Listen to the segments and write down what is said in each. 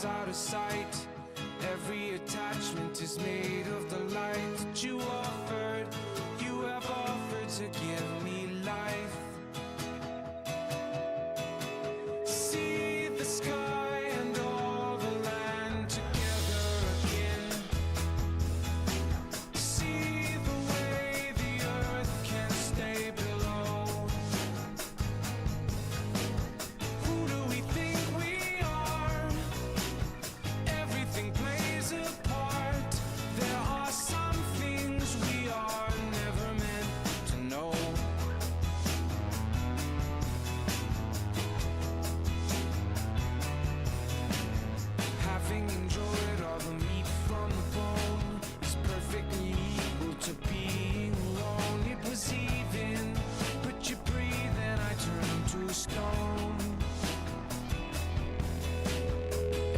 is out of sight. Every attachment is made of the light that you offered. You have offered to give me life. See the sky and all the land together again. See the way the earth can stay below. Who do we think we are? Everything plays a part. There are some things we are never meant to know. Having enjoyed all the meat from the bone is perfectly equal to being alone. It was even, but you breathe and I turn to stone.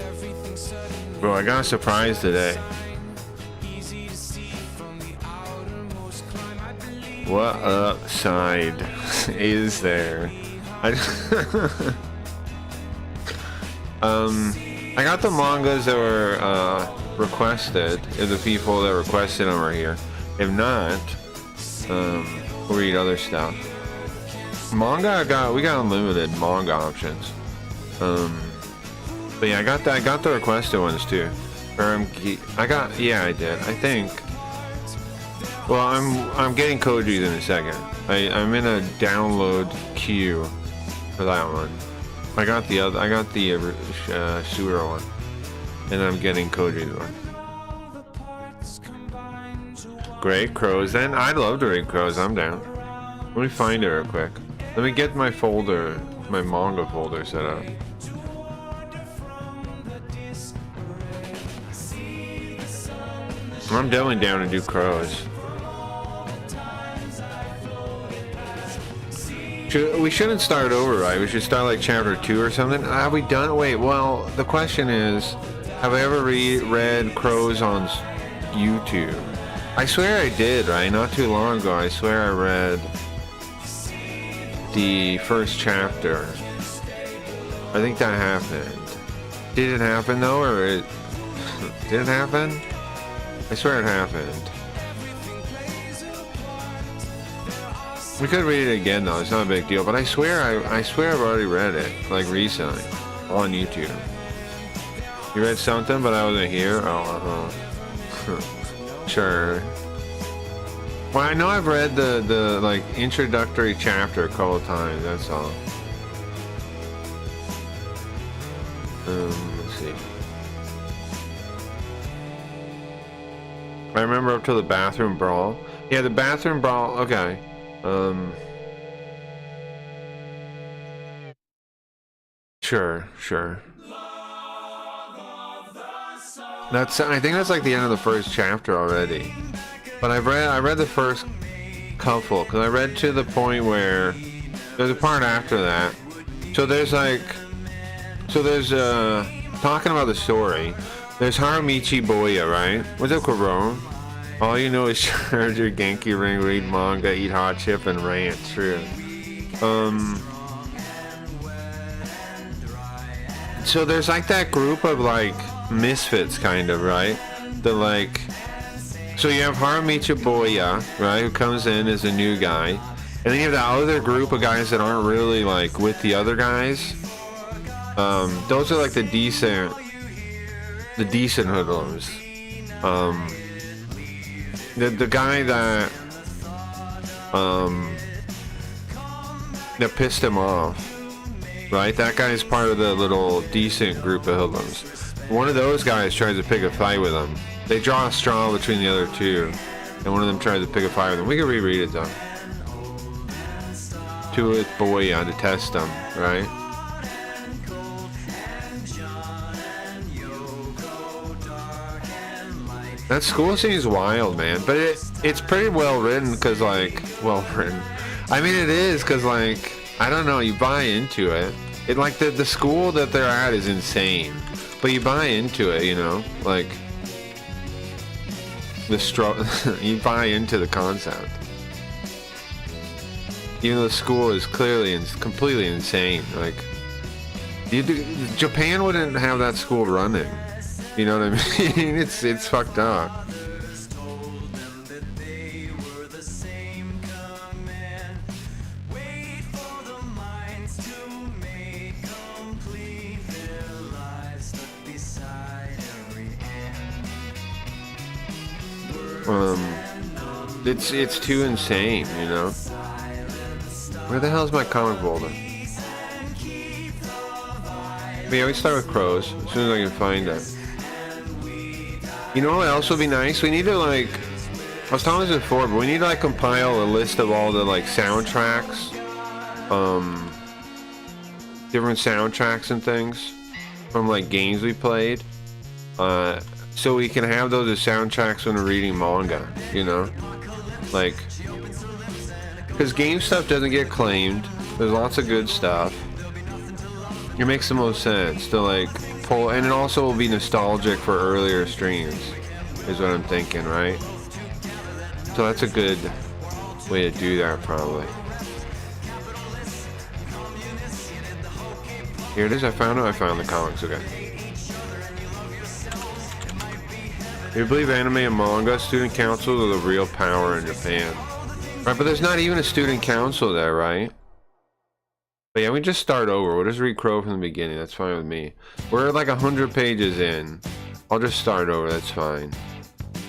Everything suddenly. Bro, I got a surprise today. Easy to see from the outermost climb. I believe What upside is there? I got the mangas that were requested. If the people that requested them are here. If not, we'll read other stuff. Manga, we got unlimited manga options. But yeah, I got the requested ones too. Yeah, I did. I think. Well, I'm getting Koji's in a second. I'm in a download queue for that one. I got the Suira one, and I'm getting Koji's one. Great Crows. Then I'd love to read Crows. I'm down. Let me find it real quick. Let me get my folder, my manga folder set up. I'm definitely down to do Crows. We shouldn't start over, right? We should start like chapter 2 or something. Have we done? Wait, well, the question is, have I ever read Crows on YouTube? I swear I did, right? Not too long ago, I swear I read the first chapter. I think that happened. Did it happen though, or did it happen? I swear it happened. We could read it again though, it's not a big deal, but I swear I've already read it, like recently, on YouTube. You read something, but I wasn't here? Oh, Sure. Well, I know I've read the like introductory chapter a couple of times, that's all. Let's see. I remember up to the bathroom brawl. Yeah, the bathroom brawl, okay. Sure. I think that's like the end of the first chapter already. But I read the first couple, because I read to the point where there's a part after that. So there's talking about the story. There's Haramichi Boya, right? What's up, Corone? All you know is charge your Genki ring, read manga, eat hot chip, and rant. True. So there's like that group of like misfits, kind of, right? So you have Haramichi Boya, right, who comes in as a new guy, and then you have that other group of guys that aren't really like with the other guys. Those are like the decent hoodlums. The guy that pissed him off, right? That guy is part of the little decent group of hoodlums. One of those guys tries to pick a fight with him. They draw a straw between the other two, and one of them tries to pick a fight with him. We can reread it though. To with Boya to test him, right? That school scene is wild, man, but it's pretty well written, because like, I mean, it is, because like, I don't know, you buy into it. It like the school that they're at is insane, but you buy into it, you know, like you buy into the concept. Even though the school is clearly and completely insane, like Japan wouldn't have that school running. You know what I mean? It's fucked up. It's too insane, you know? Where the hell is my comic folder? But yeah, we start with crows, as soon as I can find it. You know what else would be nice? We need to, like... I was telling this before, but we need to, like, compile a list of all the, like, soundtracks. Different soundtracks and things from, like, games we played. So we can have those as soundtracks when we're reading manga, you know? Like, because game stuff doesn't get claimed. There's lots of good stuff. It makes the most sense to, like, pull, and it also will be nostalgic for earlier streams, is what I'm thinking, right? So that's a good way to do that, probably. Here it is, I found it. I found the comics, okay. You believe anime and manga student councils are the real power in Japan. Right, but there's not even a student council there, right? But yeah, we just start over. We'll just read Crow from the beginning. That's fine with me. We're like 100 pages in. I'll just start over. That's fine.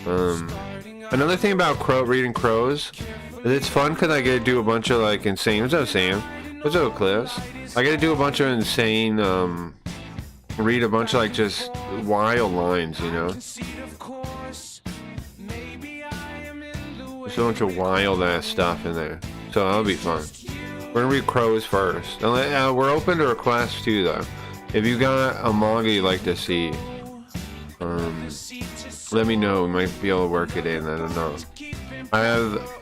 Another thing about reading Crows is it's fun because I get to do a bunch of like insane... What's up, Sam? What's up, Cliffs? I get to do a bunch of insane... read a bunch of like just wild lines, you know? There's a bunch of wild ass stuff in there, so that'll be fun. We're gonna read Crows first. And we're open to requests too, though. If you got a manga you'd like to see, let me know. We might be able to work it in. I don't know. I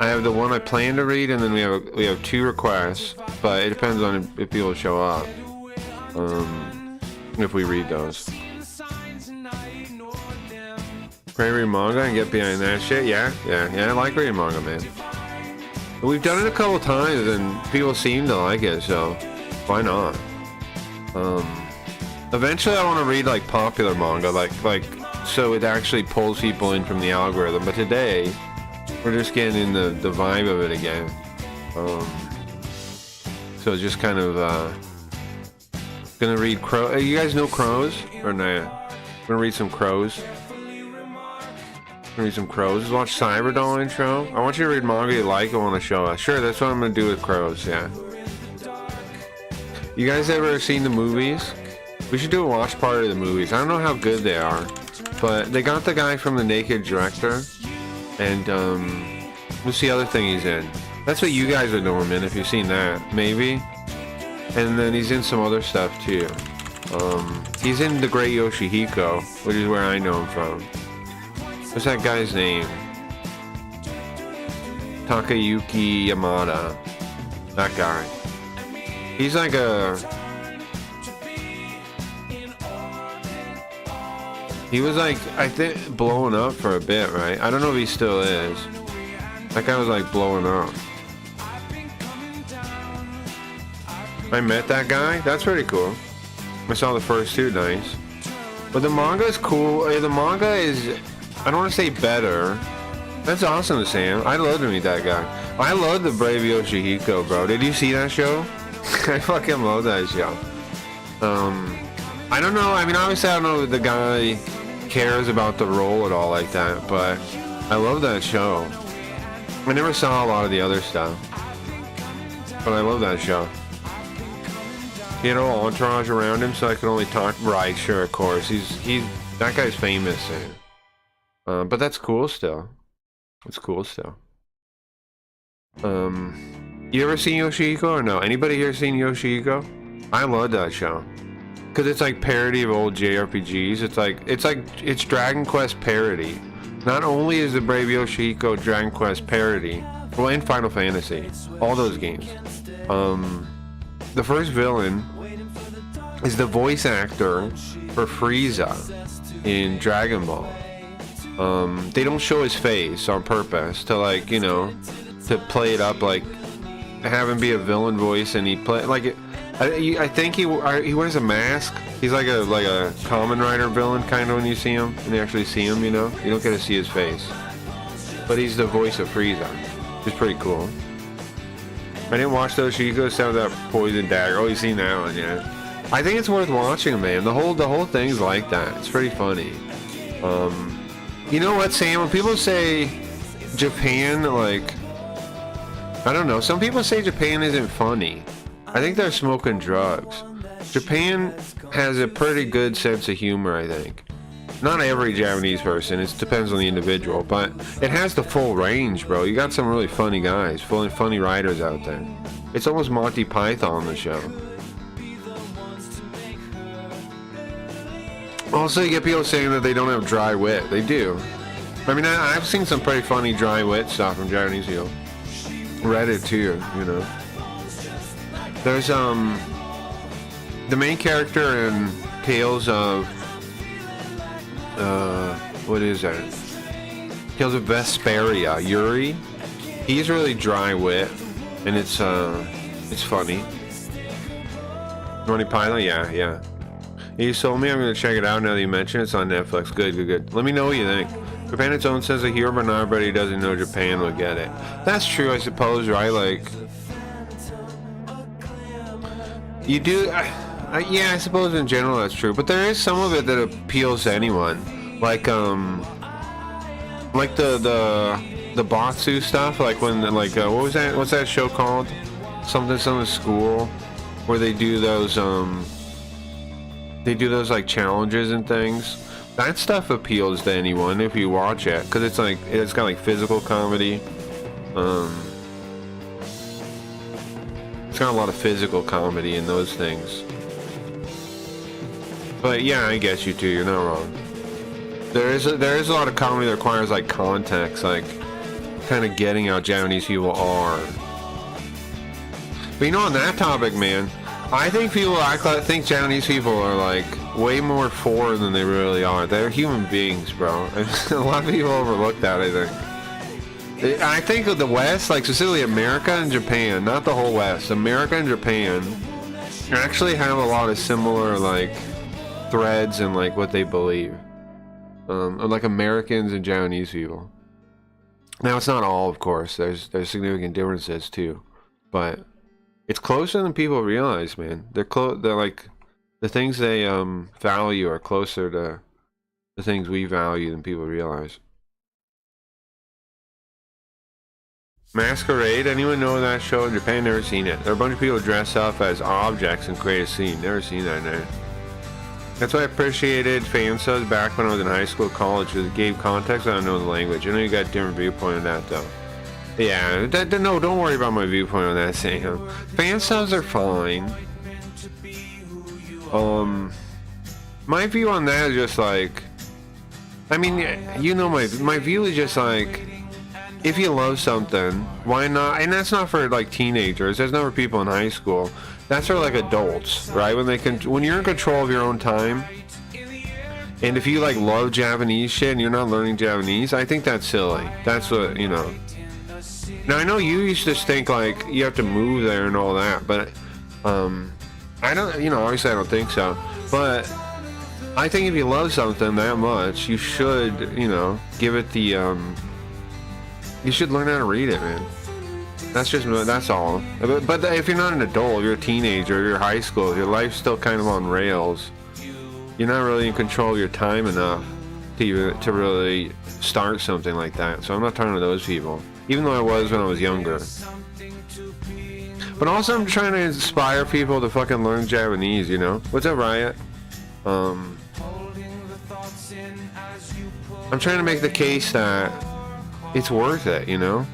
have the one I plan to read, and then we have 2 requests, but it depends on if people show up. If we read those. Can I read manga and get behind that shit? Yeah, I like reading manga, man. We've done it a couple times and people seem to like it, so why not? Eventually I want to read like popular manga, like so it actually pulls people in from the algorithm, but today we're just getting in the vibe of it again. So just kind of gonna read Crow. You guys know Crows or not? Gonna read some Crows. Read some Crows. Watch Cyberdoll intro. I want you to read manga you like and want to show us. Sure, that's what I'm gonna do with Crows. Yeah. You guys ever seen the movies? We should do a watch party of the movies. I don't know how good they are, but they got the guy from The Naked Director, and what's the other thing he's in? That's what you guys would know him in if you've seen that, maybe. And then he's in some other stuff too. He's in The Great Yoshihiko, which is where I know him from. What's that guy's name? Takayuki Yamada. That guy. He's like he was like, I think, blowing up for a bit, right? I don't know if he still is. That guy was like blowing up. I met that guy. That's pretty cool. I saw the first 2, nice. But the manga is cool. The manga is... I don't want to say better. That's awesome, Sam. I'd love to meet that guy. I love the Brave Yoshihiko, bro. Did you see that show? I fucking love that show. I don't know. I mean, obviously, I don't know if the guy cares about the role at all like that, but I love that show. I never saw a lot of the other stuff, but I love that show. He had a whole entourage around him, so I could only talk. Right, sure, of course. He's that guy's famous. But that's cool still. It's cool still. You ever seen Yoshihiko or no? Anybody here seen Yoshihiko? I love that show. Cause it's like parody of old JRPGs. It's Dragon Quest parody. Not only is the Brave Yoshihiko Dragon Quest parody, well, and Final Fantasy, all those games. The first villain is the voice actor for Frieza in Dragon Ball. They don't show his face on purpose to, like, you know, to play it up, like have him be a villain voice, and he play like it. I think he wears a mask. He's like a Kamen Rider villain kind of when you see him, and you actually see him. You know, you don't get to see his face, but he's the voice of Frieza, which is pretty cool. I didn't watch those. You go sound that poison dagger. Oh, you seen that one? Yeah. I think it's worth watching, man. The whole thing's like that. It's pretty funny. You know what, Sam? When people say Japan, like, I don't know. Some people say Japan isn't funny. I think they're smoking drugs. Japan has a pretty good sense of humor, I think. Not every Japanese person. It depends on the individual, but it has the full range, bro. You got some really funny guys, funny writers out there. It's almost Monty Python, the show. Also, you get people saying that they don't have dry wit. They do. I mean, I've seen some pretty funny dry wit stuff from Japanese people. Reddit too, you know. There's the main character in Tales of what is that? Tales of Vesperia, Yuri. He's really dry wit, and it's funny. Monty Python, yeah. You told me. I'm gonna check it out now that you mentioned it. It's on Netflix. Good. Let me know what you think. Japan has its own sense of humor, but not everybody who doesn't know Japan will get it. That's true, I suppose, right? Like, you do. Yeah, I suppose in general that's true. But there is some of it that appeals to anyone. Like the Batsu stuff. Like when what was that? What's that show called? Something school, where they do those like challenges and things. That stuff appeals to anyone if you watch it, because it's got like physical comedy. It's got a lot of physical comedy in those things. But yeah, I guess you too. You're not wrong. There is a lot of comedy that requires like context, like kind of getting how Japanese people are. But you know, on that topic, man, I think people think Japanese people are like way more foreign than they really are. They're human beings, bro. A lot of people overlook that, I think. I think of the West, like specifically America and Japan, not the whole West. America and Japan actually have a lot of similar like threads in like what they believe. Like Americans and Japanese people. Now it's not all, of course. There's significant differences too, but it's closer than people realize, man. They're like the things they value are closer to the things we value than people realize. Masquerade, anyone know that show in Japan? Never seen it. There are a bunch of people dress up as objects and create a scene. Never seen that, man. That's why I appreciated fan subs back when I was in high school, college, because it gave context. I don't know the language. I know you got a different viewpoint on that, though. Yeah, no, don't worry about my viewpoint on that, Sam. Fan subs are fine. My view on that is just like, I mean, you know, my view is just like, if you love something, why not? And that's not for like teenagers. That's not for people in high school. That's for like adults, right? When you're in control of your own time, and if you like love Japanese shit and you're not learning Japanese, I think that's silly. That's what, you know. Now I know you used to think like you have to move there and all that, but I don't, you know, obviously I don't think so. But I think if you love something that much, you should, you know, give it the you should learn how to read it, man. That's all. But if you're not an adult, if you're a teenager, you're high school, your life's still kind of on rails, you're not really in control of your time enough to really start something like that. So I'm not talking to those people, even though I was when I was younger. But also I'm trying to inspire people to fucking learn Japanese, you know? What's up, Riot? I'm trying to make the case that it's worth it, you know?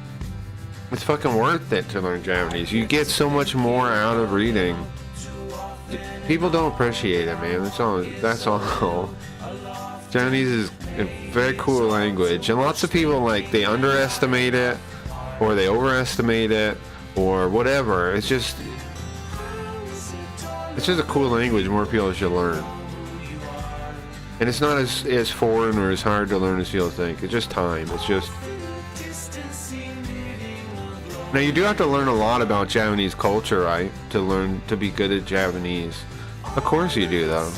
It's fucking worth it to learn Japanese. You get so much more out of reading. People don't appreciate it, man. That's all. Japanese is a very cool language, and lots of people like they underestimate it, or they overestimate it, or whatever. It's just a cool language. More people should learn. And it's not as foreign or as hard to learn as people think. It's just time. It's just Now you do have to learn a lot about Japanese culture, right? To learn to be good at Japanese. Of course you do, though.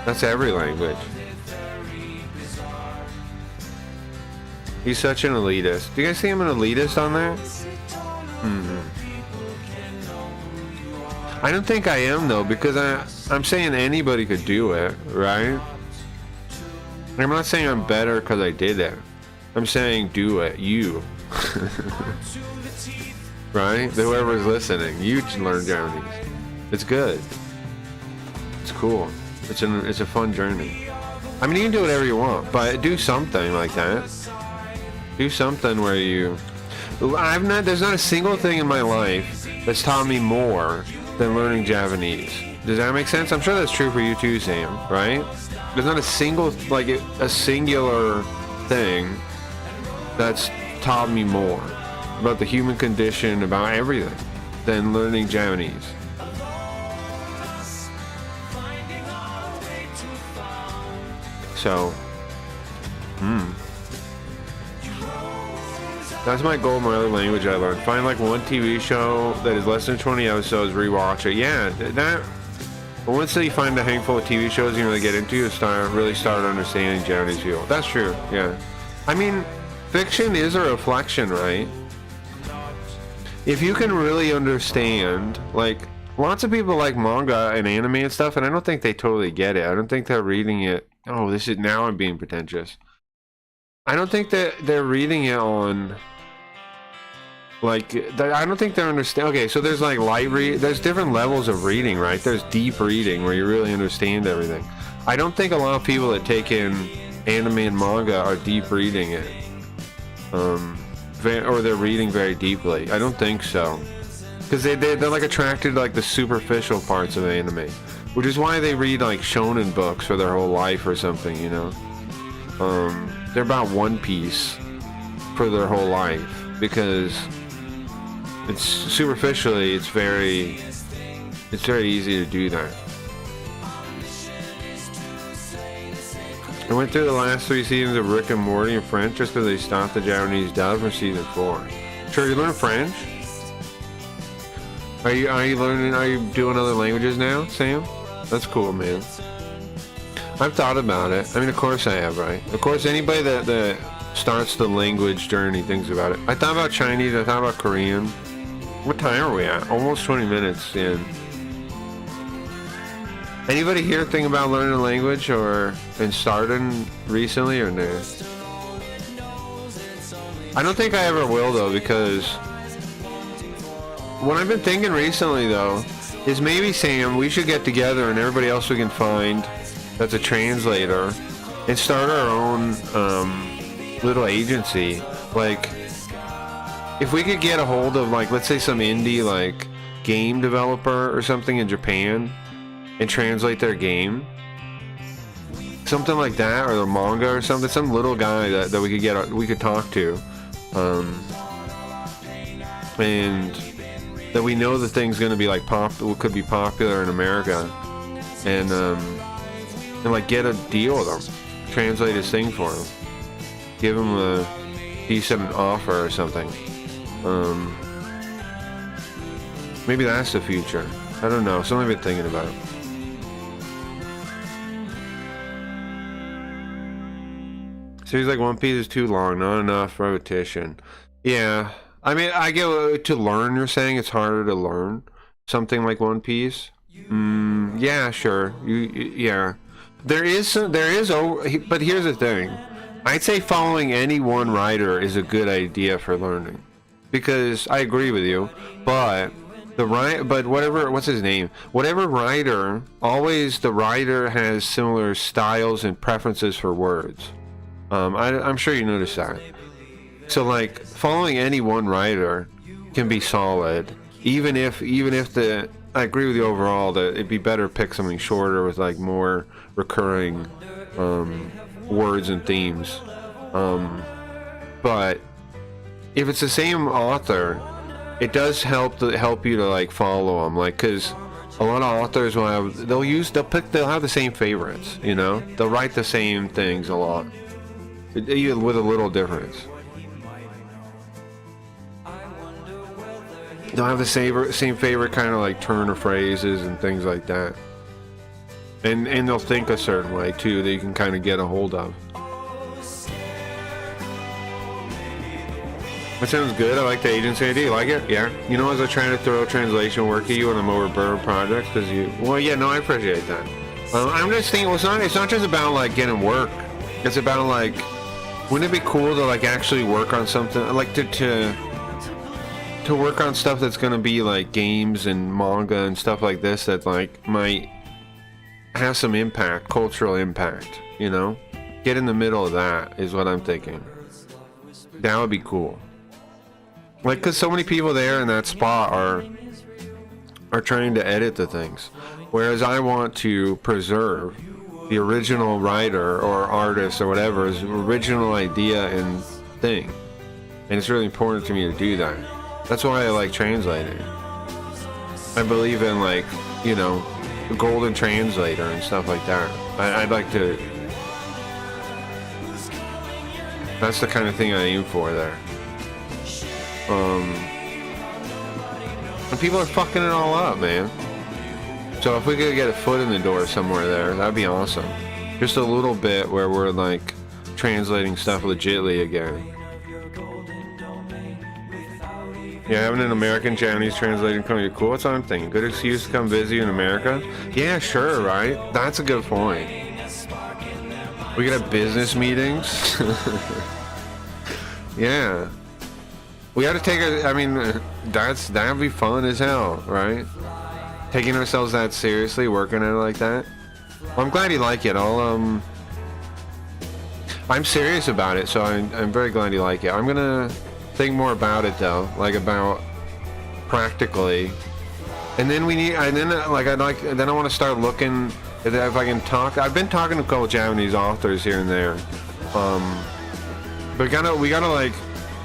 That's every language. He's such an elitist. Do you guys see him an elitist on there? I don't think I am, though, because I'm saying anybody could do it, right? I'm not saying I'm better because I did it. I'm saying do it. You. Right? Whoever's listening, you can learn Japanese. It's good. It's cool. It's a fun journey. I mean, you can do whatever you want, but do something like that. Do something where you... There's not a single thing in my life that's taught me more than learning Japanese. Does that make sense? I'm sure that's true for you too, Sam, right? There's not a single, like, a singular thing that's taught me more about the human condition, about everything, than learning Japanese. So, that's my goal in my other language I learned. Find like one TV show that is less than 20 episodes, rewatch it. Yeah, that. But once you find a handful of TV shows you really get into, you really start understanding Japanese people. That's true, yeah. I mean, fiction is a reflection, right? If you can really understand, like, lots of people like manga and anime and stuff, and I don't think they totally get it. I don't think they're reading it. Oh, now I'm being pretentious. I don't think that they're reading it on, like, I don't think they're understand. Okay, so there's like light read. There's different levels of reading, right? There's deep reading where you really understand everything. I don't think a lot of people that take in anime and manga are deep reading it. Or they're reading very deeply. I don't think so, because they're like attracted to like the superficial parts of anime, which is why they read like shonen books for their whole life or something, you know. They're about One Piece for their whole life because it's superficially it's very easy to do that. I went through the last 3 seasons of Rick and Morty in French just because they stopped the Japanese dub for season 4. Sure, you learn French? Are you doing other languages now, Sam? That's cool, man. I've thought about it. I mean, of course I have, right? Of course, anybody that starts the language journey thinks about it. I thought about Chinese, I thought about Korean. What time are we at? Almost 20 minutes in. Anybody here think about learning a language and starting recently or no? I don't think I ever will, though, because what I've been thinking recently, though, is maybe, Sam, we should get together and everybody else we can find that's a translator and start our own little agency. Like, if we could get a hold of, like, let's say some indie, like, game developer or something in Japan and translate their game, something like that, or the manga or something, some little guy that we could talk to, and that we know the thing's gonna be like could be popular in America, and like get a deal with him, translate his thing for him, give him a decent offer or something. Maybe that's the future. I don't know. Something I've been thinking about. Seems like One Piece is too long, not enough repetition. Yeah, I mean, I get to learn. You're saying it's harder to learn something like One Piece. Yeah, sure. Yeah, there is, but here's the thing. I'd say following any one writer is a good idea for learning, because I agree with you. But what's his name? Whatever writer, always the writer has similar styles and preferences for words. I'm sure you noticed that. So, like, following any one writer can be solid, even if I agree with you overall that it'd be better to pick something shorter with like more recurring words and themes. But if it's the same author, it does help you to like follow them, like, because a lot of authors they'll have the same favorites, you know, they'll write the same things a lot, with a little difference. they'll have the same favorite kind of like turn of phrases and things like that. And they'll think a certain way too that you can kind of get a hold of. That sounds good. I like the agency idea. You like it? Yeah. You know, as I'm trying to throw translation work at you when I'm over Burr projects, because you. Well, yeah. No, I appreciate that. I'm just thinking. Well, it's not just about like getting work. It's about like, wouldn't it be cool to like actually work on something like to work on stuff that's gonna be like games and manga and stuff like this that like might have some impact, cultural impact. You know, get in the middle of that is what I'm thinking. That would be cool. Like, cause so many people there in that spot are trying to edit the things, whereas I want to preserve the original writer or artist or whatever's original idea and thing, and it's really important to me to do that. That's why I like translating. I believe in, like, you know, the golden translator and stuff like that. I'd like to. That's the kind of thing I aim for there. And people are fucking it all up, man. So if we could get a foot in the door somewhere there, that'd be awesome. Just a little bit where we're like translating stuff legitly again. Yeah, having an American Japanese translating company, cool. That's what I'm thinking. Good excuse to come visit you in America. Yeah, sure, right? That's a good point. We could have business meetings. Yeah. We got to take it. I mean, that'd be fun as hell, right? Taking ourselves that seriously, working at it like that. Well, I'm glad you like it. I'm serious about it, so I'm very glad you like it. I'm gonna think more about it though, like about practically, and then I want to start looking if I can talk. I've been talking to a couple Japanese authors here and there, but we gotta like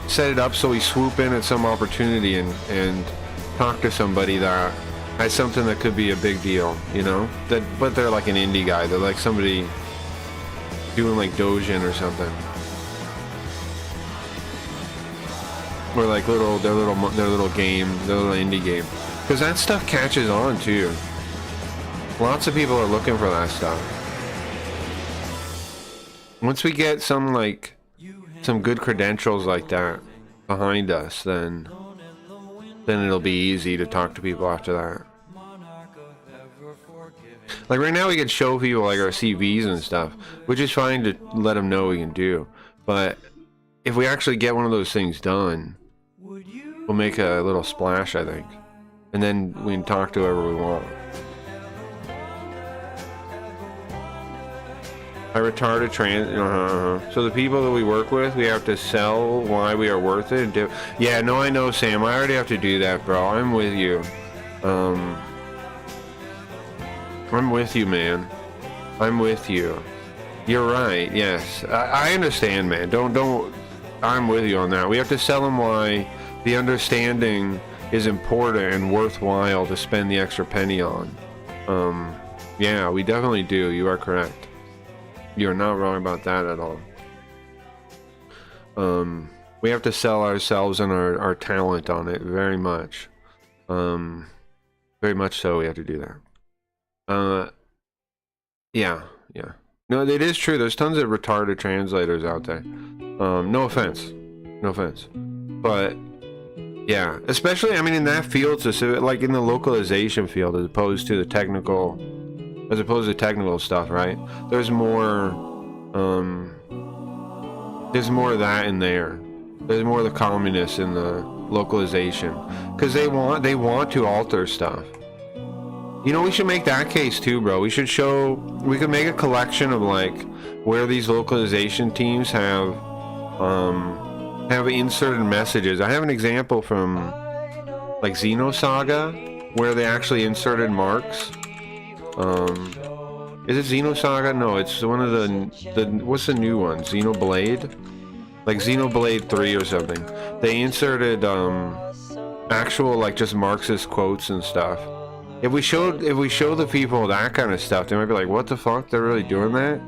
set it up so we swoop in at some opportunity and talk to somebody that has something that could be a big deal, you know? But they're like an indie guy. They're like somebody doing like Dojin or something, or like their little indie game, because that stuff catches on too. Lots of people are looking for that stuff. Once we get some good credentials like that behind us, then it'll be easy to talk to people after that. Like right now we can show people like our CVs and stuff, which is fine to let them know we can do. But if we actually get one of those things done, we'll make a little splash, I think. And then we can talk to whoever we want. I retarded So the people that we work with, we have to sell why we are worth it. Yeah, no, I know, Sam. I already have to do that, bro. I'm with you. I'm with you, man. I'm with you. You're right. Yes, I understand, man. Don't. I'm with you on that. We have to sell them why the understanding is important and worthwhile to spend the extra penny on. Yeah, we definitely do. You are correct. You're not wrong about that at all. We have to sell ourselves and our talent on it very much. Very much so we have to do that. Yeah. No, it is true. There's tons of retarded translators out there. No offense. But yeah, especially, I mean, in that field, specific, like in the localization field, as opposed to technical stuff, right? There's more of that in there. There's more of the communists in the localization, because they want to alter stuff. You know, we should make that case too, bro. We could make a collection of like where these localization teams have inserted messages. I have an example from like Xenosaga where they actually inserted marks. Is it Xenosaga? No, it's one of the what's the new one? Xenoblade? Like Xenoblade 3 or something. They inserted actual like just Marxist quotes and stuff. If we show the people that kind of stuff, they might be like, what the fuck? They're really doing that?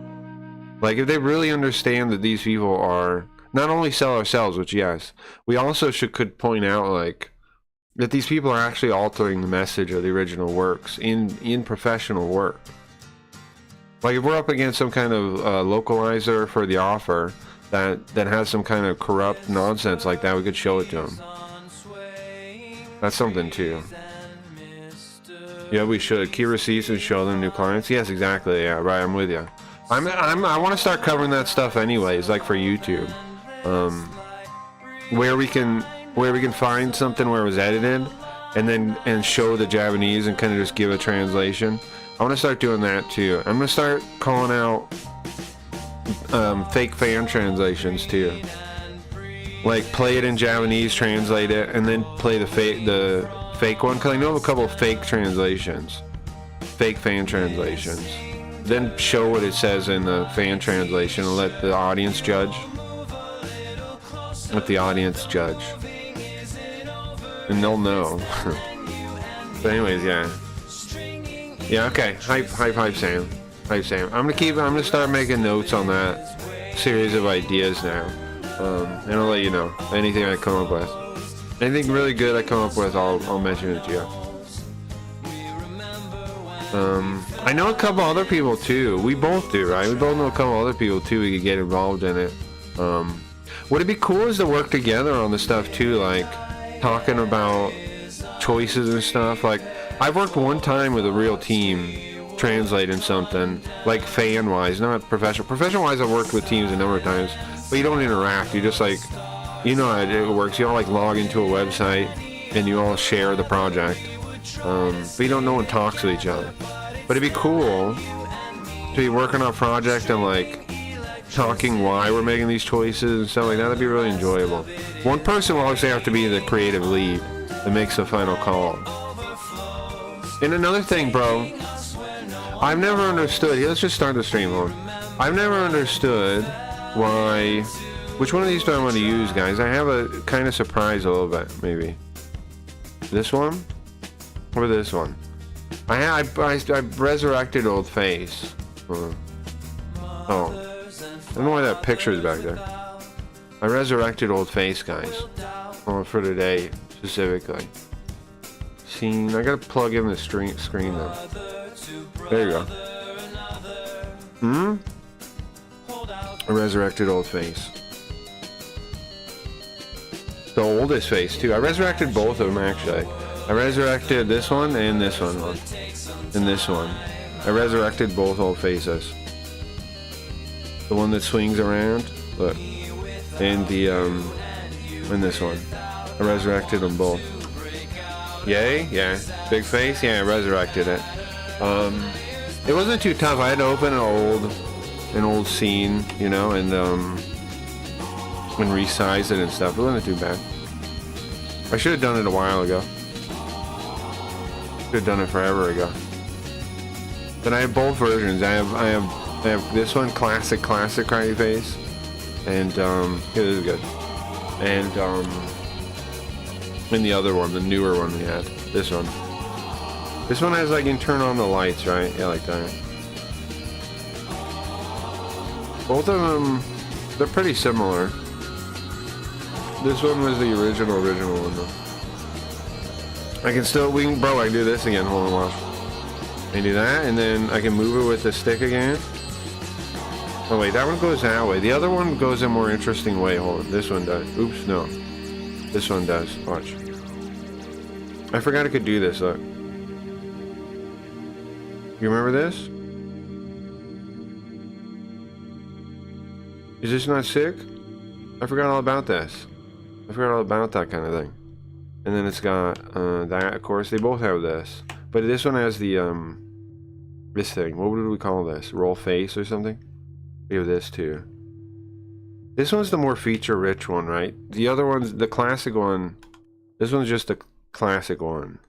Like, if they really understand that these people are not only sell ourselves, which yes, we also could point out like that these people are actually altering the message of the original works in professional work. Like if we're up against some kind of localizer for the offer that has some kind of corrupt nonsense like that, we could show it to them. That's something too. Yeah, we should keep receipts and show them new clients. Yes, exactly. Yeah, right. I'm with you. I want to start covering that stuff anyways, like for YouTube, where we can find something where it was edited, and show the Japanese and kind of just give a translation. I want to start doing that too. I'm gonna start calling out fake fan translations too. Like play it in Japanese, translate it, and then play the fake one, because I know of a couple of fake translations, fake fan translations. Then show what it says in the fan translation and let the audience judge. Let the audience judge. And they'll know. But anyways, yeah. Yeah, okay. Hype Sam. Hype Sam. I'm gonna start making notes on that series of ideas now. And I'll let you know. Anything I come up with. Anything really good I come up with, I'll mention it to you. I know a couple other people too. We both do, right? We both know a couple other people too we could get involved in it. What would be cool is to work together on the stuff too, like talking about choices and stuff. Like I've worked one time with a real team translating something, like fan wise, not professional. Professional wise, I've worked with teams a number of times, but you don't interact. You just like, you know how it works. You all like log into a website and you all share the project, but you don't know one talks with each other. But it'd be cool to be working on a project and like talking why we're making these choices and stuff like that. That'd be really enjoyable. One person will obviously have to be the creative lead that makes the final call. And another thing, bro, I've never understood. Let's just start the stream on. I've never understood why. Which one of these do I want to use, guys? I have a kind of surprise a little bit, maybe. This one or this one? I resurrected old face. Oh, I don't know why that picture is back there. I resurrected old face, guys. For today specifically. Scene. I gotta plug in the screen though. There you go. A resurrected old face. The oldest face too. I resurrected both of them actually. I resurrected this one and this one. And this one. I resurrected both old faces. The one that swings around. Look. And the and this one. I resurrected them both. Yay? Yeah. Big face? Yeah, I resurrected it. It wasn't too tough. I had to open an old scene, you know, and resize it and stuff. It wasn't too bad. I should have done it a while ago. Should have done it forever ago. But I have both versions. I have this one, classic crying face, and yeah, this is good. And the other one, the newer one we had, this one. This one has like, you can turn on the lights, right? Yeah, like that. Both of them, they're pretty similar. This one was the original one though. I can do this again. Hold on, watch. I can do that, and then I can move it with the stick again. Oh wait, that one goes that way. The other one goes a more interesting way. Hold on, this one does. Oops, no. This one does. Watch. I forgot I could do this, look. You remember this? Is this not sick? I forgot all about this. I forgot all about that kind of thing. And then it's got that, of course. They both have this. But this one has the, this thing. What would we call this? Roll face or something? We have this too. This one's the more feature-rich one, right? The other one's the classic one. This one's just the classic one.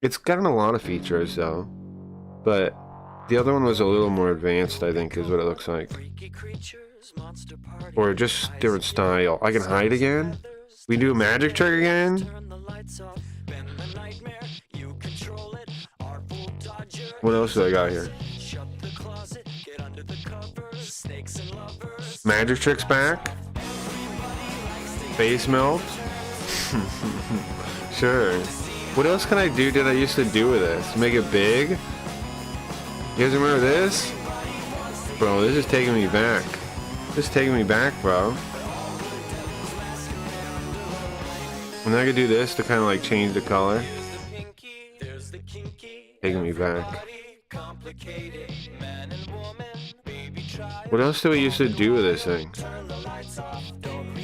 It's gotten a lot of features, though. But the other one was a little more advanced, I think, is what it looks like. Or just different style. I can hide again? We do a magic trick again? What else do I got here? Magic trick's back. Face melt. Shut sure. What else can I do did I used to do with this? Make it big? You guys remember this? Bro, this is taking me back. This is taking me back, bro. And I could do this to kind of like change the color. Taking me back. What else do we used to do with this thing?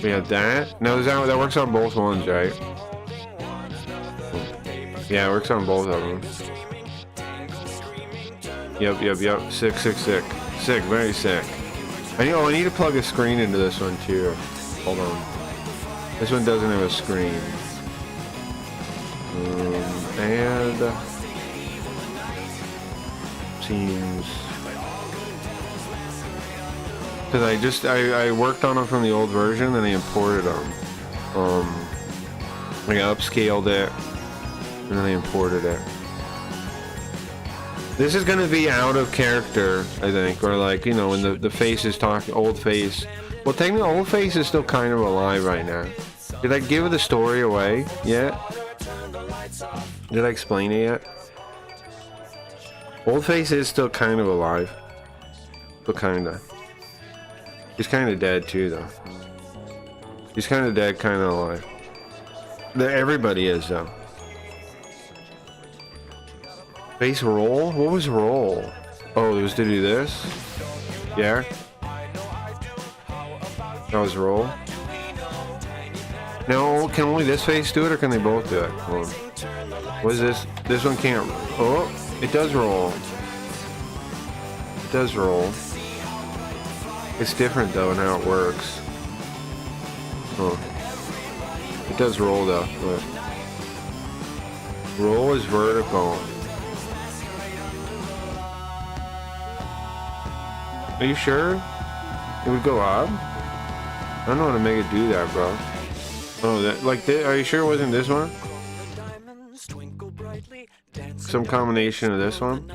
We have that. No, that works on both ones, right? Yeah, it works on both of them. Yep. Sick. Sick, very sick. I need to plug a screen into this one too. Hold on. This one doesn't have a screen. And seems because I worked on them from the old version and I imported them. I upscaled it and then I imported it. This is gonna be out of character, I think, or like, you know, when the face is talking, old face. Well, technically, old face is still kind of alive right now. Did I give the story away yet? Did I explain it yet? Old face is still kind of alive, but kinda. He's kind of dead too, though. He's kind of dead, kind of alive. Everybody is, though. Face roll? What was roll? Oh, it was to do this? Yeah? That was roll? Now, can only this face do it, or can they both do it? Hold on. What is this? This one can't. Oh, it does roll. It does roll. It's different, though, in how it works. Oh. It does roll, though. But roll is vertical. Are you sure? It would go up? I don't know how to make it do that, bro. Oh, that like this? Are you sure it wasn't this one? Some combination of this one?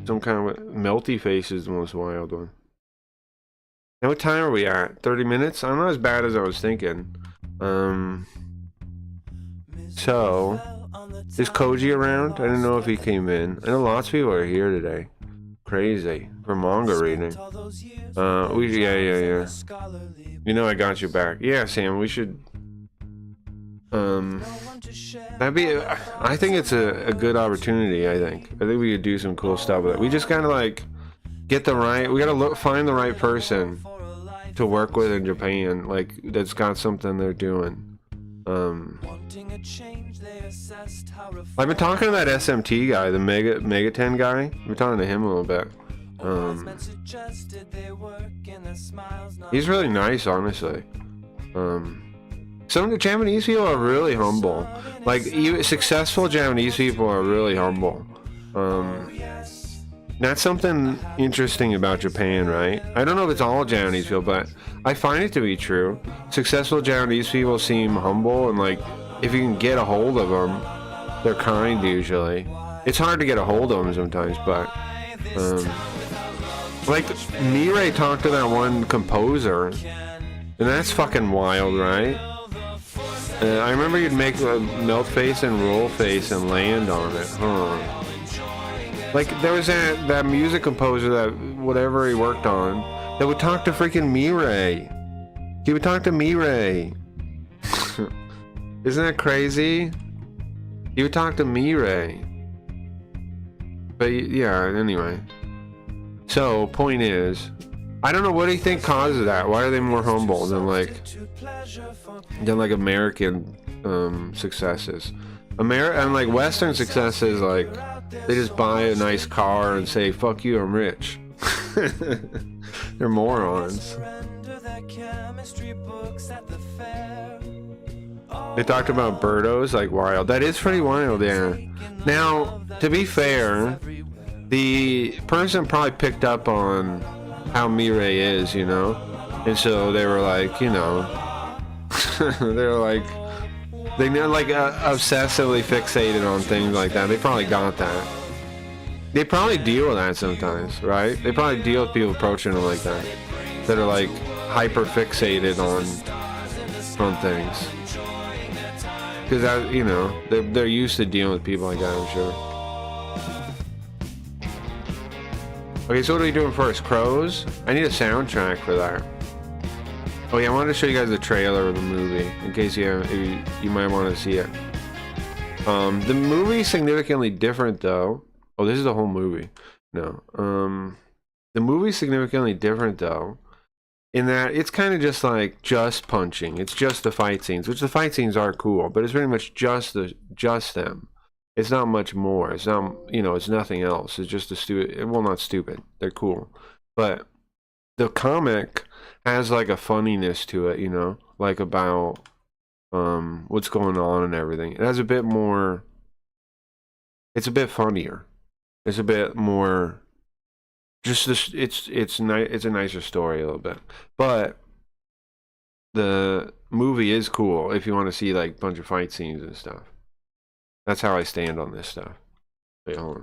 Some kind of melty face is the most wild one. Now what time are we at? 30 minutes? I'm not as bad as I was thinking. So is Koji around? I didn't know if he came in. I know lots of people are here today. Crazy. For manga reading. Yeah. You know I got you back. Yeah, Sam, we should that'd be I think it's a good opportunity. I think we could do some cool stuff with it. We just gotta like get the right, we gotta find the right person to work with in Japan, like that's got something they're doing. I've been talking to that SMT guy, the Mega 10 guy. I've been talking to him a little bit. He's really nice, honestly. Some of the Japanese people are really humble. Like, even successful Japanese people are really humble. That's something interesting about Japan, right? I don't know if it's all Japanese people, but I find it to be true. Successful Japanese people seem humble, and like, if you can get a hold of them, they're kind usually. It's hard to get a hold of them sometimes, but like Mirai talked to that one composer, and that's fucking wild, right? I remember you'd make a melt face and roll face and land on it, huh? Like, there was that music composer that whatever he worked on that would talk to freaking Mirai. He would talk to Mirai. Isn't that crazy? He would talk to Mirai. But yeah, anyway. So, point is, I don't know, what do you think causes that? Why are they more humble than like American successes? And like Western successes, like they just buy a nice car and say, fuck you, I'm rich. They're morons. They talked about Birdos, like wild. That is pretty wild, yeah. Now, to be fair, the person probably picked up on how Mirai is, you know? And so they were like, you know, they were like, they're like obsessively fixated on things like that. They probably got that. They probably deal with that sometimes, right? They probably deal with people approaching them like that. That are like, hyper fixated on things. Because, you know, they're used to dealing with people like that, I'm sure. Okay, so what are we doing first? Crows? I need a soundtrack for that. Oh yeah, I wanted to show you guys the trailer of the movie, in case you might want to see it. The movie's significantly different, though. Oh, this is the whole movie. No. The movie's significantly different, though, in that it's kind of just punching. It's just the fight scenes, which the fight scenes are cool, but it's pretty much just them. It's not much more. It's not, you know, it's nothing else. It's just a stupid, well, not stupid. They're cool. But the comic has like a funniness to it, you know, like about what's going on and everything. It has a bit more, it's a bit funnier. It's a bit more, just this, it's a nicer story a little bit. But the movie is cool if you want to see like a bunch of fight scenes and stuff. That's how I stand on this stuff. Wait, hold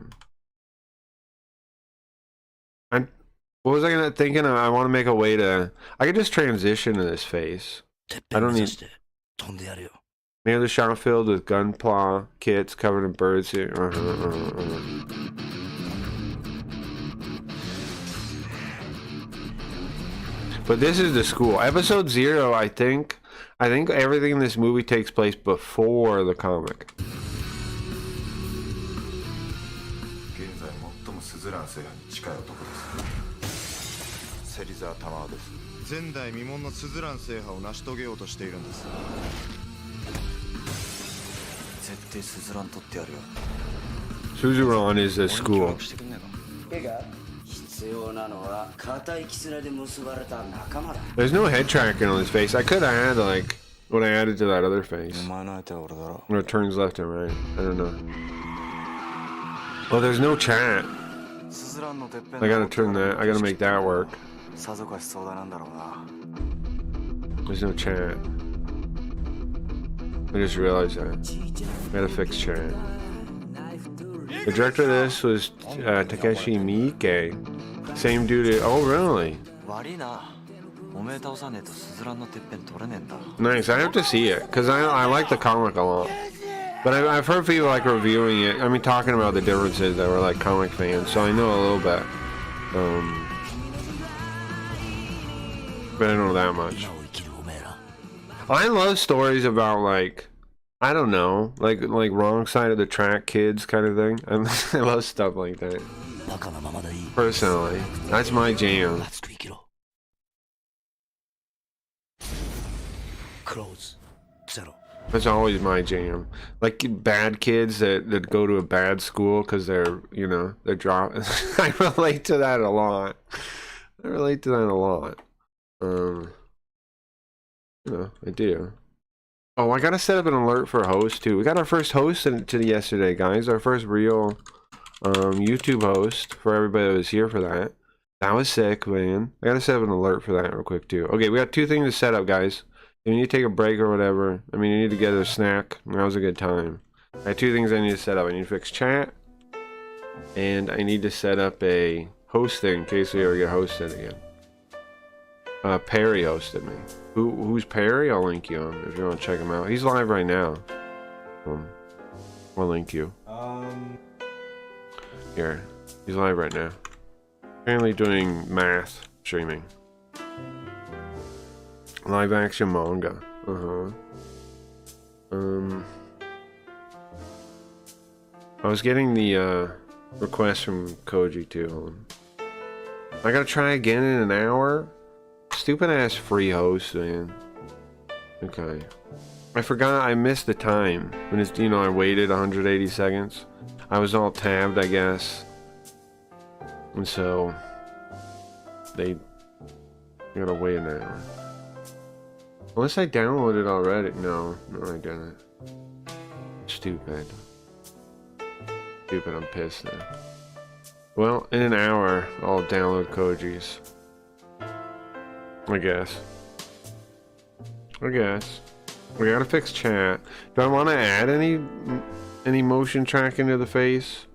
on. What was I thinking? I want to make a way to... I could just transition to this face. I don't need... Near the shop filled with gunpla kits covered in birds here. But this is the school. Episode 0, I think everything in this movie takes place before the comic. 芹沢玉緒です。前代未聞のスズラン制覇を成し遂げようとしているんです。絶対スズラン取ってやるよ。Suzuran is a school. 必要なのは固い絆で結ばれた仲間だ。 There's no head tracking on his face. I could have had like what I added to that other face. お前の相手は俺だろ。 Or it turns left and right. I don't know. Oh, there's no chat. I gotta turn that. I gotta make that work. There's no chat. I just realized that. I gotta fix chat. The director of this was Takeshi Miike. Same dude. Oh, really? Nice. I have to see it because I like the comic a lot. But I've heard people like reviewing it. I mean, talking about the differences that were like comic fans, so I know a little bit. But I don't know that much. I love stories about like, I don't know, like wrong side of the track kids kind of thing. I love stuff like that. Personally, that's my jam. That's always my jam. Like bad kids that go to a bad school because they're, you know, they're dropping. I relate to that a lot. You know, I do. Oh, I gotta set up an alert for a host too. We got our first host to yesterday, guys. Our first real YouTube host for everybody that was here for that. That was sick, man. I gotta set up an alert for that real quick too. Okay, we got 2 things to set up, guys. If you need to take a break or whatever, I mean, you need to get a snack. That was a good time. I have 2 things I need to set up. I need to fix chat, and I need to set up a host thing in case we ever get hosted again. Perry hosted me. Who's Perry? I'll link you if you want to check him out. He's live right now. I'll link you. Here, he's live right now. Apparently doing math streaming. Live action manga. I was getting the request from Koji too. I gotta try again in an hour. Stupid ass free host, man. Okay. I forgot I missed the time. When it's, you know, I waited 180 seconds. I was all tabbed, I guess. And so they gotta wait an hour. Unless I downloaded already. No, I didn't. Stupid. I'm pissed now. Well, in an hour, I'll download Koji's. I guess. We gotta fix chat. Do I want to add any motion tracking to the face?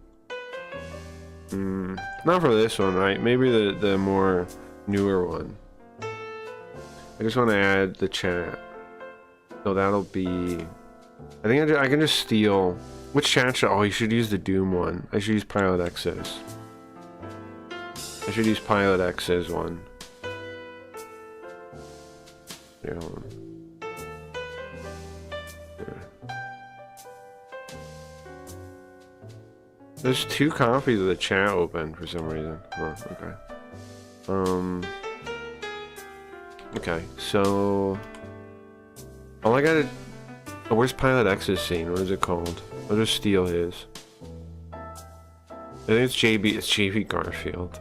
Not for this one, right? Maybe the more newer one. I just want to add the chat. So that'll be... I think I can just steal... Which chat should... Oh, you should use the Doom one. I should use Pilot X's. I should use Pilot X's one. Here, hold on. There's 2 copies of the chat open for some reason. Oh, okay. Okay, so... All I gotta... Oh, where's Pilot X's scene? What is it called? I'll just steal his. I think it's JB Garfield.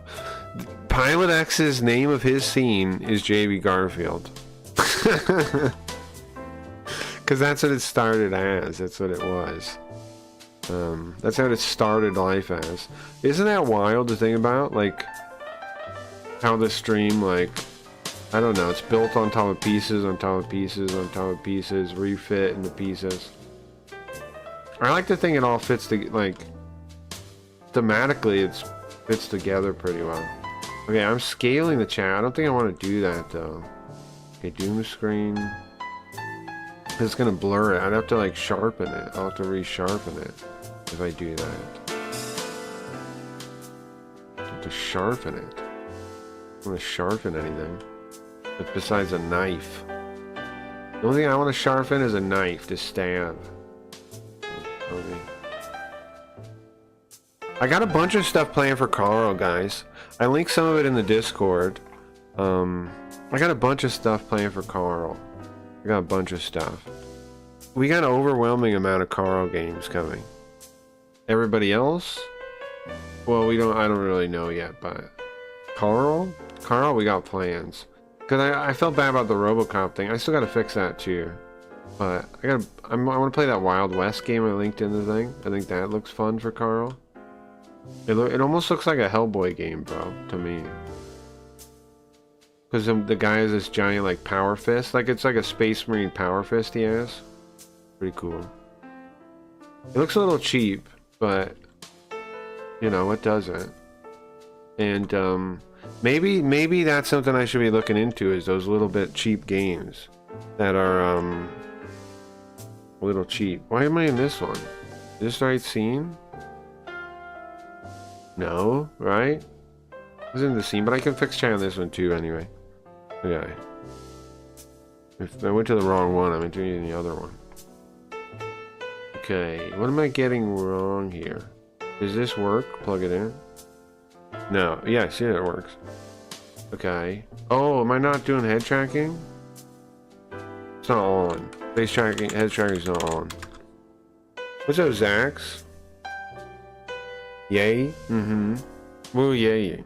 Pilot X's name of his scene is JB Garfield. Because that's what it started as. That's what it was. That's what it started life as. Isn't that wild to think about? Like, how the stream, like, I don't know, it's built on top of pieces, on top of pieces, on top of pieces, refit into pieces. I like to think it all fits, like, thematically, it fits together pretty well. Okay, I'm scaling the chat. I don't think I want to do that, though. Okay, doom screen. It's gonna blur it. I'd have to, like, sharpen it. I'll have to resharpen it if I do that. I have to sharpen it. I don't want to sharpen anything besides a knife. The only thing I want to sharpen is a knife to stab. Okay. I got a bunch of stuff planned for Carl, guys. I linked some of it in the Discord. I got a bunch of stuff planned for Carl. I got a bunch of stuff. We got an overwhelming amount of Carl games coming. Everybody else? Well, I don't really know yet, but... Carl, we got plans. Because I felt bad about the RoboCop thing. I still gotta fix that too. But I want to play that Wild West game I linked in the thing. I think that looks fun for Carl. It almost looks like a Hellboy game, bro, to me. Because the guy has this giant, like, power fist. Like, it's like a Space Marine power fist he has. Pretty cool. It looks a little cheap, but, you know, it doesn't. And, maybe that's something I should be looking into, is those little bit cheap games that are, a little cheap. Why am I in this one? Is this the right scene? No, right? I was in the scene, but I can fix chat on this one too anyway. Okay. If I went to the wrong one, I'm doing the other one. Okay, what am I getting wrong here? Does this work? Plug it in. No, yeah, see it works. Okay. Oh, am I not doing head tracking? It's not on. Face tracking, head tracking is not on. What's up, Zax? Yay? Mm-hmm. Woo yay.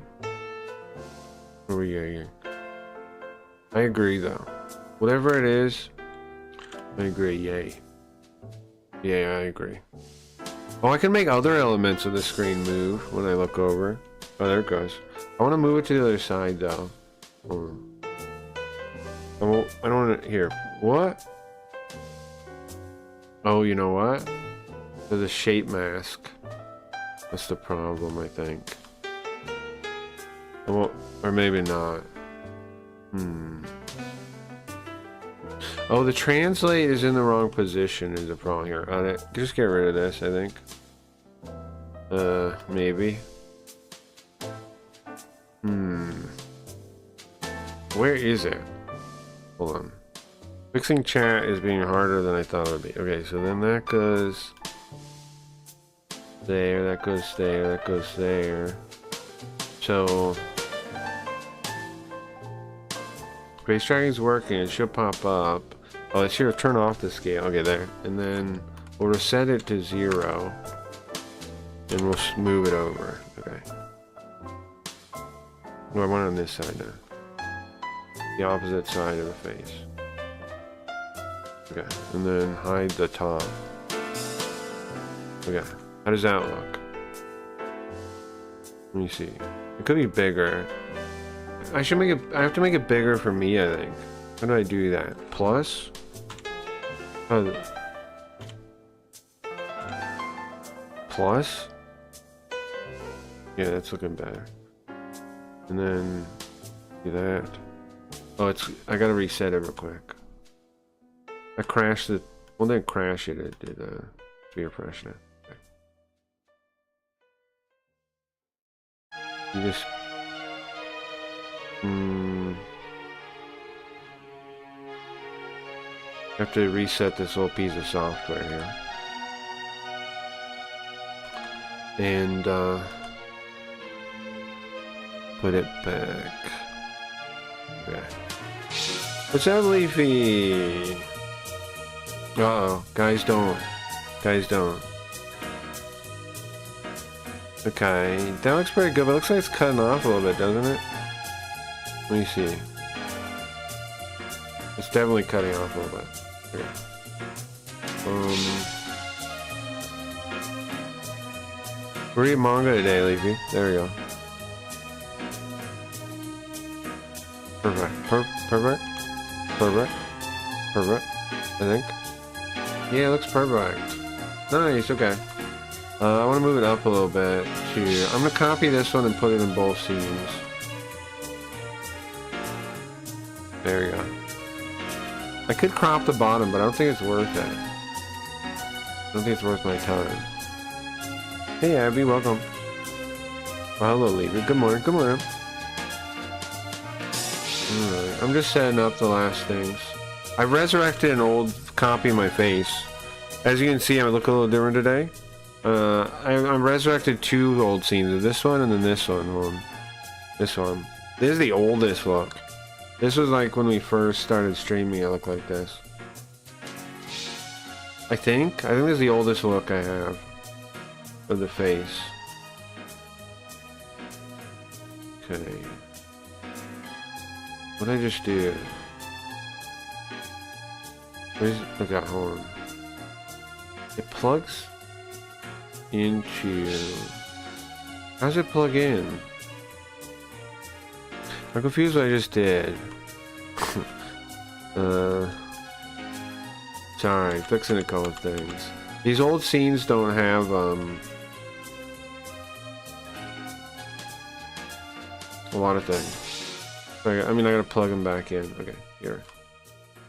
Woo yay. I agree though. Whatever it is, I agree, yay. Yeah, I agree. Oh, I can make other elements of the screen move when I look over. Oh, there it goes. I want to move it to the other side though. I don't want to... Here. What? Oh, you know what? There's a shape mask. That's the problem, I think. Well, or maybe not. Oh, the translate is in the wrong position is the problem here. Just get rid of this, I think. Maybe. Where is it? Hold on. Fixing chat is being harder than I thought it would be. Okay, so then that goes there, that goes there, that goes there. So space tracking is working, it should pop up. Oh, it should turn off the scale. Okay, there. And then we'll reset it to 0. And we'll move it over. Okay. Well, I want it on this side now. The opposite side of the face. Okay, and then hide the top. Okay, how does that look? Let me see. It could be bigger. I should make it. I have to make it bigger for me, I think. How do I do that? Plus? Oh. Plus? Yeah, that's looking better. And then do that. Oh, I gotta reset it real quick. I crashed it. Well, didn't crash it. It did refresh it. Okay. You just. Have to reset this little piece of software here. And put it back. Okay. What's up, Leafy? Uh-oh. Guys don't. Guys don't. Okay. That looks pretty good, but it looks like it's cutting off a little bit, doesn't it? Let me see. It's definitely cutting off a little bit. Okay. We're reading manga today, Leafy. There we go. Perfect. Perfect. Perfect. Perfect. I think. Yeah, it looks perfect. Nice, okay. I want to move it up a little bit to... I'm going to copy this one and put it in both scenes. There you go. I could crop the bottom, but I don't think it's worth it. I don't think it's worth my time. Hey Abby, welcome. Well, hello Lever. Good morning, good morning. Alright, I'm just setting up the last things. I resurrected an old copy of my face. As you can see, I look a little different today. I resurrected two old scenes. This one and then this one. Hold on. This one. This is the oldest look. This was like when we first started streaming, I look like this. I think this is the oldest look I have of the face. Okay. What did I just do? Okay, hold on. It plugs into... How does it plug in? I'm confused what I just did. Sorry, fixing a couple of things. These old scenes don't have, a lot of things. Okay, I mean, I gotta plug them back in. Okay, here.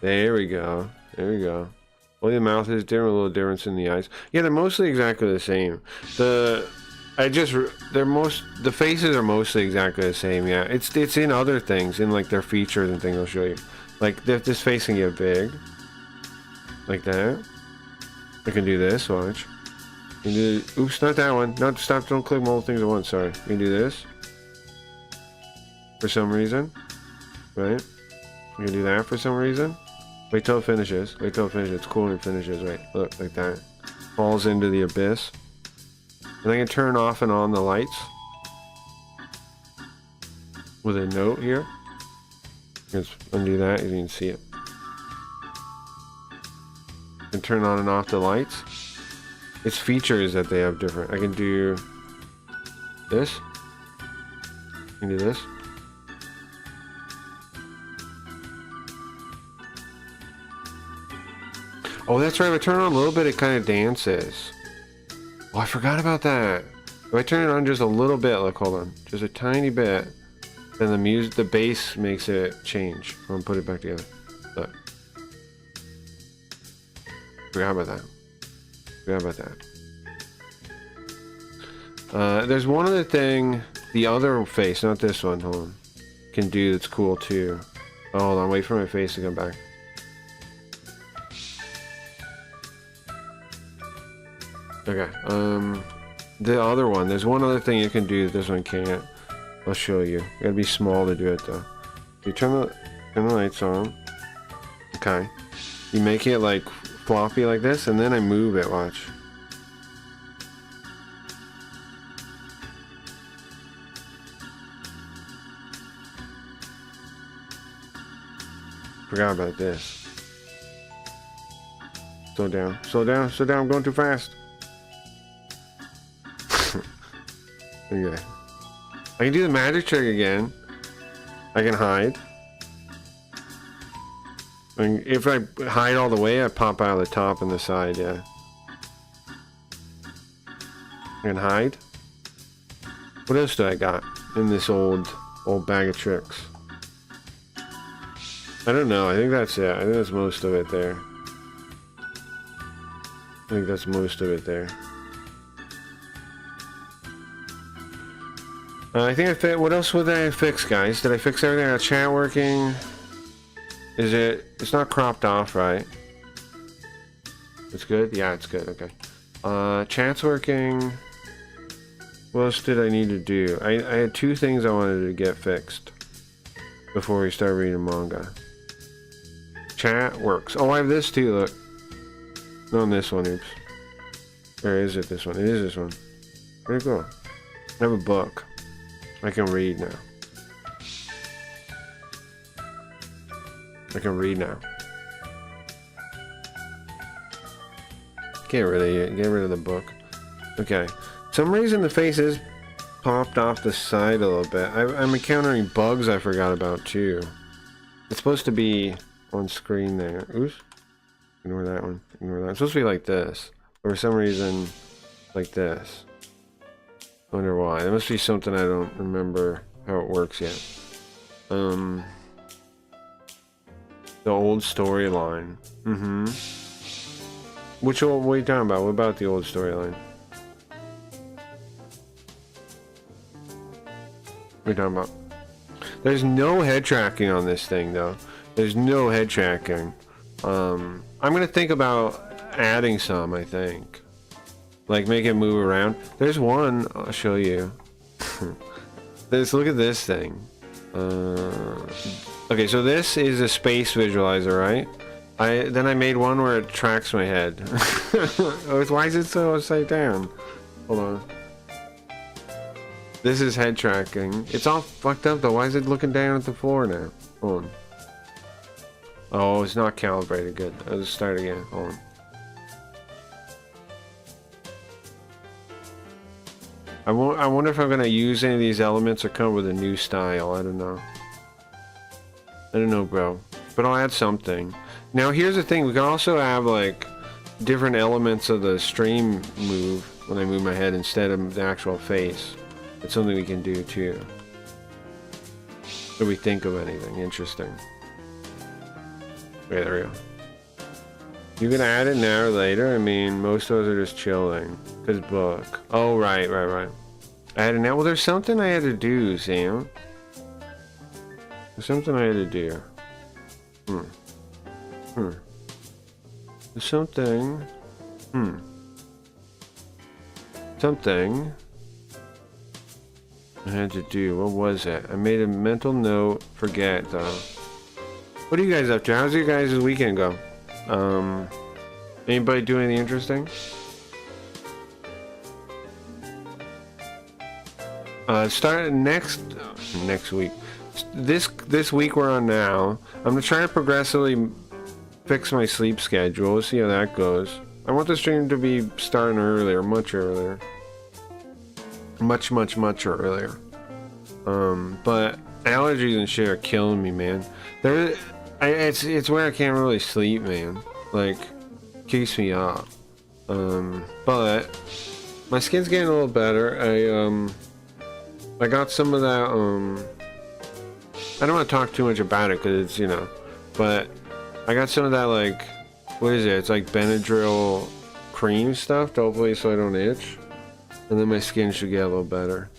There we go. There we go. Well, the mouth is different, a little difference in the eyes. Yeah, they're mostly exactly the same. The faces are mostly exactly the same. Yeah, it's in other things, in like their features and things. I'll show you. Like this face can get big, like that. I can do this. Watch. You can do. Oops, not that one. No, stop! Don't click multiple things at once. Sorry. You can do this. For some reason, right? You can do that for some reason. Wait till it finishes. Wait till it finishes. It's cool when it finishes. Right? Look, like that. Falls into the abyss. And I can turn off and on the lights with a note here. Just undo that, you can see it. And turn on and off the lights. It's features that they have different. I can do this. I can do this. Oh, that's right. If I turn it on a little bit, it kind of dances. Oh, I forgot about that. If I turn it on just a little bit, look, hold on. Just a tiny bit. Then the bass makes it change. I'm gonna put it back together. Look. Forgot about that. Forgot about that. There's one other thing the other face, not this one, hold on, can do that's cool too. Oh, hold on, wait for my face to come back. Okay, the other one, there's one other thing you can do that this one can't. I'll show you. You gotta be small to do it though. You turn the lights on. Okay. You make it like floppy like this, and then I move it, watch. Forgot about this. Slow down, slow down, slow down, I'm going too fast. Okay. I can do the magic trick again. I can hide. And if I hide all the way, I pop out of the top and the side, yeah. I can hide. What else do I got in this old bag of tricks? I don't know. I think that's it. I think that's most of it there. I think that's most of it there. I think I fit. What else would I fix, guys? Did I fix everything? Our chat working? Is it? It's not cropped off, right? It's good? Yeah, it's good. Okay. Chat's working. What else did I need to do? I had two things I wanted to get fixed before we start reading manga. Chat works. Oh, I have this too, look. No, on this one, oops. Or is it this one? It is this one. Where'd it go? I have a book. I can read now. I can read now. Get rid of the book. Okay. Some reason the face is popped off the side a little bit. I'm encountering bugs I forgot about too. It's supposed to be on screen there. Oops. Ignore that one. Ignore that. It's supposed to be like this. But for some reason, like this. I wonder why. There must be something I don't remember how it works yet. The old storyline. Mm-hmm. Which old, what are you talking about? What about the old storyline? What are you talking about? There's no head tracking on this thing, though. There's no head tracking. I'm gonna think about adding some, I think. Like, make it move around. There's one, I'll show you. Look at this thing. Okay, so this is a space visualizer, right? Then I made one where it tracks my head. Why is it so upside down? Hold on. This is head tracking. It's all fucked up though. Why is it looking down at the floor now? Hold on. Oh, it's not calibrated good. I'll just start again. Hold on. I wonder if I'm gonna use any of these elements or come up with a new style. I don't know. I don't know, bro. But I'll add something. Now here's the thing, we can also have like different elements of the stream move when I move my head instead of the actual face. It's something we can do too. If we think of anything interesting. Okay, there we go. You can add it now or later. I mean, most of us are just chilling. Cause book. Oh, right. I had it now. Well, there's something I had to do, Sam. There's something I had to do. There's something. Something I had to do. What was it? I made a mental note. Forget though. What are you guys up to? How's your guys' weekend go? Anybody do anything interesting? Start next week. This week we're on now. I'm gonna try to progressively fix my sleep schedule. We'll see how that goes. I want the stream to be starting earlier, much earlier. Much earlier. But allergies and shit are killing me, man. It's where I can't really sleep, man. Like, keeps me up. But my skin's getting a little better. I got some of that, I don't want to talk too much about it because it's, you know, but I got some of that, like, what is it? It's like Benadryl cream stuff, hopefully, so I don't itch. And then my skin should get a little better.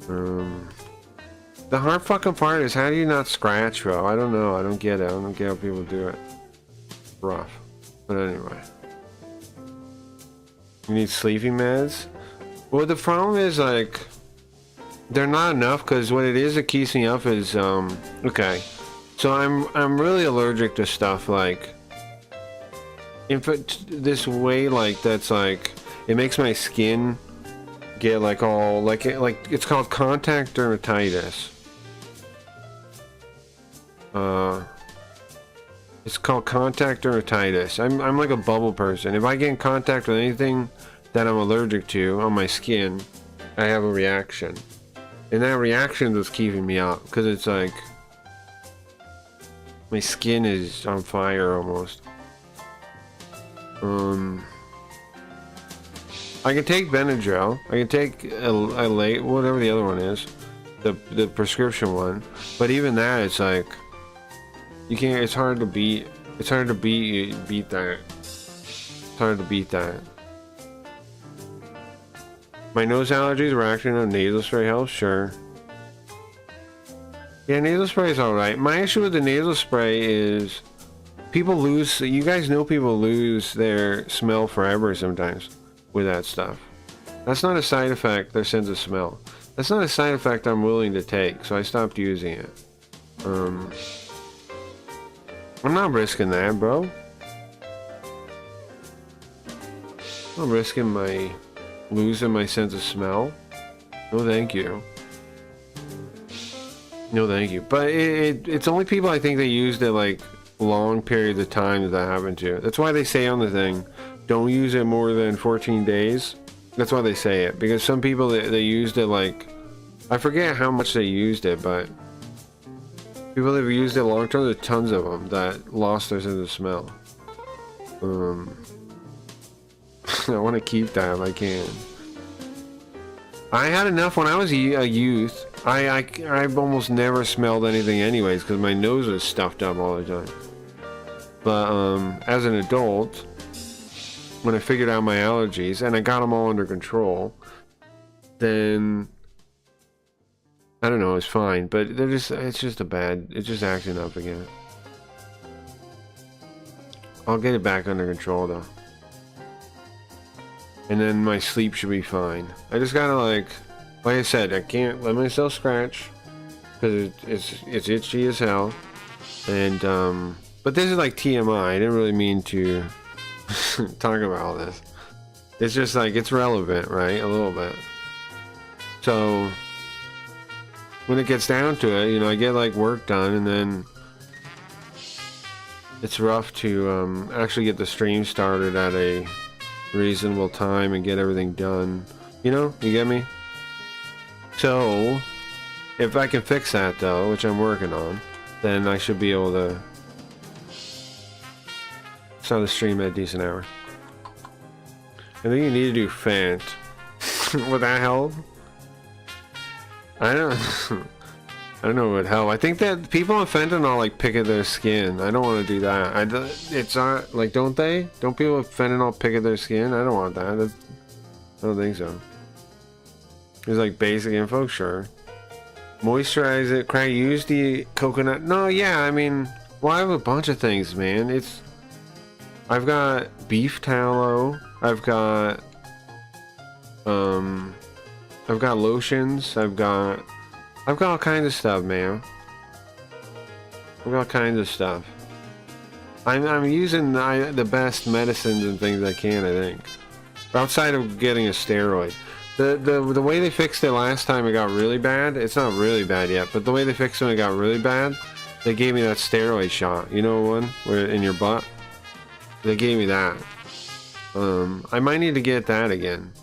The hard fucking part is, how do you not scratch, bro? I don't know. I don't get it. I don't get how people do it. Rough. But anyway. You need sleeping meds? Well, the problem is, like, they're not enough, because what it is that keeps me up is, okay. So I'm really allergic to stuff, like, this way, like, that's, like, it makes my skin get, like, all, like, it's called contact dermatitis. It's called contact dermatitis. I'm like a bubble person. If I get in contact with anything that I'm allergic to on my skin, I have a reaction. And that reaction is keeping me up, because it's like my skin is on fire almost. I can take Benadryl. I can take a late, whatever the other one is, the prescription one. But even that, it's like You can't. It's hard to beat. It's hard to beat that. It's hard to beat that. My nose allergies were acting on nasal spray helps, sure. Yeah, nasal spray is alright. My issue with the nasal spray is people lose. You guys know people lose their smell forever sometimes with that stuff. That's not a side effect, their sense of smell. That's not a side effect I'm willing to take, so I stopped using it. I'm not risking that, bro. I'm not risking losing my sense of smell. No thank you. No thank you. But it's only people I think that used it like long periods of time that happened to. That's why they say on the thing, don't use it more than 14 days. That's why they say it. Because some people, they used it like, I forget how much they used it, but people that have used it long term, there's tons of them that lost their sense of smell. I want to keep that if I can. I had enough when I was a youth. I've almost never smelled anything anyways because my nose was stuffed up all the time. But as an adult, when I figured out my allergies and I got them all under control, then I don't know, it's fine. But it's just acting up again. I'll get it back under control though. And then my sleep should be fine. I just gotta like I said, I can't let myself scratch because it's itchy as hell. And but this is like TMI. I didn't really mean to talk about all this. It's just like it's relevant, right? A little bit. So when it gets down to it, you know, I get like work done, and then it's rough to actually get the stream started at a reasonable time and get everything done. You know, you get me? So if I can fix that though, which I'm working on, then I should be able to start the stream at a decent hour. I think you need to do Fant. Would that help? I don't know what would help. I think that people on fentanyl like pick at their skin. I don't want to do that. It's not like, don't they? Don't people with fentanyl pick at their skin? I don't want that. I don't think so. It's like basic info, sure. Moisturize it. Can I use the coconut? No, yeah. I mean, well, I have a bunch of things, man. I've got beef tallow. I've got lotions. I've got all kinds of stuff, man. I've got all kinds of stuff. I'm using the best medicines and things I can, I think. Outside of getting a steroid. The way they fixed it last time it got really bad, it's not really bad yet, but the way they fixed it when it got really bad, they gave me that steroid shot. You know, one where in your butt? They gave me that. I might need to get that again.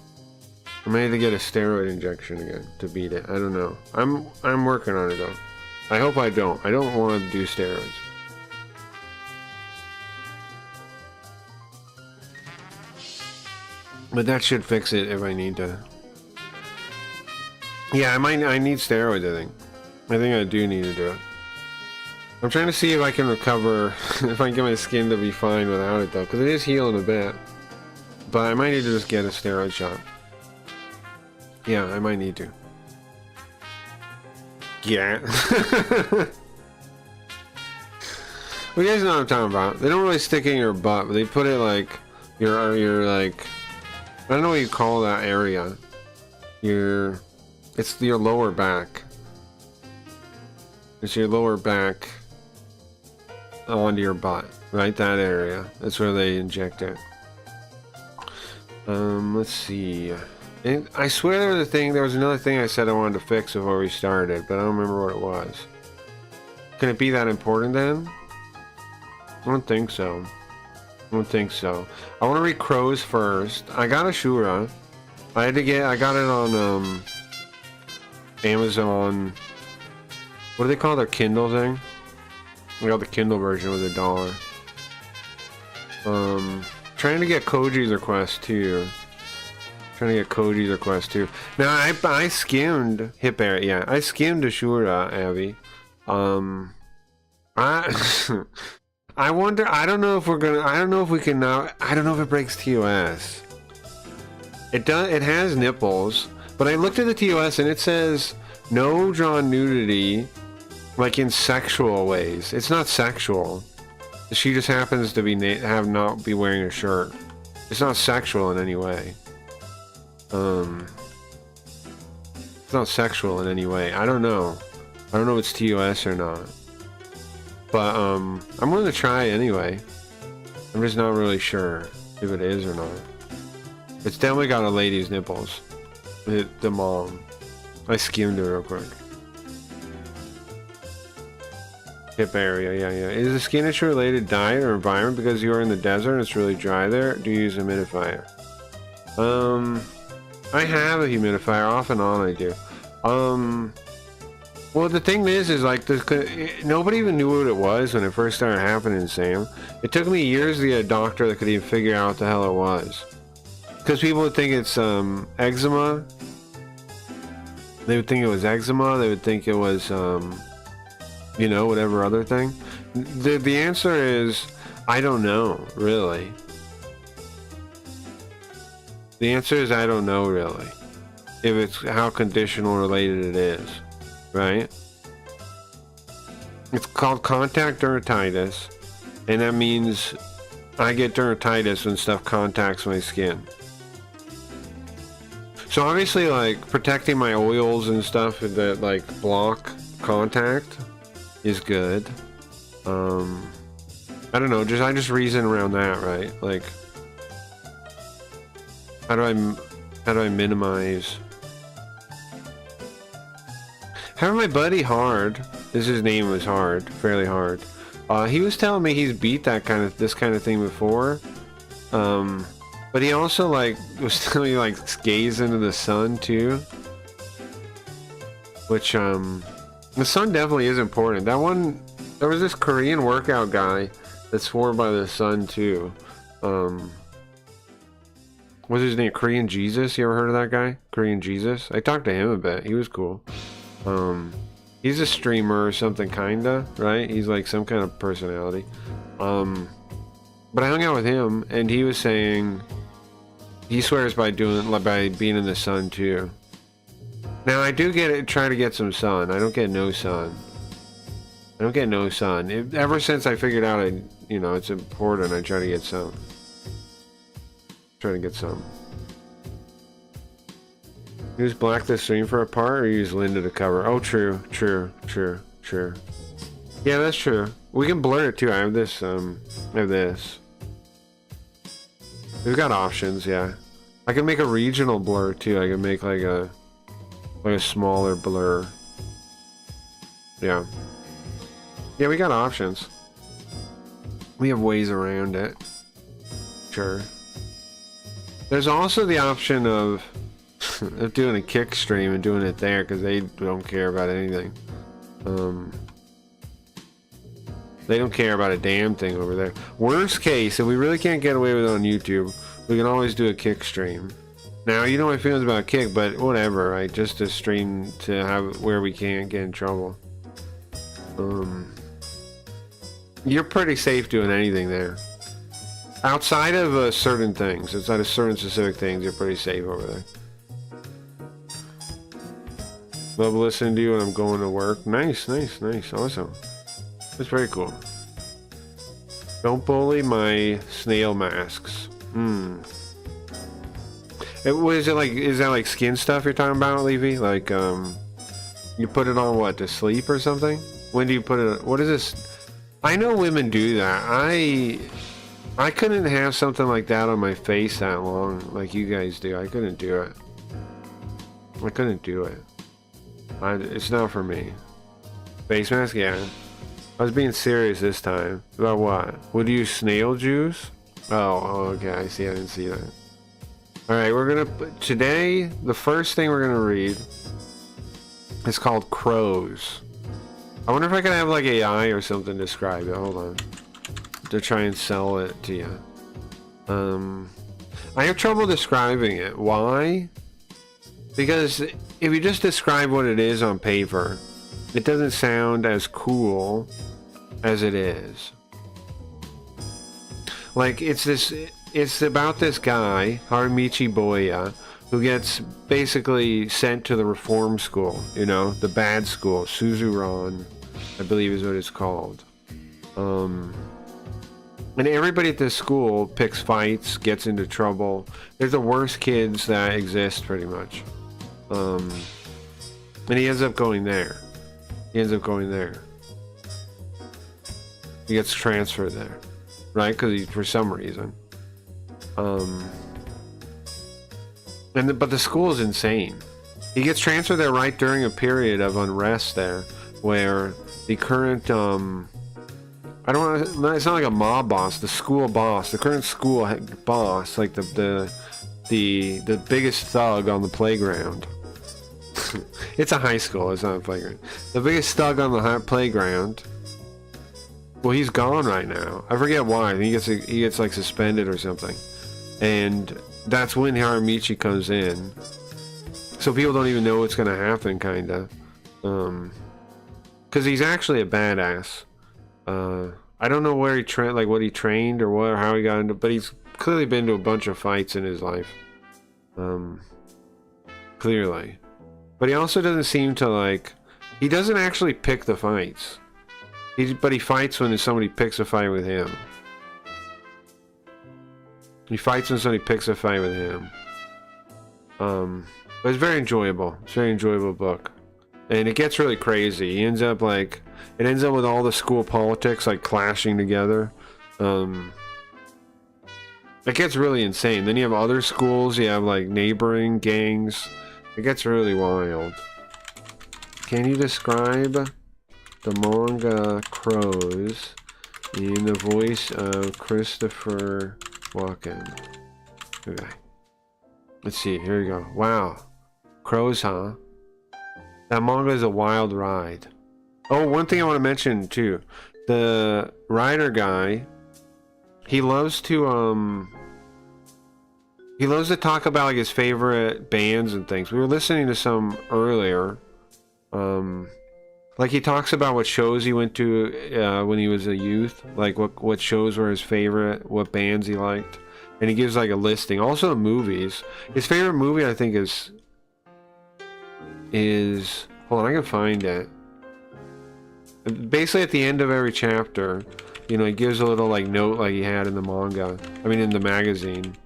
I might need to get a steroid injection again to beat it. I don't know. I'm working on it though. I hope I don't. I don't want to do steroids. But that should fix it if I need to. Yeah, I need steroids, I think. I think I do need to do it. I'm trying to see if I can recover, if I can get my skin to be fine without it though, because it is healing a bit. But I might need to just get a steroid shot. Yeah, I might need to. Yeah. Well, you guys know what I'm talking about. They don't really stick it in your butt, but they put it like your like, I don't know what you call that area. It's your lower back. It's your lower back onto your butt, right? That area. That's where they inject it. Let's see. And I swear there was another thing I said I wanted to fix before we started, but I don't remember what it was. Can it be that important then? I don't think so. I don't think so. I want to read Crows first. I got Ashura. I got it on Amazon. What do they call their Kindle thing? I got the Kindle version with $1. Trying to get Koji's request too. Now I skimmed Hip Air. Yeah, I skimmed Ashura, Abby. I I wonder. I don't know if we're gonna. I don't know if we can now. I don't know if it breaks TOS. It does. It has nipples, but I looked at the TOS and it says no drawn nudity, like in sexual ways. It's not sexual. She just happens to be not be wearing a shirt. It's not sexual in any way. It's not sexual in any way. I don't know. I don't know if it's TOS or not. But I'm going to try it anyway. I'm just not really sure if it is or not. It's definitely got a lady's nipples. The mom. I skimmed it real quick. Hip area, yeah. Is the skin issue related to diet or environment because you are in the desert and it's really dry there? Do you use a humidifier? I have a humidifier, off and on I do. Well, the thing is like, nobody even knew what it was when it first started happening, Sam. It took me years to get a doctor that could even figure out what the hell it was. Because people would think it's, eczema. They would think it was eczema, they would think it was, you know, whatever other thing. The answer is, I don't know, really. The answer is I don't know, really. If it's how conditional related it is, right? It's called contact dermatitis, and that means I get dermatitis when stuff contacts my skin. So obviously, like, protecting my oils and stuff that, like, block contact is good. I don't know, I just reason around that, right? Like, how do I minimize? Having my buddy Hard, his name was Hard, fairly Hard. He was telling me he's beat this kind of thing before. But he also like was telling me like gaze into the sun too. Which the sun definitely is important. There was this Korean workout guy that swore by the sun too. What's his name? Korean Jesus? You ever heard of that guy? Korean Jesus? I talked to him a bit. He was cool. He's a streamer or something, kinda, right? He's like some kind of personality. But I hung out with him, and he was saying he swears by being in the sun too. Now I do try to get some sun. I don't get no sun. Ever since I figured out it's important, I try to get some. Use black the stream for a part, or use Linda to cover? Oh, true. Yeah, that's true. We can blur it too. I have this. We've got options, yeah. I can make a regional blur too. I can make like a smaller blur. Yeah. Yeah, we got options. We have ways around it. Sure. There's also the option of doing a kick stream and doing it there because they don't care about anything. They don't care about a damn thing over there. Worst case, if we really can't get away with it on YouTube, we can always do a kick stream. Now, you know my feelings about kick, but whatever, right? Just to stream to have where we can't get in trouble. You're pretty safe doing anything there. Outside of certain things, outside of certain specific things, you're pretty safe over there. Love listening to you when I'm going to work. Nice, awesome. That's very cool. Don't bully my snail masks. Is that like skin stuff you're talking about, Levy? Like, you put it on what, to sleep or something? When do you put it, what is this? I know women do that. I couldn't have something like that on my face that long, like you guys do. I couldn't do it. It's not for me. Face mask, yeah. I was being serious this time. About what? Would you use snail juice? Oh, okay, I see. I didn't see that. Alright, today, the first thing we're gonna read is called Crows. I wonder if I can have like AI or something describe it. Hold on. To try and sell it to you. I have trouble describing it. Why? Because if you just describe what it is on paper, it doesn't sound as cool as it is. Like, it's about this guy, Haramichi Boya, who gets basically sent to the reform school, you know, the bad school, Suzuran, I believe is what it's called. And everybody at this school picks fights, gets into trouble. They're the worst kids that exist, pretty much. And he ends up going there. He gets transferred there, right? Because for some reason. But the school is insane. He gets transferred there right during a period of unrest there, where the current it's not like a mob boss, the school boss, the current school boss, like the biggest thug on the playground. It's a high school, it's not a playground. The biggest thug on the playground. Well, he's gone right now. I forget why. He gets like suspended or something, and that's when Haramichi comes in. So people don't even know what's gonna happen, kinda, because he's actually a badass. I don't know where he what he trained or how he got into, but he's clearly been to a bunch of fights in his life. Clearly. But he also doesn't seem to he doesn't actually pick the fights. But he fights when somebody picks a fight with him. He fights when somebody picks a fight with him. But it's very enjoyable. It's a very enjoyable book. And it gets really crazy. It ends up with all the school politics clashing together. It gets really insane. Then you have other schools, you have neighboring gangs. It gets really wild. Can you describe the manga Crows in the voice of Christopher Walken? Okay. Let's see, here we go. Wow. Crows, huh? That manga is a wild ride. Oh, one thing I want to mention too. The writer guy, he loves to talk about his favorite bands and things. We were listening to some earlier. He talks about what shows he went to when he was a youth, what shows were his favorite, what bands he liked, and he gives a listing. Also the movies. His favorite movie, I think, is hold on, I can find it. Basically, at the end of every chapter, he gives a little note he had in the manga. I mean, in the magazine,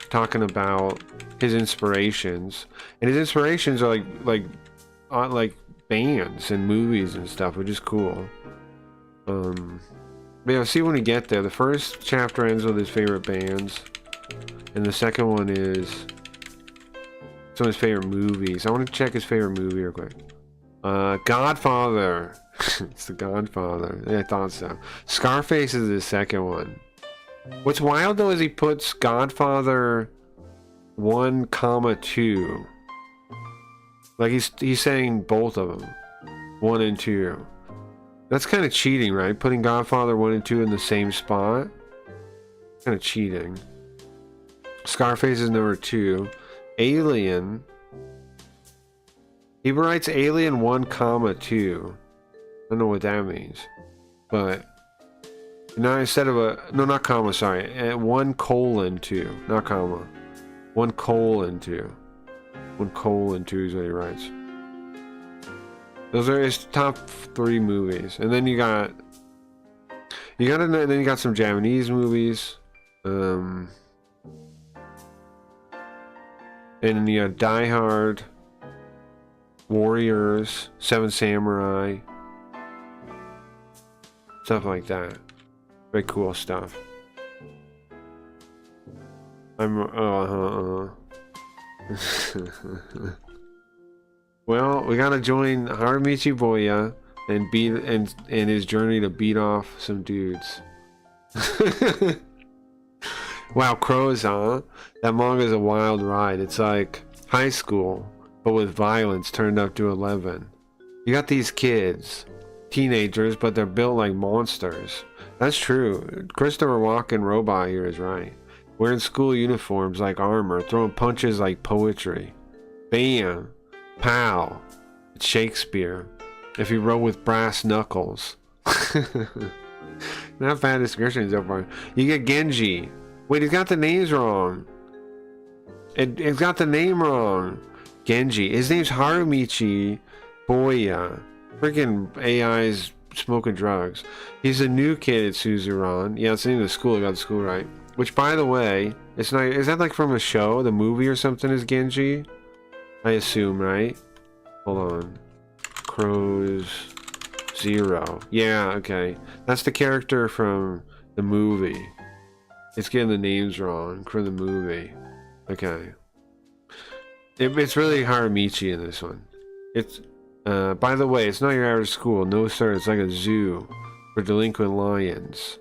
talking about his inspirations, and his inspirations are like bands and movies and stuff, which is cool. But yeah, see when we get there. The first chapter ends with his favorite bands, and the second one is some of his favorite movies. I want to check his favorite movie real quick. Godfather. It's the Godfather. Yeah, I thought so. Scarface is the second one. What's wild though is he puts Godfather 1,2. He's saying both of them, 1 and 2. That's kind of cheating, right? Putting Godfather 1 and 2 in the same spot. Kind of cheating. Scarface is number 2. Alien. He writes Alien 1,2. I don't know what that means, but now instead of not comma, sorry, 1:2, not comma, 1:2. 1:2 is what he writes. Those are his top 3 movies, and then you got some Japanese movies, and then you got Die Hard, Warriors, Seven Samurai, stuff like that. Very cool stuff. Well, we gotta join Haramichi Boya and his journey to beat off some dudes. Wow, Crows, huh? That manga is a wild ride. It's like high school, but with violence turned up to 11. You got these kids, teenagers, but they're built like monsters. That's true. Christopher Walken robot here is right. Wearing school uniforms like armor, throwing punches like poetry. Bam! Pow! It's Shakespeare. If he wrote with brass knuckles. Not bad description so far. You get Genji. Wait, he's got the names wrong. It's got the name wrong. Genji. His name's Harumichi Boya. Freaking AI's smoking drugs. He's a new kid at Suzuran. Yeah, it's the name of the school. I got the school right. Which, by the way, it's not. Is that like from a show, the movie or something? Is Genji? I assume, right? Hold on. Crows Zero. Yeah, okay. That's the character from the movie. It's getting the names wrong from the movie. Okay. It's really Harumichi in this one. It's, by the way, it's not your average school. No, sir. It's like a zoo for delinquent lions.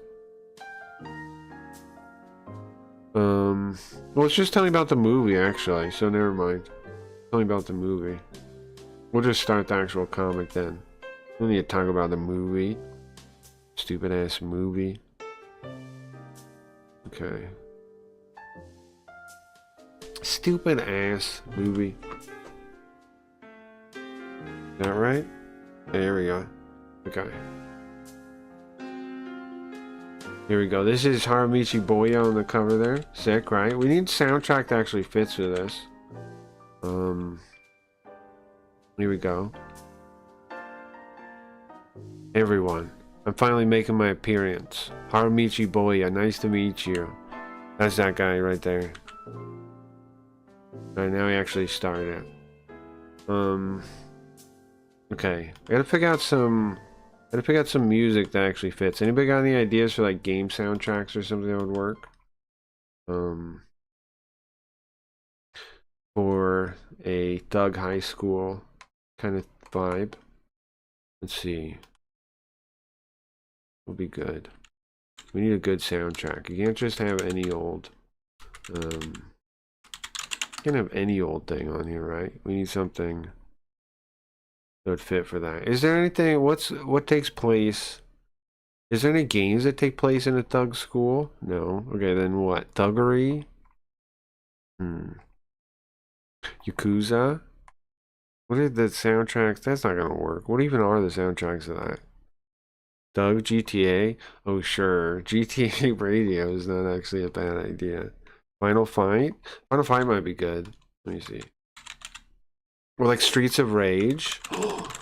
Well, it's just telling about the movie, actually. So never mind. Tell me about the movie. We'll just start the actual comic then. We don't need to talk about the movie. Stupid ass movie. Okay. Stupid ass movie. Is that right? There we go. Okay. Here we go. This is Harumichi Boya on the cover there. Sick, right? We need soundtrack that actually fits with this. Here we go. Everyone, I'm finally making my appearance. Harumichi Boya, nice to meet you. That's that guy right there. Alright, now we actually started. Okay, I gotta pick out some music that actually fits. Anybody got any ideas for like game soundtracks or something that would work? For a thug high school kind of vibe. Let's see. Will be good. We need a good soundtrack. You can't just have any old. You can't have any old thing on here, right? We need something that would fit for that. Is there anything? What takes place? Is there any games that take place in a thug school? No. Okay, then what? Thuggery? Yakuza? What are the soundtracks? That's not gonna work. What even are the soundtracks of that? Thug GTA? Oh sure. GTA Radio is not actually a bad idea. Final Fight? Final Fight might be good. Let me see. Or like Streets of Rage. What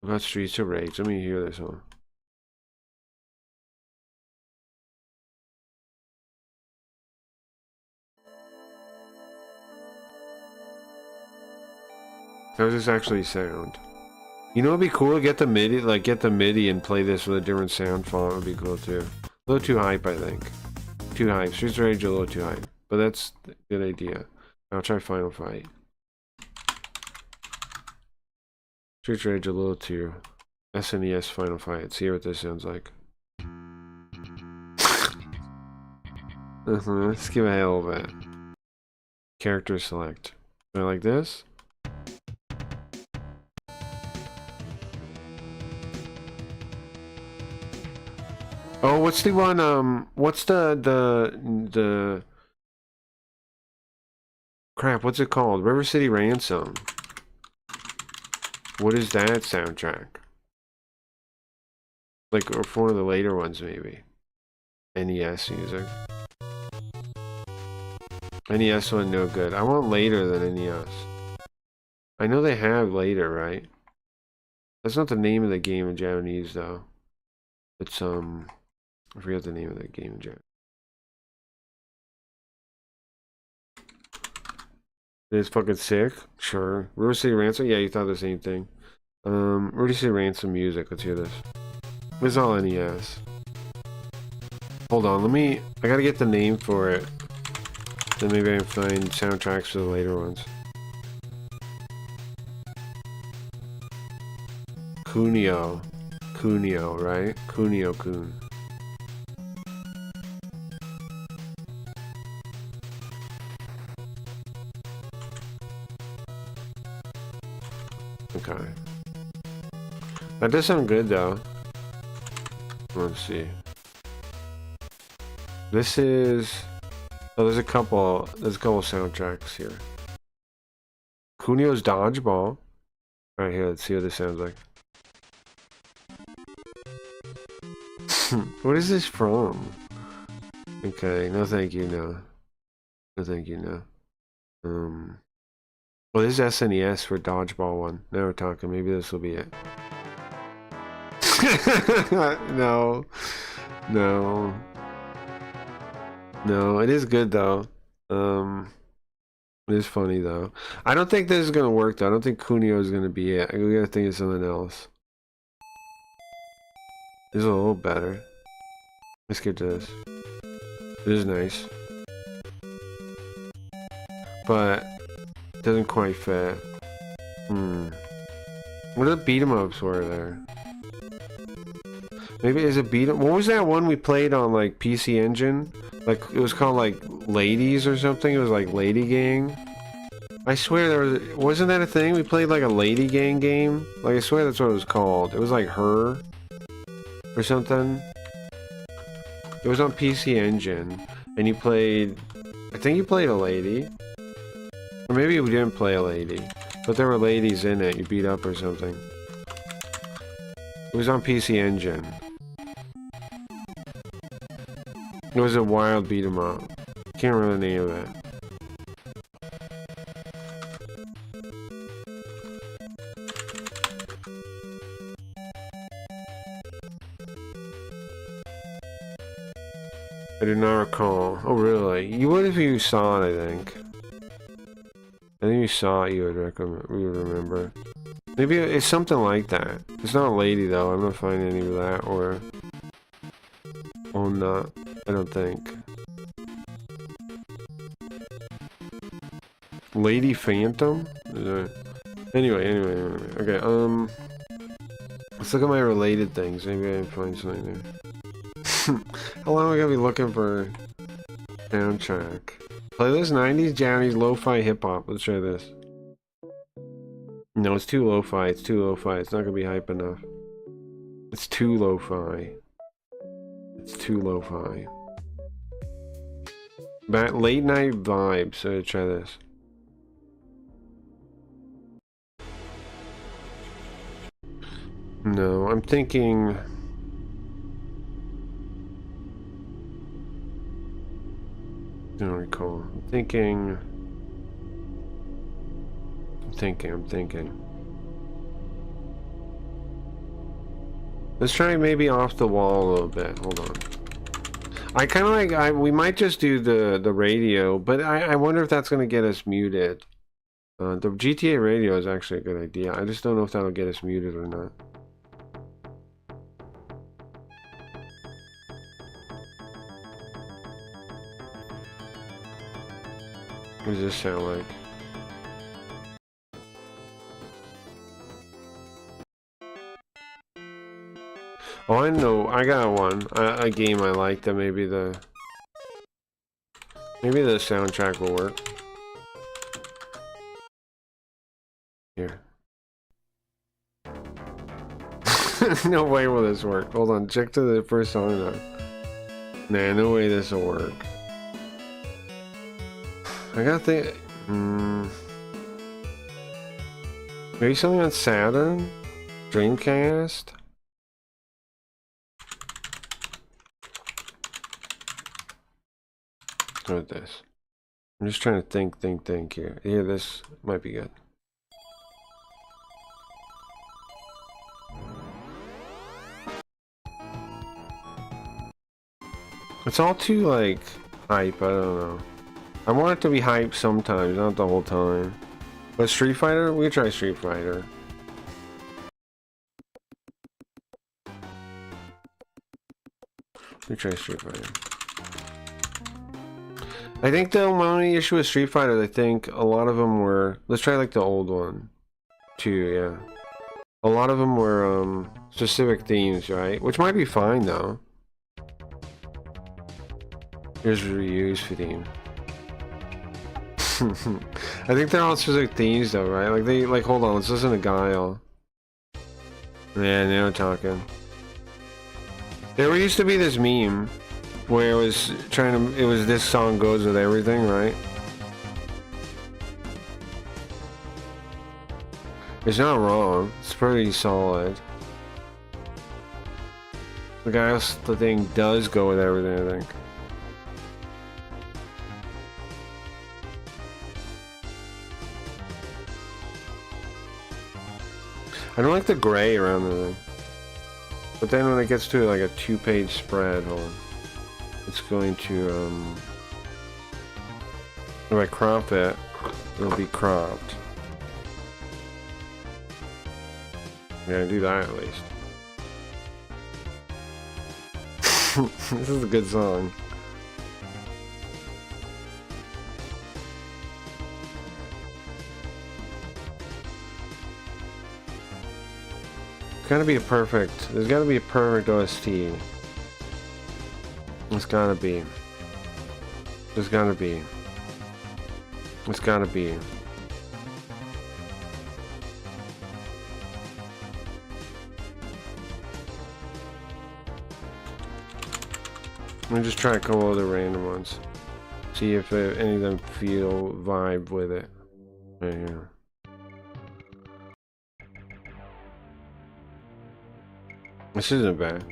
about Streets of Rage? Let me hear this one. How does this actually sound? You know, it'd be cool to get the MIDI, and play this with a different sound font. Would be cool too. A little too hype, I think. Too hype. Streets of Rage a little too hype, but that's a good idea. I'll try Final Fight. Streets of Rage a little too. SNES Final Fight. See what this sounds like. Let's give it a little bit. Character select. Do I like this? Oh, what's the one, what's the crap, what's it called? River City Ransom. What is that soundtrack? Like, or for one of the later ones, maybe. NES music. NES one, no good. I want later than NES. I know they have later, right? That's not the name of the game in Japanese, though. It's, I forget the name of that game in Japan. It's fucking sick. Sure. River City Ransom? Yeah, you thought the same thing. River City Ransom music. Let's hear this. This is all NES. Hold on, I gotta get the name for it. Then maybe I can find soundtracks for the later ones. Kunio. Kunio, right? Kunio-kun. Okay. That does sound good though. Let's see. This is... Oh, there's a couple soundtracks here. Kunio's Dodgeball. Alright, here, let's see what this sounds like. What is this from? Okay, no thank you, no. No thank you, no. Well, this is SNES for Dodgeball one. Now we're talking. Maybe this will be it. No. No. No, it is good though. It is funny though. I don't think this is gonna work though. I don't think Kunio is gonna be it. We gotta think of something else. This is a little better. Let's get this. This is nice. But it doesn't quite fit. What are the beat 'em ups were there? Maybe is it beat 'em? What was that one we played on like PC Engine? Like it was called like Ladies or something. It was like Lady Gang. I swear there wasn't that a thing? We played like a Lady Gang game. Like I swear that's what it was called. It was like Her or something. It was on PC Engine, and you played. I think you played a lady, or maybe we didn't play a lady, but there were ladies in it. You beat up or something. It was on PC Engine. It was a wild beat 'em up. Can't remember the name of it. I do not recall. Oh really? You would if you saw it, I think. I think you saw it, you would recommend. You would remember. Maybe it's something like that. It's not a lady though. I'm not finding any of that or. Oh, not. I don't think. Lady Phantom? Anyway. Okay, let's look at my related things. Maybe I can find something there. How long am I gonna be looking for soundtrack? Playlist 90s, Johnny's lo-fi hip-hop. Let's try this. No, it's too lo-fi. It's too lo-fi. It's not gonna be hype enough. It's too lo-fi. It's too lo-fi. Late night vibes. So try this. No, I'm thinking. I don't recall. I'm thinking. Let's try maybe off the wall a little bit. Hold on. I kind of like. We might just do the radio, but I wonder if that's gonna get us muted. The GTA radio is actually a good idea. I just don't know if that'll get us muted or not. What does this sound like? Oh, I know. I got one. A game I like that maybe the soundtrack will work. Here. No way will this work. Hold on. Check to the first song now. Nah, no way this will work. I gotta think. Maybe something on Saturn? Dreamcast? What is this? I'm just trying to think here. Here, this might be good. It's all too, like, hype, I don't know. I want it to be hype sometimes, not the whole time. But Street Fighter? We can try Street Fighter. We try Street Fighter. I think the only issue with Street Fighter, I think a lot of them were... Let's try like the old one. Too, yeah. A lot of them were specific themes, right? Which might be fine though. Here's Ryu's theme. I think they're all specific themes though, right? Like they hold on, let's listen to Guile. Yeah, now we're talking. There used to be this meme where it was this song goes with everything, right? It's not wrong. It's pretty solid. The thing does go with everything, I think. I don't like the gray around the thing. But then when it gets to like a 2-page spread, hold on. It's going to, if I crop it, it'll be cropped. Yeah, do that at least. This is a good song. It's gotta be a perfect. There's gotta be a perfect OST. It's gotta be. There's gotta be. It's gotta be. Let me just try a couple other random ones. See if any of them feel vibe with it. Right here. This isn't bad.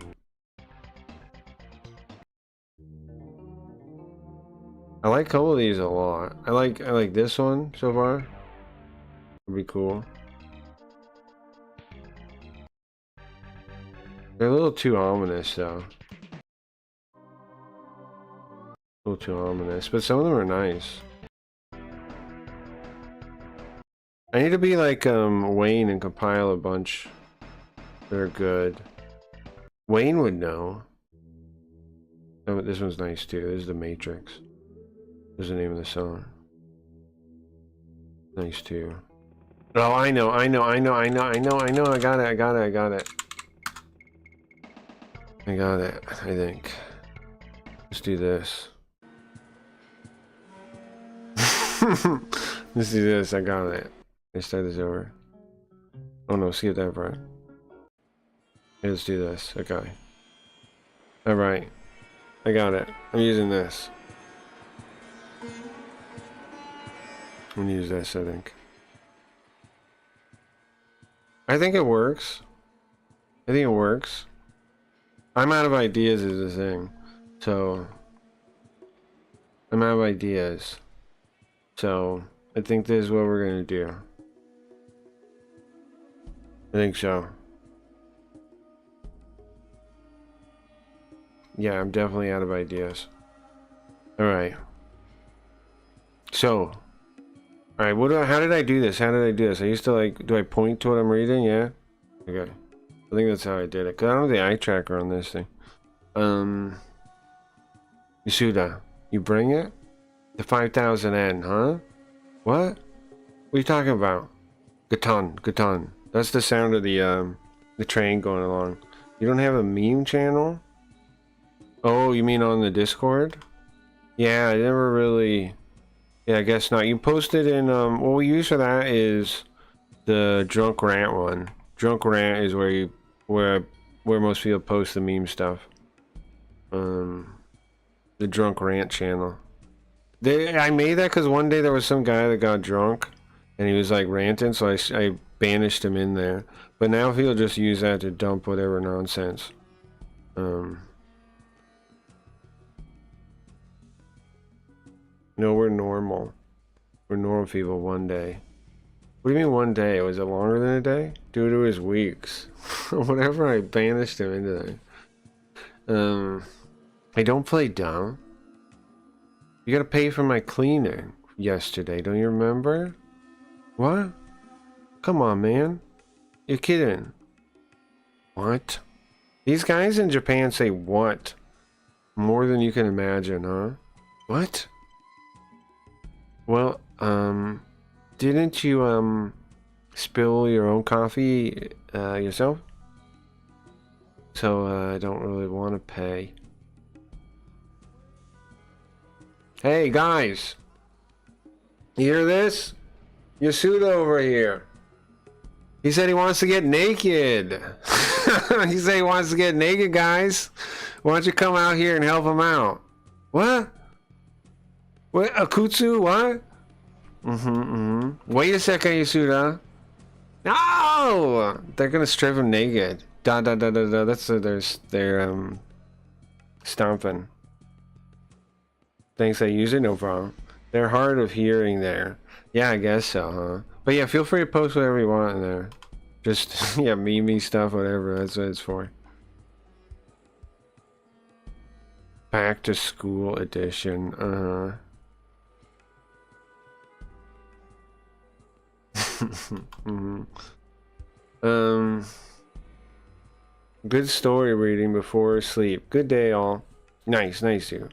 I like a couple of these a lot. I like this one so far. Would be cool. They're a little too ominous though. A little too ominous, but some of them are nice. I need to be like Wayne and compile a bunch that are good. Wayne would know. Oh, this one's nice too. This is The Matrix. This is the name of the song. Nice too. Oh, I know. I got it. I got it, I think. Let's do this. Let's do this. I got it. Let's start this over. Oh no, skip that part. Okay, let's do this. Okay. Alright. I got it. I'm using this. I'm gonna use this, I think. I think it works. I think it works. I'm out of ideas is the thing. So I'm out of ideas. So I think this is what we're gonna do. I think so. Yeah, I'm definitely out of ideas. Alright. So alright, how did I do this? How did I do this? I used to like, do I point to what I'm reading? Yeah? Okay. I think that's how I did it. Cause I don't have the eye tracker on this thing. Yasuda, you bring it? The 5000N, huh? What? What are you talking about? Gatan. That's the sound of the train going along. You don't have a meme channel? Oh, you mean on the Discord? Yeah, I never really... Yeah, I guess not. You posted in, what we use for that is the Drunk Rant one. Drunk Rant is where most people post the meme stuff. The Drunk Rant channel. I made that because one day there was some guy that got drunk and he was like ranting, so I banished him in there. But now people just use that to dump whatever nonsense. No, we're normal. We're normal people one day. What do you mean one day? Was it longer than a day? Dude, it was weeks. Whatever, I banished him into there. I don't play dumb. You gotta pay for my cleaning yesterday, don't you remember? What? Come on, man. You're kidding. What? These guys in Japan say what? More than you can imagine, huh? What? Well, didn't you, spill your own coffee, yourself? So, I don't really want to pay. Hey, guys! You hear this? Yasuda over here. He said he wants to get naked. He said he wants to get naked, guys. Why don't you come out here and help him out? What? What? Akutsu? What? Wait a second, Yasuda. No! They're gonna strip him naked. Da da da da da. That's their stomping. Thanks, I use it, no problem. They're hard of hearing there. Yeah, I guess so, huh? But yeah, feel free to post whatever you want in there. Just, yeah, meme stuff, whatever, that's what it's for. Back to school edition, good story reading before sleep. Good day, all. Nice, nice, you.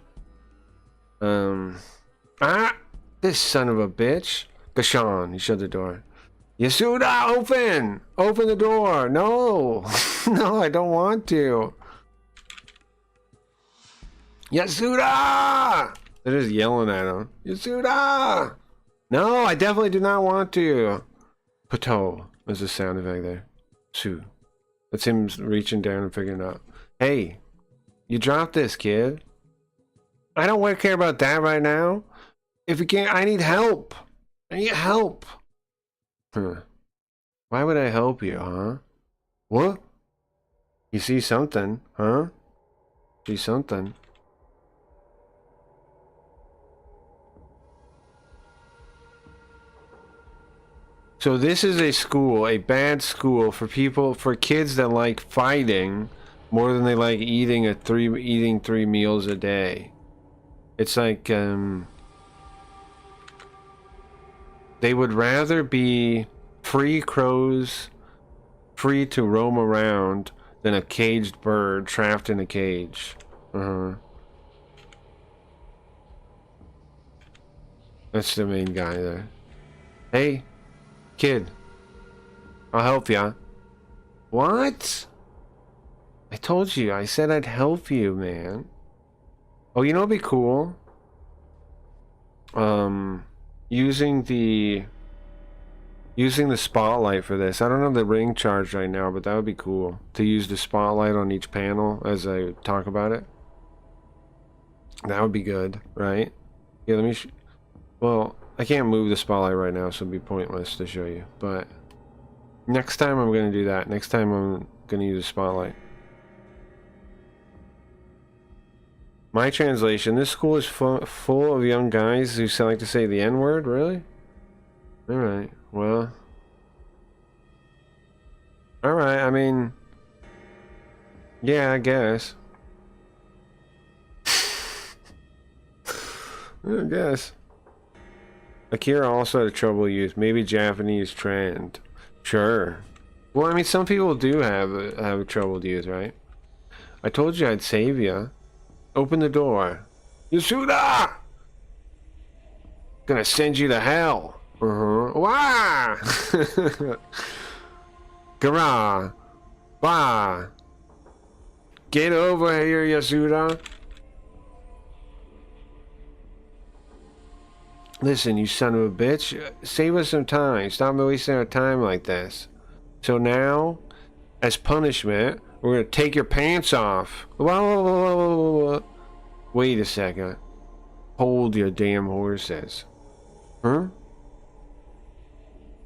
This son of a bitch. Gashan, he shut the door. Yasuda, open! Open the door! No! No, I don't want to. Yasuda! They're just yelling at him. Yasuda! No, I definitely do not want to. Pato. There's a sound effect there. Su. That's him reaching down and figuring it out. Hey, you dropped this, kid. I don't want to care about that right now. If you can't, I need help. I need help. Huh. Why would I help you, huh? What? You see something, huh? See something. So this is a school, a bad school for people, for kids that like fighting more than they like eating three meals a day. It's like they would rather be free crows, free to roam around, than a caged bird trapped in a cage. That's the main guy there. Hey, kid, I'll help ya. What? I told you, I said I'd help you, man. Oh, you know what'd be cool? Using the spotlight for this. I don't have the ring charged right now, but that would be cool to use the spotlight on each panel as I talk about it. That would be good, right? Yeah, let me well, I can't move the spotlight right now, so it'd be pointless to show you, but next time I'm gonna do that. Next time I'm gonna use a spotlight. My translation, this school is full of young guys who like to say the N-word, really? Alright, well. Alright, I mean, yeah, I guess. I guess. Akira also had trouble youth, maybe Japanese trend. Sure. Well, I mean, some people do have a troubled youth, right? I told you I'd save you. Open the door. Yasuda! Gonna send you to hell. Wah! Gara! Bah! Get over here, Yasuda. Listen, you son of a bitch. Save us some time. Stop wasting our time like this. So now, as punishment, we're gonna take your pants off. Whoa. Wait a second. Hold your damn horses. Huh?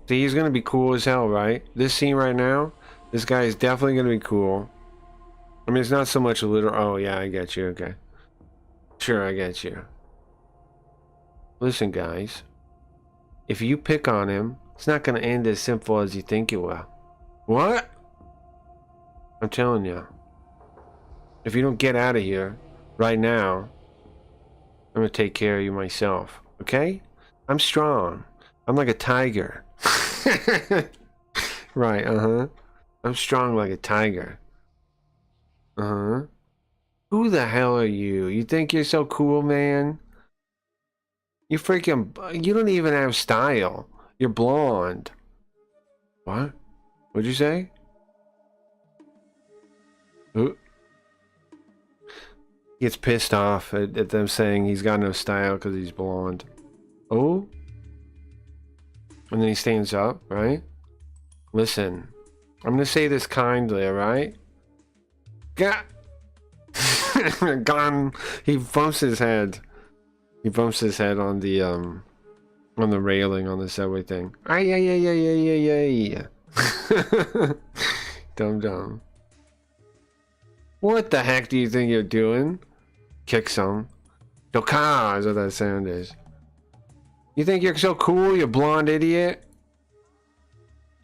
See, he's gonna be cool as hell, right? This scene right now, this guy is definitely gonna be cool. I mean, it's not so much a literal. Oh, yeah, I get you. Okay. Sure, I get you. Listen, guys. If you pick on him, it's not gonna end as simple as you think it will. What? I'm telling you. If you don't get out of here right now, I'm gonna take care of you myself. Okay? I'm strong. I'm like a tiger. Right, I'm strong like a tiger. Who the hell are you? You think you're so cool, man? You don't even have style. You're blonde. What? What'd you say? Ooh. He gets pissed off at them saying he's got no style because he's blonde. Oh? And then he stands up, right? Listen, I'm gonna say this kindly, alright? Gone. He bumps his head. He bumps his head on the railing on the subway thing. Ay. Dumb. What the heck do you think you're doing? Kick some. Doka is what that sound is. You think you're so cool, you blonde idiot?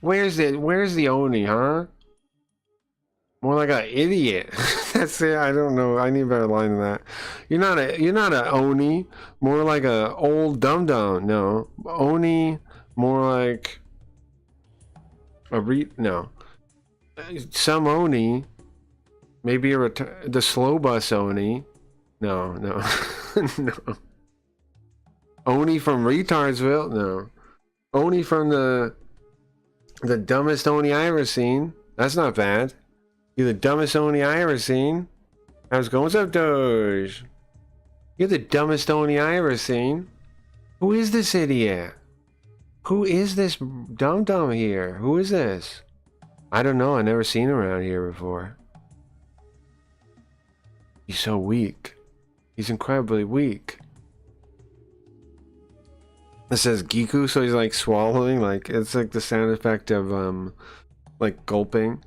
Where's the Oni, huh? More like an idiot. That's it. I don't know. I need a better line than that. You're not a Oni. More like a old dum dum. No, Oni. More like a no. Some Oni. Maybe the slow bus Oni. No. No. Oni from Retardsville. No. Oni from the dumbest Oni I ever seen. That's not bad. You're the dumbest Oni I ever seen. How's it going? What's up, Doge? You're the dumbest Oni I ever seen. Who is this idiot? Who is this dum-dum here? Who is this? I don't know. I never seen him around here before. He's so weak. He's incredibly weak. It says Giku, so he's like swallowing. Like, it's like the sound effect of, like gulping.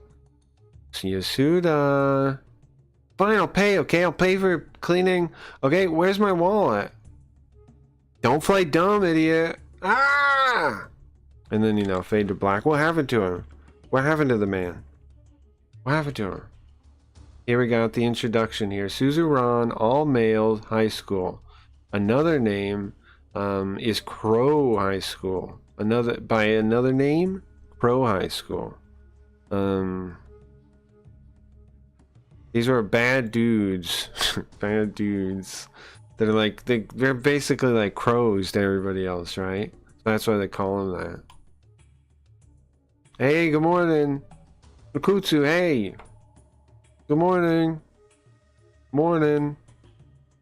Yasuda. Fine, I'll pay, okay? I'll pay for cleaning. Okay, where's my wallet? Don't play dumb, idiot. Ah! And then, you know, fade to black. What happened to him? What happened to the man? What happened to him? Here we got the introduction here. Suzuran, all males, high school. Another name is Crow High School. By another name, Crow High School. These are bad dudes. Bad dudes. They're like, they're basically like crows to everybody else, right? So that's why they call them that. Hey, good morning. Ukutsu, hey. Good morning. Morning.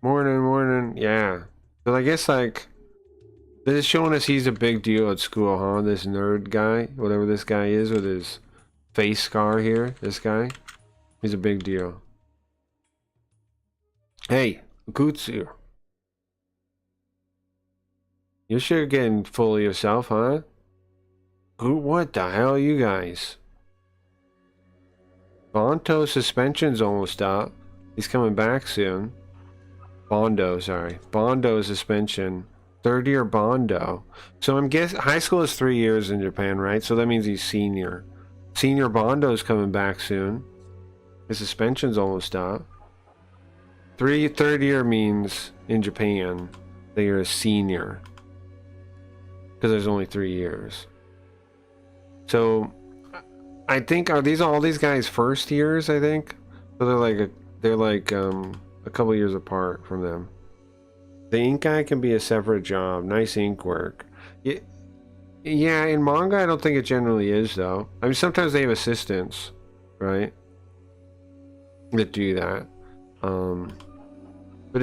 Morning. Yeah. But I guess, like, they're just showing us he's a big deal at school, huh? This nerd guy, whatever this guy is with his face scar here, this guy. He's a big deal. Hey, Ukutsu. You're sure getting full of yourself, huh? What the hell are you guys? Bonto suspension's almost up. He's coming back soon. Bondo suspension. Third year Bondo. So I'm guessing high school is 3 years in Japan, right? So that means he's senior. Senior Bondo's coming back soon. His suspension's almost up. Third year means in Japan that you're a senior. Because there's only 3 years. So I think are all these guys first years, I think? So they're like a couple years apart from them. The ink guy can be a separate job. Nice ink work. Yeah, in manga I don't think it generally is though. I mean sometimes they have assistants, right? That do that. But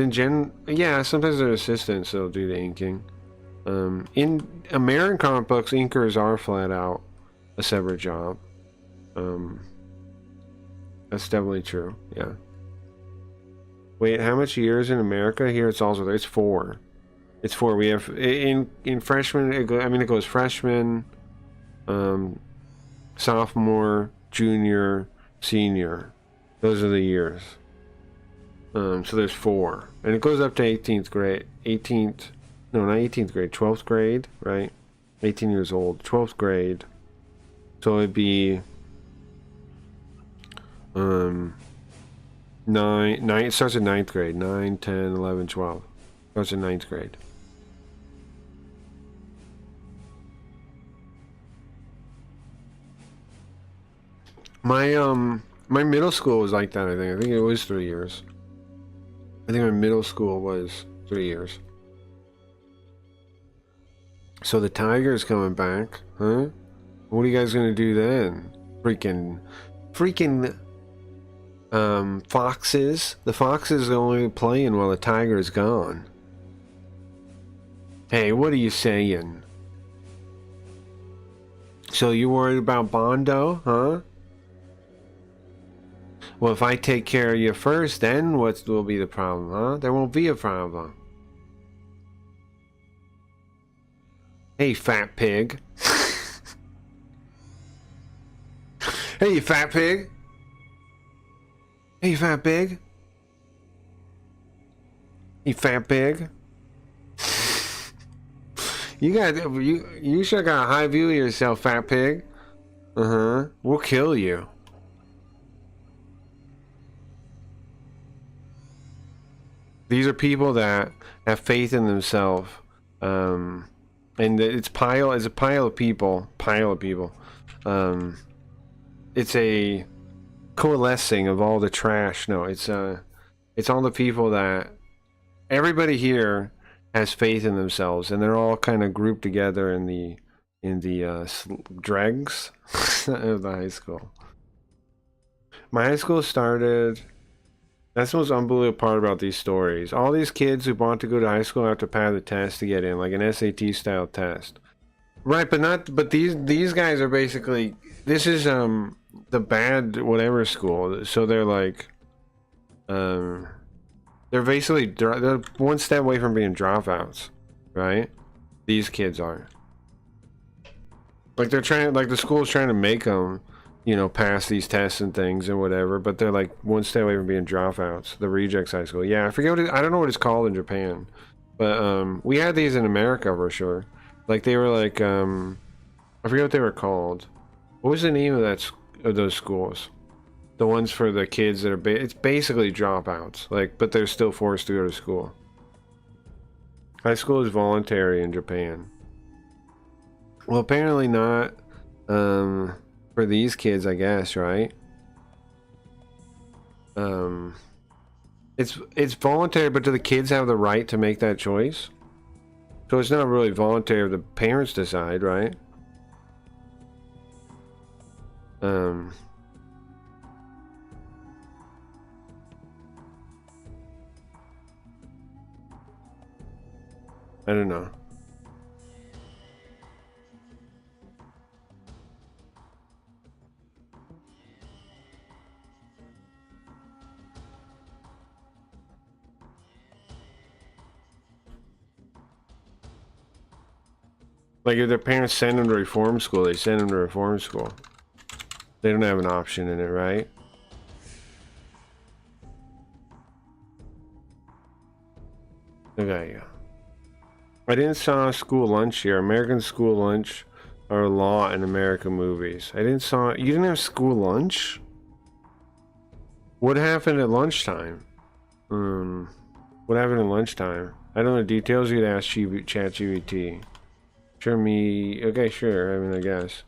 yeah, sometimes they're assistants that'll do the inking. In American comic books, inkers are flat out a separate job. That's definitely true. Yeah. Wait, how much years in America? Here it's also it's 4. It's 4. We have in freshman. It goes freshman, sophomore, junior, senior. Those are the years. So there's 4, and it goes up to 18th grade. 18th, no, not 18th grade. 12th grade, right? 18 years old. 12th grade. So it'd be 9 it starts at 9th grade. 9, 10, 11, 12. Starts at 9th grade. My middle school was like that, I think it was 3 years. I think my middle school was 3 years. So the Tiger's coming back, huh? What are you guys gonna do then? Freaking Foxes. The Foxes are only playing while the Tiger's gone. Hey, what are you saying? So you worried about Bondo, huh? Well, if I take care of you first, then what will be the problem, huh? There won't be a problem. Hey, fat pig. Hey, you fat pig. Hey, you fat pig. You fat pig. You sure got a high view of yourself, fat pig. Uh-huh. We'll kill you. These are people that have faith in themselves. And it's a pile of people. It's a coalescing of all the trash. No, it's all the people that everybody here has faith in themselves, and they're all kind of grouped together in the dregs of the high school. My high school started. That's the most unbelievable part about these stories. All these kids who want to go to high school have to pass the test to get in, like an SAT style test. Right, but these guys are basically, this is the bad whatever school. So they're like they're basically they're one step away from being dropouts, right? These kids are. Like they're trying, like the school's trying to make them, you know, pass these tests and things and whatever, but they're like one step away from being dropouts. The rejects high school. Yeah, I forget what I don't know what it's called in Japan, but we had these in America for sure. Like they were like I forget what they were called. What was the name of those schools? The ones for the kids that are it's basically dropouts, like, but they're still forced to go to school. High school is voluntary in Japan. Well, apparently not for these kids, I guess, right? It's voluntary, but do the kids have the right to make that choice? So it's not really voluntary if the parents decide, right? I don't know. Like if their parents send them to reform school, they send them to reform school. They don't have an option in it, right? Okay. I didn't saw school lunch here. American school lunch are a law in American movies. You didn't have school lunch? What happened at lunchtime? What happened at lunchtime? I don't know the details. You'd ask ChatGPT. Sure me. Okay, sure. I mean, I guess.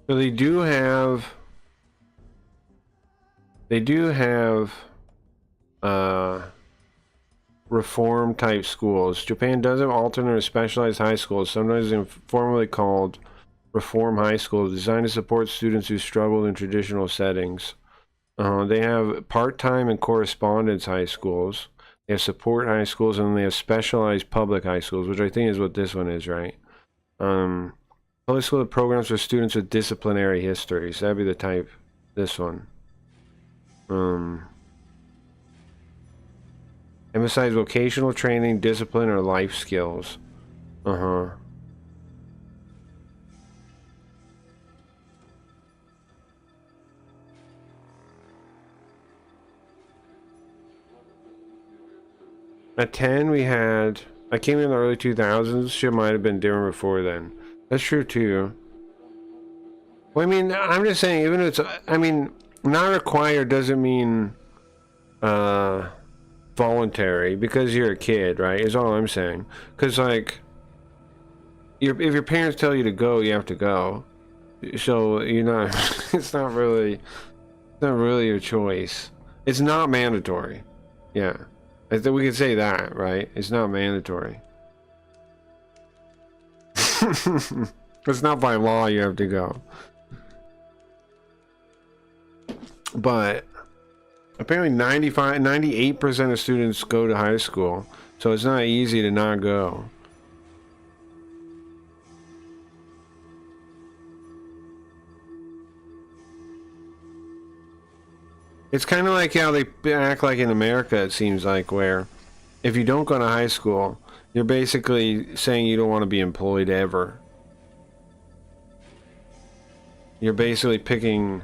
So they do have reform type schools. Japan does have alternate or specialized high schools, sometimes informally called reform high schools, designed to support students who struggle in traditional settings. They have part-time and correspondence high schools. They have support high schools, and they have specialized public high schools, which I think is what this one is, right? Public school programs for students with disciplinary histories. That'd be the type. This one. Emphasize vocational training, discipline, or life skills. At 10, we had. I came in the early 2000s. Shit might have been different before then. That's true too. Well, I mean, I'm just saying, even if it's, I mean, not required doesn't mean voluntary because you're a kid, right? Is all I'm saying. Because like, if your parents tell you to go, you have to go. So you're not. It's not really your choice. It's not mandatory. Yeah, I think we could say that, right? It's not mandatory. It's not by law you have to go. But apparently 98% of students go to high school, so it's not easy to not go. It's kind of like how they act like in America, it seems like, where if you don't go to high school, you're basically saying you don't want to be employed ever. You're basically picking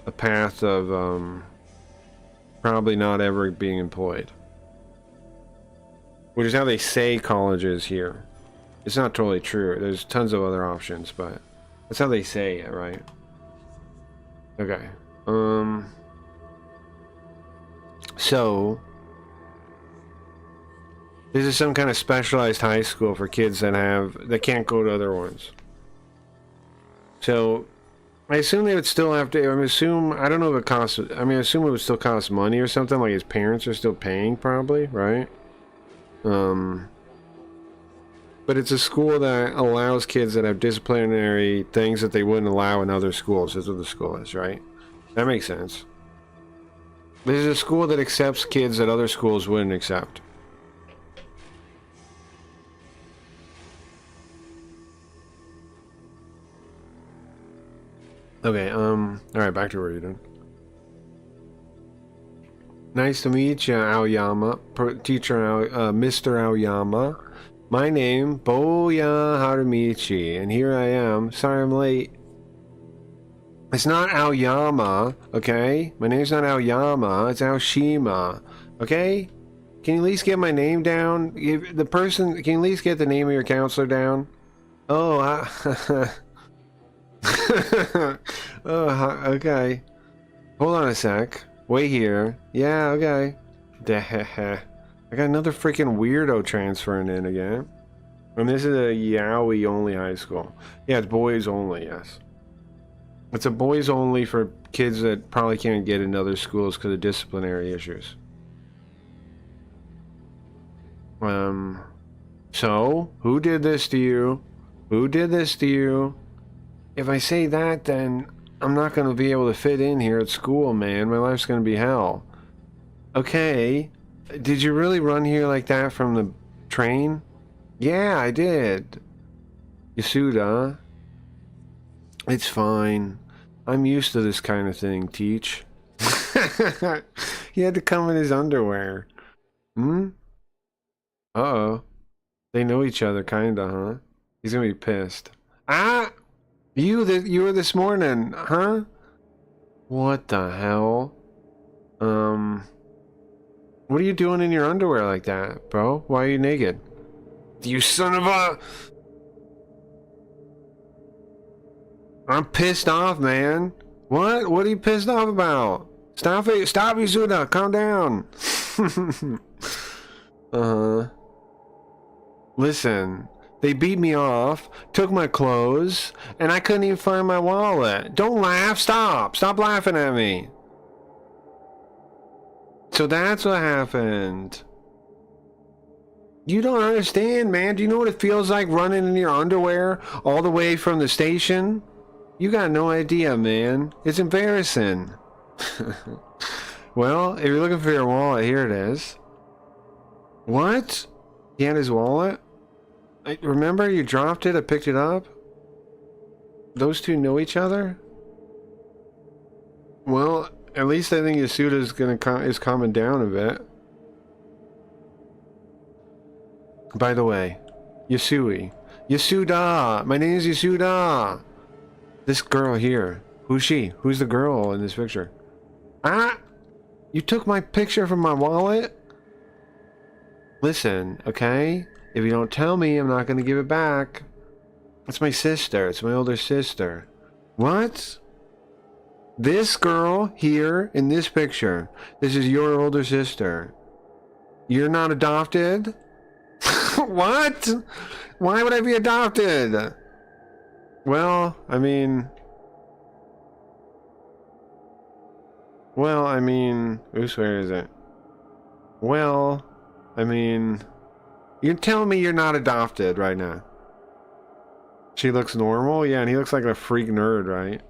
a path of probably not ever being employed. Which is how they say college is here. It's not totally true. There's tons of other options, but that's how they say it, right? Okay. So this is some kind of specialized high school for kids that can't go to other ones. So I assume they would still have to. I don't know if it costs. I assume it would still cost money or something. Like his parents are still paying, probably, right? But it's a school that allows kids that have disciplinary things that they wouldn't allow in other schools. That's what the school is, right? That makes sense. This is a school that accepts kids that other schools wouldn't accept. Okay, alright, back to reading. Nice to meet you, Aoyama. Teacher Mr. Aoyama. My name, Boya Haramichi, and here I am. Sorry I'm late. It's not Aoyama, okay? My name's not Aoyama, it's Aoshima, okay? Can you at least get my name down? Can you at least get the name of your counselor down? Oh, oh, okay. Hold on a sec. Wait here. Yeah, okay. I got another freaking weirdo transferring in again. And this is a yaoi only high school. Yeah, it's boys only, yes. It's a boys only for kids that probably can't get into other schools because of disciplinary issues. So, who did this to you? Who did this to you? If I say that, then I'm not going to be able to fit in here at school, man. My life's going to be hell. Okay. Did you really run here like that from the train? Yeah, I did. Yasuda. It's fine. I'm used to this kind of thing, Teach. He had to come in his underwear. Uh-oh. They know each other, kinda, huh? He's gonna be pissed. Ah! You were this morning, huh? What the hell? What are you doing in your underwear like that, bro? Why are you naked? You son of a... I'm pissed off, man. What? What are you pissed off about? Stop it. Stop, Yasuda. Calm down. Listen, they beat me off, took my clothes, and I couldn't even find my wallet. Don't laugh. Stop. Stop laughing at me. So that's what happened. You don't understand, man. Do you know what it feels like running in your underwear all the way from the station? You got no idea, man. It's embarrassing. Well, if you're looking for your wallet, here it is. What? He had his wallet? Remember you dropped it, I picked it up? Those two know each other? Well, at least I think Yasuda is calming down a bit. By the way, Yasuda! My name is Yasuda! This girl here. Who's she? Who's the girl in this picture? Ah! You took my picture from my wallet? Listen, okay? If you don't tell me, I'm not gonna give it back. It's my sister. It's my older sister. What? This girl here in this picture. This is your older sister. You're not adopted? What? Why would I be adopted? Well, I mean, oops, where is it? Well, I mean, you're telling me you're not adopted right now. She looks normal? Yeah, and he looks like a freak nerd, right?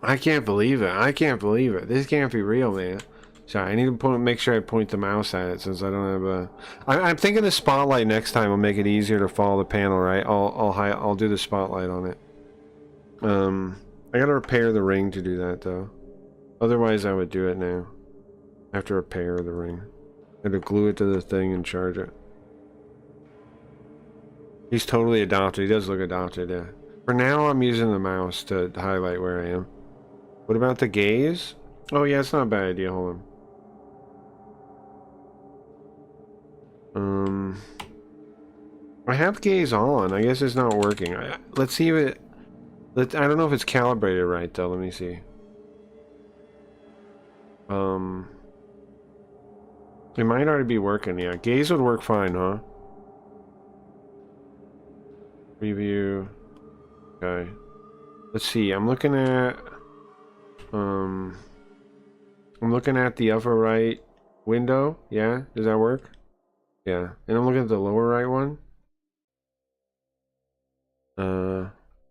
I can't believe it. I can't believe it. This can't be real, man. Sorry, I need to make sure I point the mouse at it since I don't have a... I'm thinking the spotlight next time will make it easier to follow the panel, right? I'll do the spotlight on it. I gotta repair the ring to do that, though. Otherwise, I would do it now. I have to repair the ring. I have to glue it to the thing and charge it. He's totally adopted. He does look adopted, yeah. For now, I'm using the mouse to highlight where I am. What about the gaze? Oh, yeah, it's not a bad idea. Hold on. I have gaze on. I guess it's not working. Let's see if it... I don't know if it's calibrated right, though. Let me see. It might already be working, yeah. Gaze would work fine, huh? Preview. Okay. Let's see. I'm looking at the upper right window. Yeah, does that work? Yeah. And I'm looking at the lower right one.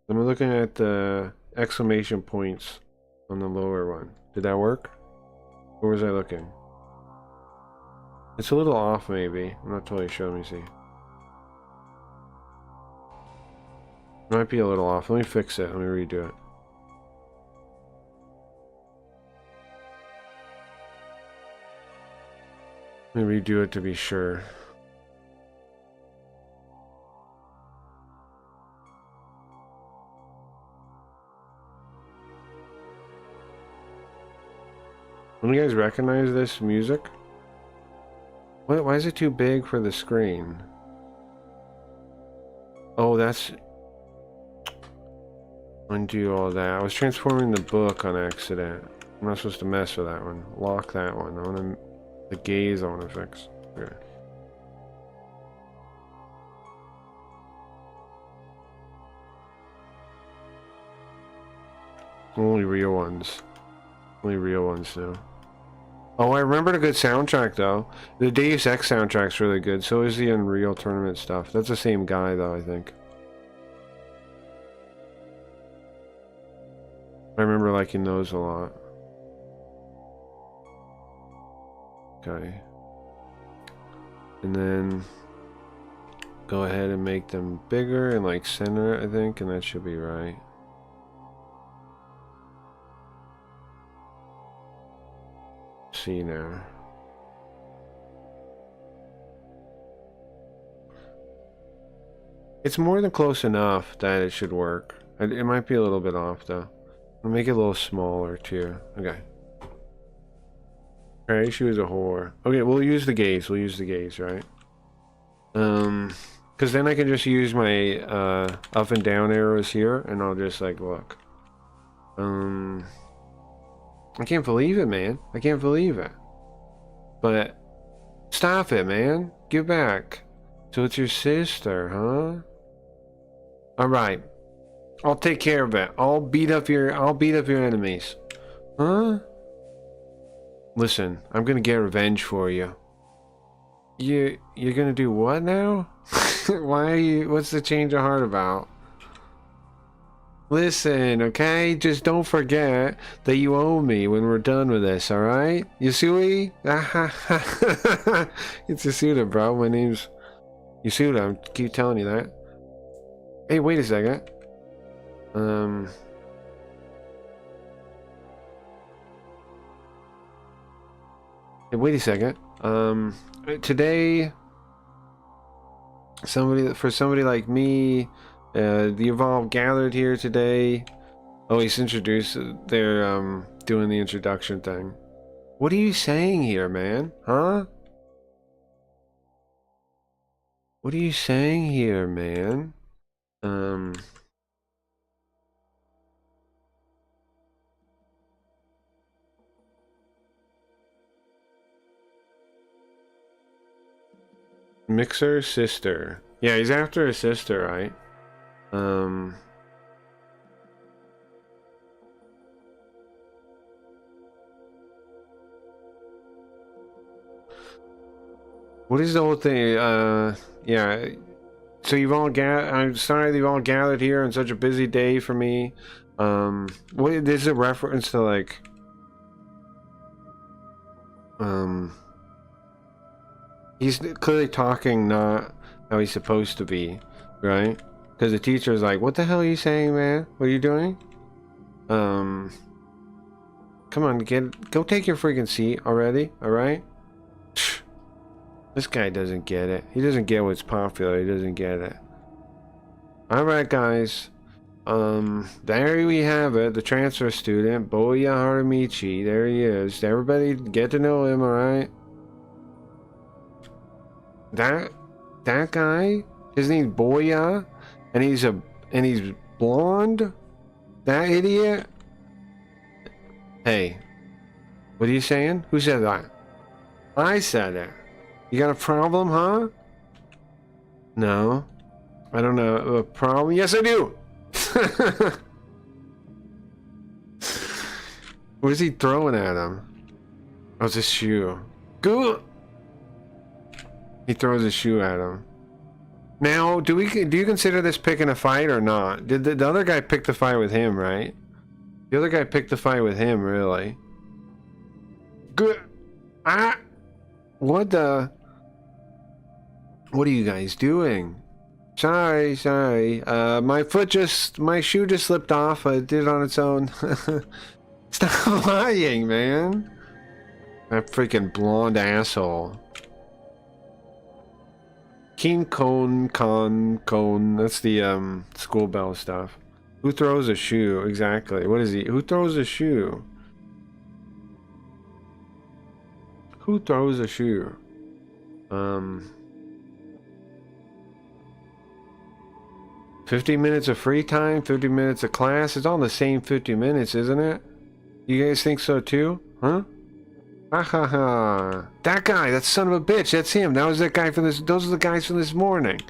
I'm looking at the exclamation points on the lower one. Did that work? Where was I looking? It's a little off, maybe. I'm not totally sure. Let me see. Might be a little off. Let me fix it. Let me redo it. Let me redo it to be sure. Do you guys recognize this music? What? Why is it too big for the screen? Oh, that's... Undo all that. I was transforming the book on accident. I'm not supposed to mess with that one. Lock that one. I want to... The gaze I want to fix. Okay. Only real ones. Only real ones now. Oh, I remembered a good soundtrack though. The Deus Ex soundtrack's really good. So is the Unreal Tournament stuff. That's the same guy though, I think. I remember liking those a lot. Okay. And then go ahead and make them bigger and like center, I think, and that should be right. See now. It's more than close enough that it should work. It might be a little bit off though. I'll make it a little smaller too. Okay. Alright, she was a whore. Okay, we'll use the gaze. We'll use the gaze, right? Because then I can just use my up and down arrows here, and I'll just like look. I can't believe it, man. I can't believe it. But stop it, man. Get back. So it's your sister, huh? All right. I'll take care of it. I'll beat up your enemies. Huh? Listen, I'm gonna get revenge for you. You're gonna do what now? Why are you... What's the change of heart about? Listen, okay? Just don't forget that you owe me when we're done with this, alright? Yasui? It's Yasuda, bro. My name's Yasuda. I keep telling you that. Hey, wait a second. Hey, wait a second. Today... For somebody like me, the Evolve gathered here today. Oh, he's introduced. They're doing the introduction thing. What are you saying here, man? Huh? What are you saying here, man? Mixer sister. Yeah, he's after his sister, right? What is the whole thing? Yeah. So you've all I'm sorry that you've all gathered here on such a busy day for me. This is a reference to like, he's clearly talking not how he's supposed to be, right? Because the teacher's like, what the hell are you saying, man? What are you doing? Come on, go take your freaking seat already, alright? This guy doesn't get it. He doesn't get what's popular. He doesn't get it. Alright, guys. There we have it. The transfer student, Boya Haramichi. There he is. Everybody get to know him, alright? That guy? His name's Boya? And he's blonde? That idiot? Hey. What are you saying? Who said that? I said it. You got a problem, huh? No. I don't know. A problem? Yes, I do! What is he throwing at him? Oh, it's his shoe. Go! He throws his shoe at him. Now, do you consider this picking a fight or not? Did the other guy pick the fight with him, right? The other guy picked the fight with him, really. Good. Ah! What the? What are you guys doing? Sorry. My shoe just slipped off. I did it on its own. Stop lying, man. That freaking blonde asshole. King Cone. That's the school bell stuff. Who throws a shoe? Exactly. What is he? Who throws a shoe? Who throws a shoe? 50 minutes of free time, 50 minutes of class. It's all the same 50 minutes, isn't it? You guys think so too? Huh? Ha. That guy, that son of a bitch, that's him. That was that guy from this. Those are the guys from this morning.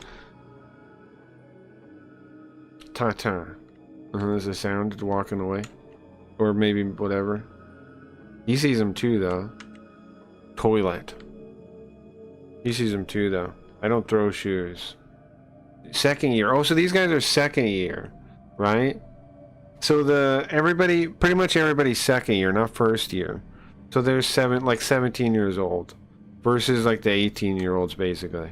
Ta-ta. There's a sound walking away. Or maybe whatever. He sees him too, though. Toilet. He sees him too, though. I don't throw shoes. Second year. Oh, so these guys are second year, right? So pretty much everybody's second year, not first year. So they're 17 years old versus like the 18-year-olds basically.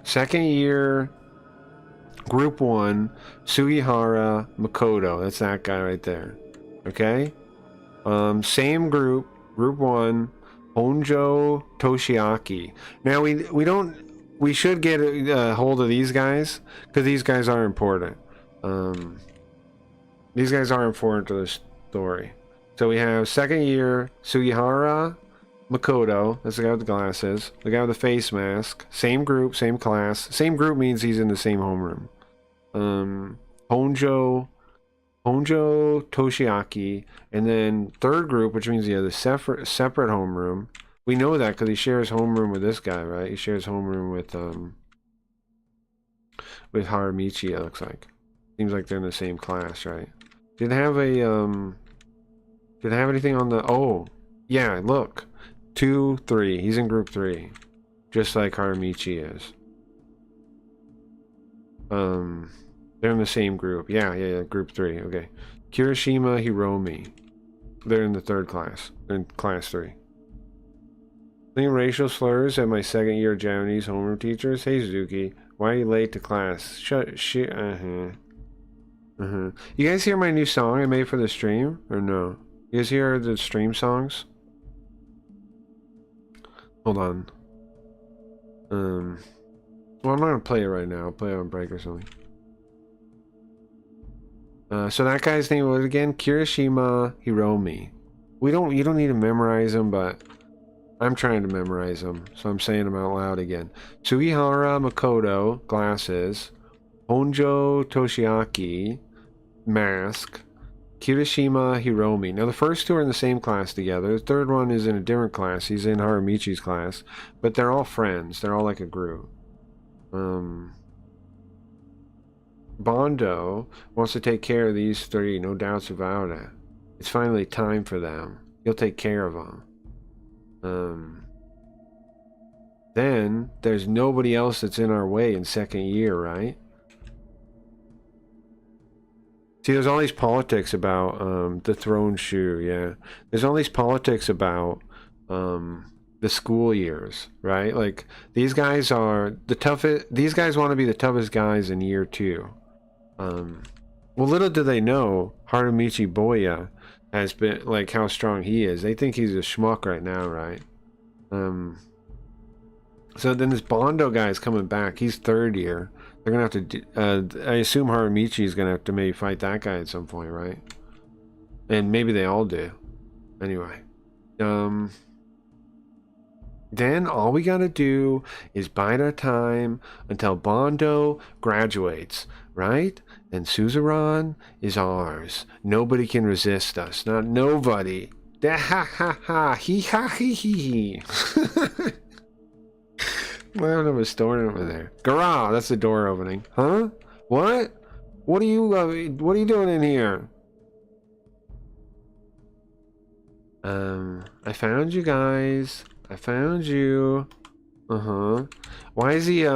Second year, group 1, Sugihara Makoto. That's that guy right there. Okay? Same group 1, Honjo Toshiaki. Now we should get a hold of these guys because these guys are important. These guys are important to the story. So we have second year Sugihara Makoto. That's the guy with the glasses. The guy with the face mask. Same group, same class. Same group means he's in the same homeroom. Honjo Toshiaki, and then third group, which means he has a separate homeroom. We know that because he shares homeroom with this guy, right? He shares homeroom with Haramichi. It looks like. Seems like they're in the same class, right? Did it have anything on the? Oh, yeah. Look, 2, 3. He's in group 3, just like Haramichi is. They're in the same group. Yeah. Group 3. Okay. Kirishima Hiromi. They're in the third class. They're in class 3. Any racial slurs at my second year Japanese homeroom teachers? Hey Suzuki, why are you late to class? Shit. You guys hear my new song I made for the stream? Or no? You guys hear the stream songs? Hold on. Well, I'm not gonna play it right now. I'll play it on break or something. So that guy's name was again Kirishima Hiromi. You don't need to memorize him, but I'm trying to memorize them, so I'm saying them out loud again. Sugihara Makoto, glasses. Honjo Toshiaki, mask. Kirishima Hiromi. Now the first two are in the same class together. The third one is in a different class. He's in Haramichi's class. But they're all friends. They're all like a group. Bondo wants to take care of these 3, no doubts about it. It's finally time for them. He'll take care of them. then there's nobody else that's in our way in second year, right? See, there's all these politics about the throne shoe, yeah. There's all these politics about the school years, right? Like these guys are the toughest. These guys want to be the toughest guys in year 2. Well, little do they know, Harumichi Boya has been like how strong he is. They think he's a schmuck right now, right? So then this Bondo guy is coming back. He's third year. They're gonna have to. I assume Harumichi is gonna have to maybe fight that guy at some point, right? And maybe they all do. Anyway, then all we gotta do is bide our time until Bondo graduates, right? And Suzerain is ours. Nobody can resist us. Not nobody. Da ha ha ha. Hee ha hee hee. I don't have a store over there. Garah, that's the door opening. Huh? What? What are you doing in here? I found you guys. I found you. Uh-huh. Why is he,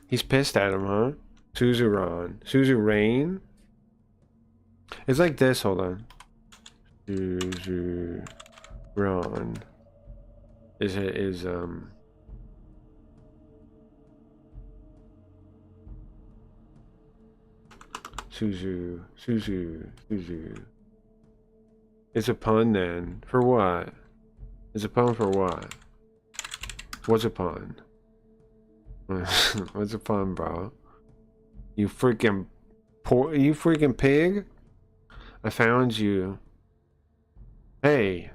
he's pissed at him, huh? Suzerain? It's like this, hold on. Suzerain. Is Suzu. It's a pun then. For what? It's a pun for what? What's a pun? What's a pun, bro? You freaking pig? I found you. Hey.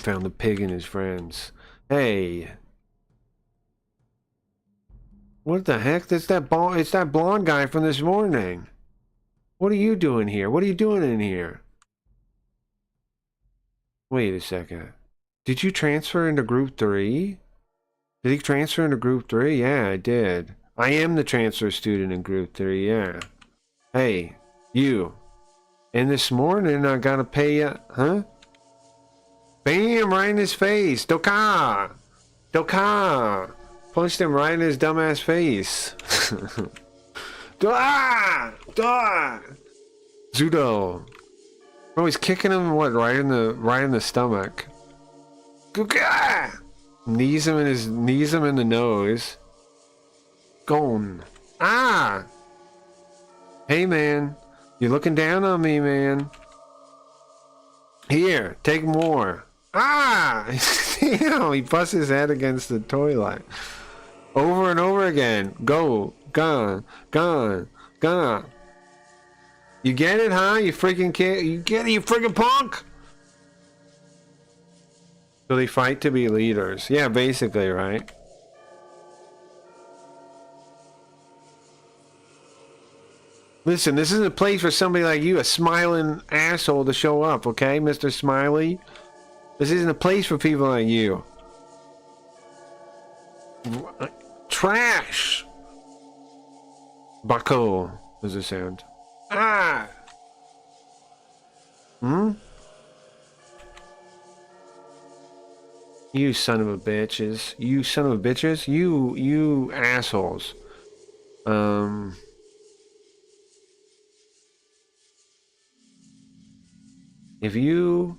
Found the pig and his friends. Hey. What the heck? It's that blonde guy from this morning. What are you doing here? What are you doing in here? Wait a second. Did you transfer into group 3? Did he transfer into group 3? Yeah, I did. I am the transfer student in group 3, yeah. Hey, you. And this morning I gotta pay you, huh? Bam! Right in his face. Doka! Doka! Punched him right in his dumbass face. Zudo. Oh, he's kicking him what? Right in the stomach. Knees him in the nose. Gone. Ah! Hey man, you're looking down on me, man. Here, take more. Ah! Damn, he busts his head against the toilet. Over and over again. Go. Gone. You get it, huh? You freaking kid. You get it, you freaking punk? So they fight to be leaders. Yeah, basically, right? Listen, this isn't a place for somebody like you, a smiling asshole, to show up, okay, Mr. Smiley? This isn't a place for people like you. Trash! Bako is the sound. Ah! You son of a bitches. You son of a bitches. You assholes. If you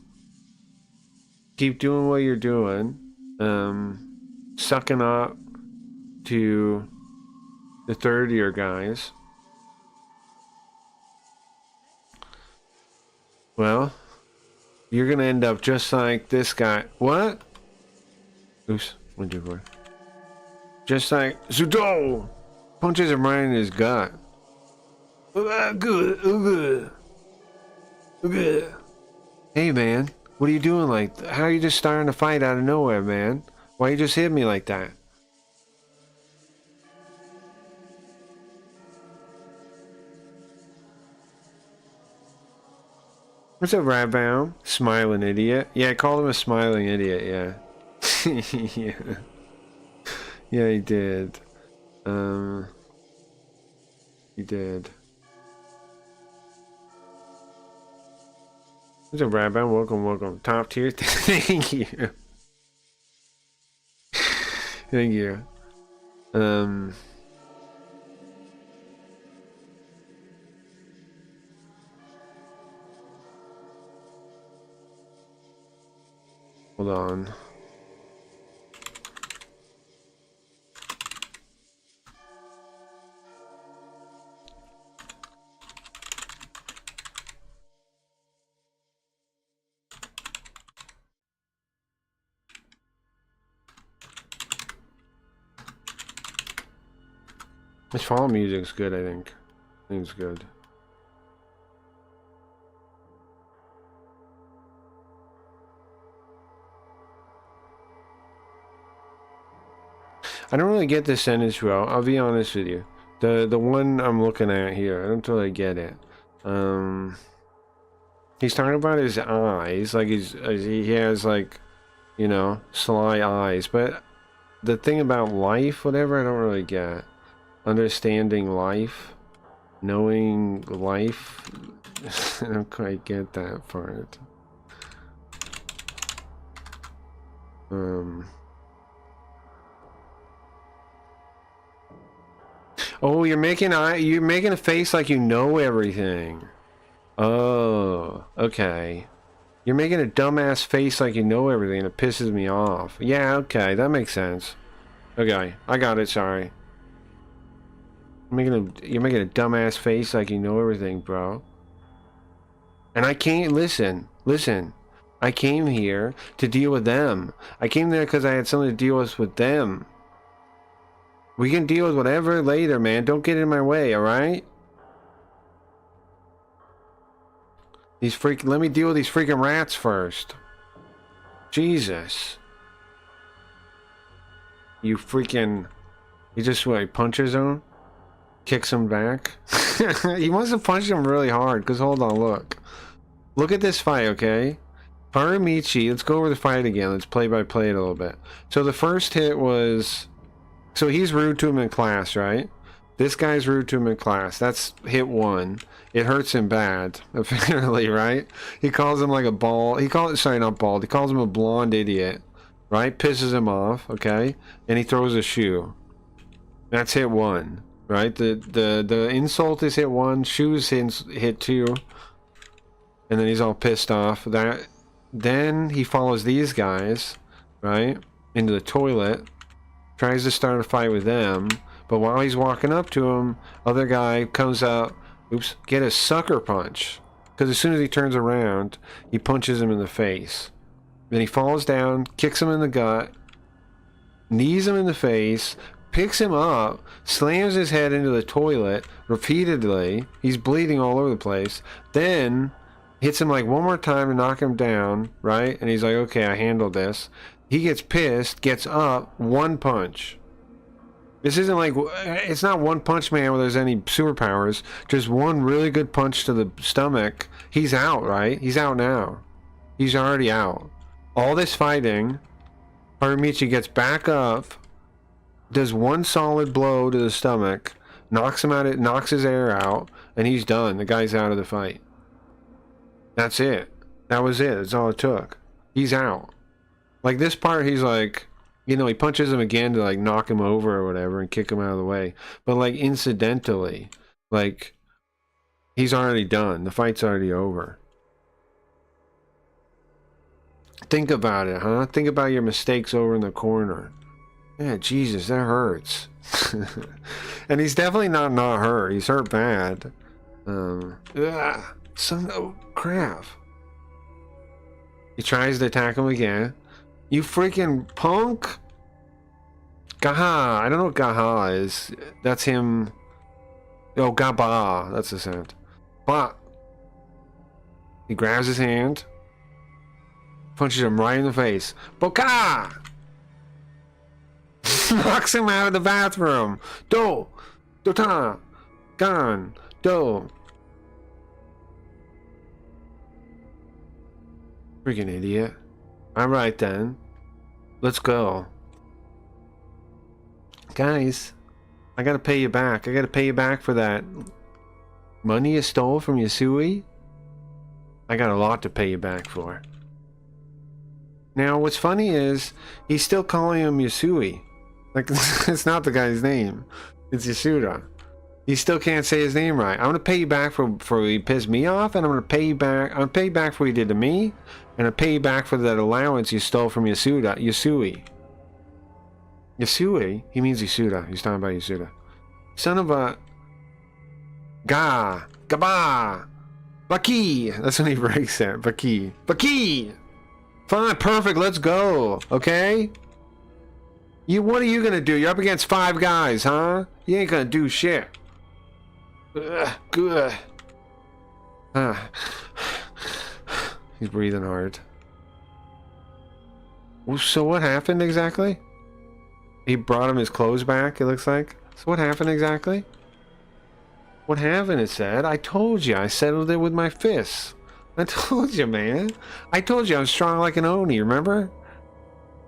keep doing what you're doing, sucking up to the third year guys, well, you're gonna end up just like this guy. What? Oops, what'd you for? Just like Zudo punches him right in his gut. Good. Hey man, what are you doing like that? How are you just starting to fight out of nowhere, man? Why you just hit me like that? What's up, Rabound? Smiling idiot. Yeah, I called him a smiling idiot, yeah. Yeah. Yeah, he did. He did. What's up, Rabound? Welcome. Top tier. Thank you. Thank you. Hold on. This fall music's good, I think. I think it's good. I don't really get this sentence well. I'll be honest with you. The one I'm looking at here, I don't really get it. He's talking about his eyes, like he has like, you know, sly eyes. But the thing about life, whatever, I don't really get. Understanding life, knowing life. I don't quite get that part. Oh, you're making a face like you know everything. Oh, okay. You're making a dumbass face like you know everything, and it pisses me off. Yeah, okay, that makes sense. Okay, I got it. Sorry. You're making a dumbass face like you know everything, bro. And I can't listen. I came here to deal with them. I came there because I had something to deal with them. We can deal with whatever later, man. Don't get in my way, alright? Let me deal with these freaking rats first. Jesus. You freaking... He just, what, he punches him? Kicks him back? He wants to punch him really hard, because hold on, look. Look at this fight, okay? Paramichi, let's go over the fight again. Let's play by play it a little bit. So the first hit was... So he's rude to him in class, right? This guy's rude to him in class. That's hit one. It hurts him bad, apparently, right? He calls him like a bald... Sorry, not bald. He calls him a blonde idiot, right? Pisses him off, okay? And he throws a shoe. That's hit one, right? The insult is hit one. Shoes hit two. And then he's all pissed off. Then he follows these guys, right? Into the toilet. Tries to start a fight with them, but while he's walking up to him, other guy comes out, oops, get a sucker punch. Because as soon as he turns around, he punches him in the face. Then he falls down, kicks him in the gut, knees him in the face, picks him up, slams his head into the toilet repeatedly. He's bleeding all over the place. Then hits him like one more time to knock him down, right? And he's like, okay, I handled this. He gets pissed, gets up, one punch. This isn't like, it's not One Punch Man where there's any superpowers. Just one really good punch to the stomach. He's out, right? He's out now. He's already out. All this fighting, Paramichi gets back up, does one solid blow to the stomach, knocks him out, knocks his air out, and he's done. The guy's out of the fight. That's it. That was it. That's all it took. He's out. Like this part, he's like, you know, he punches him again to like knock him over or whatever and kick him out of the way. But like incidentally, like he's already done. The fight's already over. Think about it, huh? Think about your mistakes over in the corner. Yeah, Jesus, that hurts. And he's definitely not hurt. He's hurt bad. Oh crap. He tries to attack him again. You freaking punk! Gaha! I don't know what Gaha is. That's him. Oh, Gaba. That's the sound. But he grabs his hand, punches him right in the face. Boka! Knocks him out of the bathroom. Do! Dota! Gan! Do! Freaking idiot. Alright then. Let's go. Guys, I gotta pay you back. I gotta pay you back for that money you stole from Yasui. I got a lot to pay you back for. Now, what's funny is, he's still calling him Yasui. Like, it's not the guy's name. It's Yasuda. You still can't say his name right. I'm gonna pay you back for he pissed me off, and I'm gonna pay you back. I'm gonna pay you back for what you did to me, and I'll pay you back for that allowance you stole from Yasuda. Yasui. Yasui? He means Yasuda. He's talking about Yasuda. Son of a... Gaba! Baki! That's when he breaks it. Baki. Baki! Fine, perfect, let's go. Okay? What are you gonna do? You're up against 5 guys, huh? You ain't gonna do shit. Ugh, good. He's breathing hard. Well, so what happened exactly? He brought him his clothes back, it looks like. So what happened exactly? What happened, it said? I told you, I settled it with my fists. I told you, man. I told you I'm strong like an Oni, remember?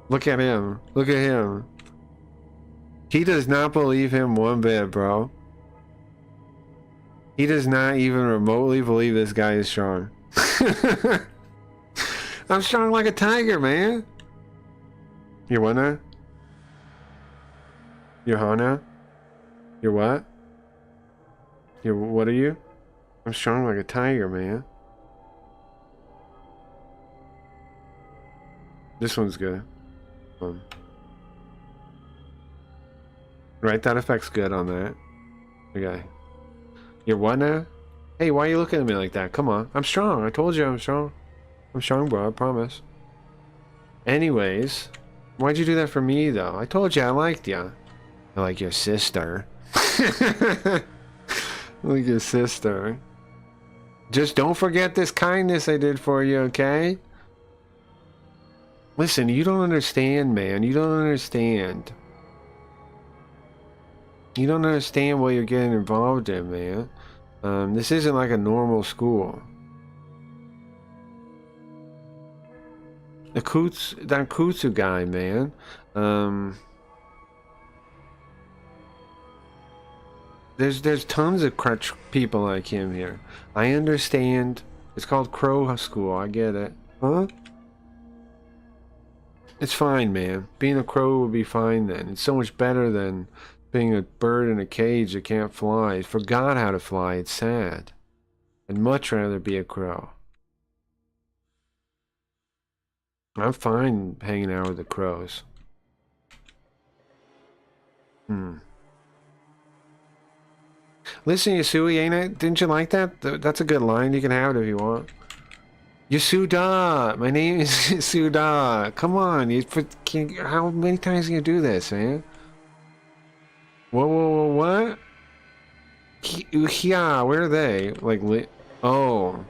Look at him. Look at him. He does not believe him one bit, bro. He does not even remotely believe this guy is strong. I'm strong like a tiger, man. You wanna? You're Hana? You're what? You're what are you? I'm strong like a tiger, man. This one's good. Right, that effect's good on that. Okay. You're what now? Hey, why are you looking at me like that? Come on. I'm strong. I told you I'm strong. I'm strong, bro. I promise. Anyways, why'd you do that for me, though? I told you I liked you. I like your sister. I like your sister. Just don't forget this kindness I did for you, okay? Listen, you don't understand, man. You don't understand. You don't understand what you're getting involved in, man. This isn't like a normal school. That Kutsu guy, man. There's tons of crutch people like him here. I understand. It's called Crow School. I get it. Huh? It's fine, man. Being a crow would be fine then. It's so much better than being a bird in a cage that can't fly. It forgot how to fly. It's sad. I'd much rather be a crow. I'm fine hanging out with the crows. Listen, Yasui, ain't it? Didn't you like that? That's a good line. You can have it if you want. Yasuda! My name is Yasuda. Come on. How many times can you do this, man? Whoa, what? Yeah, where are they? Like, oh.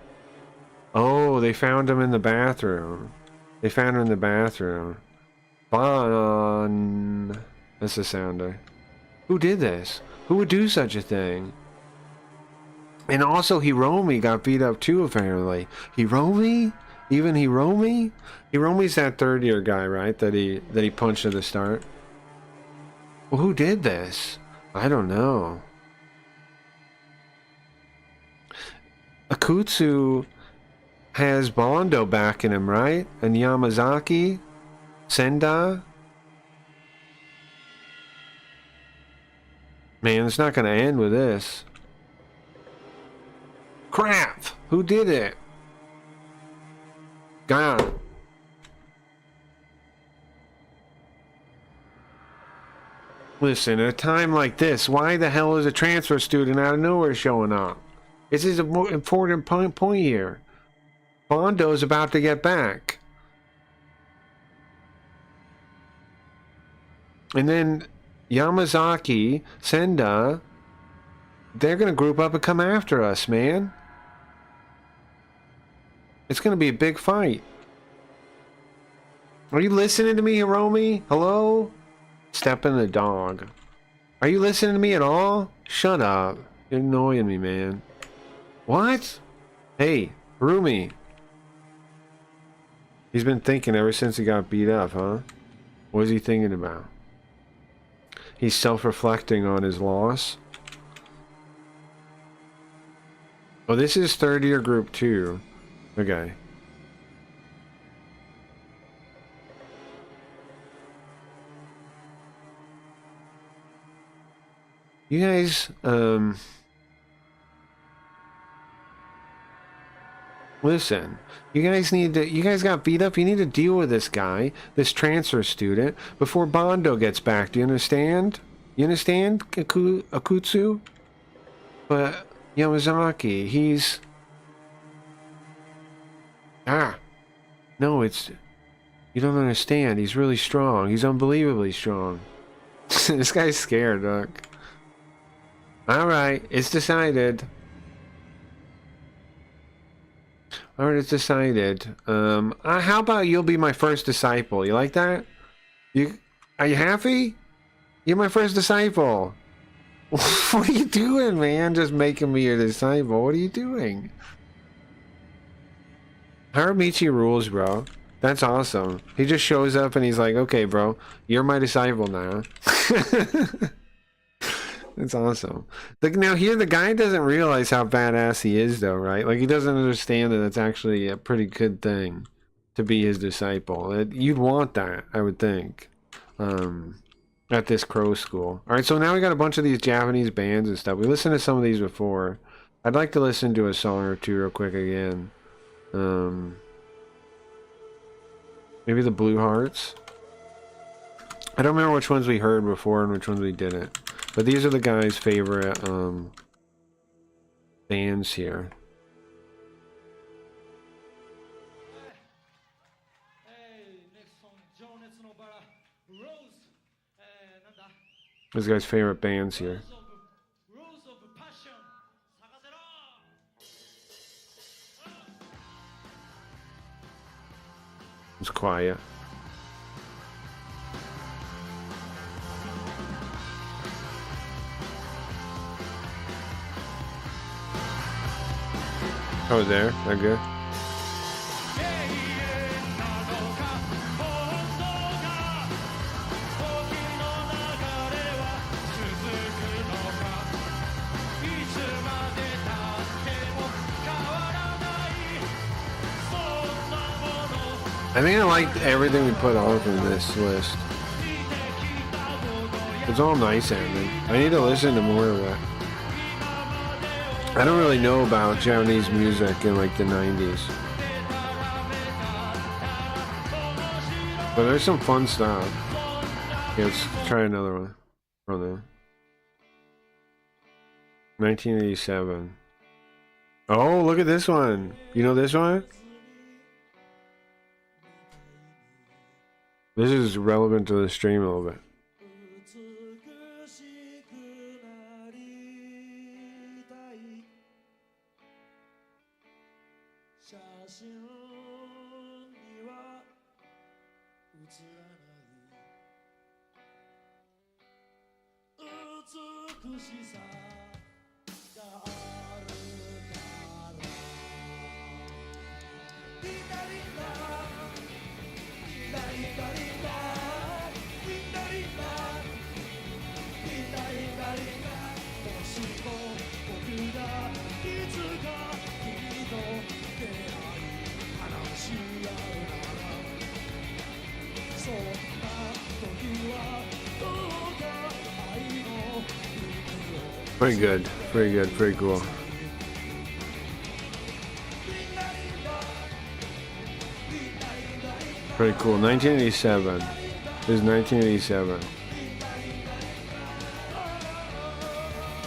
Oh, they found him in the bathroom. They found him in the bathroom. Bon. That's the sounder. Who did this? Who would do such a thing? And also, Hiromi got beat up too, apparently. Hiromi? Even Hiromi? Hiromi's that third-year guy, right? That he punched at the start. Well, who did this? I don't know. Akutsu has Bondo backing him, right? And Yamazaki? Senda? Man, it's not going to end with this. Crap! Who did it? Gone. Listen, at a time like this, why the hell is a transfer student out of nowhere showing up? This is a more important point here. Bondo's about to get back. And then Yamazaki, Senda, they're going to group up and come after us, man. It's going to be a big fight. Are you listening to me, Hiromi? Hello? Stepping the dog. Are you listening to me at all? Shut up. You're annoying me, man. What? Hey, Hirumi. He's been thinking ever since he got beat up, huh? What is he thinking about? He's self-reflecting on his loss. Oh, this is third year group 2. Okay. You guys, listen, you guys got beat up. You need to deal with this guy, this transfer student, before Bondo gets back. Do you understand? You understand, Akutsu? But Yamazaki, he's... Ah! No, it's... You don't understand. He's really strong. He's unbelievably strong. This guy's scared, look. Alright, it's decided. Alright, it's decided. How about you'll be my first disciple? You like that? Are you happy? You're my first disciple. What are you doing, man? Just making me your disciple. What are you doing? Haramichi rules, bro. That's awesome. He just shows up and he's like, okay, bro, you're my disciple now. That's awesome. Like, now here, the guy doesn't realize how badass he is, though, right? Like, he doesn't understand that it's actually a pretty good thing to be his disciple. You'd want that, I would think. At this crow school. Alright, so now we got a bunch of these Japanese bands and stuff. We listened to some of these before. I'd like to listen to a song or two real quick again. Maybe the Blue Hearts. I don't remember which ones we heard before and which ones we didn't. But these are the guys' favorite bands here. This guy's favorite bands here. It's quiet. Oh, there. That good. I think I liked everything we put on from this list. It's all nice ending. I need to listen to more of that. I don't really know about Japanese music in like the 90s. But there's some fun stuff. Okay, let's try another one. From there. 1987. Oh, look at this one. You know this one? This is relevant to the stream a little bit. Pretty good, pretty good, pretty cool. Pretty cool. 1987. This is 1987.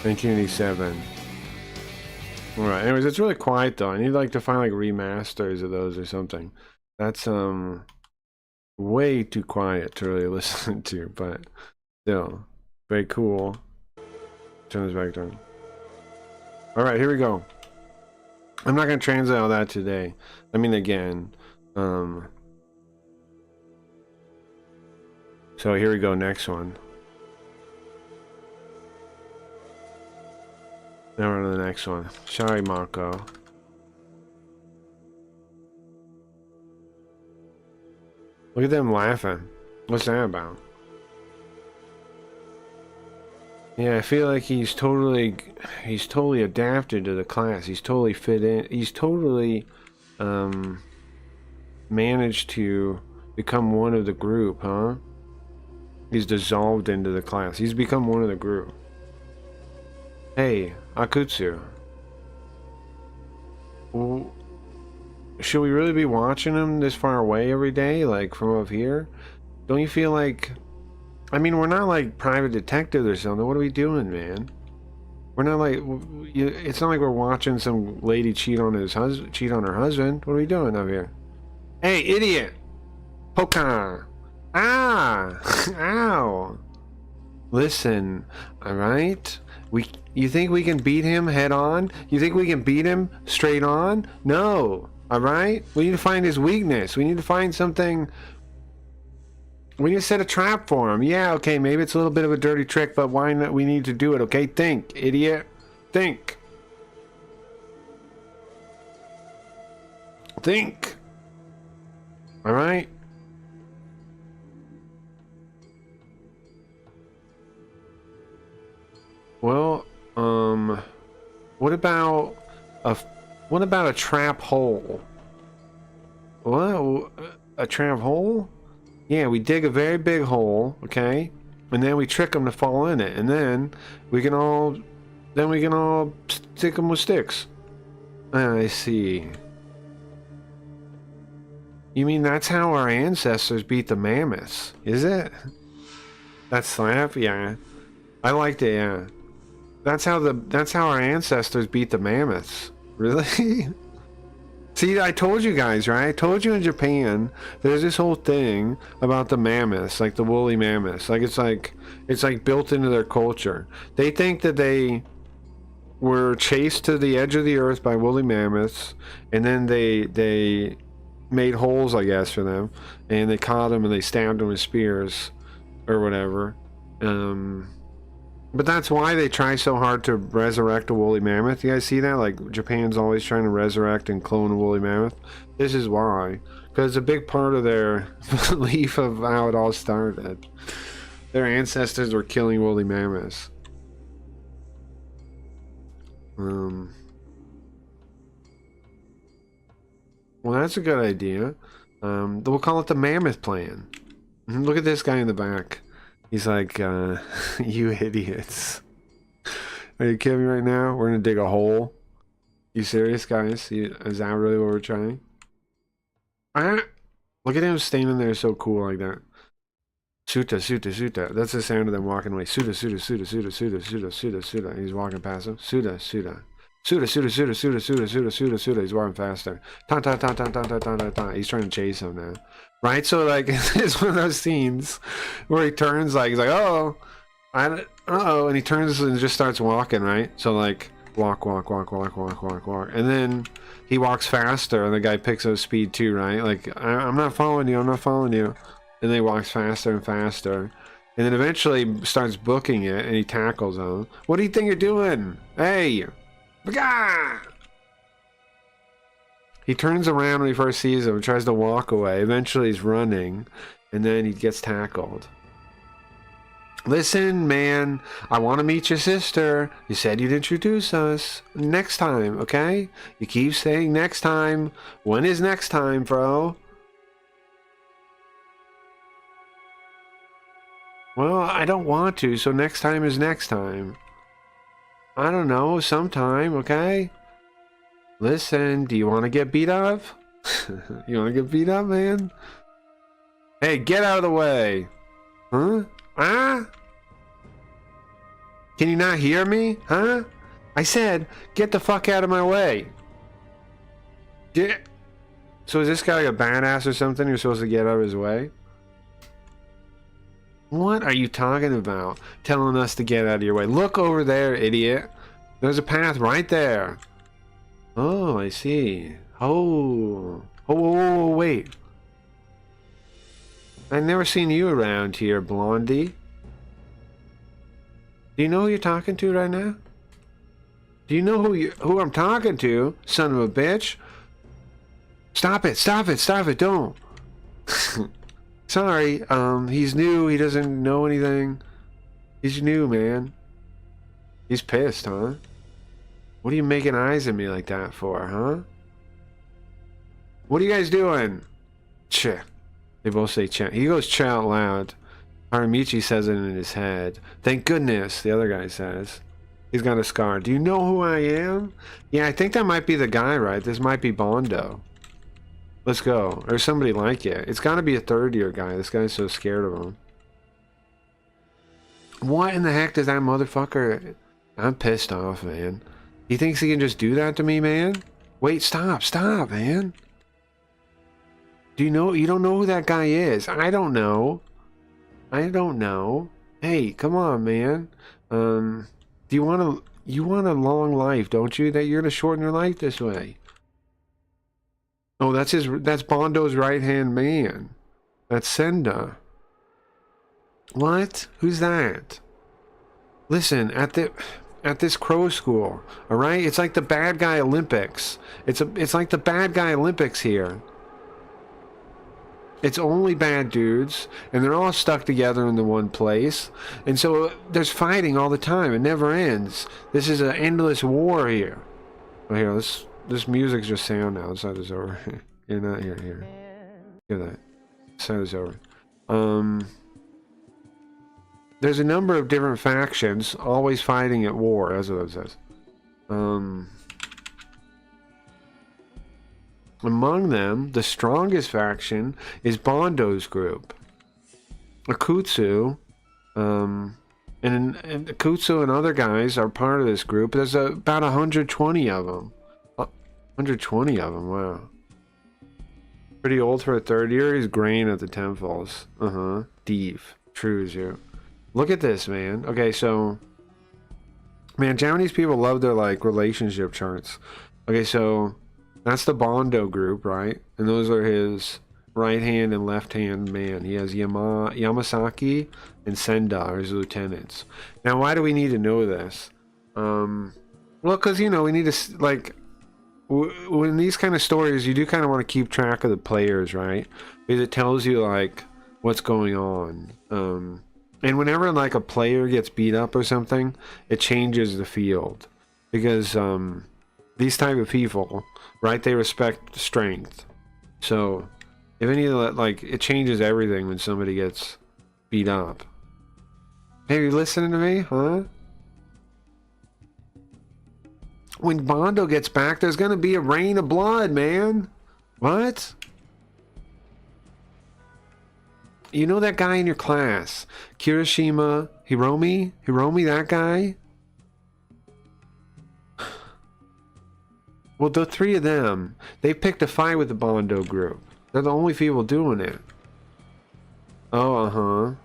1987. Alright, anyways, it's really quiet though. I need like to find like remasters of those or something. That's way too quiet to really listen to, but still, very cool. Turn this back down. Alright, here we go. I'm not going to translate all that today. I mean, again. So here we go, next one. Now we're on to the next one. Sorry, Marco. Look at them laughing. What's that about? Yeah, I feel like he's totally adapted to the class. He's totally fit in. He's totally managed to become one of the group, huh? He's dissolved into the class. He's become one of the group. Hey, Akutsu. W- Should we really be watching him this far away every day, like from up here? Don't you feel like... I mean, we're not like private detectives or something. What are we doing, man? We're not like... It's not like we're watching some lady cheat on her husband. What are we doing up here? Hey, idiot! Poka! Ah! Ow! Listen, alright? You think we can beat him head on? You think we can beat him straight on? No! Alright? We need to find his weakness. We need to find something... We need to set a trap for him. Yeah, okay, maybe it's a little bit of a dirty trick, but why not? We need to do it, okay? Think, idiot. Think. Think. Alright? Well, what about a trap hole? What? A trap hole? Yeah, we dig a very big hole, okay? And then we trick them to fall in it, and then we can all stick them with sticks. I see. You mean that's how our ancestors beat the mammoths, is it? That slap? Yeah. I liked it, yeah. That's how our ancestors beat the mammoths. Really? See, I told you guys, right? I told you in Japan, there's this whole thing about the mammoths, like the woolly mammoths. Like it's like built into their culture. They think that they were chased to the edge of the earth by woolly mammoths, and then they made holes, I guess, for them, and they caught them and they stabbed them with spears or whatever. But that's why they try so hard to resurrect a woolly mammoth. You guys see that? Like, Japan's always trying to resurrect and clone a woolly mammoth. This is why. Because a big part of their belief of how it all started. Their ancestors were killing woolly mammoths. Well, that's a good idea. We'll call it the Mammoth Plan. Look at this guy in the back. He's like, you idiots. Are you kidding me right now? We're gonna dig a hole? You serious, guys? Is that really what we're trying? Ah! Look at him standing there so cool like that. Suta, suta, suta. That's the sound of them walking away. Suta, suta, suta, suta, suta, suta, suta, suta. He's walking past him. Suta, suta. Suta, suta, suta, suta, suta, suta, suta, suta. He's walking faster. Ta ta ta ta ta ta ta ta ta. He's trying to chase him now. Right? So like it's one of those scenes where he turns like he's like, oh, uh-oh, and he turns and just starts walking, right? So like walk, walk, walk, walk, walk, walk, walk. And then he walks faster and the guy picks up speed too, right? Like I'm not following you, I'm not following you. And then he walks faster and faster. And then eventually starts booking it and he tackles him. What do you think you're doing? Hey! Bagah! He turns around when he first sees him and tries to walk away. Eventually he's running and then he gets tackled. Listen, man, I want to meet your sister. You said you'd introduce us. Next time, okay? You keep saying next time. When is next time, bro? Well, I don't want to, so next time is next time. I don't know, sometime, okay? Listen, do you want to get beat up? You want to get beat up, man? Hey, get out of the way! Huh? Ah? Can you not hear me? Huh? I said, get the fuck out of my way! Get... So is this guy like a badass or something? You're supposed to get out of his way? What are you talking about? Telling us to get out of your way. Look over there, idiot. There's a path right there. Oh, I see. Oh. Oh, wait. I've never seen you around here, Blondie. Do you know who you're talking to right now? Do you know who I'm talking to, son of a bitch? Stop it, stop it, stop it, don't. Sorry, he's new, he doesn't know anything. He's new, man. He's pissed, huh? What are you making eyes at me like that for, huh? What are you guys doing? Che. They both say che. He goes che out loud. Haramichi says it in his head. Thank goodness, the other guy says. He's got a scar. Do you know who I am? Yeah, I think that might be the guy, right? This might be Bondo. Let's go. Or somebody like it. It's got to be a third-year guy. This guy's so scared of him. What in the heck does that motherfucker... I'm pissed off, man. He thinks he can just do that to me, man? Wait, stop, man. Do you know? You don't know who that guy is. I don't know. Hey, come on, man. Do you want a long life, don't you? That you're gonna shorten your life this way. Oh, that's Bondo's right-hand man. That's Senda. What? Who's that? Listen, at this crow school, all right? It's like the bad guy Olympics. It's like the bad guy Olympics here. It's only bad dudes, and they're all stuck together in the one place. And so there's fighting all the time. It never ends. This is an endless war here. Oh, here, this music's just sound now. This side is over. You're not here. Hear that? This side is over. There's a number of different factions, always fighting at war, as it says. Among them, the strongest faction is Bondo's group. Akutsu, and Akutsu and other guys are part of this group. There's about 120 of them. 120 of them, wow. Pretty old for a third year. He's graying at the temples. Deep. True as you. Look at this, man. Okay, so... Man, Japanese people love their, like, relationship charts. Okay, so... That's the Bondo group, right? And those are his right-hand and left-hand man. He has Yamasaki and Senda as lieutenants. Now, why do we need to know this? Well, because, you know, we need to, like... When these kind of stories, you do kind of want to keep track of the players, right? Because it tells you, like, what's going on. And whenever, like, a player gets beat up or something, it changes the field. Because, these type of people, right, they respect strength. So, if any of that, like, it changes everything when somebody gets beat up. Hey, you listening to me, huh? When Bondo gets back, there's gonna be a rain of blood, man. What? You know that guy in your class, Kirishima Hiromi? Hiromi, that guy? Well, the three of them, they picked a fight with the Bondo group. They're the only people doing it. Oh,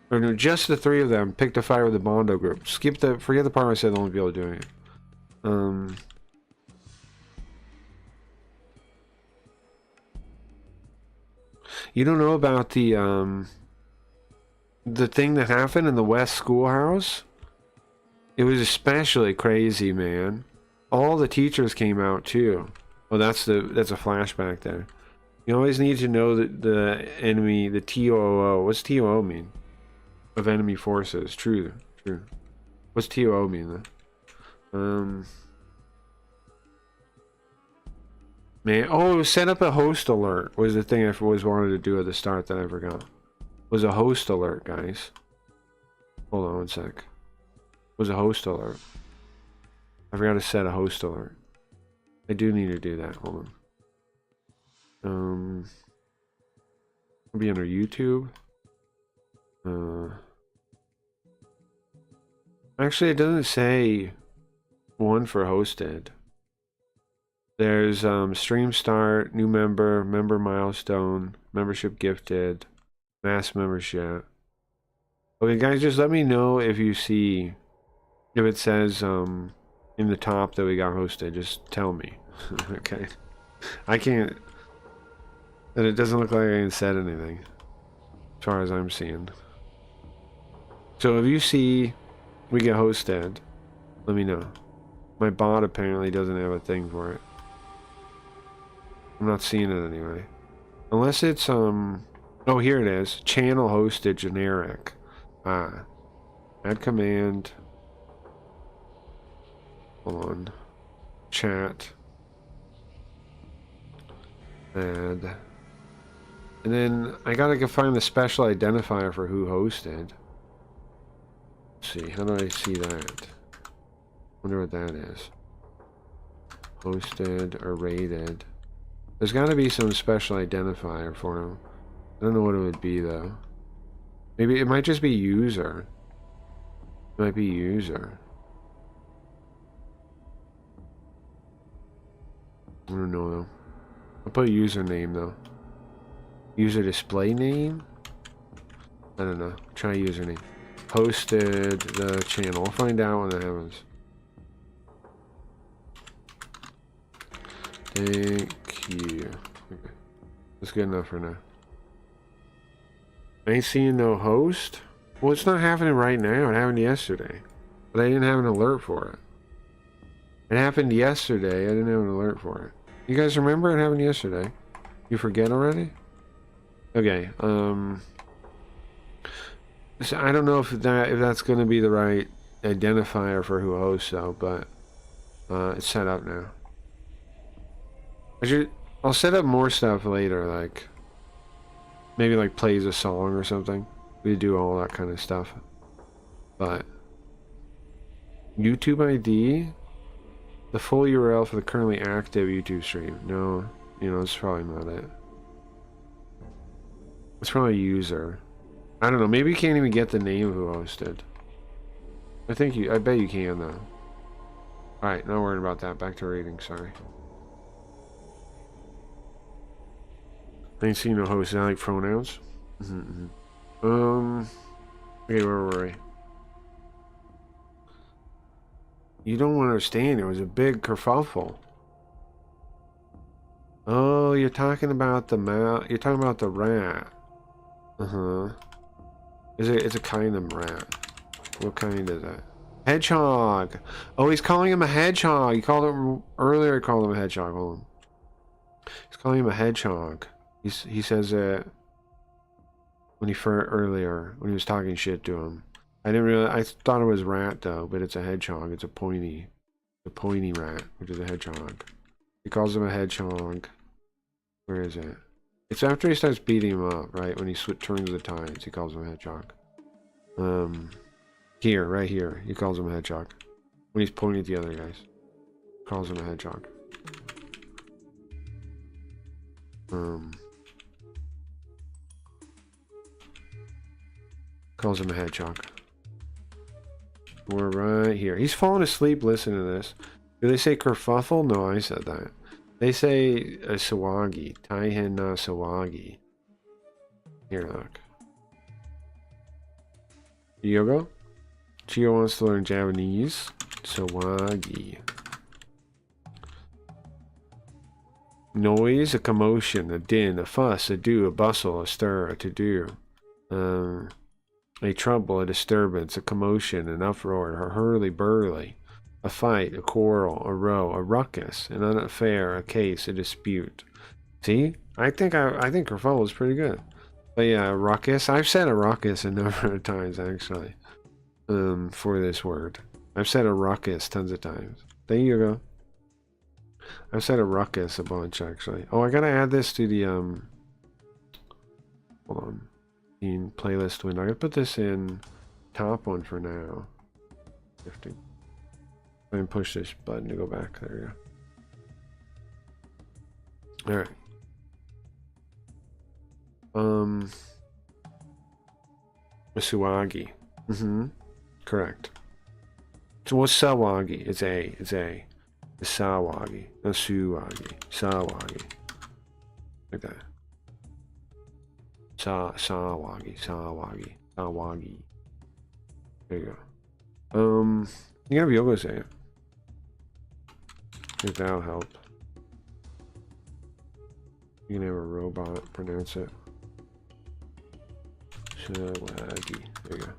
Or no, just the three of them picked a fight with the Bondo group. Forget the part where I said the only people doing it. You don't know about the thing that happened in the West Schoolhouse? It was especially crazy, man. All the teachers came out too. Oh, that's a flashback there. You always need to know the enemy, the TOO. What's TOO mean? Of enemy forces. True. What's TOO mean then? Man, oh, set up a host alert was the thing I always wanted to do at the start that I forgot. Was a host alert, guys. Hold on one sec. Was a host alert. I forgot to set a host alert. I do need to do that. Hold on. It'll be under YouTube. Actually, it doesn't say one for hosted. There's stream start, new member, member milestone, membership gifted, mass membership. Okay, guys, just let me know if you see, if it says in the top that we got hosted. Just tell me. Okay. I can't. And it doesn't look like I even said anything, as far as I'm seeing. So if you see we get hosted, let me know. My bot apparently doesn't have a thing for it. I'm not seeing it anyway. Unless it's oh, here it is. Channel hosted generic. Add command. Hold on. Chat. Add. And then I gotta go find the special identifier for who hosted. Let's see, how do I see that? Wonder what that is. Posted or rated. There's got to be some special identifier for him. I don't know what it would be though. Maybe it might just be user. It might be user. I don't know though. I'll put username though. User display name? I don't know. Try username. Posted the channel. We'll find out when that happens. Thank you. Okay. That's good enough for now. I ain't seeing no host? Well, it's not happening right now. It happened yesterday. But I didn't have an alert for it. It happened yesterday. I didn't have an alert for it. You guys remember it happened yesterday? You forget already? Okay, so I don't know if that's going to be the right identifier for who hosts though, but it's set up now. I'll set up more stuff later, like maybe like plays a song or something. We do all that kind of stuff. But YouTube ID, the full URL for the currently active YouTube stream. No, you know, it's probably not it. It's probably a user. I don't know. Maybe you can't even get the name of who hosted. I bet you can though. Alright, not worrying about that. Back to reading, sorry. I ain't seen no host. I like pronouns. Okay, where were we? You don't understand. It was a big kerfuffle. Oh, you're talking about the You're talking about the rat. It's a kind of rat. What kind is that? Hedgehog. Oh, he's calling him a hedgehog. He called him earlier. He called him a hedgehog. Hold on. He's calling him a hedgehog. He says it when earlier when he was talking shit to him. I didn't really. I thought it was rat though, but it's a hedgehog. It's a pointy rat, which is a hedgehog. He calls him a hedgehog. Where is it? It's after he starts beating him up, right? When he turns the tides, he calls him a hedgehog. Here, right here, he calls him a hedgehog. When he's pointing at the other guys, calls him a hedgehog. Calls him a hedgehog. We're right here. He's falling asleep listening to this. Do they say kerfuffle? No, I said that. They say sawagi. Taihen na sawagi. Here, look. Yogo? Chio wants to learn Japanese. Sawagi. Noise, a commotion, a din, a fuss, a do, a bustle, a stir, a to-do. A trouble, a disturbance, a commotion, an uproar, a hurly-burly. A fight, a quarrel, a row, a ruckus, an affair, a case, a dispute. See? I think kerfuffle is pretty good. But yeah, ruckus. I've said a ruckus a number of times actually. For this word. I've said a ruckus tons of times. There you go. I've said a ruckus a bunch actually. Oh, I gotta add this to the hold on. In playlist window. I gotta put this in top one for now. 50. And push this button to go back. There you go. Alright. Masuagi. Correct. So what's Sawagi? It's A. It's Sawagi. Not Suwagi. Sawagi. Like that. Sawagi. There you go. You can have Yogo say it. If that'll help. You can have a robot pronounce it. Sawagi. There you go.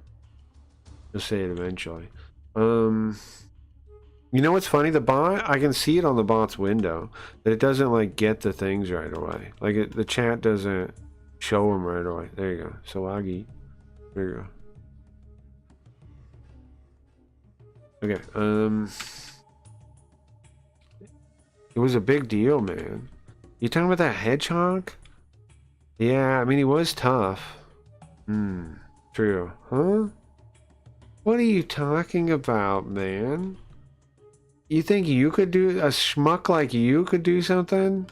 You'll say it eventually. You know what's funny? The bot, I can see it on the bot's window, but it doesn't like get the things right away. Like the chat doesn't show them right away. There you go. Sawagi. There you go. Okay, it was a big deal, man. You talking about that hedgehog? Yeah, I mean, he was tough. True. Huh? What are you talking about, man? You think you could do a schmuck like you could do something?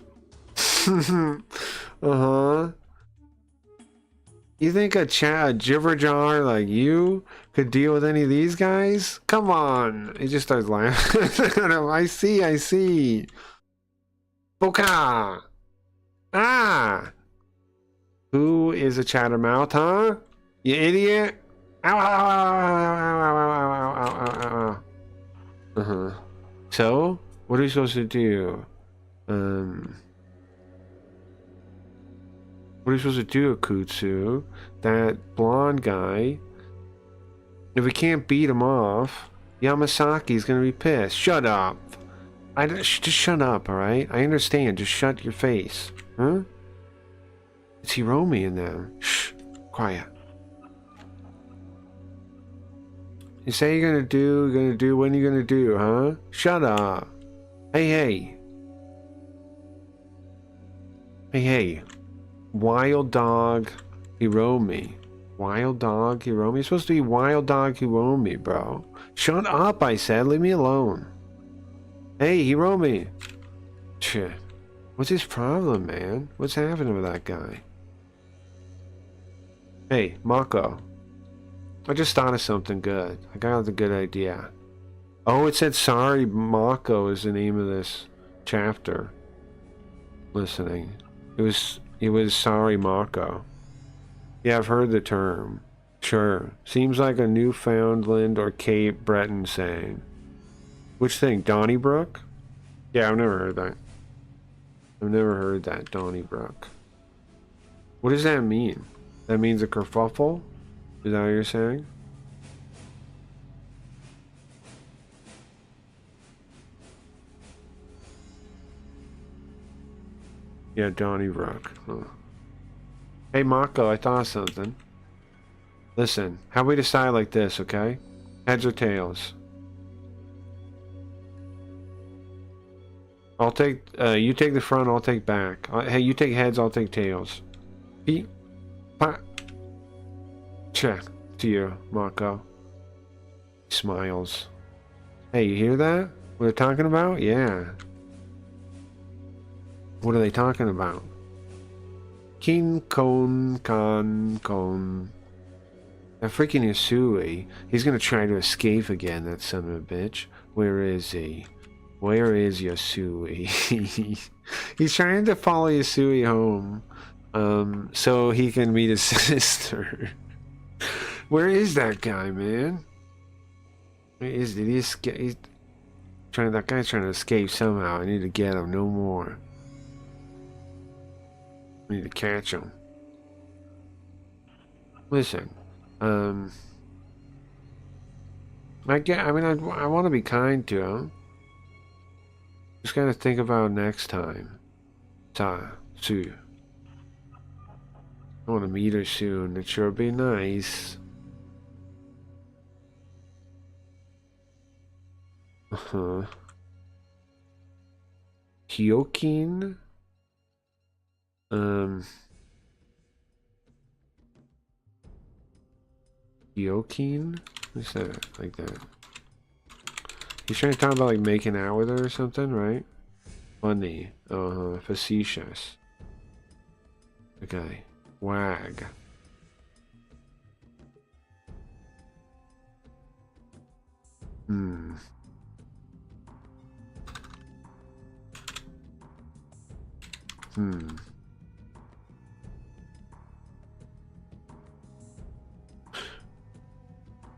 Uh-huh. You think a jibber jar like you could deal with any of these guys? Come on. He just starts laughing at him. I see. Boka! Ah! Who is a chattermouth, huh? You idiot! Ow, ow, ow, ow, ow, ow, ow, ow, ow, ow, ow. Uh-huh. So, what are you supposed to do? What are you supposed to do, Akutsu? That blonde guy, if we can't beat him off, Yamasaki's gonna be pissed. Shut up. Just shut up, alright? I understand. Just shut your face. Huh? It's Hiromi in there. Shh. Quiet. You say you're gonna do, when you gonna do, huh? Shut up. Hey. Hey. Wild Dog Hiromi. Wild Dog Hiromi? You're supposed to be Wild Dog Hiromi, bro. Shut up, I said. Leave me alone. Hey, Hiromi. Shit. What's his problem, man? What's happening with that guy? Hey, Mako. I just thought of something good. I got a good idea. Oh, it said sorry Mako is the name of this chapter. Listening. It was sorry Mako. Yeah, I've heard the term. Sure. Seems like a Newfoundland or Cape Breton saying. Which thing? Donnybrook? Yeah, I've never heard that. Donnybrook. What does that mean? That means a kerfuffle? Is that what you're saying? Yeah, Donnybrook. Huh. Hey, Mako, I thought of something. Listen, how about we decide like this, okay? Heads or tails? I'll take, you take the front, I'll take back. Hey, you take heads, I'll take tails. Beep. Pa. Check. To you, Mako. Smiles. Hey, you hear that? What they're talking about? Yeah. What are they talking about? King Kon Kon. That freaking Yasui. He's gonna try to escape again, that son of a bitch. Where is he? Where is Yasui? He's trying to follow Yasui home. So he can meet his sister. Where is that guy, man? Where is did he escape? That guy's trying to escape somehow. I need to get him, no more. I need to catch him. Listen, I want to be kind to him. Just gotta think about next time. Sue. I want to meet her soon. It sure be nice. Hyokin? Hyokin? What's that? Like that. He's trying to talk about like making out with her or something, right? Funny. Facetious. Okay. Wag.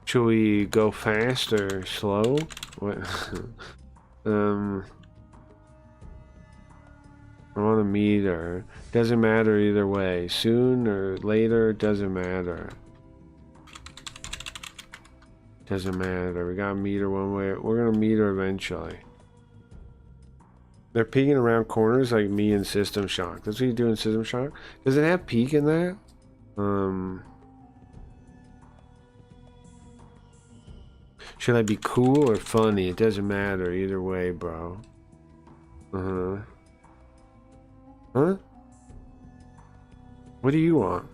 Should we go fast or slow? What? I want to meet her. Doesn't matter either way. Soon or later, doesn't matter. Doesn't matter. We gotta meet her one way. We're gonna meet her eventually. They're peeking around corners like me in System Shock. That's what you do in System Shock? Does it have peek in that? Should I be cool or funny? It doesn't matter either way, bro. Huh? What do you want?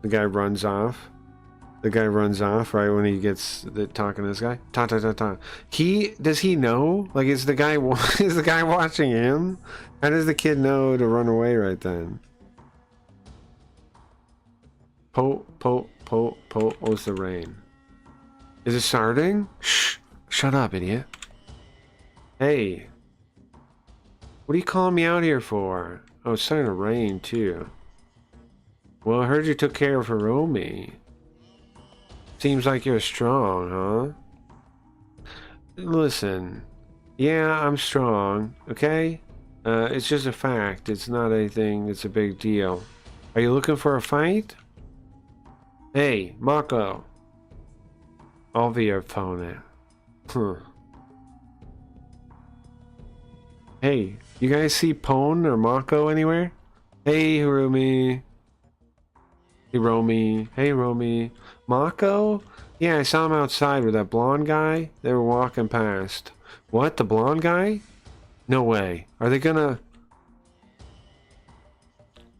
The guy runs off. The guy runs off right when he gets talking to this guy. Ta ta ta ta. Does he know? Like, is the guy is the guy watching him? How does the kid know to run away right then? Po po po po. Oh, it's the rain. Is it starting? Shh! Shut up, idiot. Hey. What are you calling me out here for? Oh, it's starting to rain too. Well, I heard you took care of Hiromi. Seems like you're strong, huh? Listen. Yeah, I'm strong, okay? It's just a fact. It's not anything. It's a big deal. Are you looking for a fight? Hey, Mako. I'll be your opponent. Hey, you guys see Pone or Mako anywhere? Hey, Hiromi. Hey, Romy. Mako? Yeah, I saw him outside with that blonde guy. They were walking past. What? The blonde guy? No way. Are they gonna...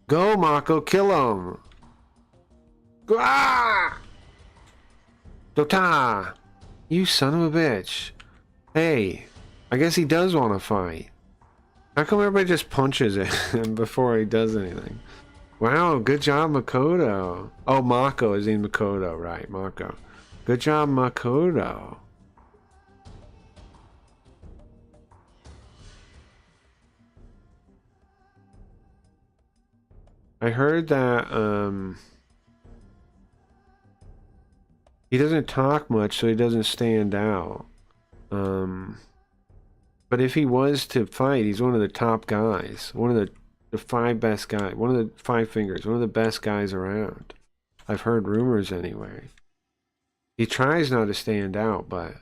Go, Mako. Kill him. Ah! Dota! You son of a bitch. Hey, I guess he does want to fight. How come everybody just punches him before he does anything? Wow, good job, Makoto. Oh, Mako is in Makoto, right, Mako. Good job, Makoto. I heard that, he doesn't talk much, so he doesn't stand out. But if he was to fight, he's one of the top guys. One of the 5 best guys. One of the 5 fingers. One of the best guys around. I've heard rumors anyway. He tries not to stand out, but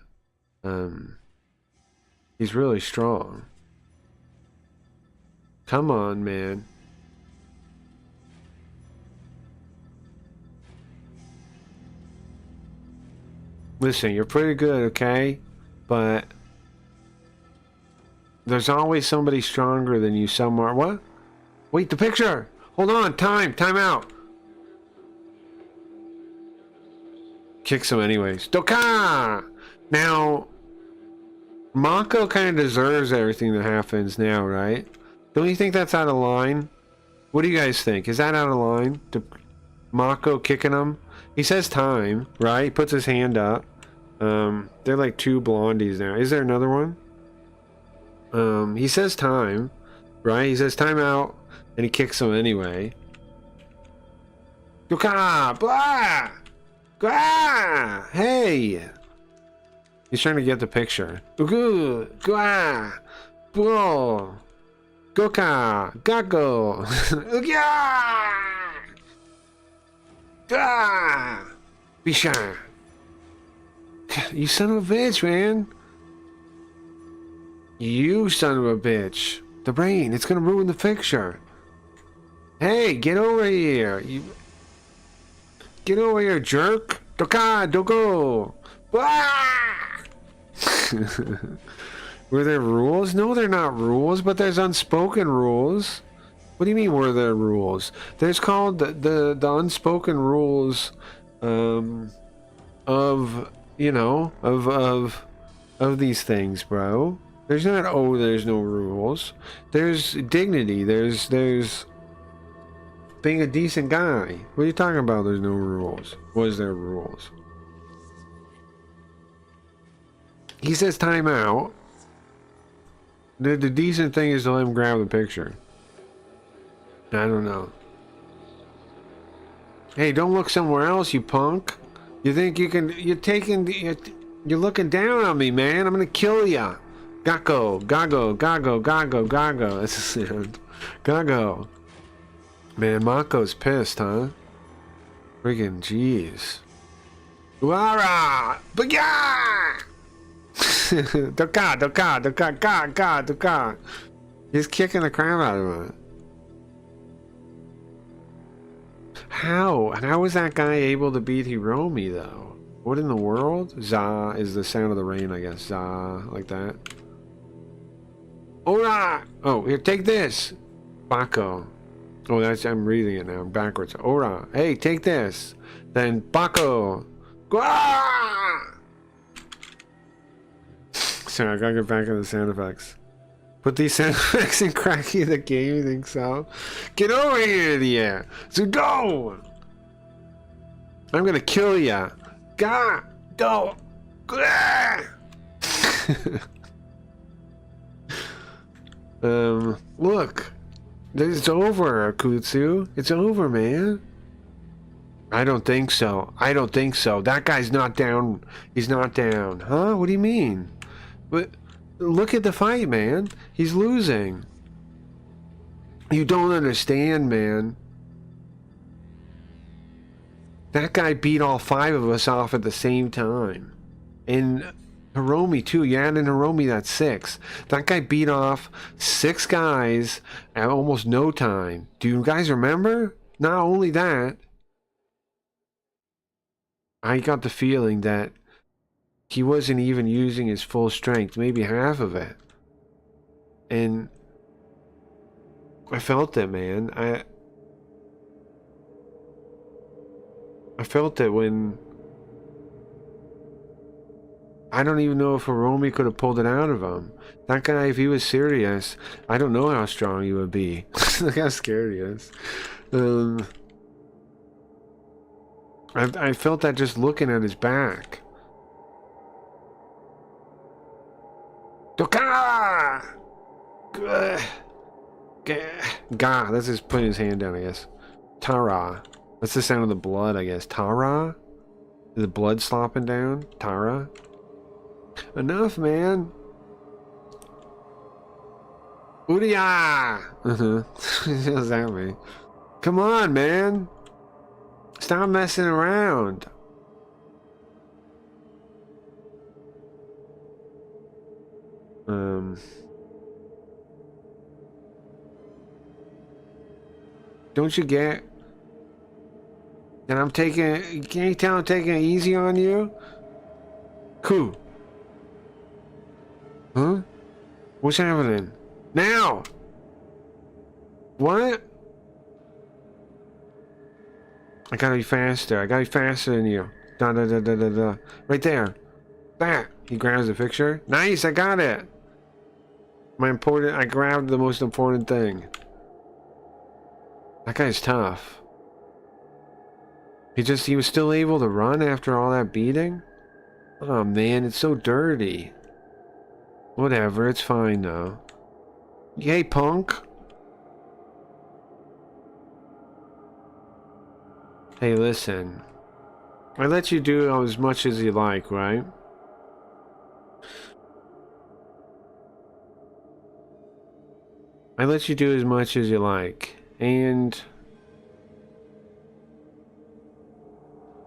he's really strong. Come on, man. Listen, you're pretty good, okay? But there's always somebody stronger than you somewhere. What? Wait, the picture! Hold on, time out! Kicks him anyways. Doka! Now, Mako kind of deserves everything that happens now, right? Don't you think that's out of line? What do you guys think? Is that out of line? Mako kicking him? He says time, right? He puts his hand up. They're like 2 blondies now. Is there another one? He says time, right? He says time out, and he kicks him anyway. Yuka! Blah! Gah! Hey! He's trying to get the picture. Ugu! Gah! Bro! Goka! Gago! Ugya! Gah! Bisha! You son of a bitch, man! You son of a bitch! The rain, it's gonna ruin the picture. Hey, get over here! You get over here, jerk! Doka! Doko! Ah! Were there rules? No, they're not rules, but there's unspoken rules. What do you mean, were there rules? There's called the unspoken rules of, you know, of these things, bro. There's not, oh, there's no rules. There's dignity. There's being a decent guy. What are you talking about? There's no rules. Was there rules? He says time out. The decent thing is to let him grab the picture. I don't know. Hey, don't look somewhere else, you punk. You think you can... You're looking down on me, man. I'm gonna kill ya. Gakko. Gago. Gago. Gago. Gago. That's the sound. Gago. Man, Mako's pissed, huh? Friggin' jeez. Uara! Bagya! Doka, doka, doka, ga, ga, doka. He's kicking the crap out of him. How? How was that guy able to beat Hiromi, though? What in the world? Za is the sound of the rain, I guess. Za, like that. Ora! Oh, here, take this! Bako. Oh, that's, I'm reading it now. Backwards. Ora. Hey, take this. Then Bako. Gah! Sorry, I gotta get back into the sound effects. Put these sound effects in Cracky the game, you think so? Get over here, idiot! So go! I'm gonna kill ya! Gah! Go! Gah! Look! It's over, Akutsu. It's over, man. I don't think so. I don't think so. That guy's not down. He's not down. Huh? What do you mean? But look at the fight, man. He's losing. You don't understand, man. That guy beat all 5 of us off at the same time. And Hiromi, too. You add in Hiromi, that's 6. That guy beat off 6 guys at almost no time. Do you guys remember? Not only that, I got the feeling that he wasn't even using his full strength, maybe half of it. And I felt it, man. I felt it when... I don't even know if Hiromi could have pulled it out of him. That guy, if he was serious, I don't know how strong he would be. Look how scared he is. I felt that just looking at his back. Doka! Ga. That's just putting his hand down, I guess. Tara. That's the sound of the blood, I guess. Tara? Is the blood slopping down? Tara? Enough, man. Uriya! What does that mean? Come on, man. Stop messing around. Don't you get that I'm taking... Can you tell I'm taking it easy on you? Cool. Huh? What's happening? Now! What? I gotta be faster. I gotta be faster than you. Da da da da da da. Right there. That. He grabs the picture. Nice, I got it. I grabbed the most important thing. That guy's tough. He was still able to run after all that beating? Oh man, it's so dirty. Whatever, it's fine though. Hey, punk. Hey, listen. I let you do as much as you like, right? I let you do as much as you like. And...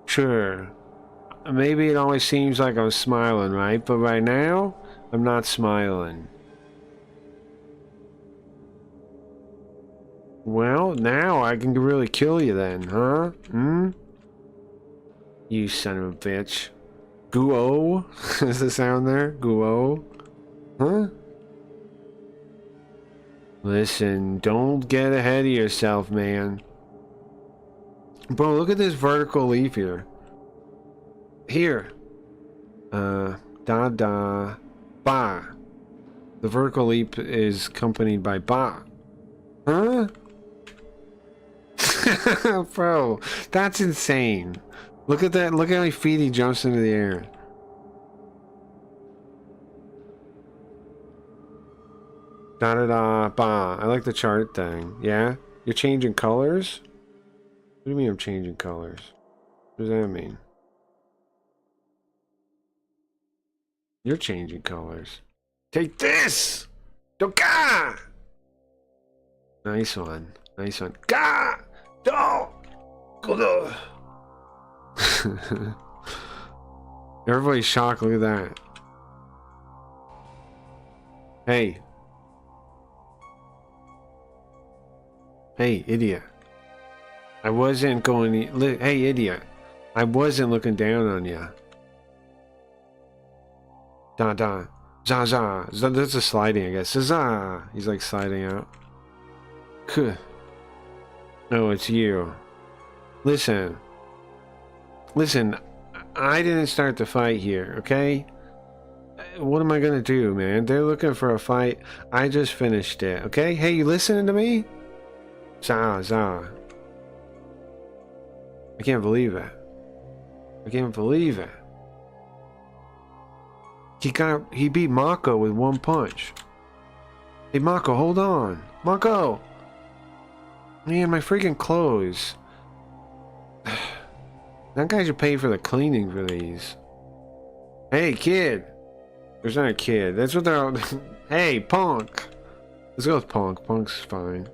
sure. Maybe it always seems like I'm smiling, right? But right now, I'm not smiling. Well, now I can really kill you then, huh? Hmm? You son of a bitch. Guo? Is the sound there? Guo? Huh? Listen, don't get ahead of yourself, man. Bro, look at this vertical leaf here. Here. Da da. Ba. The vertical leap is accompanied by ba. Huh? Bro, that's insane. Look at that. Look how many feet he jumps into the air. Da da da ba. I like the chart thing. Yeah? You're changing colors? What do you mean I'm changing colors? What does that mean? You're changing colors. Take this! Doka! Nice one. Nice one. Ga! Do! Go! Everybody's shocked. Look at that. Hey. Hey, idiot. I wasn't going to... Hey, idiot. I wasn't looking down on you. Da da. Za za. That's a sliding, I guess. Za. He's like sliding out. Kuh. No, it's you. Listen. Listen, I didn't start the fight here, okay? What am I gonna do, man? They're looking for a fight. I just finished it, okay? Hey, you listening to me? Za. I can't believe it. I can't believe it. He beat Mako with one punch. Hey, Mako, hold on. Mako! Man, my freaking clothes. That guy should pay for the cleaning for these. Hey, kid! There's not a kid. That's what they're all... Hey, Punk! Let's go with Punk. Punk's fine.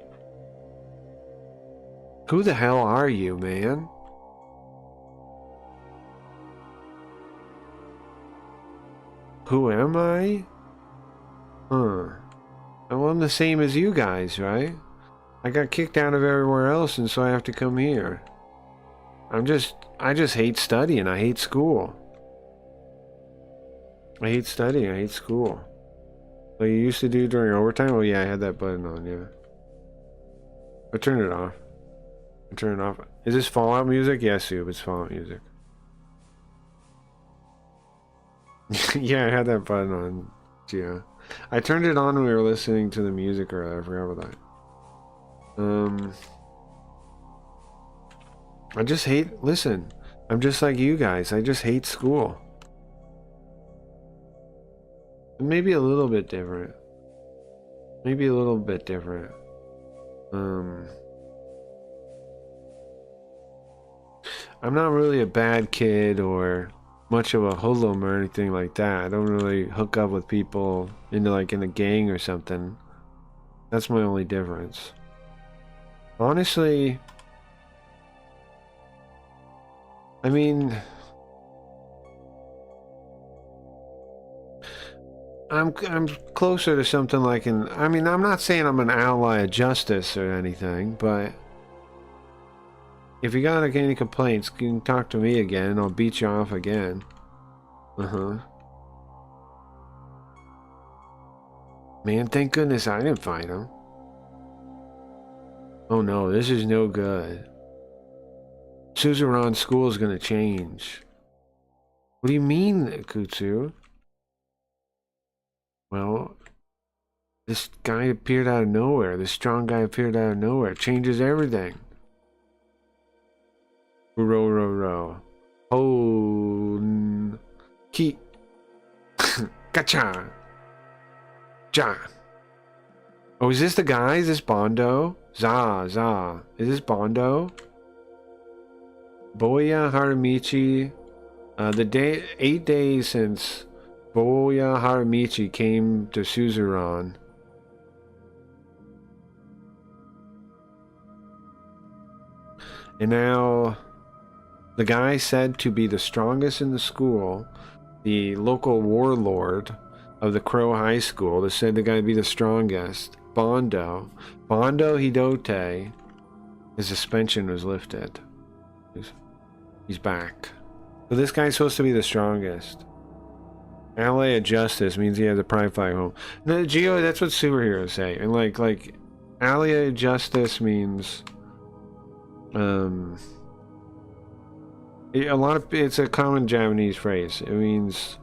Who the hell are you, man? Who am I? Huh. Well, I'm the same as you guys, right? I got kicked out of everywhere else, and so I have to come here. I just hate studying. I hate school. I hate studying. I hate school. Like you used to do during overtime? Oh yeah, I had that button on, yeah. I turned it off. I turned it off. Is this Fallout music? Yes, Sue, it's Fallout music. Yeah, I had that button on, yeah. I turned it on when we were listening to the music earlier. I forgot about that. I just hate... Listen, I'm just like you guys. I just hate school. Maybe a little bit different. Maybe a little bit different. I'm not really a bad kid or much of a hoodlum or anything like that. I don't really hook up with people into like in a gang or something. That's my only difference. Honestly, I mean, I'm closer to something like an... I mean, I'm not saying I'm an ally of justice or anything, but if you got any complaints, you can talk to me again and I'll beat you off again. Man, thank goodness I didn't fight him. Oh no, this is no good. Suzerain's school is gonna change. What do you mean, Kutsu? Well, this guy appeared out of nowhere. This strong guy appeared out of nowhere. It changes everything. Row. Oh, Ki. Gotcha. Ja. Oh, is this the guy? Is this Bondo? Za. Is this Bondo? Boya Haramichi. 8 days since Boya Haramichi came to Suzerain. And now, the guy said to be the strongest in the school, the local warlord of the Crow High School, that said the guy to be the strongest, Bondo Hidote, his suspension was lifted. He's back. So this guy's supposed to be the strongest. Ally of Justice means he has a pride flag home. No, Geo, that's what superheroes say. And like Ally of Justice means it's a common Japanese phrase. It means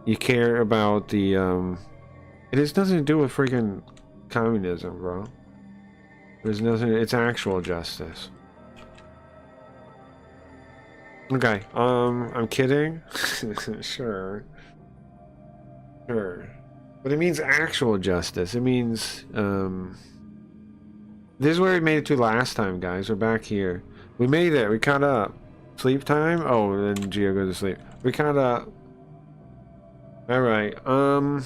you care about the it has nothing to do with freaking communism, bro. There's nothing. It's actual justice. Okay, I'm kidding. Sure. But it means actual justice. It means, this is where we made it to last time, guys. We're back here. We made it. We caught up. Sleep time? Oh, then Gio goes to sleep. We caught up. Alright, alright,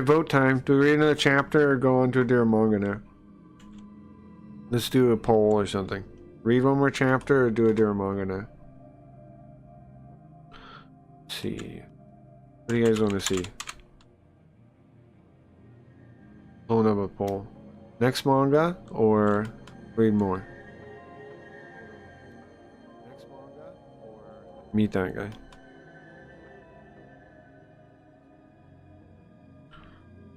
vote time. Do we read another chapter or go on to a manga now? Let's do a poll or something. Read one more chapter or do a manga now? Let's see. What do you guys want to see? Pulling up a poll. Next manga or read more? Next manga or meet that guy?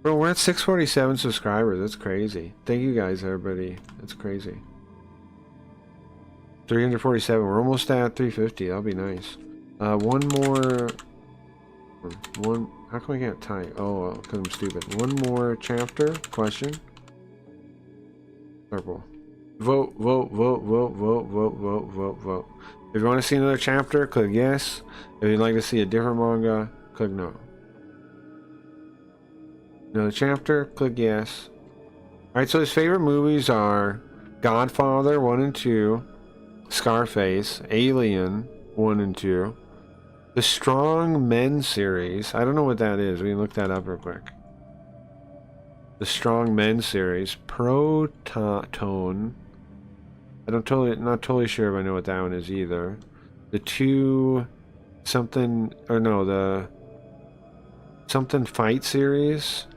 Bro, we're at 647 subscribers. That's crazy. Thank you guys, everybody. That's crazy. 347. We're almost at 350. That'll be nice. One more. One. How come I can't type? Oh, because I'm stupid. One more chapter. Question. Purple. Vote, vote, vote, vote, vote, vote, vote, vote, vote. If you want to see another chapter, click yes. If you'd like to see a different manga, click no. Another chapter, click yes. Alright, so his favorite movies are Godfather 1 and 2, Scarface, Alien 1 and 2, the Strong Men series. I don't know what that is. We can look that up real quick. The Strong Men series, Proton. Not totally sure if I know what that one is either. The two something, or no, the something fight series,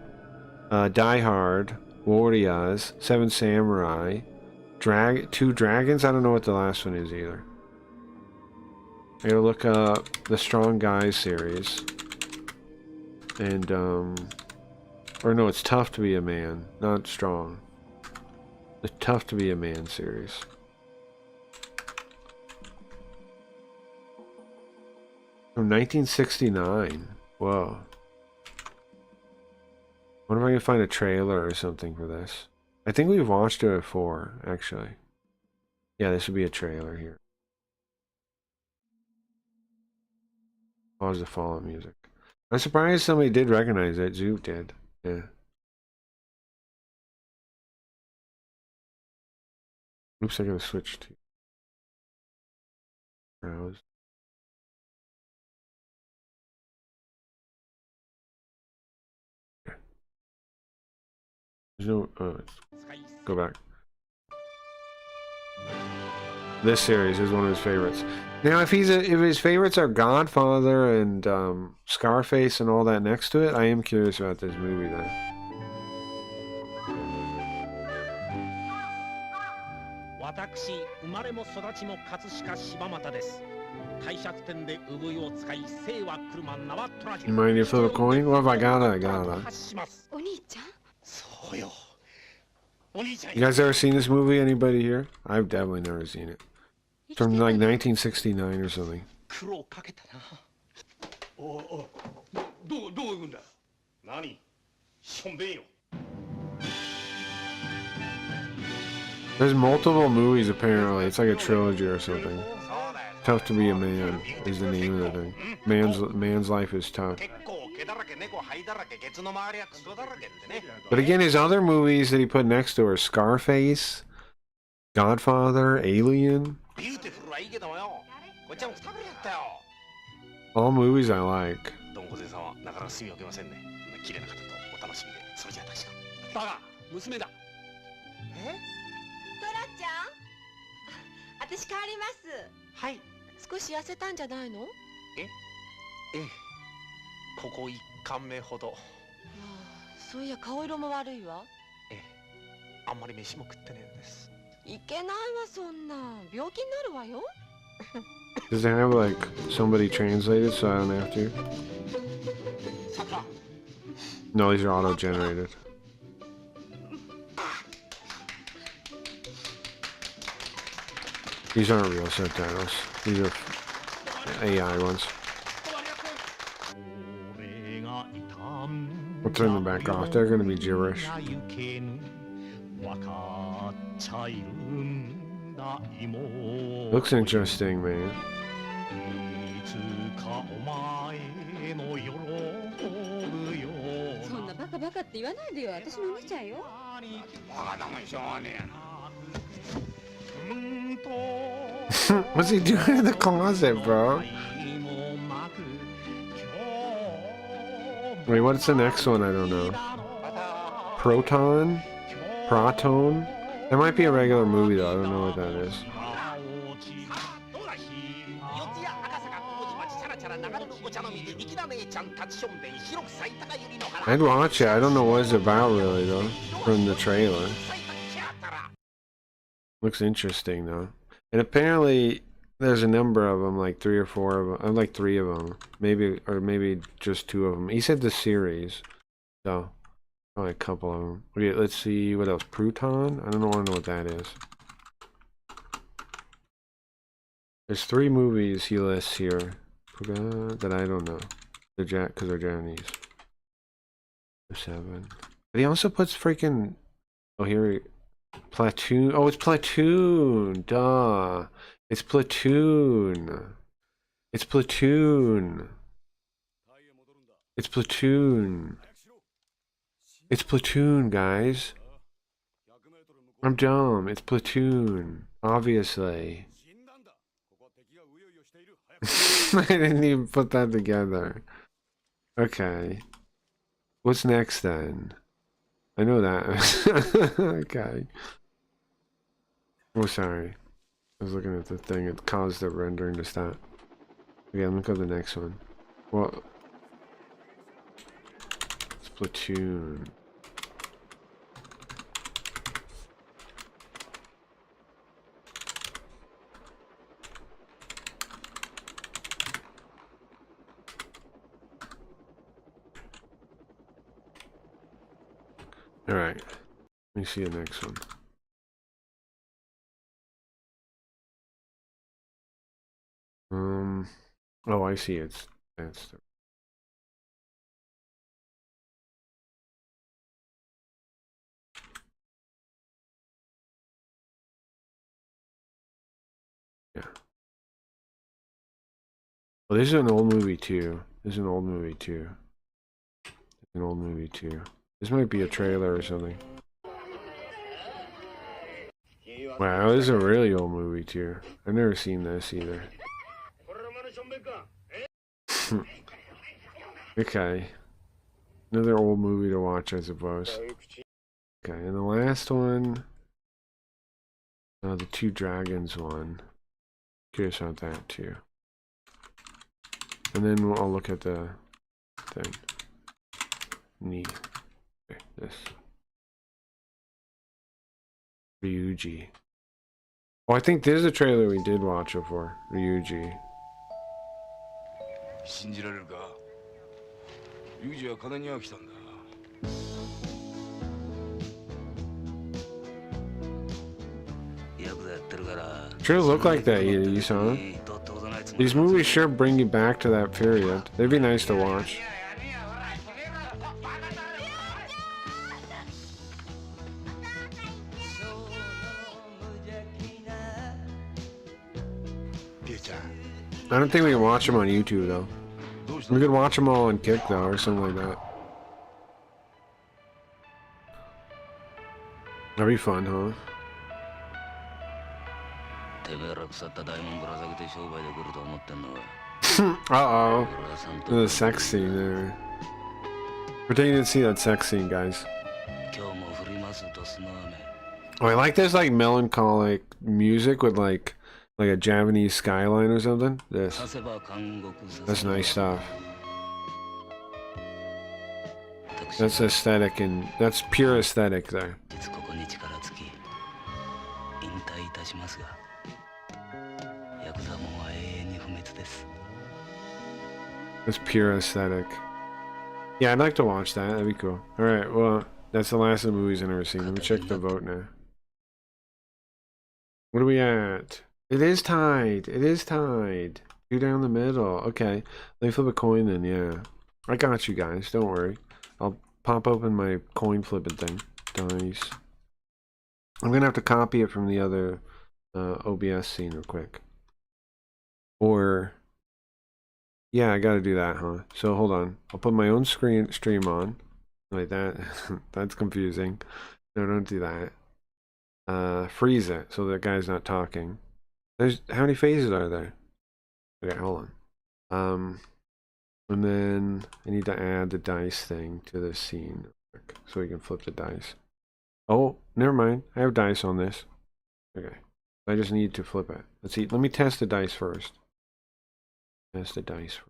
Die Hard, Warriors, Seven Samurai, Two Dragons. I don't know what the last one is either. I gotta look up the Strong Guys series, and or no, it's Tough to Be a Man, not Strong. The Tough to Be a Man series. From 1969. Whoa. I wonder if I can find a trailer or something for this. I think we've watched it before, actually. Yeah, this would be a trailer here. Pause the Fallout music. I'm surprised somebody did recognize it. Zoot did. Yeah. Oops, I gotta switch to browse. There's no. Go back. This series is one of his favorites. Now, if his favorites are Godfather and Scarface and all that next to it, I am curious about this movie then. 私生まれも育ちも葛飾柴又です。帝釈天で産湯を使い生は車縄取らじ。 You mind if I flip a coin? Well, if I gotta. お兄ちゃん そうよ。お兄ちゃん。 You guys ever seen this movie? Anybody here? I've definitely never seen it. It's from like 1969 or something. 苦労かけたな。おお、どう行くんだ。何？しょんべんよ。 There's multiple movies apparently. It's like a trilogy or something. Tough to Be a Man is the name of the thing. Man's life is tough. But again, his other movies that he put next to are Scarface, Godfather, Alien. All movies I like. どんこぜさんはなかなか隅を受けませんね。綺麗な方とお楽しみで、それじゃ確か。バカ、娘だ。え？ トラちゃん私帰ります。はい。少し痩せたんじゃないの？ええ。ここ1巻目ほど。ああ、そういや顔色も悪いわ。ええ。あんまり飯も食ってねえんです。いけないわそんな。病気になるわよ。 Does it have like somebody translated so I don't have to? No, these are auto-generated. These aren't real subtitles. These are AI ones. We'll turn them back off. They're going to be gibberish. Looks interesting, man. そんなバカバカって言わないでよ。私も見ちゃうよ。 What's he doing in the closet, bro? Wait, what's the next one? I don't know. Proton? Proton? That might be a regular movie though. I don't know what that is. I'd watch it. I don't know what it's about really though. From the trailer. Looks interesting though. And apparently there's a number of them, like 3 or 4 of them. Like 3 of them. Maybe, or maybe just 2 of them. He said the series. So Probably a couple of them. Okay, let's see what else. Pruton? I don't want to know what that is. There's 3 movies he lists here that I don't know. They're because they're Japanese. 7. But he also puts freaking. Oh, here. Platoon. Oh, it's Platoon. Duh. It's Platoon. It's Platoon. It's Platoon. It's Platoon, guys. I'm dumb. It's Platoon. Obviously. I didn't even put that together. Okay. What's next then? I know that. Okay. Oh, sorry. I was looking at the thing. It caused the rendering to stop. Okay, let me go to the next one. Well, Splatoon. All right. Let me see the next one. Oh, I see. That's the. Yeah. Well, this is an old movie too. This is an old movie too. An old movie too. This might be a trailer or something. Wow, this is a really old movie too. I've never seen this either. Okay. Another old movie to watch, I suppose. Okay, and the last one. The Two Dragons one. Curious about that too. And then I'll look at the thing. Neat. Okay, this. Ryuji. Oh, I think this is a trailer we did watch before. Ryuji. 信じられるかユージは金に飽きたんだ Sure look like that, you saw it. These movies sure bring you back to that period. They'd be nice to watch. I don't think we can watch them on YouTube though. We could watch them all on Kick though, or something like that. That'd be fun, huh? Uh-oh. There's a sex scene there. Pretend you didn't see that sex scene, guys. Oh, I like this like melancholic music with like a Japanese skyline or something. That's nice stuff. That's aesthetic, and that's pure aesthetic there. That's pure aesthetic. Yeah, I'd like to watch that. That'd be cool. Alright, well, that's the last of the movies I've ever seen. Let me check the vote now. What are we at? It is tied. It is tied. 2 down the middle. Okay. Let me flip a coin then, yeah. I got you guys. Don't worry. I'll pop open my coin flipping thing. Dice. I'm going to have to copy it from the other OBS scene real quick. Or... yeah, I gotta do that, huh? So hold on. I'll put my own stream on. Like that. That's confusing. No, don't do that. Freeze it so that guy's not talking. There's how many phases are there? Okay, hold on. And then I need to add the dice thing to the scene so we can flip the dice. Oh, never mind. I have dice on this. Okay. I just need to flip it. Let's see. Let me test the dice first. Test the dice.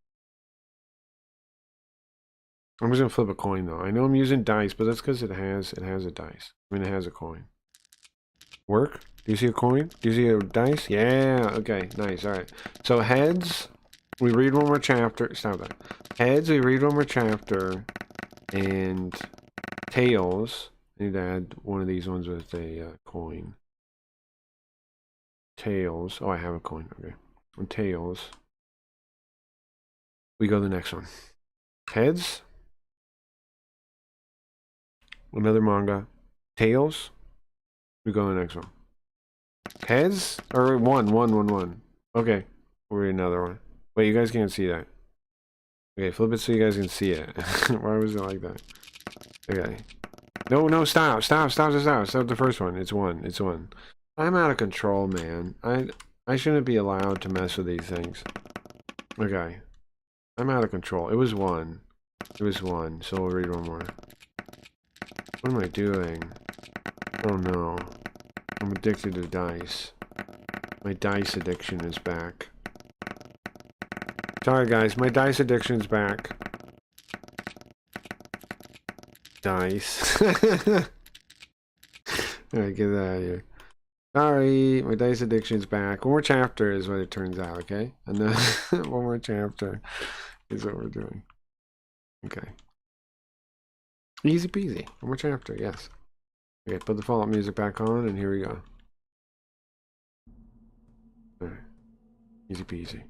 I'm just gonna flip a coin though. I know I'm using dice, but that's because it has a dice. I mean, it has a coin. Work? Do you see a coin? Do you see a dice? Yeah. Okay. Nice. All right. So heads, we read one more chapter. Stop that. Heads, we read one more chapter, and Tails. I need to add one of these ones with a coin. Tails. Oh, I have a coin. Okay. On tails. We go to the next one. Heads. Another manga. Tails. We go to the next one. Heads? Or one. Okay. We'll read another one. Wait, you guys can't see that. Okay, flip it so you guys can see it. Why was it like that? Okay. No, stop the first one. It's one. I'm out of control, man. I shouldn't be allowed to mess with these things. Okay. I'm out of control. It was one, so we'll read one more. What am I doing? Oh no. I'm addicted to dice. My dice addiction is back. Sorry guys, my dice addiction's back. Dice. Alright, get that out of here. Sorry, my dice addiction's back. One more chapter is what it turns out, okay? And then one more chapter is what we're doing. Okay. Easy peasy. One more chapter, yes. Okay, put the Fallout music back on, and here we go. Alright. Easy peasy.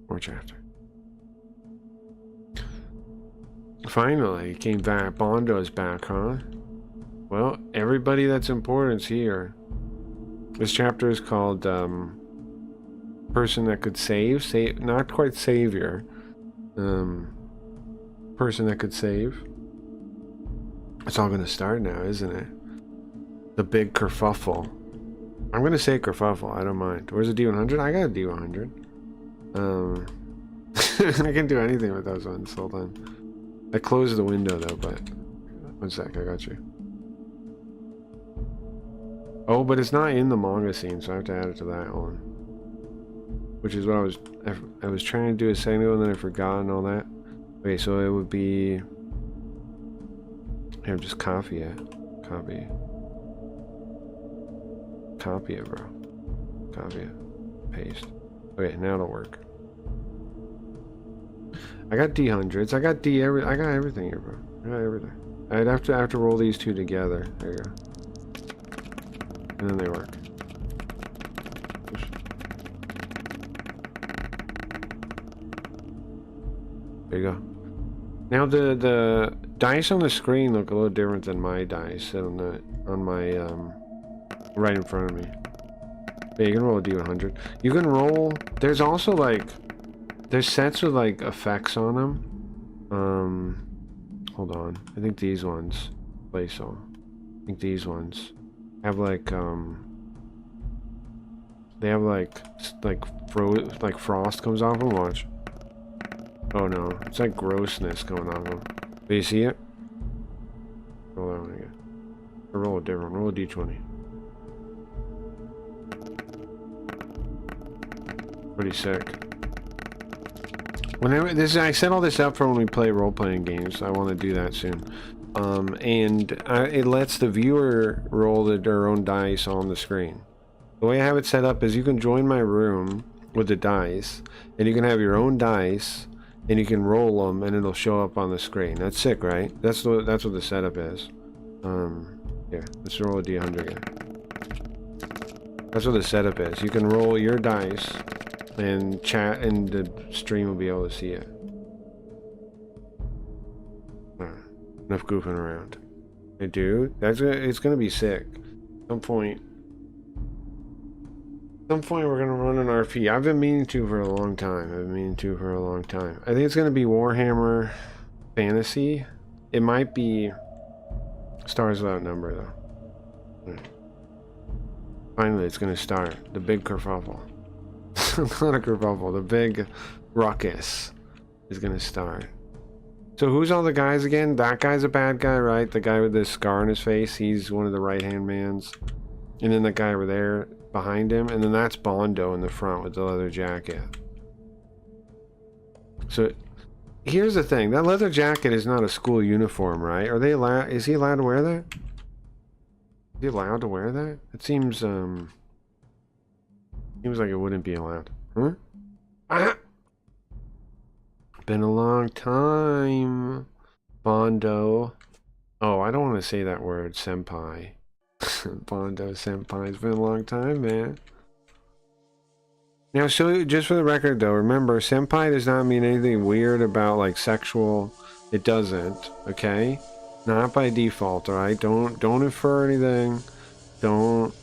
More chapter. Finally, came back. Bondo's back, huh? Well, everybody that's important's here. This chapter is called, Person That Could Save. Not quite Savior. Person That Could Save. It's all gonna start now, isn't it? The big kerfuffle. I'm gonna say kerfuffle, I don't mind. Where's the D100? I got a D100. I can do anything with those ones. Hold on. I closed the window though, but... One sec, I got you. Oh, but it's not in the manga scene, so I have to add it to that one. Which is what I was trying to do a second ago, and then I forgot and all that. Okay, so it would be... Here, just copy it. Copy it, bro. Copy it. Paste. Okay, now it'll work. I got D100s. I got everything here, bro. I got everything. I'd have to roll these two together. There you go. And then they work. There you go. Now the dice on the screen look a little different than my dice on my right in front of me. Yeah, you can roll a D100. You can roll. There's also like there's sets with like effects on them. Hold on. I think these ones place on. I think these ones have like they have like frost comes off them. Watch. Oh no, it's like grossness coming off them. Do you see it? Roll that one again. Or roll a different. Roll a D20. Pretty sick. Whenever I set all this up for when we play role-playing games. I want to do that soon. It lets the viewer roll their own dice on the screen. The way I have it set up is you can join my room with the dice, and you can have your own dice, and you can roll them, and it'll show up on the screen. That's sick, right? That's what the setup is. Here, let's roll a D100 again. That's what the setup is. You can roll your dice, and chat, and the stream will be able to see it. Enough goofing around. Hey, dude, it's gonna be sick. At some point we're gonna run an RP. I've been meaning to for a long time. I think it's gonna be Warhammer Fantasy. It might be Stars Without Number though. Finally, it's gonna start. The big kerfuffle. Not a kerfuffle. The big ruckus is gonna start. So who's all the guys again? That guy's a bad guy, right? The guy with the scar on his face, he's one of the right-hand mans. And then that guy over there behind him, and then that's Bondo in the front with the leather jacket. So here's the thing, that leather jacket is not a school uniform, right? Are they allowed? Is he allowed to wear that? Is he allowed to wear that? It seems like it wouldn't be allowed. Huh? Ah! Been a long time, Bondo. Oh, I don't want to say that word, senpai. Bondo senpai. It's been a long time, man. Now, so just for the record, though, remember, senpai does not mean anything weird about, like, sexual. It doesn't, okay? Not by default, alright? Don't infer anything. Don't,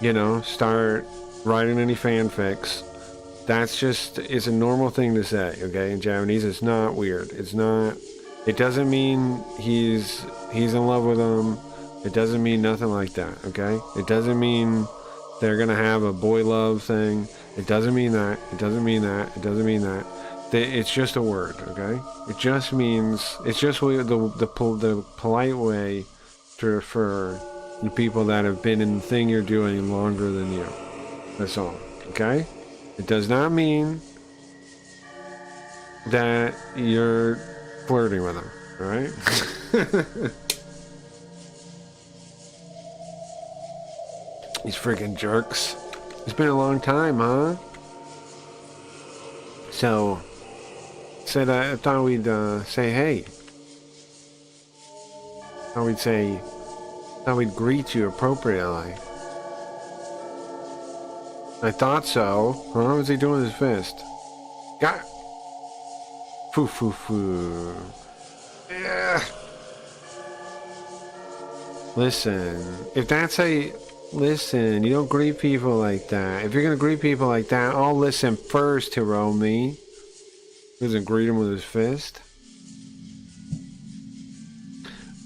you know, start writing any fanfics. That's just, it's a normal thing to say, okay? In Japanese, it's not weird. It's not, it doesn't mean he's in love with him. It doesn't mean nothing like that, okay? It doesn't mean they're gonna have a boy love thing. It doesn't mean that. It doesn't mean that. It doesn't mean that. It's just a word, okay? It just means, it's just the polite way to refer to people that have been in the thing you're doing longer than you. That's all, okay? It does not mean that you're flirting with them, alright? These freaking jerks. It's been a long time, huh? So, said I thought we'd say hey. Thought we'd greet you appropriately. I thought so. Huh? What's he doing with his fist? Got. Foo foo foo. Yeah. Listen, if that's how you. Listen, you don't greet people like that. If you're gonna greet people like that, I'll listen first, Hiromi. Doesn't greet him with his fist.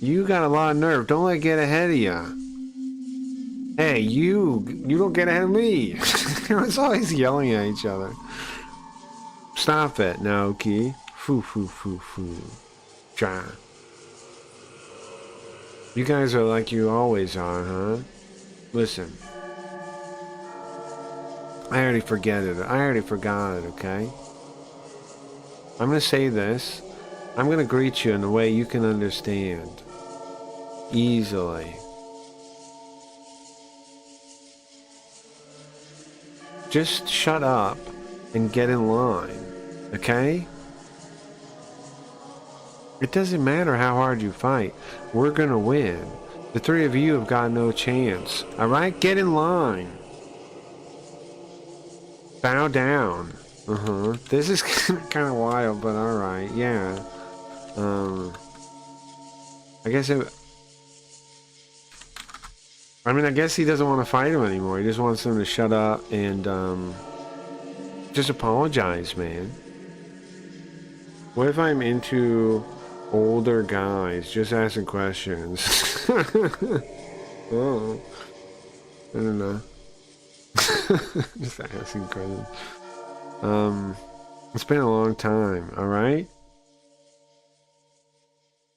You got a lot of nerve. Don't let it get ahead of you. Hey, you don't get ahead of me. It's always yelling at each other. Stop it, Naoki. Foo foo foo foo. Ja. You guys are like you always are, huh? Listen. I already forgot it, okay? I'm gonna say this. I'm gonna greet you in a way you can understand. Easily. Just shut up and get in line, okay? It doesn't matter how hard you fight. We're gonna win. The three of you have got no chance. Alright? Get in line. Bow down. This is kind of wild, but alright. Yeah. I guess I guess he doesn't want to fight him anymore. He just wants him to shut up and, just apologize, man. What if I'm into older guys just asking questions? Oh, I don't know. Just asking questions. It's been a long time, alright?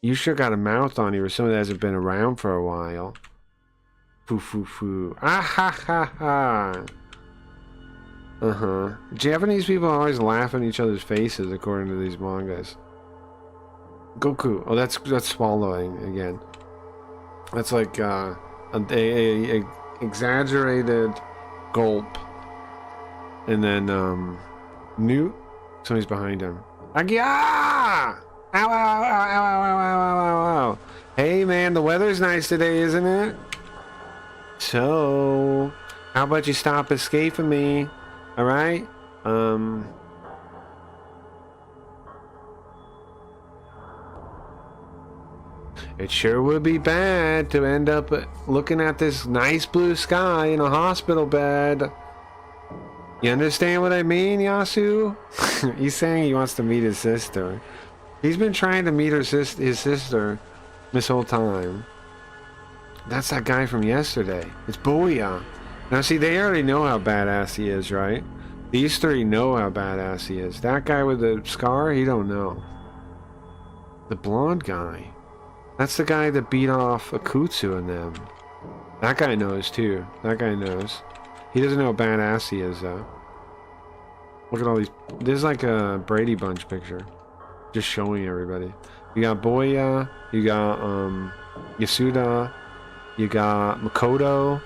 You sure got a mouth on you or somebody that hasn't been around for a while. Foo foo foo. Ah ha ha ha. Japanese people always laugh in each other's faces according to these mangas. Goku. Oh, that's swallowing again. That's like a exaggerated gulp. And then Newt. Somebody's behind him. Agia! Ow, ow, ow, ow, ow, ow, ow, ow, ow. Hey man, the weather's nice today, isn't it? So, how about you stop escaping me? Alright? It sure would be bad to end up looking at this nice blue sky in a hospital bed. You understand what I mean, Yasu? He's saying he wants to meet his sister. He's been trying to meet his sister this whole time. That's that guy from yesterday. It's Booyah. Now see, they already know how badass he is, right? These three know how badass he is. That guy with the scar, he don't know. The blonde guy. That's the guy that beat off Akutsu and them. That guy knows too. That guy knows. He doesn't know how badass he is though. Look at all these. This is like a Brady Bunch picture. Just showing everybody. You got Booyah. You got Yasuda. You got Makoto.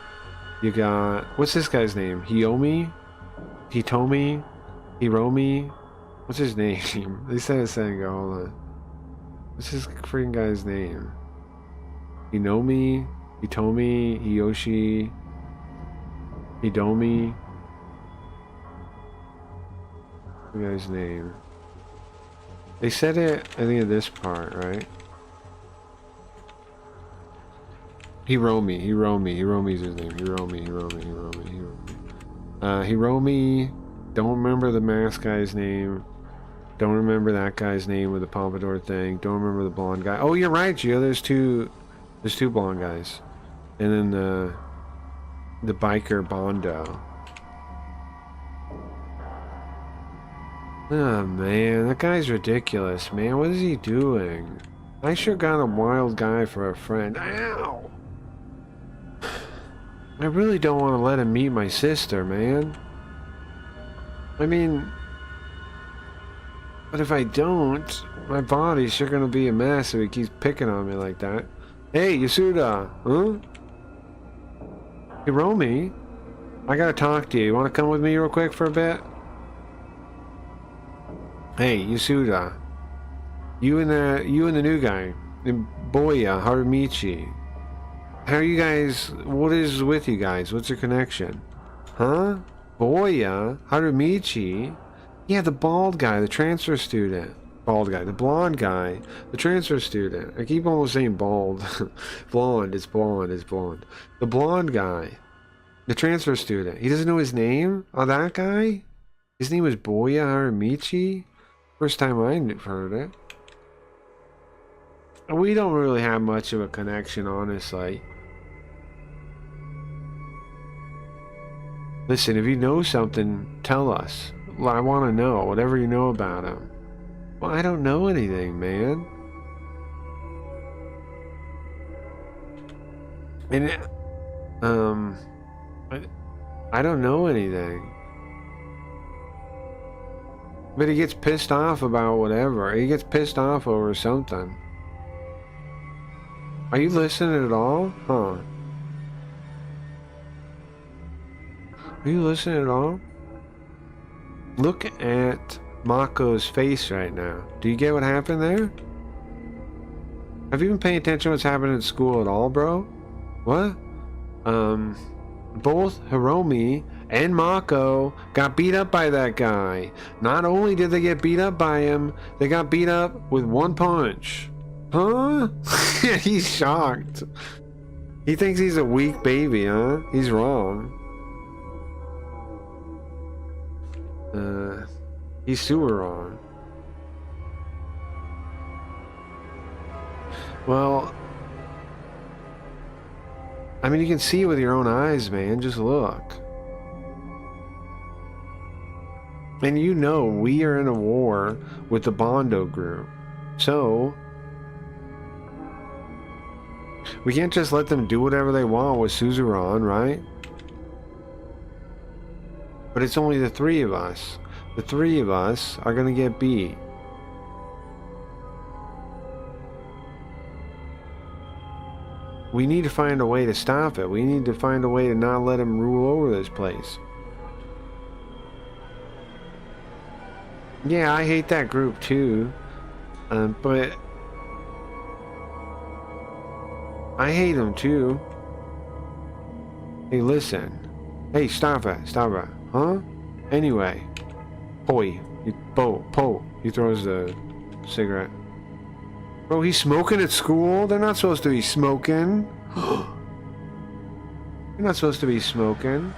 You got... What's this guy's name? Hitomi? Hiromi? What's his name? They said a second ago. Hold on. What's this freaking guy's name? Hitomi, Hiyoshi, Hidomi. The guy's name. They said it, I think, in this part, right? Hiromi's his name. Hiromi. Don't remember the mask guy's name. Don't remember that guy's name with the pompadour thing. Don't remember the blonde guy. Oh, you're right, Gio. There's two blonde guys. And then the biker Bondo. Oh man, that guy's ridiculous, man. What is he doing? I sure got a wild guy for a friend. Ow! I really don't want to let him meet my sister, man. I mean, but if I don't, my body's sure gonna be a mess if he keeps picking on me like that. Hey, Yasuda, huh? Hiromi, I gotta talk to you. You wanna come with me real quick for a bit? Hey, Yasuda, you and the new guy, Boya Harumichi. How are you guys? What is with you guys? What's your connection? Huh? Boya Harumichi? Yeah, the bald guy, the transfer student. Bald guy, the blonde guy, the transfer student. I keep almost saying bald. Blonde, it's blonde, it's blonde. The blonde guy, the transfer student. He doesn't know his name? Oh, that guy? His name was Boya Harumichi? First time I heard it. We don't really have much of a connection, honestly. Listen, if you know something, tell us. I want to know, whatever you know about him. Well, I don't know anything, man. And, I don't know anything. But he gets pissed off about whatever. He gets pissed off over something. Are you listening at all? Huh? Are you listening at all? Look at Mako's face right now. Do you get what happened there? Have you been paying attention to what's happening at school at all, bro? What? Both Hiromi and Mako got beat up by that guy. Not only did they get beat up by him, they got beat up with one punch. Huh? He's shocked. He thinks he's a weak baby, huh? He's wrong. He's super wrong. Well, I mean, you can see it with your own eyes, man. Just look. And you know we are in a war with the Bondo group. So we can't just let them do whatever they want with Suzuran, right? But it's only the three of us. The three of us are gonna get beat. We need to find a way to stop it. We need to find a way to not let him rule over this place. Yeah, I hate that group too. But I hate him too. Hey, listen. Hey, stop it. Stop it. Huh? Anyway. Poi. He throws the cigarette. Bro, he's smoking at school? They're not supposed to be smoking. They're not supposed to be smoking.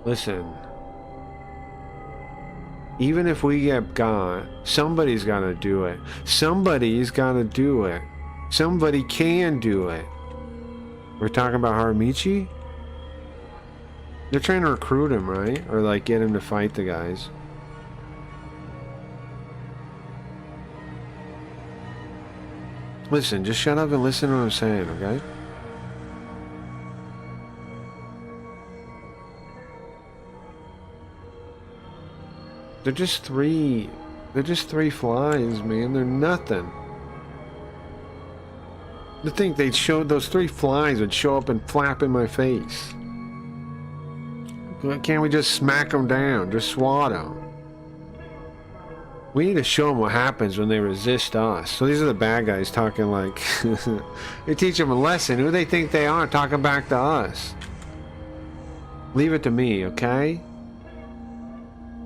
Listen. Even if we get got, somebody's gotta do it. Somebody's gotta do it. Somebody can do it. We're talking about Harumichi? They're trying to recruit him, right? Or like get him to fight the guys. Listen, just shut up and listen to what I'm saying, okay? They're just three flies, man. They're nothing. To think they'd show those three flies would show up and flap in my face. Can't we just smack them down? Just swat them? We need to show them what happens when they resist us. So these are the bad guys talking like... they teach them a lesson. Who they think they are talking back to us? Leave it to me, okay?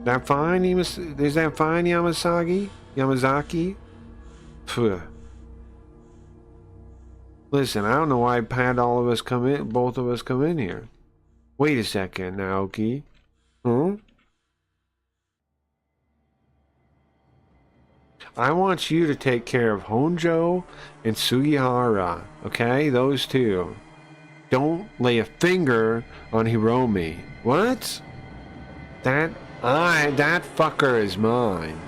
That fine? Is that fine, Yamazaki? Phew. Listen, I don't know why I had all of us come in, both of us come in here. Wait a second, Naoki. Huh? I want you to take care of Honjo and Sugihara, okay? Those two. Don't lay a finger on Hiromi. What? That fucker is mine.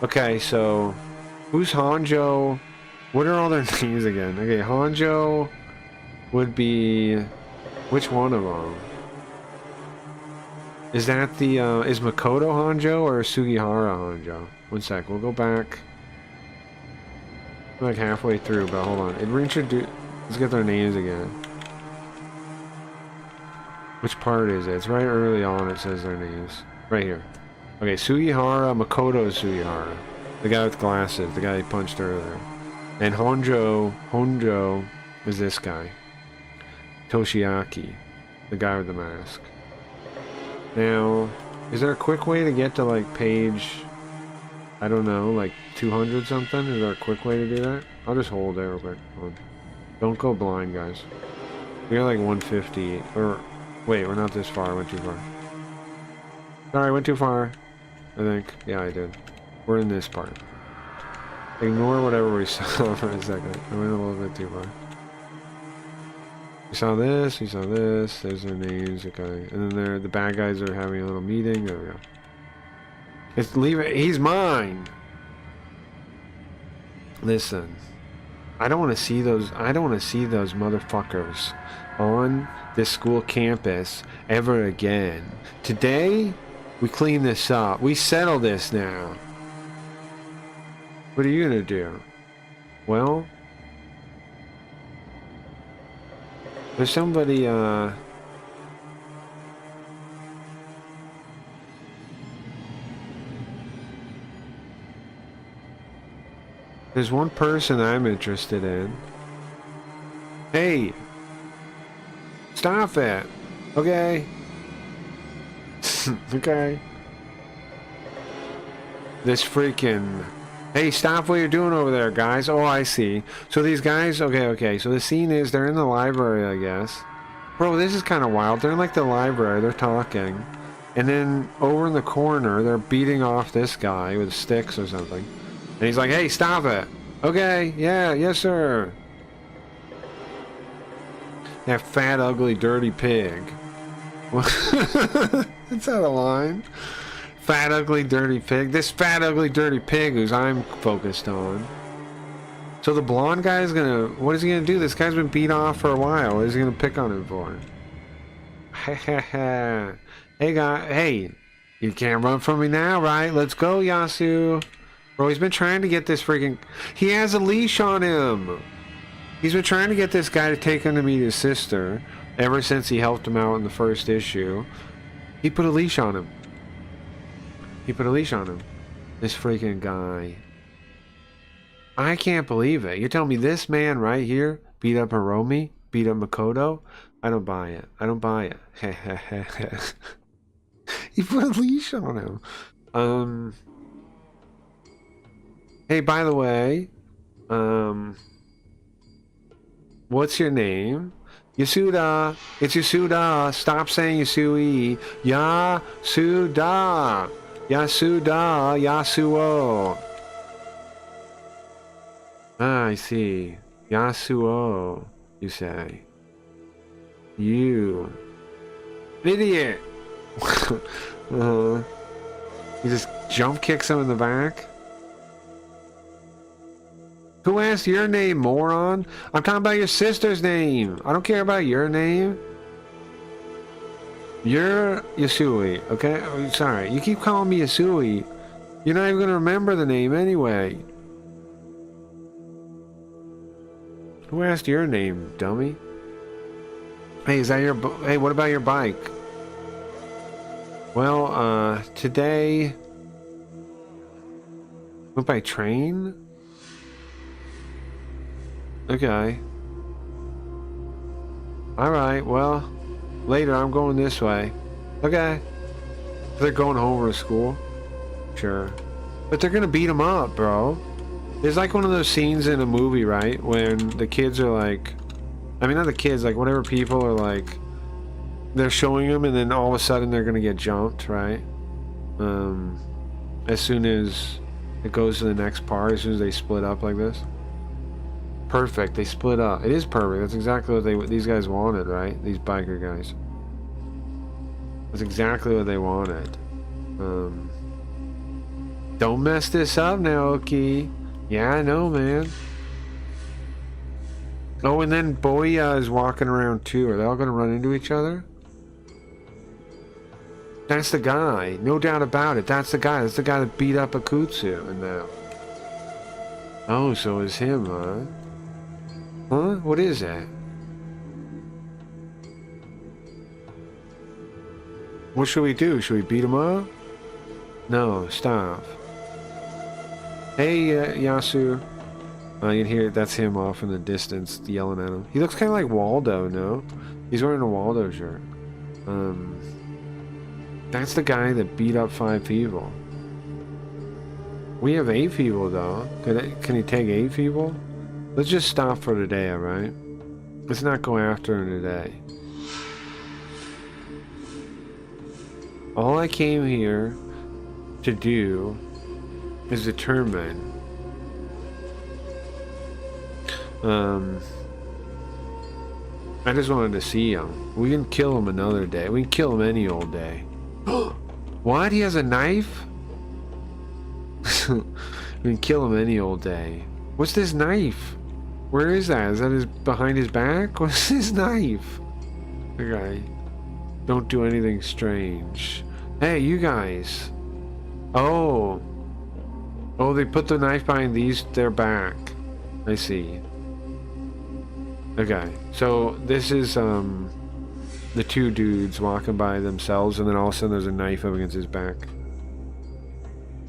Okay, so who's Honjo? What are all their names again? Okay, Honjo would be which one of them? Is that the is Makoto Honjo or Sugihara Honjo? One sec, we'll go back. We're like halfway through, but hold on. Let's get their names again. Which part is it? It's right early on. It says their names right here. Okay, Sugihara, Makoto is Sugihara, the guy with glasses, the guy he punched earlier, and Honjo is this guy, Toshiaki, the guy with the mask. Now, is there a quick way to get to like page, I don't know, like 200 something? Is there a quick way to do that? I'll just hold there real quick. Hold on. Don't go blind, guys. We're like 150, or wait, we're not this far. I went too far. Sorry, I went too far. I think. Yeah, I did. We're in this part. Ignore whatever we saw for a second. I went a little bit too far. We saw this, there's their names, okay. And then the bad guys are having a little meeting. There we go. He's mine! Listen. I don't want to see those motherfuckers on this school campus ever again. Today, we clean this up. We settle this now. What are you gonna do? Well, there's somebody, there's one person I'm interested in. Hey! Stop it! Okay? Okay? This freaking... Hey, stop what you're doing over there, guys. Oh, I see. So these guys... Okay. So the scene is they're in the library, I guess. Bro, this is kind of wild. They're in, like, the library. They're talking. And then over in the corner, they're beating off this guy with sticks or something. And he's like, hey, stop it. Okay, yeah, yes, sir. That fat, ugly, dirty pig. That's out of line. Fat, ugly, dirty pig. This fat, ugly, dirty pig who's I'm focused on. So the blonde guy is gonna... What is he gonna do? This guy's been beat off for a while. What is he gonna pick on him for? Hey, guy. Hey. You can't run from me now, right? Let's go, Yasu. Bro, he's been trying to get this freaking... He has a leash on him. He's been trying to get this guy to take him to meet his sister ever since he helped him out in the first issue. He put a leash on him. This freaking guy. I can't believe it. You're telling me this man right here beat up Hiromi? Beat up Makoto? I don't buy it. He put a leash on him. Hey, by the way, what's your name? Yasuda. It's Yasuda. Stop saying Yasui. Yasuda. Yasuo. Ah, I see. Yasuo, you say. You. Idiot! He just jump kicks him in the back. Who asked your name, moron? I'm talking about your sister's name. I don't care about your name. You're Yasui, okay? Oh, sorry, you keep calling me Yasui. You're not even gonna remember the name anyway. Who asked your name, dummy? Hey, is that your... Hey, what about your bike? Well, today... Went by train? Okay. Alright, well, later I'm going this way. Okay. They're going home from school? Sure. But they're gonna beat them up, bro. There's like one of those scenes in a movie, right? When the kids are like... I mean, not the kids, like whatever people are like... They're showing them and then all of a sudden they're gonna get jumped, right? As soon as it goes to the next part, as soon as they split up like this. Perfect, they split up. It is perfect. That's exactly what these guys wanted, right? These biker guys. That's exactly what they wanted. Don't mess this up now, Oki. Yeah, I know, man. Oh, and then Boya is walking around too. Are they all gonna run into each other? That's the guy, no doubt about it. That's the guy. That's the guy that beat up Akutsu and that. Oh, so it's him, huh? Huh? What is that? What should we do? Should we beat him up? No, stop. Hey, Yasu. You can hear that's him off in the distance yelling at him. He looks kind of like Waldo, no? He's wearing a Waldo shirt. That's the guy that beat up 5 people. We have 8 people, though. Can he take 8 people? Let's just stop for today, alright? Let's not go after him today. All I came here to do is determine I just wanted to see him. We can kill him another day. We can kill him any old day. What? He has a knife? We can kill him any old day. What's this knife? Where is that? Is that his behind his back? What's this knife? Okay. Don't do anything strange. Hey, you guys. Oh. Oh, they put the knife behind their back. I see. Okay. So this is the 2 dudes walking by themselves, and then all of a sudden there's a knife up against his back.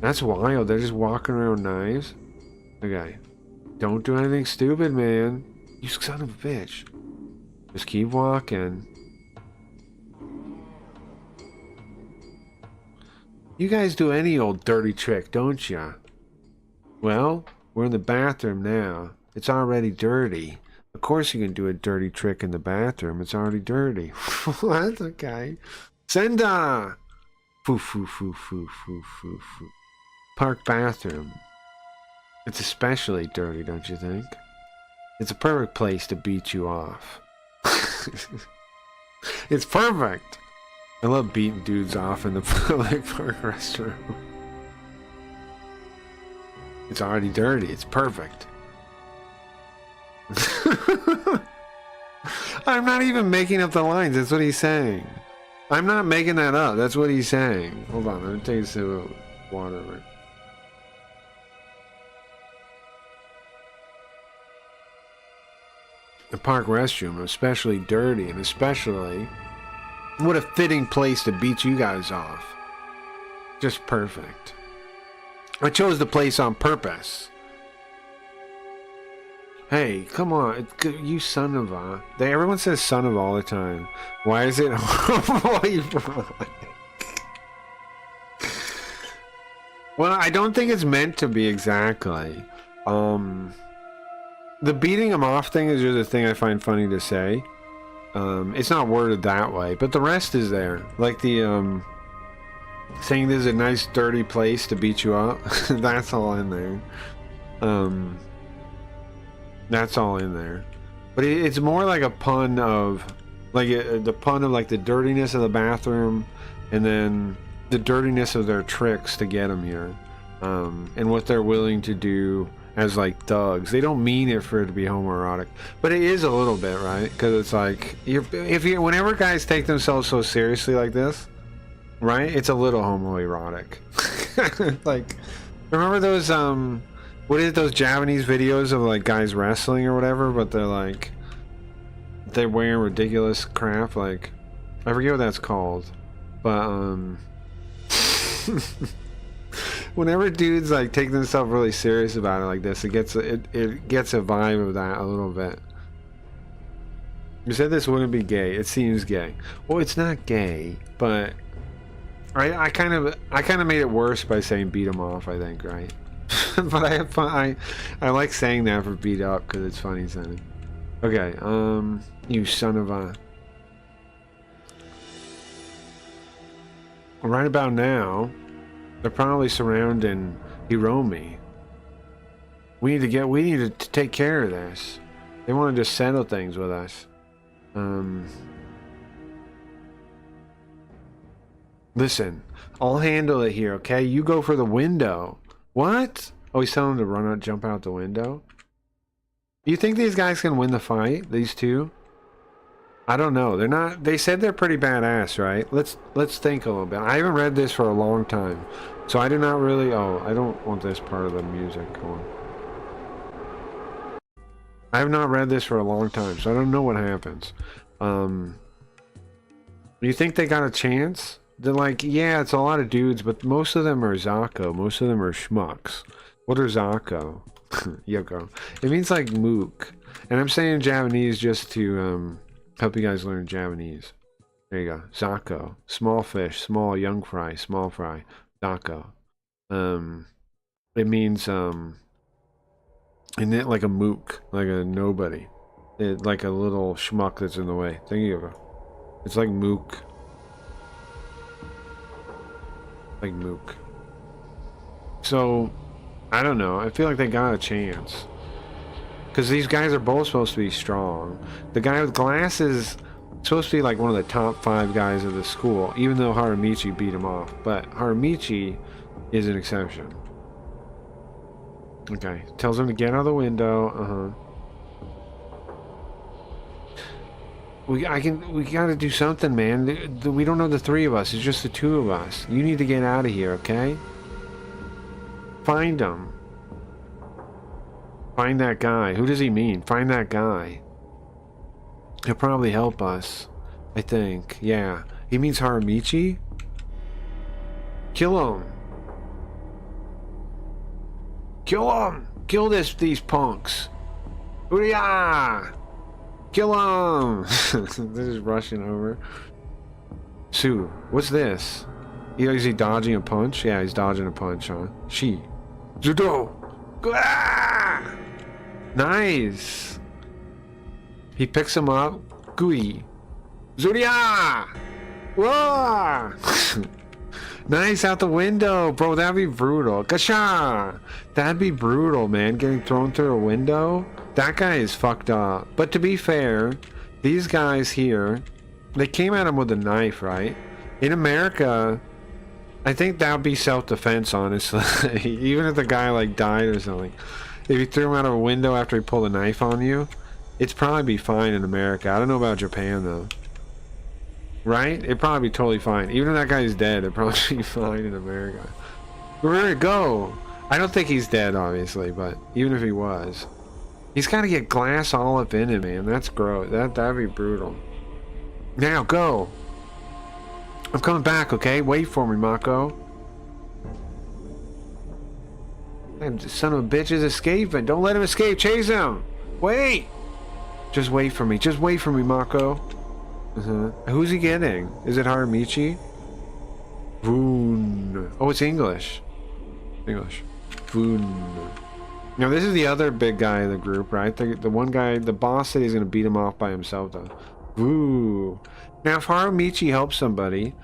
That's wild. They're just walking around knives. Okay. Don't do anything stupid, man. You son of a bitch. Just keep walking. You guys do any old dirty trick, don't ya? Well, we're in the bathroom now. It's already dirty. Of course you can do a dirty trick in the bathroom. It's already dirty. That's okay. Senda! Foo foo foo foo foo foo foo. Park bathroom. It's especially dirty, don't you think? It's a perfect place to beat you off. It's perfect! I love beating dudes off in the public park restroom. It's already dirty. It's perfect. I'm not even making up the lines. That's what he's saying. I'm not making that up. That's what he's saying. Hold on. Let me take a sip of water. The park restroom, especially dirty, and especially... What a fitting place to beat you guys off. Just perfect. I chose the place on purpose. Hey, come on. You son of a... Everyone says son of all the time. Why is it... Well, I don't think it's meant to be exactly. The beating him off thing is just a thing I find funny to say. It's not worded that way, but the rest is there. Like the, saying this is a nice dirty place to beat you up. That's all in there. That's all in there. But it's more like a pun of, like the pun of like the dirtiness of the bathroom, and then the dirtiness of their tricks to get them here, and what they're willing to do as like thugs. They don't mean it for it to be homoerotic, but it is a little bit, right? Because it's like whenever guys take themselves so seriously like this, right? It's a little homoerotic. Like, remember those what is it, those Japanese videos of like guys wrestling or whatever, but they're wearing ridiculous crap, like I forget what that's called, but Whenever dudes like take themselves really serious about it like this, it gets a vibe of that a little bit. You said this wouldn't be gay. It seems gay. Well, it's not gay, but I kind of made it worse by saying beat him off, I think, right? But I have fun. I like saying that for beat up because it's funny sounding. Okay, you son of a. Right about now, they're probably surrounding Hiromi. We need to take care of this. They want to just settle things with us. Listen, I'll handle it here, okay? You go for the window. What? Oh, he's telling him to run out, jump out the window? You think these guys can win the fight? These two? I don't know. They're not. They said they're pretty badass, right? Let's think a little bit. I haven't read this for a long time, so I do not really. Oh, I don't want this part of the music. Come on. I have not read this for a long time, so I don't know what happens. You think they got a chance? They're like, yeah, it's a lot of dudes, but most of them are Zako. Most of them are schmucks. What are Zako? Yoko. It means like mook. And I'm saying Japanese just to help you guys learn Japanese. There you go. Zako. Small fish, small young fry, small fry. Zako. It means isn't it like a mook, like a nobody, like a little schmuck that's in the way. There you go. It's like mook. Like mook. So, I don't know. I feel like they got a chance. Because these guys are both supposed to be strong. The guy with glasses is supposed to be like one of the top 5 guys of the school, even though Haramichi beat him off. But Haramichi is an exception. Okay. Tells him to get out of the window. We gotta do something, man. We don't know the 3 of us. It's just the 2 of us. You need to get out of here, okay? Find him. Find that guy. Who does he mean? Find that guy. He'll probably help us. I think. Yeah. He means Haramichi? Kill him. Kill him. Kill these punks. Hoo-yah! Kill him! This is rushing over. Sue, what's this? Is he dodging a punch? Yeah, he's dodging a punch, huh? She. Judo! Ah! Nice! He picks him up. Gui. Zuria! Whoa! Nice, out the window, bro. That'd be brutal. Gasha! That'd be brutal, man. Getting thrown through a window. That guy is fucked up. But to be fair, these guys here, they came at him with a knife, right? In America, I think that would be self-defense, honestly. Even if the guy like died or something. If you threw him out of a window after he pulled a knife on you, it'd probably be fine in America. I don't know about Japan though. Right? It'd probably be totally fine. Even if that guy's dead, it'd probably be fine in America. Where did it go? I don't think he's dead, obviously, but even if he was, he's got to get glass all up in him, man. That's gross. That'd be brutal. Now, go. I'm coming back, okay? Wait for me, Mako. Man, son of a bitch is escaping. Don't let him escape. Chase him. Wait. Just wait for me. Just wait for me, Mako. Who's he getting? Is it Haramichi? Voon. Oh, it's English. English. Voon. Now, this is the other big guy in the group, right? The one guy, the boss said he's going to beat him off by himself, though. Ooh. Now, if Haramichi helps somebody,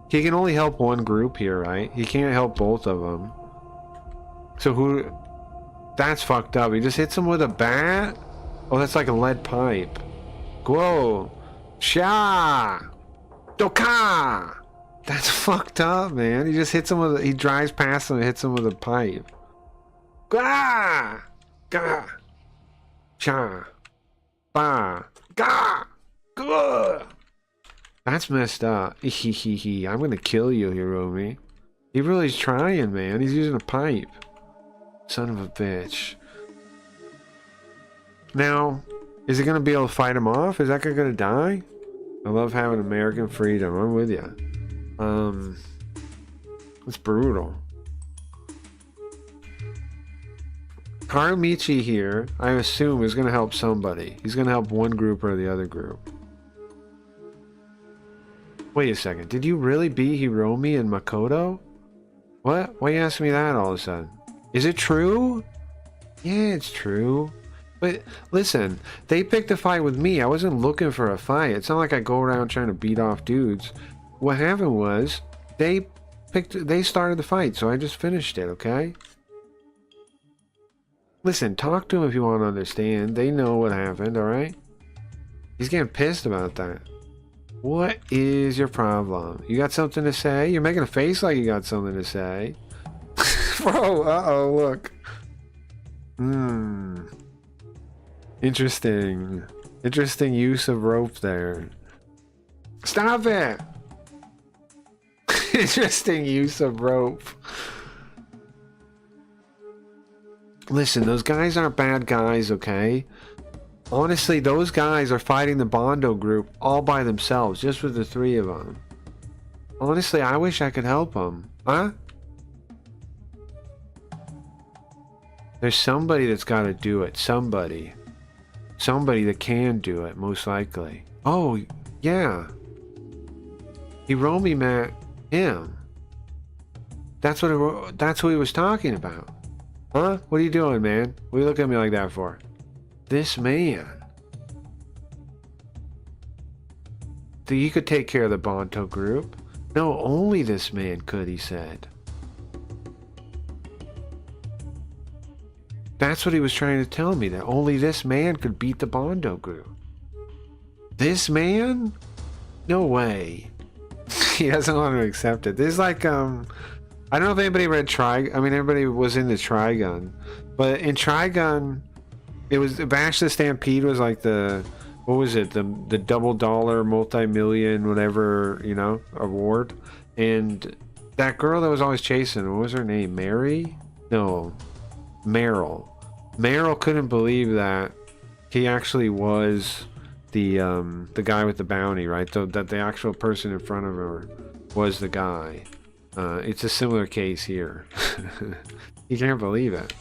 he can only help one group here, right? He can't help both of them. So who... That's fucked up. He just hits him with a bat? Oh, that's like a lead pipe. Whoa. Sha! Doka! That's fucked up, man. He just hits him with... He drives past him and hits him with a pipe. Ga! Ga! Cha! Ba! Ga! Good! That's messed up. I'm gonna kill you, Hiromi. He really's trying, man. He's using a pipe. Son of a bitch. Now, is he gonna be able to fight him off? Is that guy gonna die? I love having American freedom. I'm with you. It's brutal. Haramichi here, I assume, is going to help somebody. He's going to help one group or the other group. Wait a second. Did you really beat Hiromi and Makoto? What? Why you asking me that all of a sudden? Is it true? Yeah, it's true. But listen, they picked a fight with me. I wasn't looking for a fight. It's not like I go around trying to beat off dudes. What happened was they started the fight, so I just finished it, okay? Listen, talk to him if you want to understand. They know what happened, alright? He's getting pissed about that. What is your problem? You got something to say? You're making a face like you got something to say. Bro, uh-oh, look. Interesting. Interesting use of rope there. Stop it! Interesting use of rope. Listen, those guys aren't bad guys, okay? Honestly, those guys are fighting the Bondo group all by themselves, just with the three of them. Honestly, I wish I could help them. Huh? There's somebody that's got to do it. Somebody. Somebody that can do it, most likely. Oh, yeah. Hiromi met him. That's what he was talking about. Huh? What are you doing, man? What are you looking at me like that for? This man. He could take care of the Bonto group. No, only this man could, he said. That's what he was trying to tell me, that only this man could beat the Bondo group. This man? No way. He doesn't want to accept it. This is like, I don't know if anybody read everybody was into Trigun. But in Trigun, it was, Bash the Stampede was like the, what was it? The double dollar, multi-million, whatever, you know, award. And that girl that was always chasing, what was her name? Mary? No. Meryl. Meryl couldn't believe that he actually was the guy with the bounty, right? So that the actual person in front of her was the guy. It's a similar case here. He can't believe it.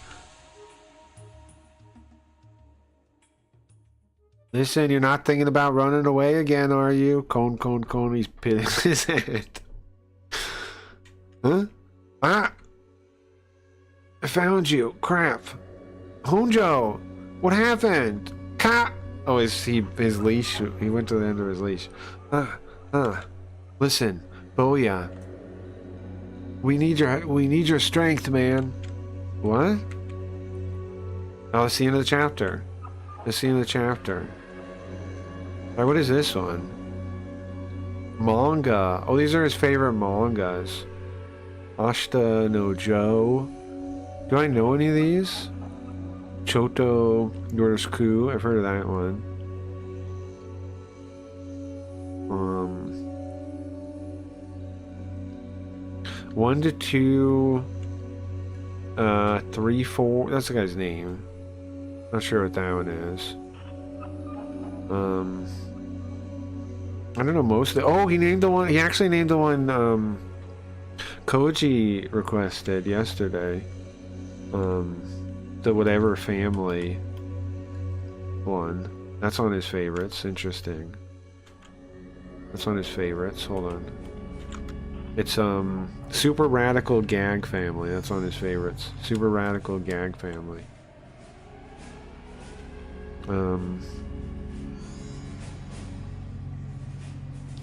Listen, you're not thinking about running away again, are you? Cone, he's pitting his head. Huh? Ah! I found you. Crap. Honjo! What happened? Oh, his leash. He went to the end of his leash. Listen, Boya. We need your strength, man. What? Oh, it's the end of the chapter. It's the end of the chapter. Alright, what is this one? Manga. Oh, these are his favorite mangas. Ashita no Joe. Do I know any of these? Choto Yorosku. I've heard of that one. 1 to 2, 3, 4. That's the guy's name. Not sure what that one is. I don't know most of it. Oh, he named the one. He actually named the one Koji requested yesterday. The whatever family one. That's on his favorites. Interesting. That's on his favorites. Hold on. It's Super Radical Gag Family. That's on his favorites. Super Radical Gag Family.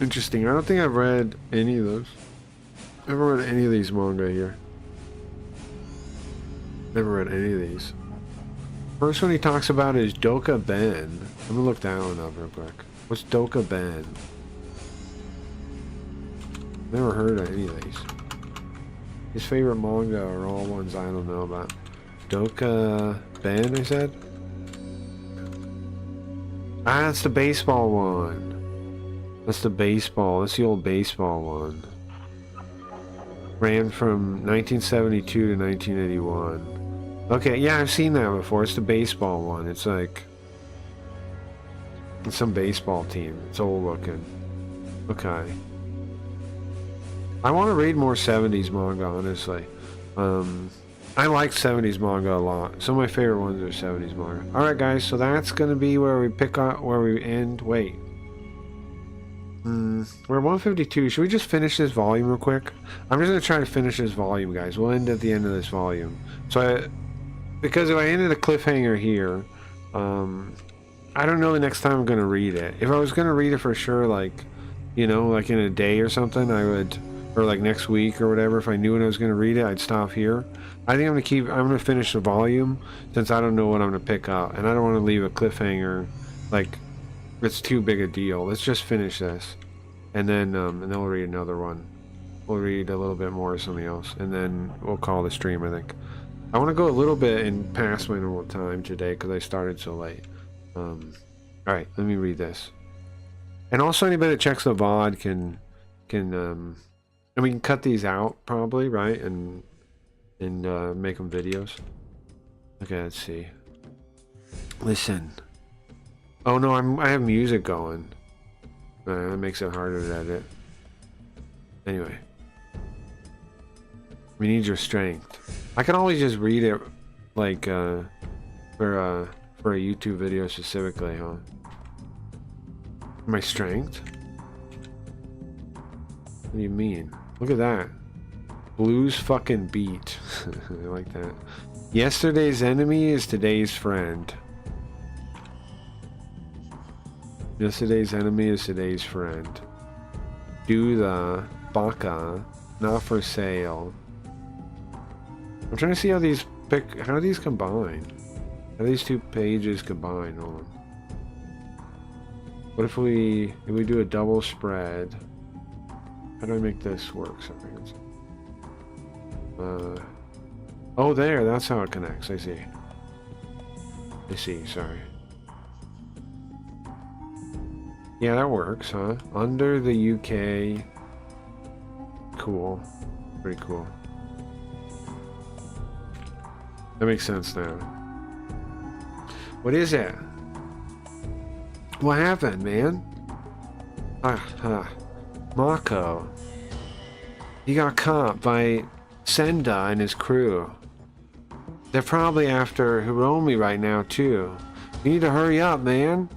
Interesting. I don't think I've read any of those. Never read any of these manga here. Never read any of these. First one he talks about is Doka Ben. Let me look that one up real quick. What's Doka Ben? Never heard of any of these. His favorite manga are all ones I don't know about. Doka Ben, I said? Ah, that's the baseball one. That's the baseball. That's the old baseball one. Ran from 1972 to 1981. Okay, yeah, I've seen that before. It's the baseball one. It's like... it's some baseball team. It's old looking. Okay. I want to read more 70s manga, honestly. I like 70s manga a lot. Some of my favorite ones are 70s manga. Alright guys, so that's gonna be where we pick up, where we end. Wait. We're at 152. Should we just finish this volume real quick? I'm just gonna try to finish this volume, guys. We'll end at the end of this volume. Because if I ended a cliffhanger here, I don't know the next time I'm gonna read it. If I was gonna read it for sure, like, you know, like in a day or something, I would, or like next week or whatever, if I knew when I was gonna read it, I'd stop here. I think I'm gonna finish the volume, since I don't know what I'm gonna pick up, and I don't want to leave a cliffhanger, like, it's too big a deal. Let's just finish this, and then we'll read another one. We'll read a little bit more of something else, and then we'll call the stream, I think. I want to go a little bit in past my normal time today, because I started so late. Alright, let me read this. And also anybody that checks the VOD can and we can cut these out, probably, right? And make them videos. Okay, let's see. Listen. Oh no, I have music going. That makes it harder to edit. Anyway. We need your strength. I can always just read it, like, for a YouTube video specifically, huh? My strength? What do you mean? Look at that. Blues fucking beat. I like that. Yesterday's enemy is today's friend. Yesterday's enemy is today's friend. Do the baka, not for sale. I'm trying to see how these how do these combine? How do these two pages combine? Hold on. What if we do a double spread? How do I make this work? Oh, there. That's how it connects. I see. Sorry. Yeah, that works, huh? Under the UK. Cool. Pretty cool. That makes sense now. What is it? What happened, man? Mako. He got caught by Senda and his crew. They're probably after Hiromi right now, too. You need to hurry up, man.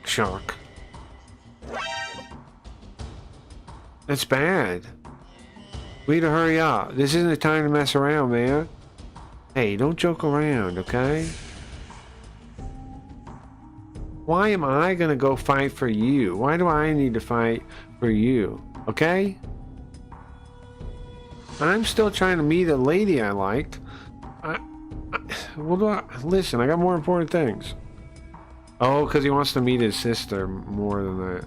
Shock. That's bad. We need to hurry up. This isn't the time to mess around, man. Hey, don't joke around, okay? Why am I gonna go fight for you? Why do I need to fight for you? Okay? I'm still trying to meet a lady I like. Listen, I got more important things. Oh, because he wants to meet his sister more than that.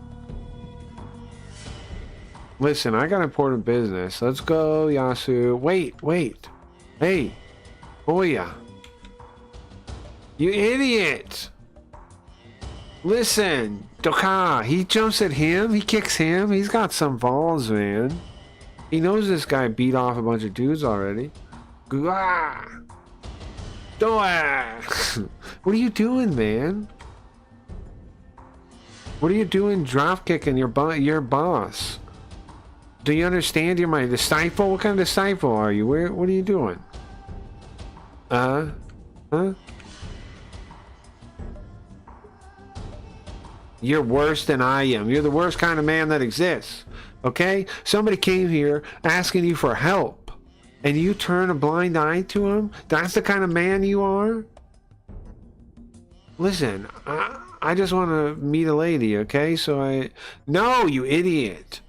Listen, I got important business. Let's go, Yasu. Wait. Hey. Oya. You idiot! Listen, Doka, he jumps at him, he kicks him, he's got some balls, man. He knows this guy beat off a bunch of dudes already. What are you doing, man? What are you doing drop kicking your boss? Do you understand you're my disciple? What kind of disciple are you? What are you doing? Huh? You're worse than I am. You're the worst kind of man that exists. Okay? Somebody came here asking you for help, and you turn a blind eye to him? That's the kind of man you are? Listen, I just want to meet a lady, okay? No, you idiot.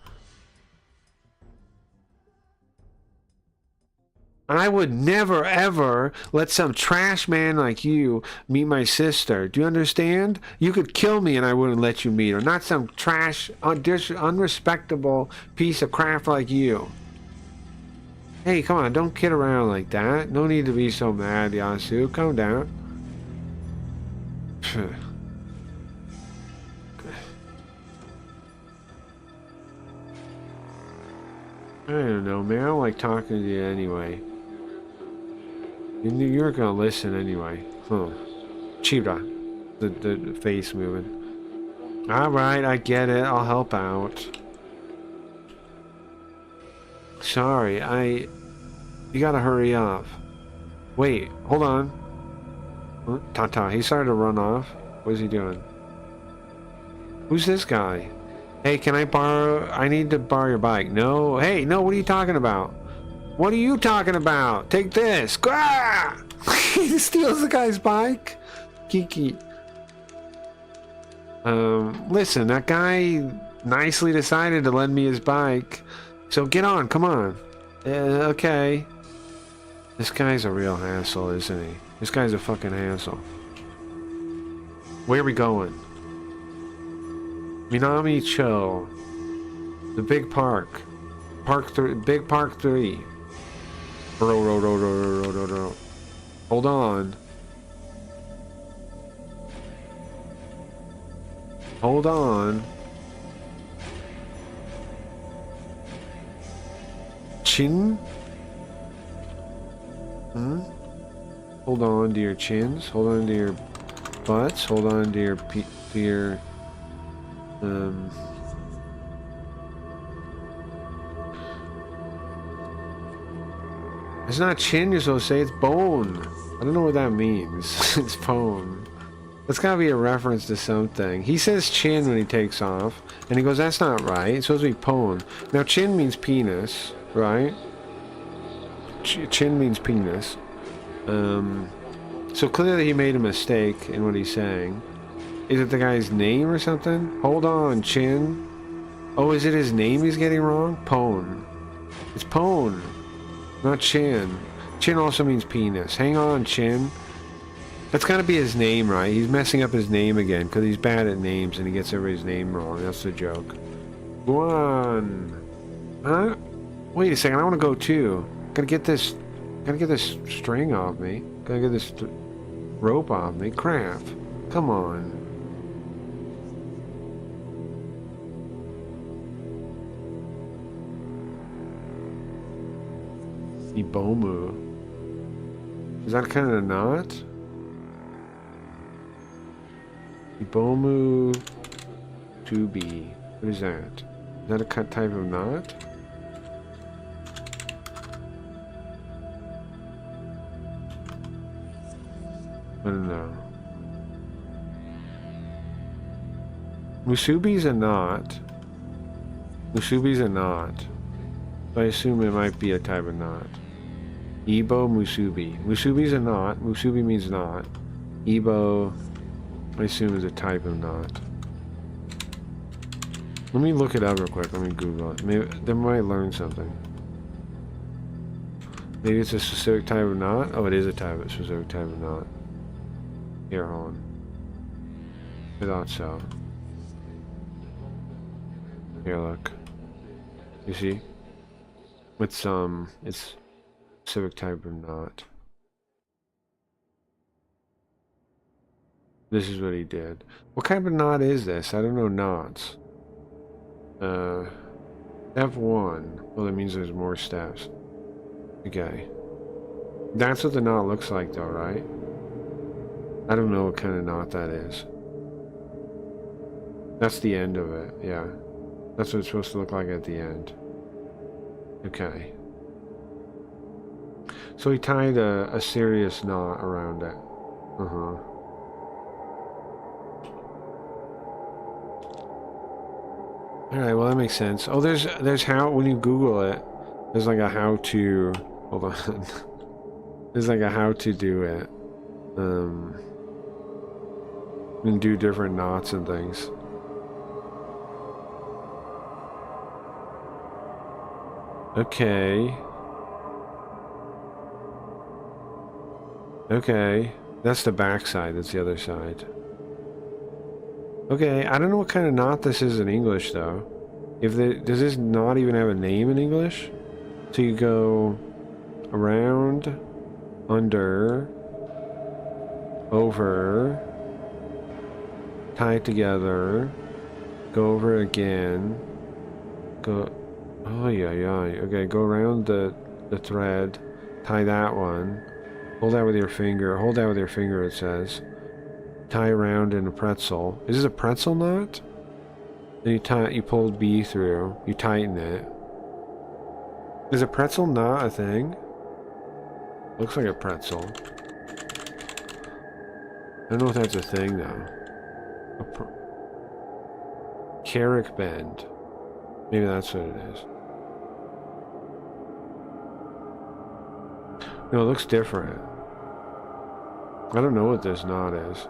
I would never, ever let some trash man like you meet my sister. Do you understand? You could kill me and I wouldn't let you meet her. Not some trash, unrespectable piece of crap like you. Hey, come on, don't kid around like that. No need to be so mad, Yasu. Calm down. I don't know, man. I don't like talking to you anyway. You weren't gonna listen anyway. Huh. Chira. The face moving. Alright, I get it. I'll help out. Sorry, you gotta hurry up. Wait, hold on. Huh? Tata, he started to run off. What is he doing? Who's this guy? Hey, can I borrow... I need to borrow your bike. No. Hey, no, what are you talking about? What are you talking about? Take this. Ah! He steals the guy's bike. Kiki. Listen, that guy nicely decided to lend me his bike. So get on, come on. Okay. This guy's a real hassle, isn't he? This guy's a fucking hassle. Where are we going? Minami-cho. The big park. Big Park 3. Hold on. Hold on. Chin? Hold on to your chins. Hold on to your butts. Hold on to your it's not chin you're supposed to say, it's bone. I don't know what that means. It's bone. That's gotta be a reference to something. He says chin when he takes off, and he goes, that's not right. It's supposed to be pone. Now chin means penis, right? Chin means penis. So clearly he made a mistake in what he's saying. Is it the guy's name or something? Hold on, chin. Oh, is it his name he's getting wrong? Pone. It's pone, not chin. Chin also means penis. Hang on, chin. That's gotta be his name, right? He's messing up his name again because he's bad at names and he gets everybody's name wrong. That's the joke. Go on. Huh? Wait a second. I want to go too. Gotta get this string off me. Gotta get this rope off me. Crap. Come on. Ibomu. Is that kind of a knot? Ibomu to be. What is that? Is that a type of knot? I don't know. Musubi's a knot. Musubi's a knot. I assume it might be a type of knot. Ibo Musubi. Musubi's a knot. Musubi means knot. Ibo, I assume, is a type of knot. Let me look it up real quick. Let me Google it. Maybe they might learn something. Maybe it's a specific type of knot. Oh, it is a specific type of knot. Here, hold on. I thought so. Here, look. You see? It's it's specific type of knot. This is what he did. What kind of knot is this? I don't know knots. F1. Well, that means there's more steps. Okay. That's what the knot looks like though, right? I don't know what kind of knot that is. That's the end of it, yeah. That's what it's supposed to look like at the end. Okay. So he tied a serious knot around it. Alright, well that makes sense. Oh, there's how, when you Google it, there's like a how to, hold on. There's like a how to do it. And do different knots and things. Okay. Okay. That's the back side, that's the other side. Okay, I don't know what kind of knot this is in English though. Does this knot even have a name in English? So you go around, under, over, tie it together, go over again, go, oh yeah, okay, go around the thread, tie that one, hold that with your finger, it says, tie around in a pretzel. Is this a pretzel knot? Then you pull B through, you tighten it. Is a pretzel knot a thing? Looks like a pretzel. I don't know if that's a thing though. Carrick bend. Maybe that's what it is. No, it looks different. I don't know what this knot is.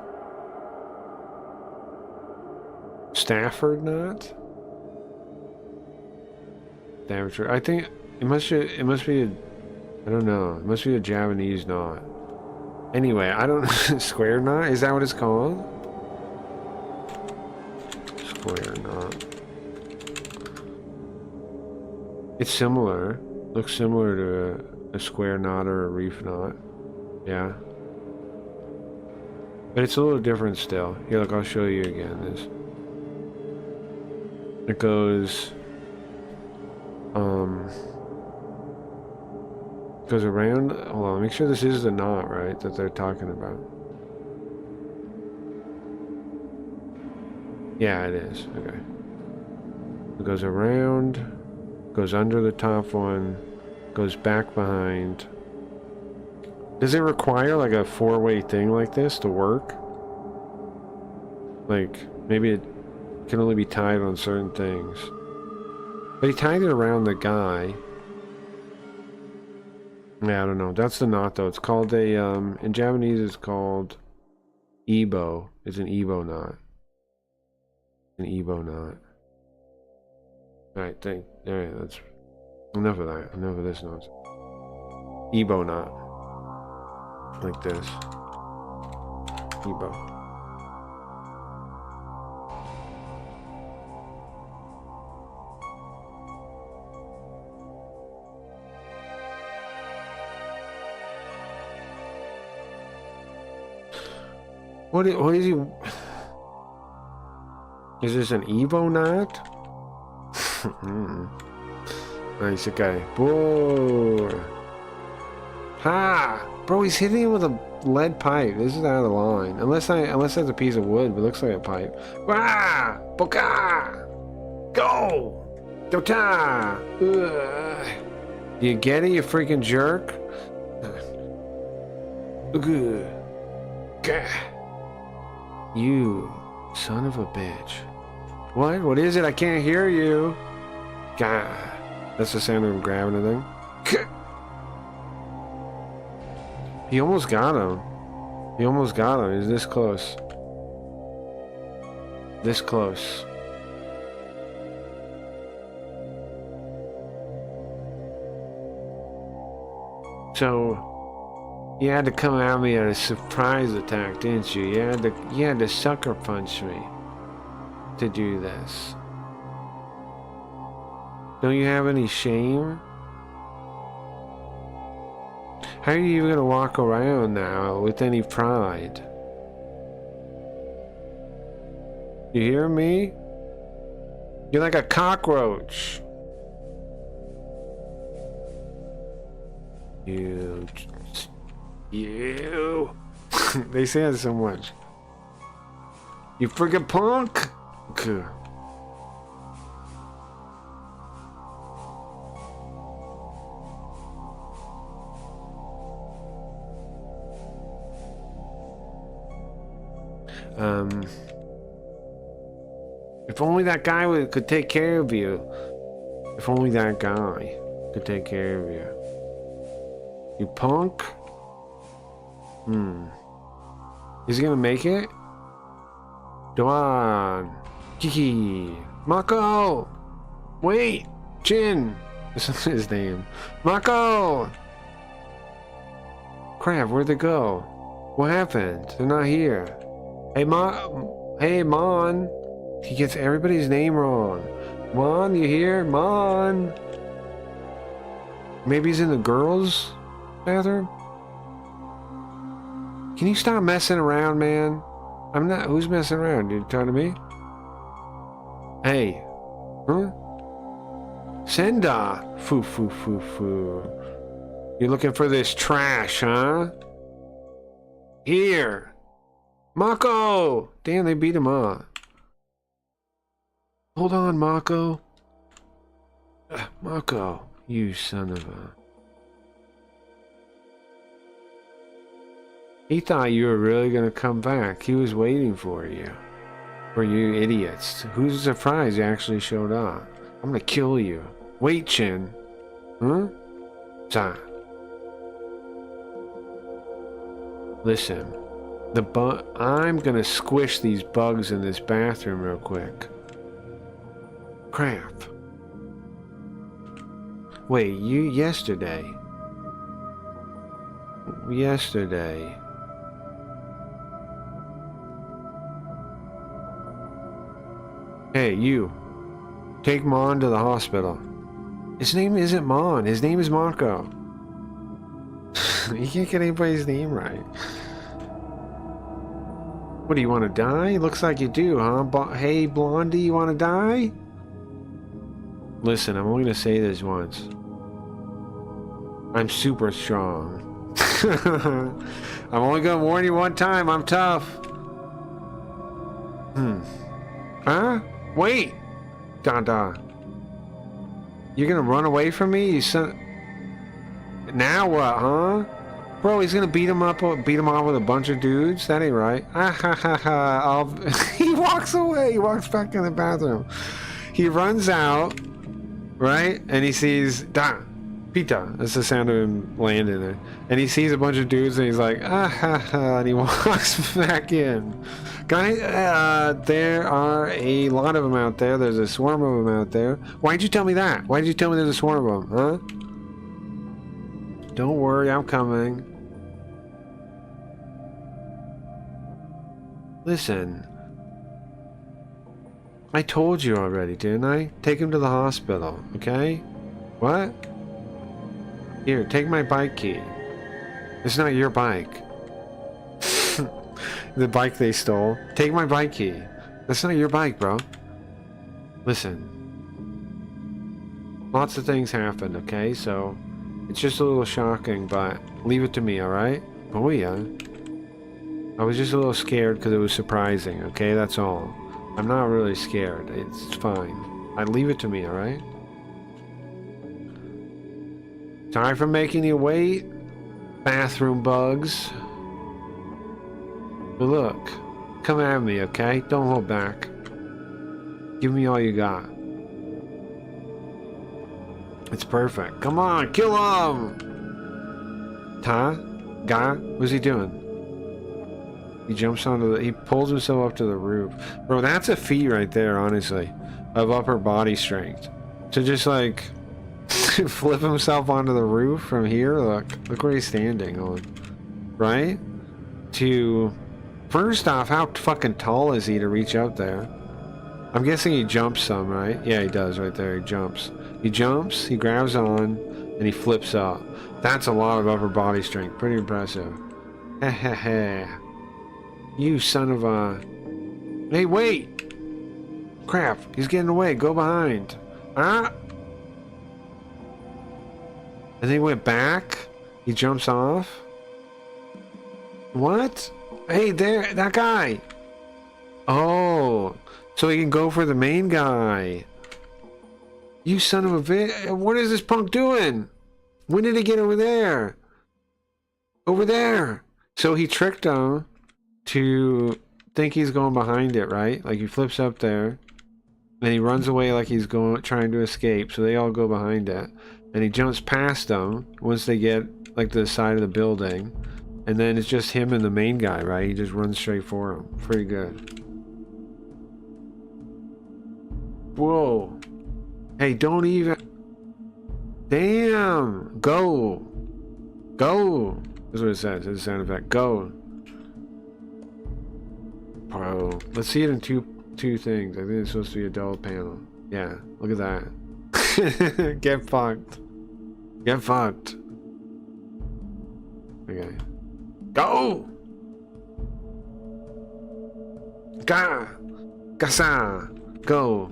Stafford knot? Staffordshire. I think it must be a, I don't know. It must be a Japanese knot. Anyway, I don't square knot? Is that what it's called? Square knot. It's similar. Looks similar to a square knot or a reef knot. Yeah. But it's a little different still. Here, look, I'll show you again. It goes around. Hold on, make sure this is the knot, right, that they're talking about. Yeah, it is. Okay. It goes around, goes under the top one, goes back behind. Does it require like a four-way thing like this to work? Like, maybe it can only be tied on certain things. But he tied it around the guy. Yeah, I don't know. That's the knot though. It's called a, in Japanese it's called Ebo. It's an Ebo knot. An Ebo knot. Alright, alright, that's enough of that. Enough of this nonsense. Ebo knot. Like this. Ebo. What is he? Is this an Evo knot? Nice, okay. Whoa. Ha! Bro, he's hitting him with a lead pipe. This is out of the line. Unless that's a piece of wood, but it looks like a pipe. Wah! Boka! Go! Dota! Do you get it, you freaking jerk? Ugh. Gah. You son of a bitch. What? What is it? I can't hear you. Gah. That's the sound of him grabbing a thing. He almost got him. He almost got him. He's this close. This close. So you had to come at me at a surprise attack, didn't you? You had to sucker punch me to do this. Don't you have any shame? How are you even gonna walk around now with any pride? You hear me? You're like a cockroach. You. They say that so much. You friggin' punk! If only that guy could take care of you. If only that guy could take care of you. You punk? Is he gonna make it? Doan! Kiki! Mako! Wait! Jin! This is his name. Mako! Crap, where'd they go? What happened? They're not here. Hey, Hey, Mon! He gets everybody's name wrong. Mon, you here? Mon! Maybe he's in the girls' bathroom? Can you stop messing around, man? I'm not. Who's messing around? You talking to me? Hey. Huh? Senda! Foo, foo, foo, foo. You're looking for this trash, huh? Here! Mako! Damn, they beat him up. Hold on, Mako. Mako, you son of a... He thought you were really gonna come back. He was waiting for you. For you idiots. Who's surprised you actually showed up? I'm gonna kill you. Wait, Chin. Huh? Sa. Listen. I'm gonna squish these bugs in this bathroom real quick. Crap. Wait, yesterday. Hey, you. Take Mon to the hospital. His name isn't Mon. His name is Marco. You can't get anybody's name right. What, do you want to die? Looks like you do, huh? Hey, Blondie, you want to die? Listen, I'm only going to say this once. I'm super strong. I'm only going to warn you one time. I'm tough. Huh? Wait! Dada. You're gonna run away from me, you son... Now what, huh? Bro, he's gonna beat him off with a bunch of dudes? That ain't right. Ah ha ha ha. He walks away. He walks back in the bathroom. He runs out, right? And he sees... Da! Pita. That's the sound of him landing there. And he sees a bunch of dudes and he's like, ah ha ha. And he walks back in. Guys, there are a lot of them out there. There's a swarm of them out there. Why'd you tell me that? Why'd you tell me there's a swarm of them, huh? Don't worry, I'm coming. Listen. I told you already, didn't I? Take him to the hospital, okay? What? Here, take my bike key. It's not your bike. The bike they stole. Take my bike key. That's not your bike, bro. Listen. Lots of things happened, okay? So, it's just a little shocking, but leave it to me, alright? Oh, yeah. I was just a little scared because it was surprising, okay? That's all. I'm not really scared. It's fine. Leave it to me, alright? Sorry for making you wait. Bathroom bugs. But look, come at me, okay? Don't hold back. Give me all you got. It's perfect. Come on, kill him! Huh? Guy? What's he doing? He jumps onto the... He pulls himself up to the roof. Bro, that's a feat right there, honestly. Of upper body strength. To just, like... flip himself onto the roof from here. Look where he's standing on. Right? To... First off, how fucking tall is he to reach out there? I'm guessing he jumps some, right? Yeah, he does right there. He jumps. He jumps, he grabs on, and he flips up. That's a lot of upper body strength. Pretty impressive. Hehehe. You son of a... Hey, wait! Crap, he's getting away. Go behind. Ah! And then he went back. He jumps off. What? Hey, there, that guy. Oh, so he can go for the main guy. You son of a bitch. What is this punk doing? When did he get over there? Over there. So he tricked him to think he's going behind it, right? Like he flips up there. And he runs away like he's trying to escape. So they all go behind it. And he jumps past them once they get like to the side of the building. And then it's just him and the main guy, right? He just runs straight for him. Pretty good. Whoa. Hey, don't even... Damn! Go! Go! That's what it says. It's a sound effect. Go! Bro. Let's see it in two things. I think it's supposed to be a double panel. Yeah, look at that. Get fucked. Get fucked. Okay. Go! Ga! Gasa! Go!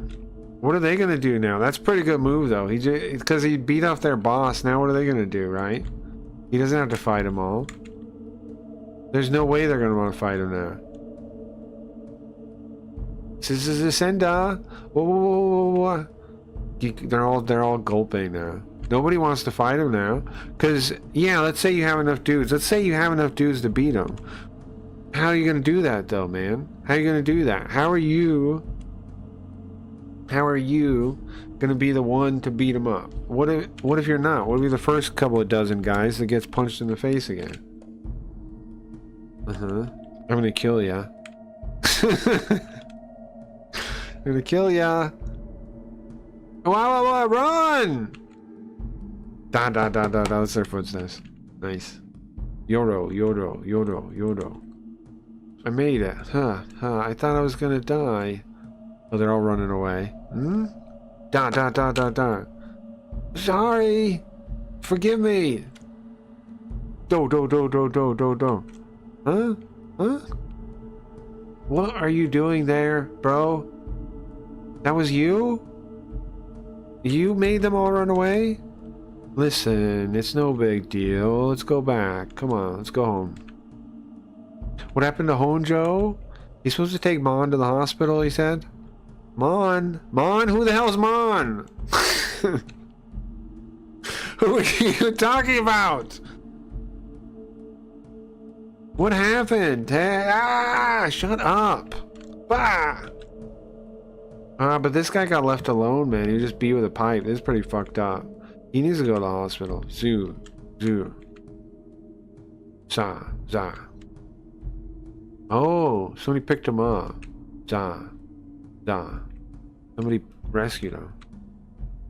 What are they gonna do now? That's a pretty good move though. Because he beat off their boss. Now what are they gonna do, right? He doesn't have to fight them all. There's no way they're gonna want to fight him now. This is a senda. Whoa, whoa, whoa, whoa, whoa. They're all gulping now. Nobody wants to fight him now. Because, yeah, let's say you have enough dudes. Let's say you have enough dudes to beat him. How are you going to do that, though, man? How are you going to do that? How are you going to be the one to beat him up? What if you're not? What if you're the first couple of dozen guys that gets punched in the face again? I'm going to kill ya. I'm going to kill ya. Wow, run! Da. That's their footsteps. Nice. Yoro. I made it. Huh. I thought I was gonna die. Oh, they're all running away. Da. Sorry. Forgive me. Do. Huh? What are you doing there, bro? That was you? You made them all run away? Listen, it's no big deal. Let's go back. Come on, let's go home. What happened to Honjo? He's supposed to take Mon to the hospital, he said? Mon? Who the hell's Mon? Who are you talking about? What happened? Shut up. Bah! But this guy got left alone, man. He was just beat with a pipe. This is pretty fucked up. He needs to go to the hospital. Zoo. Za. Oh, somebody picked him up. Za. Somebody rescued him.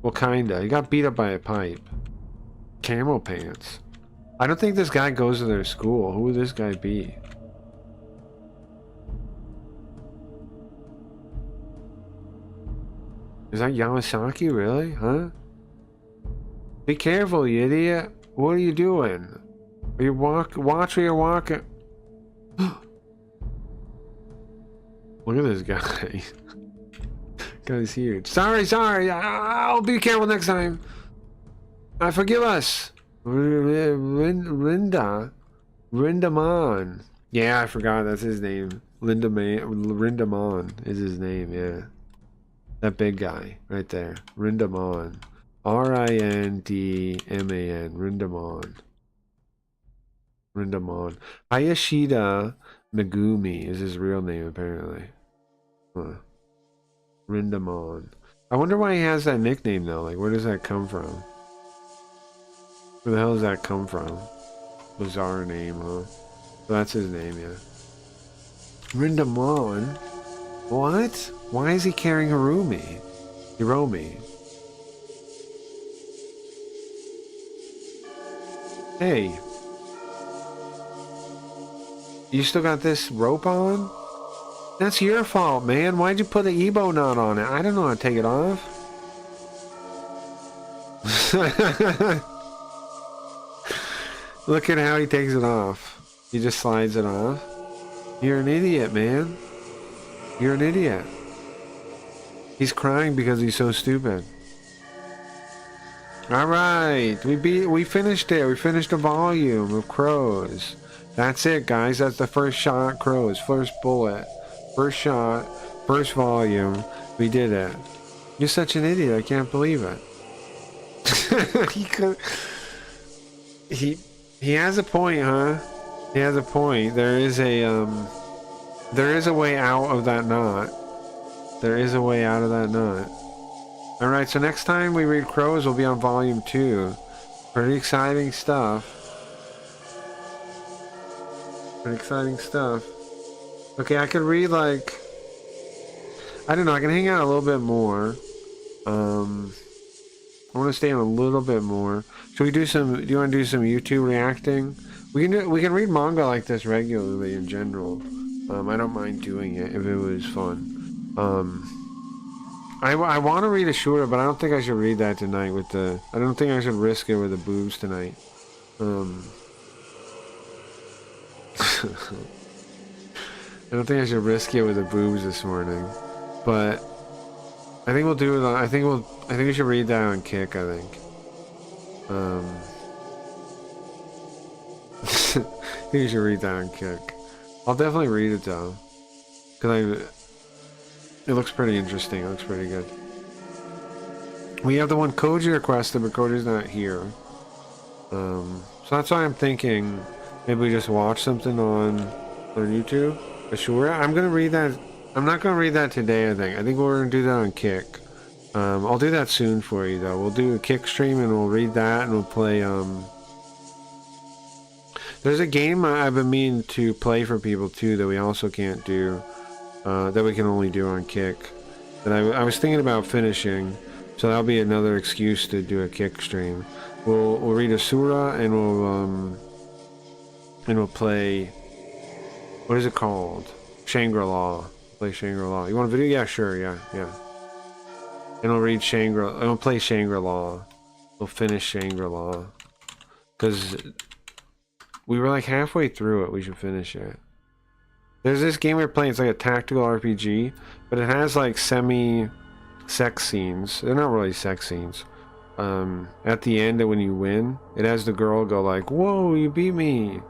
Well, kinda. He got beat up by a pipe. Camo pants. I don't think this guy goes to their school. Who would this guy be? Is that Yamasaki, really? Huh? Be careful, you idiot. What are you doing? Are you watch where you're walking. Look at this guy. Guy's huge. Sorry. I'll be careful next time. Forgive us. Rindamon. Yeah, I forgot. That's his name. Rindamon is his name, yeah. That big guy right there. Rindamon. Rindman. Rindamon. Hayashida Megumi is his real name, apparently. Huh. Rindamon. I wonder why he has that nickname, though. Like, where does that come from? Where the hell does that come from? Bizarre name, huh? So that's his name, yeah. Rindamon? What? Why is he carrying Hiromi? Hey. You still got this rope on? That's your fault, man. Why'd you put an Ebo knot on it? I don't know how to take it off. Look at how he takes it off. He just slides it off. You're an idiot, man. You're an idiot. He's crying because he's so stupid. Alright, we finished it. We finished a volume of Crows. That's it, guys. That's the first shot, Crows. First bullet. First shot. First volume. We did it. You're such an idiot. I can't believe it. He has a point, huh? He has a point. There is a way out of that knot. There is a way out of that knot. Alright, so next time we read Crows, we'll be on volume 2. Pretty exciting stuff. Okay, I could read, like, I don't know, I can hang out a little bit more. I want to stay on a little bit more. Should we do some, do you want to do some YouTube reacting? We can read manga like this regularly in general. I don't mind doing it if it was fun. I want to read a shorter, but I don't think I should read that tonight with the, I don't think I should risk it with the boobs tonight. I don't think I should risk it with the boobs this morning, but I think we'll do it. I think we should read that on Kick. I think. I think we should read that on Kick. I'll definitely read it though, because it looks pretty interesting. It looks pretty good. We have the one Koji requested, but Koji's not here. So that's why I'm thinking maybe we just watch something on YouTube. Ashura. I'm gonna read that. I'm not gonna read that today. I think we're gonna do that on Kick. I'll do that soon for you though. We'll do a Kick stream and we'll read that and we'll play. There's a game I've been meaning to play for people too that we also can't do. That we can only do on Kick. That I was thinking about finishing. So that'll be another excuse to do a Kick stream. We'll read a surah and we'll play. What is it called? Shangri-La. Play Shangri-La. You want a video? Yeah, sure. Yeah. And we'll read Shangri-La. And we'll play Shangri-La. We'll finish Shangri-La. Because we were like halfway through it. We should finish it. There's this game we're playing. It's like a tactical RPG, but it has like semi-sex scenes. They're not really sex scenes. At the end, when you win, it has the girl go like, "Whoa, you beat me!"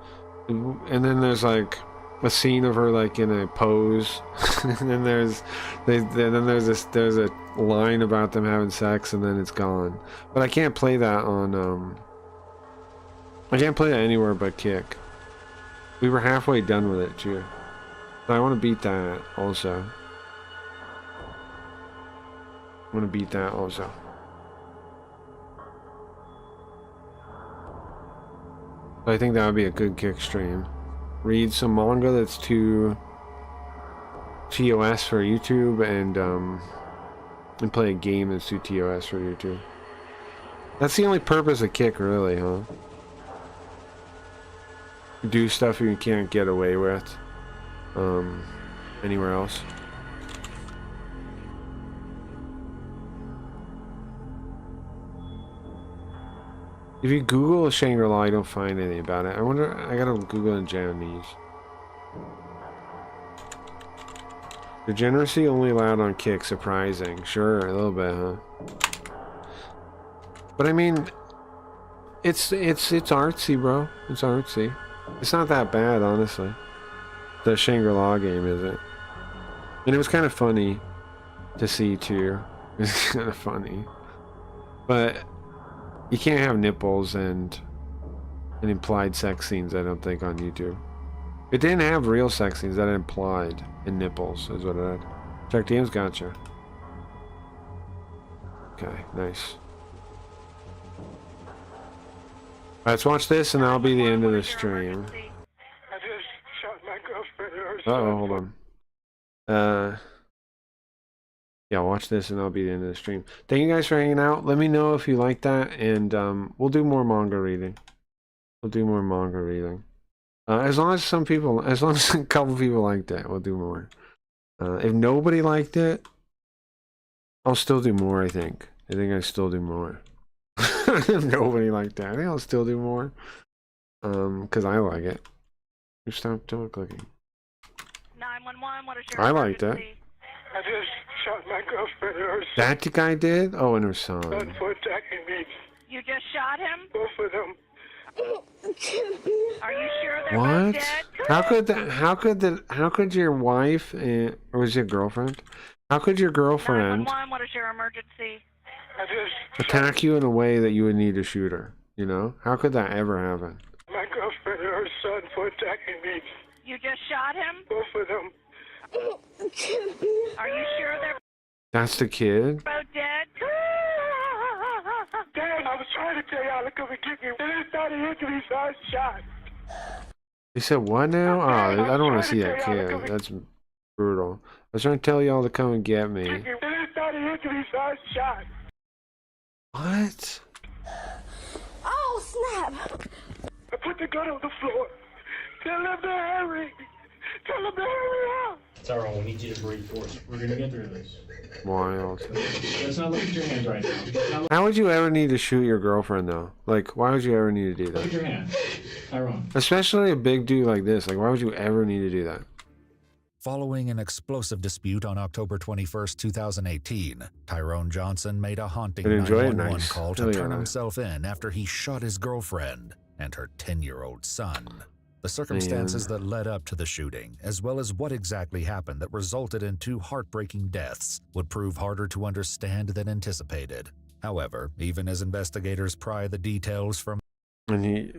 And then there's like a scene of her like in a pose, and then there's a line about them having sex, and then it's gone. But I can't play that on I can't play that anywhere but Kick. We were halfway done with it too. I want to beat that also. I want to beat that also. I think that would be a good Kick stream. Read some manga that's too TOS for YouTube and play a game that's too TOS for YouTube. That's the only purpose of Kick, really, huh? Do stuff you can't get away with anywhere else. If you Google Shangri-La, you don't find anything about it. I wonder, I gotta Google in Japanese. Degeneracy only allowed on Kick, surprising. Sure, a little bit, huh? But I mean, it's artsy, bro. It's artsy. It's not that bad, honestly. The Shangri-La game, is it? And it was kind of funny to see, too. It was kind of funny. But you can't have nipples and implied sex scenes, I don't think, on YouTube. It didn't have real sex scenes that implied in nipples, is what it had. Check DMs, gotcha. Okay, nice. Alright, let's watch this and that'll be the end of the stream. I just shot my girlfriend or Uh-oh, hold on. Yeah, watch this and that'll be the end of the stream. Thank you guys for hanging out. Let me know if you like that, and we'll do more manga reading. We'll do more manga reading. As long as a couple people liked it, we'll do more. If nobody liked it, I'll still do more, I think. I still do more. If nobody liked that, I think I'll still do more. Because I like it. Stop double clicking. 911, what is your I liked it. I just shot my girlfriend or her That guy did? Oh, and her son. son for attacking me. You just shot him? Both of them. Are you sure they're both What? dead? How could your wife or was it your girlfriend? How could your girlfriend 911, what is your emergency? I just attack you in a way that you would need to shoot her? You know? How could that ever happen? my girlfriend or her son for attacking me. You just shot him? Both of them. Are you sure they're That's the kid? both dead? Dad, I was trying to tell y'all to come and get me. They didn't start to hit me, so I shot. He said what now? Oh, I don't want to see that kid. That's brutal. I was trying to tell y'all to come and get me. They didn't start to hit me, so I shot. What? Oh, snap! I put the gun on the floor. Tell them to hurry. Tell them to hurry up. Tyrone, we need you to breathe for us. We're gonna get through this. Wild. Let's not look at your hands right now. How would you ever need to shoot your girlfriend though? Like, why would you ever need to do Look at that? your hand. Tyrone. Especially a big dude like this. Like, why would you ever need to do that? Following an explosive dispute on October 21st, 2018, Tyrone Johnson made a haunting Did enjoy it? 911 Nice. call to Hell yeah. turn himself in after he shot his girlfriend and her 10-year-old son. The circumstances that led up to the shooting, as well as what exactly happened that resulted in two heartbreaking deaths, would prove harder to understand than anticipated. However, even as investigators pry the details from And he,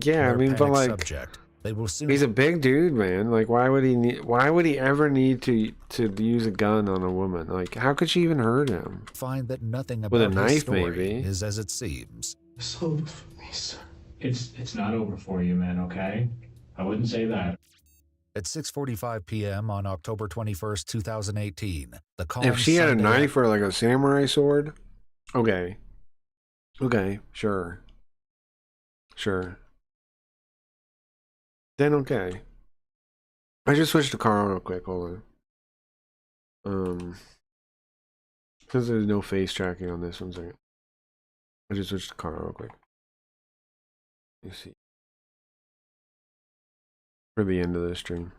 yeah, I their mean, but panicked like, subject, they will soon he's a big dude, man. Like, why would he need? Why would he ever need to use a gun on a woman? Like, how could she even hurt him? find that nothing With a about his knife, story maybe. is as it seems. It's over for me, sir. It's not over for you, man, okay? I wouldn't say that. At 6:45 p.m. on October 21st, 2018, the calm If she had a Sunday knife or like a samurai sword, okay, sure, then okay. I just switched to Carl real quick. Hold on. Because there's no face tracking on this. 1 second. I just switched to Carl real quick. You see, for the end of the stream.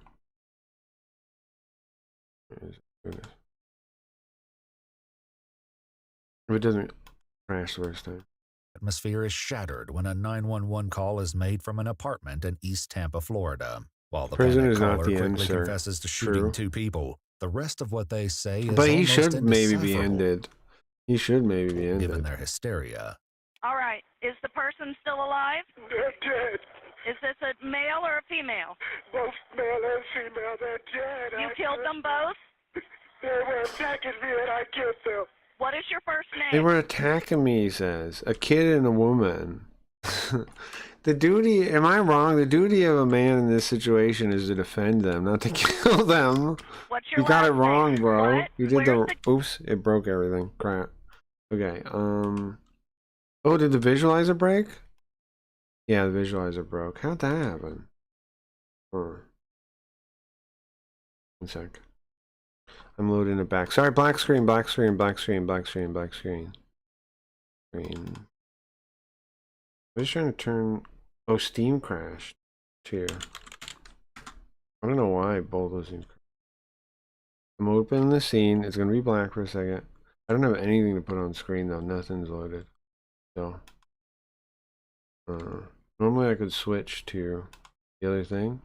If it doesn't crash the first time. atmosphere is shattered when a 911 call is made from an apartment in East Tampa, Florida. While the Prison panic is not caller the end, quickly sir. confesses to shooting True. 2 people, the rest of what they say is But he almost should maybe be indecipherable, ended. He should maybe be given ended. their hysteria. All right. Is the person still alive? They're dead. Is this a male or a female? Both male and female, they're dead. You killed them both? They were attacking me and I killed them. What is your first name? They were attacking me, he says. A kid and a woman. The duty, am I wrong? The duty of a man in this situation is to defend them, not to kill them. What's your You got it last wrong, name? bro. What? You did Where's the... Oops, it broke everything. Crap. Okay, Oh, did the visualizer break? Yeah, the visualizer broke. How'd that happen? Huh. 1 sec. I'm loading it back. Sorry, black screen, black screen, black screen, black screen, black screen. Screen. I'm just trying to turn... Oh, Steam crashed, too. I don't know why both those things crashed. I'm opening the scene. It's going to be black for a second. I don't have anything to put on screen, though. Nothing's loaded. So... normally I could switch to the other thing,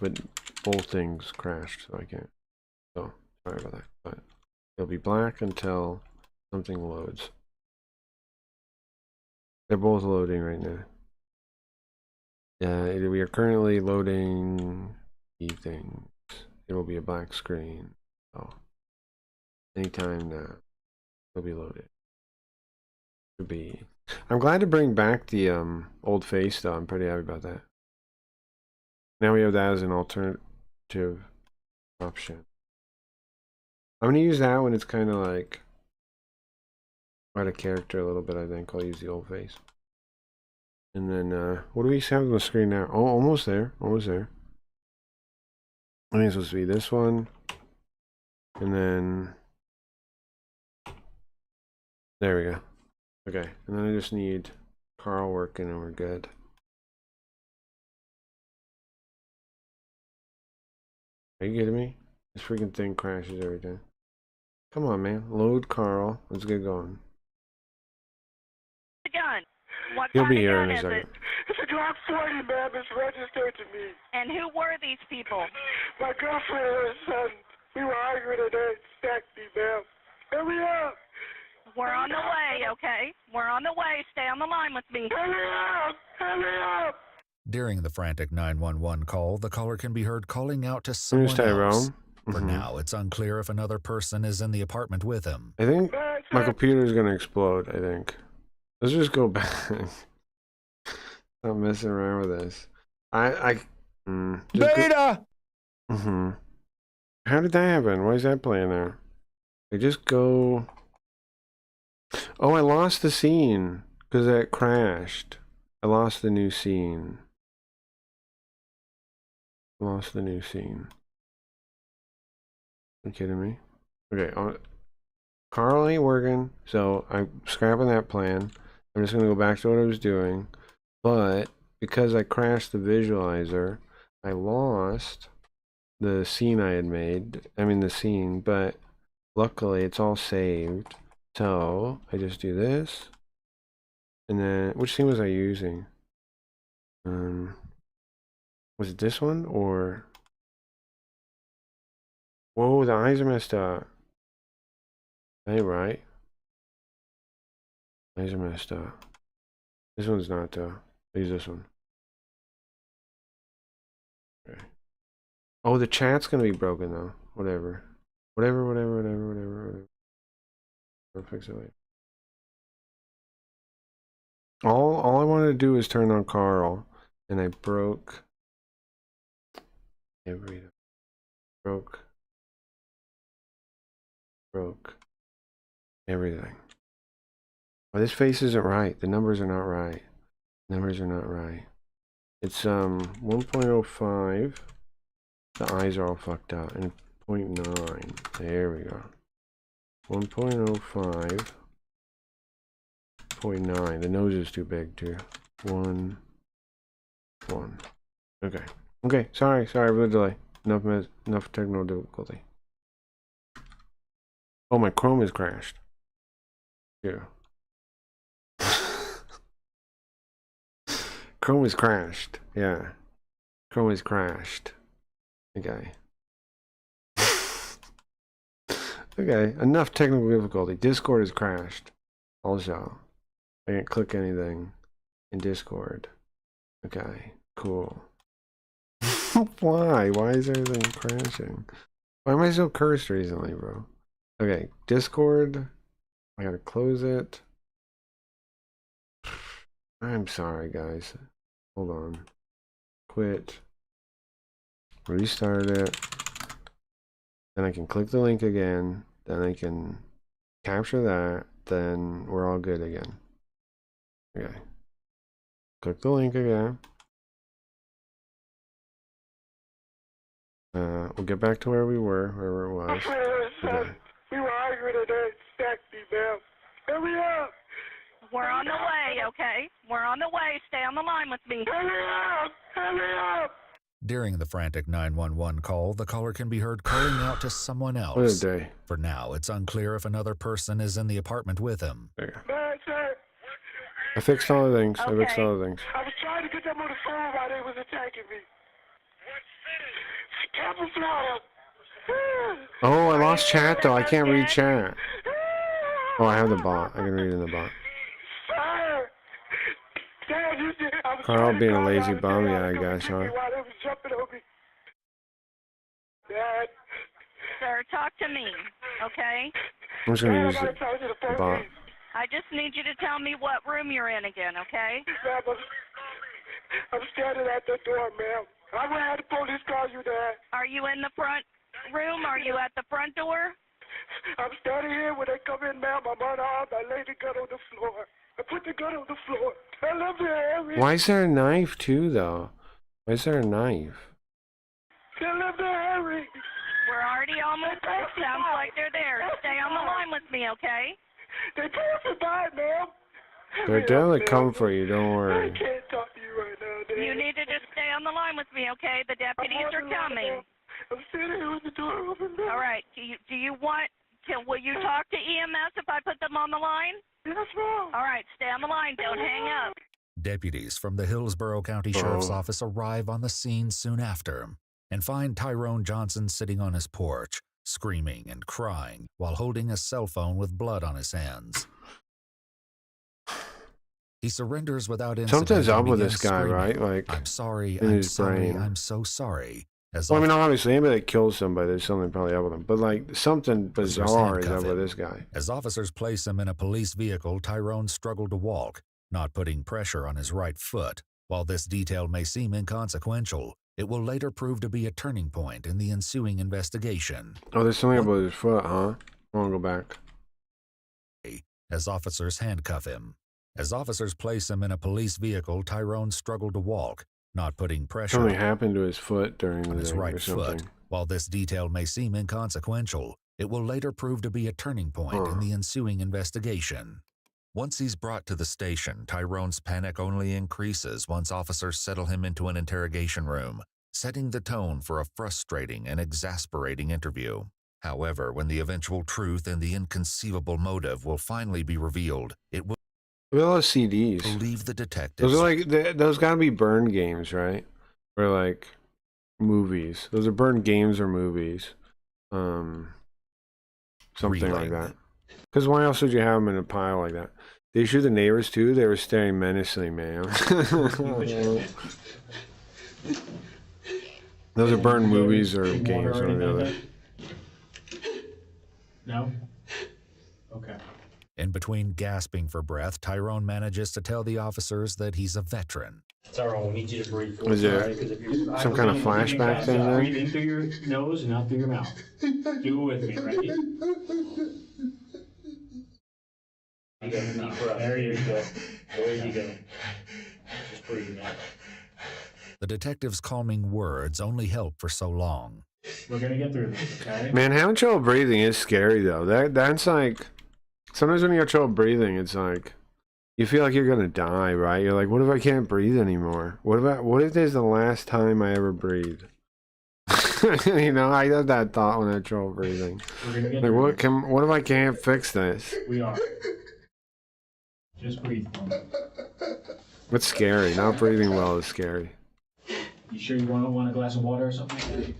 but both things crashed, so I can't. So, sorry about that. But it'll be black until something loads. They're both loading right now. We are currently loading the things. It will be a black screen. So, anytime now, it'll be loaded. Should be. I'm glad to bring back the old face, though. I'm pretty happy about that. Now we have that as an alternative option. I'm gonna use that when it's kind of like out of character a little bit. I think I'll use the old face. And then what do we have on the screen now? Oh, almost there. Almost there. I think it's supposed to be this one, and then there we go. Okay, and then I just need Carl working, and we're good. Are you kidding me? This freaking thing crashes every time. Come on, man. Load Carl. Let's get going. The gun. What He'll kind be of here gun in a is second. it? It's a Glock 40, ma'am. It's registered to me. And who were these people? My girlfriend and her son. We were arguing and they attacked me, ma'am. Hurry up! We're on the way, okay? We're on the way. Stay on the line with me. Hurry up! Hurry up! During the frantic 911 call, the caller can be heard calling out to Here's someone else. Tyrone. For now, it's unclear if another person is in the apartment with him. I think my computer is gonna explode. I think. Let's just go back. Stop messing around with this. Beta. How did that happen? Why is that playing there? I just go. Oh, I lost the scene because that crashed. I lost the new scene. Lost the new scene. Are you kidding me? Okay, Carl ain't working, so I'm scrapping that plan. I'm just gonna go back to what I was doing. But because I crashed the visualizer, I lost the scene I had made. I mean the scene, but luckily it's all saved. So I just do this. And then which scene was I using? Was it this one or whoa, the eyes are messed up. Hey, right. These are messed up. This one's not though. Use this one. Okay. Oh, the chat's gonna be broken though. Whatever. Whatever. I'll fix it later. All I wanted to do is turn on Carl, and I broke everything. Broke everything. Oh, this face isn't right. The numbers are not right. Numbers are not right. It's 1.05. The eyes are all fucked up. And 0.9. There we go. 1.05. 0.9. The nose is too big too. 1. Okay. Okay. Sorry for the delay. Enough technical difficulty. Oh, my Chrome has crashed. Yeah. Chrome has crashed. Yeah. Chrome has crashed. Okay. Okay. Enough technical difficulty. Discord has crashed. Also. I can't click anything in Discord. Okay. Cool. Why? Why is everything crashing? Why am I so cursed recently, bro? Okay. Discord. I gotta close it. I'm sorry, guys. Hold on. Quit. Restart it. Then I can click the link again. Then I can capture that. Then we're all good again. Okay. Click the link again. We'll get back to where we were, wherever it was. Okay. We were arguing in that taxi, ma'am. Hurry up! We're on the way, okay? We're on the way. Stay on the line with me. Hurry up! Hurry up! During the frantic 911 call, the caller can be heard calling out to someone else. What a day. For now, it's unclear if another person is in the apartment with him. There you go. Man, sir. I fixed all the things. Okay. I fixed all the things. I was trying to get them on the phone while they was attacking me. Tampa, Florida. Oh, I lost chat though. I can't read chat. Oh, I have the bot. I can read in the bot. Sir. Dad, you did. I was Carl trying to being a call lazy out bum, and yeah, I they guess, huh? While they was jumping on me. Dad. Sir, talk to me, okay? I'm just gonna Dad, I use gotta the talk to the police. bot. I just need you to tell me what room you're in again, okay? Ma'am, I'm standing at the door, ma'am. I would have the police call you, Dad. Are you in the front room? Are you at the front door? I'm standing here when they come in, ma'am. I'm unarmed. I lay the gun on the floor. I put the gun on the floor. Tell them to hurry. Why is there a knife too, though? Why is there a knife? Tell them to hurry. We're already almost there. Sounds like they're there. Stay on the line with me, okay? They passing by, ma'am. They're definitely come for you. Don't I worry. can't talk to you right now, Dad. You need to just stay on the line with me, okay? The deputies are coming. I'm standing here with the door open. All right. Do you want to? Will you talk to EMS if I put them on the line? Yes, ma'am. All right. Stay on the line. Don't hang up. Deputies from the Hillsborough County Sheriff's Office arrive on the scene soon after and find Tyrone Johnson sitting on his porch, screaming and crying while holding a cell phone with blood on his hands. He surrenders without incident. Something's up and with begins this guy, screaming, right? Like, I'm sorry, in I'm his sorry, brain. I'm so sorry. As well, I mean, obviously, anybody that kills somebody, there's something probably up with them. But, like, something bizarre is up with this guy. As officers place him in a police vehicle, Tyrone struggled to walk, not putting pressure on his right foot. While this detail may seem inconsequential, it will later prove to be a turning point in the ensuing investigation. Oh, there's something about his foot, huh? I want to go back. As officers handcuff him. As officers place him in a police vehicle, Tyrone struggled to walk, not putting pressure Something happened to his foot during on the his thing right or something. foot. While this detail may seem inconsequential, it will later prove to be a turning point in the ensuing investigation. Once he's brought to the station, Tyrone's panic only increases once officers settle him into an interrogation room, setting the tone for a frustrating and exasperating interview. However, when the eventual truth and the inconceivable motive will finally be revealed, it will Look at those CDs. leave the detectives. Those are like, those gotta be burned games, right? Or like movies. Those are burned games or movies. Something like Reeling. that. Because why else would you have them in a pile like that? They shoot the neighbors too? They were staring menacingly, man. Those are burned movies or games or the other. No? Okay. In between gasping for breath, Tyrone manages to tell the officers that he's a veteran. Tyrone, we need you to breathe. Was there some kind of flashback thing there? Breathe in through your nose and out through your mouth. Do it with me, ready? There you go. There you go. Just breathe, man. The detective's calming words only help for so long. We're gonna get through this, okay? Man, having trouble breathing is scary though. That's like, sometimes when you have trouble breathing, it's like you feel like you're gonna die, right? You're like, what if I can't breathe anymore? What if this is the last time I ever breathe? You know, I had that thought when I had trouble breathing. We're gonna get Like, through what if I can't fix this? We are. Just breathe for me. It's scary. Not breathing well is scary. You sure you want a glass of water or something?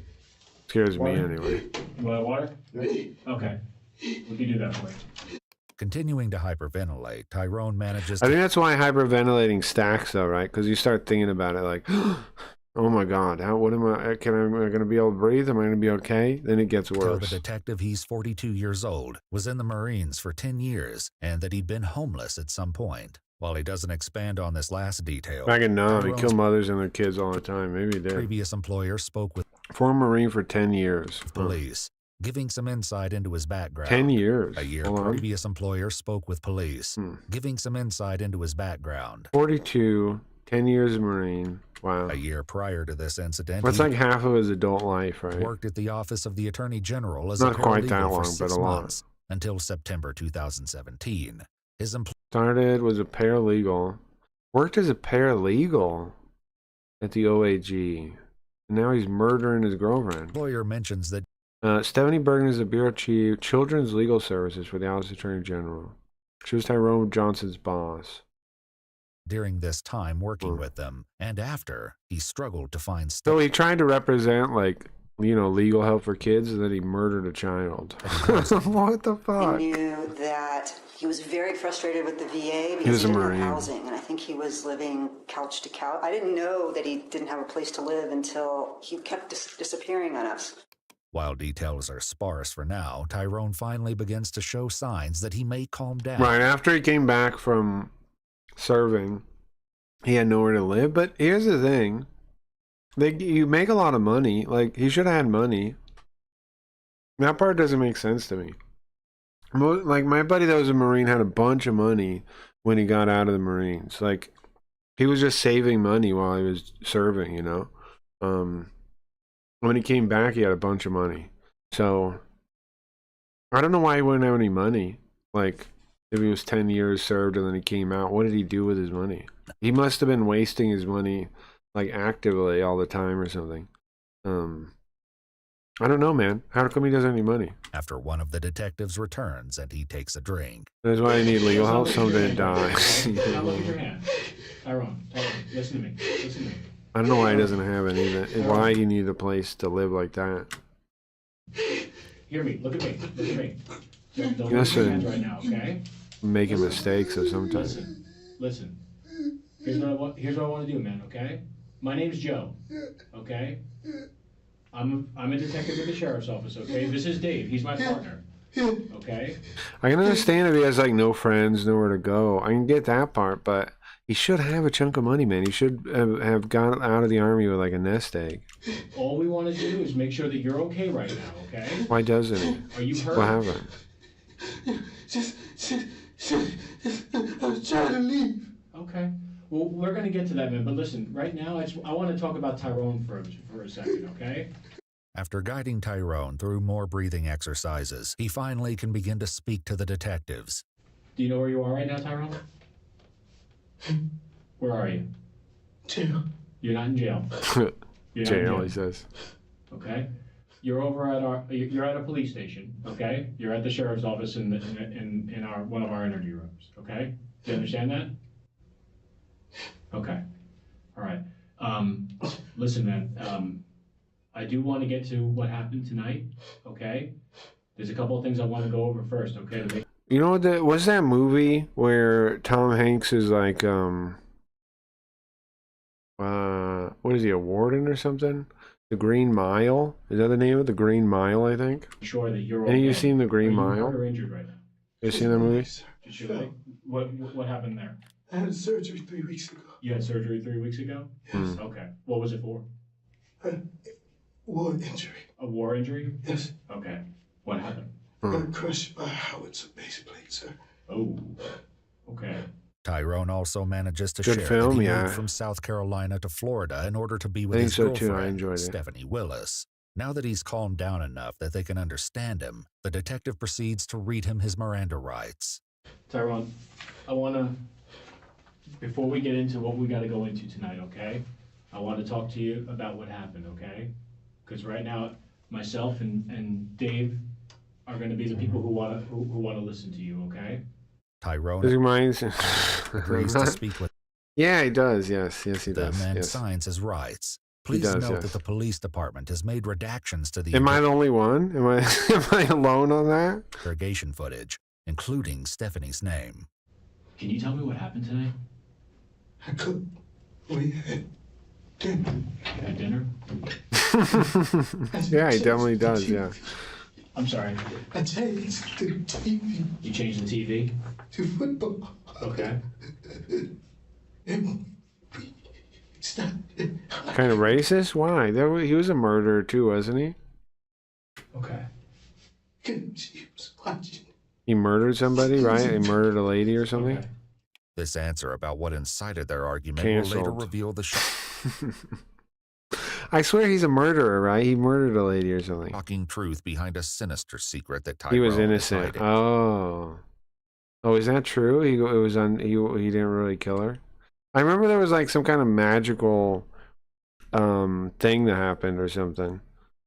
Scares me Water? anyway. You want water? Okay. We can do that for you. Continuing to hyperventilate, Tyrone manages I to think that's why hyperventilating stacks though, right? Because you start thinking about it like, oh my God, what am I going to be able to breathe? Am I going to be okay? Then it gets tell the worse. detective he's 42 years old, was in the Marines for 10 years, and that he'd been homeless at some point. While he doesn't expand on this last detail, Back in Nam, he Tyrone's killed mothers and their kids all the time. Maybe he did. previous employer spoke with Former Marine for 10 years. police, giving some insight into his background. 10 years. A year Hold on. previous employer spoke with police, giving some insight into his background. 42, 10 years Marine. Wow. A year prior to this incident, That's he like half of his adult life, right? worked at the office of the Attorney General as Not a quite paralegal that for long, 6 but a lot. months until September 2017. His Started, was a paralegal. Worked as a paralegal at the OAG. And now he's murdering his girlfriend. employer mentions that Stephanie Bergen is the Bureau Chief, Children's Legal Services for the Office of Attorney General. She was Tyrone Johnson's boss. during this time working with them and after, he struggled to find So he tried to represent, like, you know, legal help for kids, and then he murdered a child. What the I fuck? knew that he was very frustrated with the VA He because was he a didn't have Marine. housing, and I think he was living couch to couch. I didn't know that he didn't have a place to live until he kept disappearing on us. While details are sparse for now, Tyrone finally begins to show signs that he may calm down. Right after he came back from serving, he had nowhere to live. But here's the thing. You make a lot of money. Like, he should have had money. That part doesn't make sense to me. Like, my buddy that was a Marine had a bunch of money when he got out of the Marines. Like, he was just saving money while he was serving, you know? When he came back, he had a bunch of money. So, I don't know why he wouldn't have any money. Like, if he was 10 years served and then he came out, what did he do with his money? He must have been wasting his money, like, actively all the time or something. I don't know, man. How come he doesn't have any money? After one of the detectives returns and he takes a drink. That's why I need legal help. Someone didn't die. Now look at your hand. Tyrone, listen to me. Listen to me. I don't know why he doesn't have any. Why he need a place to live like that. Hear me. Look at me. Look at me. Don't look at Listen. your hands right now, okay? Making mistakes of sometimes. Listen. Here's what I want to do, man, okay? My name's Joe, okay? I'm a detective with the sheriff's office, okay? This is Dave. He's my partner, okay? I can understand if he has, like, no friends, nowhere to go. I can get that part, but he should have a chunk of money, man. He should have gone out of the army with, like, a nest egg. All we want to do is make sure that you're okay right now, okay? Why doesn't he? Are you hurt? What happened? I was trying to leave. Okay. Well, we're going to get to that, man. But listen, right now, I want to talk about Tyrone for a second, okay? After guiding Tyrone through more breathing exercises, he finally can begin to speak to the detectives. Do you know where you are right now, Tyrone? Where are you? Jail. You're not in jail. You're not Jail, in he says. Okay. You're over at you're at a police station. Okay. You're at the sheriff's office in one of our interview rooms. Okay. Do you understand that? Okay. All right. Listen, man. I do want to get to what happened tonight. Okay. There's a couple of things I want to go over first. Okay. You know what? Was that movie where Tom Hanks is like, what is he, a warden or something? The Green Mile? Is that the name of The Green Mile, I think? Sure that you're Any of okay. you seen The Green Are you Mile? hurt or injured right now? You seen that movie? Just your leg? What happened there? I had surgery 3 weeks ago. You had surgery 3 weeks ago? Yes. Okay. What was it for? War injury. A war injury? Yes. Okay. What happened? Got crushed by a howitzer base plate, sir. Oh. Okay. Tyrone also manages to Good share film, that he yeah. moved from South Carolina to Florida in order to be with I think his so too. I girlfriend, enjoyed it. Stephanie Willis. Now that he's calmed down enough that they can understand him, the detective proceeds to read him his Miranda rights. Tyrone, I want to, before we get into what we got to go into tonight, okay? I want to talk to you about what happened, okay? Because right now, myself and Dave are going to be the people who want to listen to you, okay? Tyrone Does he mind? agrees to speak with Yeah, he does. Yes, he them does. and Yes. signs his rights. Please does, note yes. that the police department has made redactions to the Am I the only one? Am I am I alone on that? interrogation footage, including Stephanie's name. Can you tell me what happened today? I could. We had dinner. You had dinner? Yeah, he definitely does. Yeah. I'm sorry. I changed the TV You changed the TV? to football. Okay. And we stopped. Kind of racist? Why? He was a murderer too, wasn't he? Okay. She was watching. He murdered somebody, right? He murdered a lady or something. Okay. This answer about what incited their argument will later Canceled. reveal the I swear he's a murderer, right? He murdered a lady or something. shocking truth behind a sinister secret that Tyrone He was is innocent. hiding. Oh, is that true? He didn't really kill her. I remember there was like some kind of magical thing that happened or something.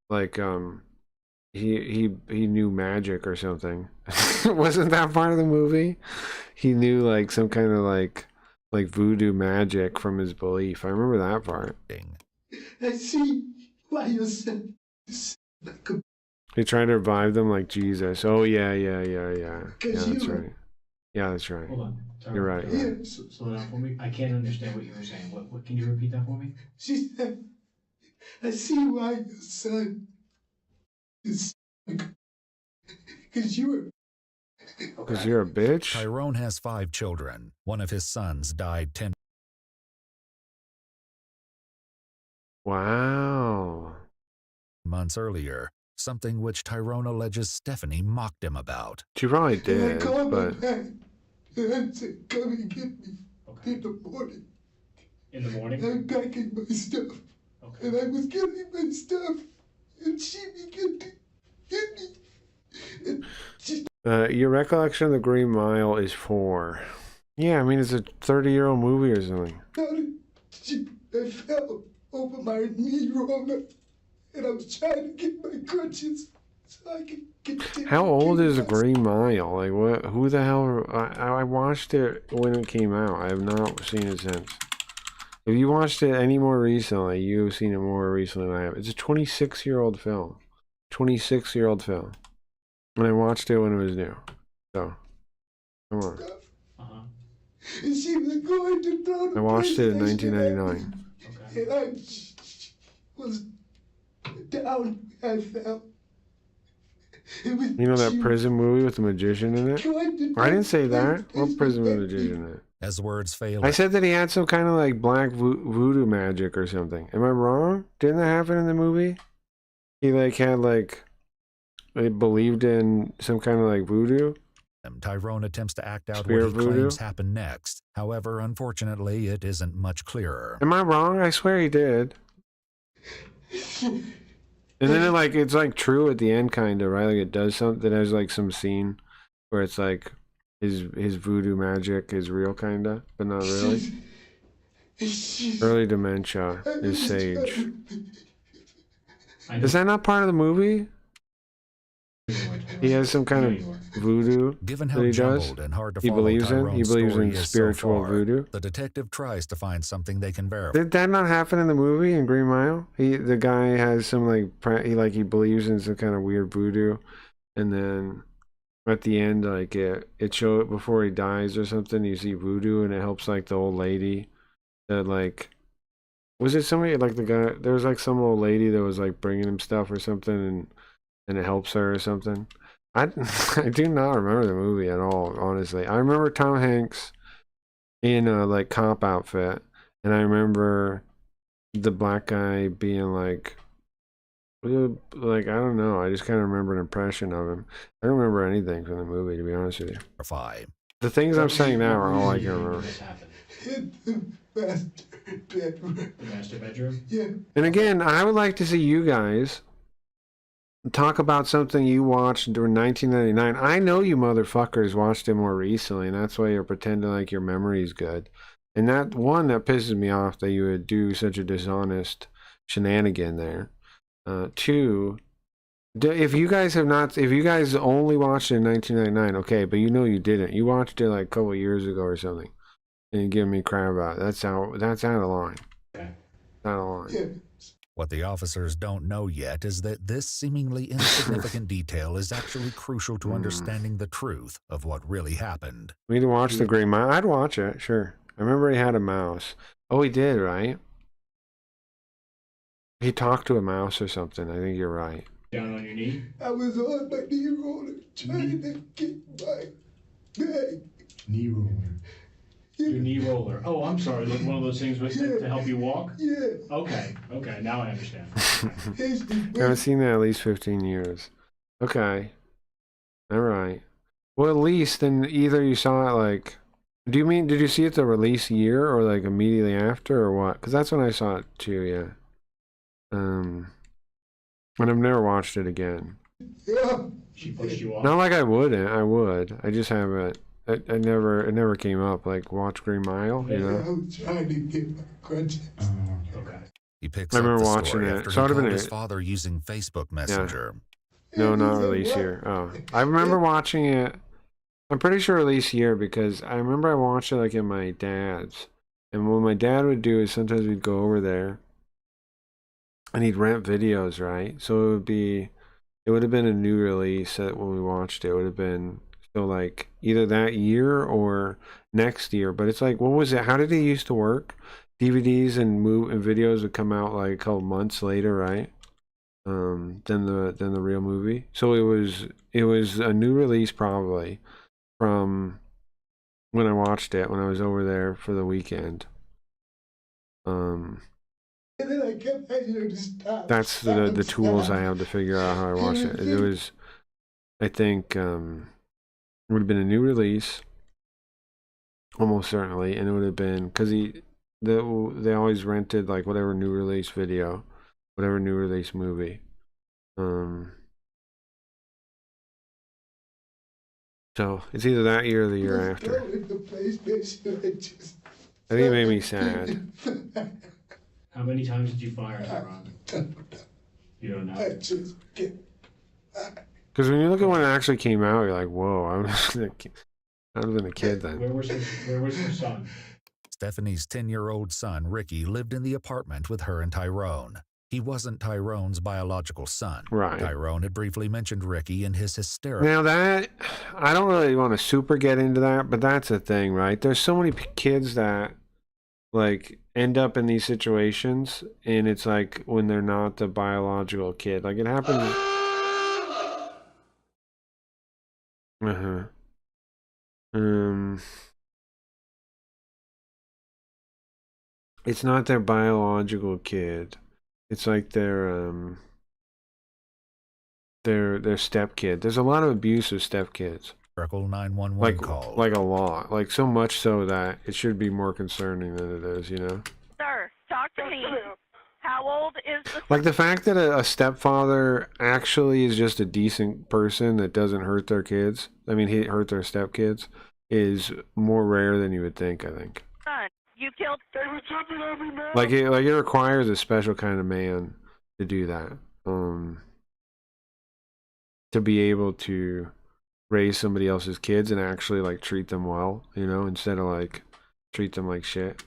Like he knew magic or something. Wasn't that part of the movie? He knew like some kind of like voodoo magic from his belief. I remember that part. I see why you said this. Like a He tried to revive them like Jesus. Oh yeah. Yeah, Cause that's you- right. Yeah, that's right. Hold on. Tyrone, You're right. Tyrone, Yeah. Slow down for me. I can't understand what you were saying. What can you repeat that for me? She said, I see why your son is because you were. Because you're a bitch? Tyrone has 5 children. One of his sons died 10 Wow. months earlier, something which Tyrone alleges Stephanie mocked him about. She probably And did, I called but my dad and I said, come and get me in the morning. In the morning? I'm packing my stuff. Okay. And I was getting my stuff. And she began to hit me. And she your recollection of The Green Mile is 4. Yeah, I mean, it's a 30-year-old movie or something. started, I fell over my knee roller. And I was trying to get my crutches so I could get How old is The Green Mile? Like, what? Who the hell? I watched it when it came out. I have not seen it since. If you watched it any more recently, you've seen it more recently than I have. It's a 26-year-old film. 26-year-old film. And I watched it when it was new. So, come on. Uh-huh. And she was going to throw the I watched it in PlayStation at me. 1999. Okay. And I was down. I fell. It was, You know that prison movie with the magician in it? I didn't say that. What prison with the magician in it? As words fail, I said that he had some kind of like black voodoo magic or something. Am I wrong? Didn't that happen in the movie? He like had like, he believed in some kind of like voodoo. Tyrone attempts to act out Spirit what he voodoo? claims happened next. However, unfortunately, it isn't much clearer. Am I wrong? I swear he did. And then it's like true at the end, kind of, right? Like it does something. There's like some scene where it's like his voodoo magic is real, kind of, but not really. Early dementia is sage. Is that not part of the movie? He has some kind of voodoo Given that how he does. jumbled and hard to He follow believes in. He Tyrone's believes story in is so spiritual far, voodoo. the detective tries to find something they can verify. Did that not happen in the movie in Green Mile? The guy has some like he believes in some kind of weird voodoo, and then at the end, like it showed before he dies or something. You see voodoo, and it helps like the old lady that like was it somebody like the guy? There was like some old lady that was like bringing him stuff or something, and it helps her or something. I I do not remember the movie at all, honestly. I remember Tom Hanks in a like cop outfit, and I remember the black guy being like I don't know. I just kind of remember an impression of him. I don't remember anything from the movie, to be honest with you. The things I'm saying now are all I can remember. In the master bedroom. The master bedroom? Yeah. And again, I would like to see you guys talk about something you watched during 1999. I know you motherfuckers watched it more recently, and that's why you're pretending like your memory's good. And that one that pisses me off that you would do such a dishonest shenanigan there. Two, if you guys only watched it in 1999, okay, but you know you didn't. You watched it like a couple of years ago or something, and you give me crap about it. That's out of line. Okay. Out of line. Yeah. What the officers don't know yet is that this seemingly insignificant detail is actually crucial to understanding the truth of what really happened. We need to watch The Green Mile. I'd watch it, sure. I remember he had a mouse. Oh, he did, right? He talked to a mouse or something. I think you're right. Down on your knee? I was on my knee roller trying to get my bag. Knee roller. Your knee roller. Oh, I'm sorry. Like one of those things with, to help you walk? Yeah. Okay. Now I understand. I haven't seen that at least 15 years. Okay. All right. Well, at least then either you saw it like... did you see it the release year or like immediately after or what? Because that's when I saw it too, yeah. And I've never watched it again. Yeah. She pushed you off? Not like I wouldn't. I would. I just haven't. It never came up. Like watch Green Mile, you know. I was trying to get my crutches. Okay. He picks I up remember the watching story it. after So he it'd have called been his it. father using Facebook Messenger. No, not release year. Oh, I remember watching it. I'm pretty sure release year because I remember I watched it like at my dad's, and what my dad would do is sometimes we'd go over there, and he'd rent videos, right? So it would have been a new release when we watched it. It would have been so like either that year or next year. But it's like, what was it? How did it used to work? DVDs and videos would come out like a couple months later, right? Than the real movie. So it was a new release probably from when I watched it when I was over there for the weekend. And then I kept asking her to stop. That's the tools I have to figure out how I watched it. It was, I think, it would have been a new release, almost certainly, and it would have been because they always rented like whatever new release video, whatever new release movie. So it's either that year or the year after. I think it made me sad. How many times did you fire, Ron? You don't know. Because when you look at when it actually came out, you're like, whoa, I would have been a kid then. Where was her son? Stephanie's 10-year-old son, Ricky, lived in the apartment with her and Tyrone. He wasn't Tyrone's biological son. Right. Tyrone had briefly mentioned Ricky in his hysterical... Now that, I don't really want to super get into that, but that's the thing, right? There's so many kids that, like, end up in these situations, and it's like when they're not the biological kid. Like, it happens... It's not their biological kid. It's like their stepkid. There's a lot of abuse of stepkids. 911 call. Like a lot. Like so much so that it should be more concerning than it is, you know? Sir, talk to me. How old is the... Like the fact that a stepfather actually is just a decent person that doesn't hurt their kids. I mean, he hurt their stepkids is more rare than you would think, I think. son? You killed... Like it requires a special kind of man to do that. To be able to raise somebody else's kids and actually like treat them well, you know, instead of like treat them like shit.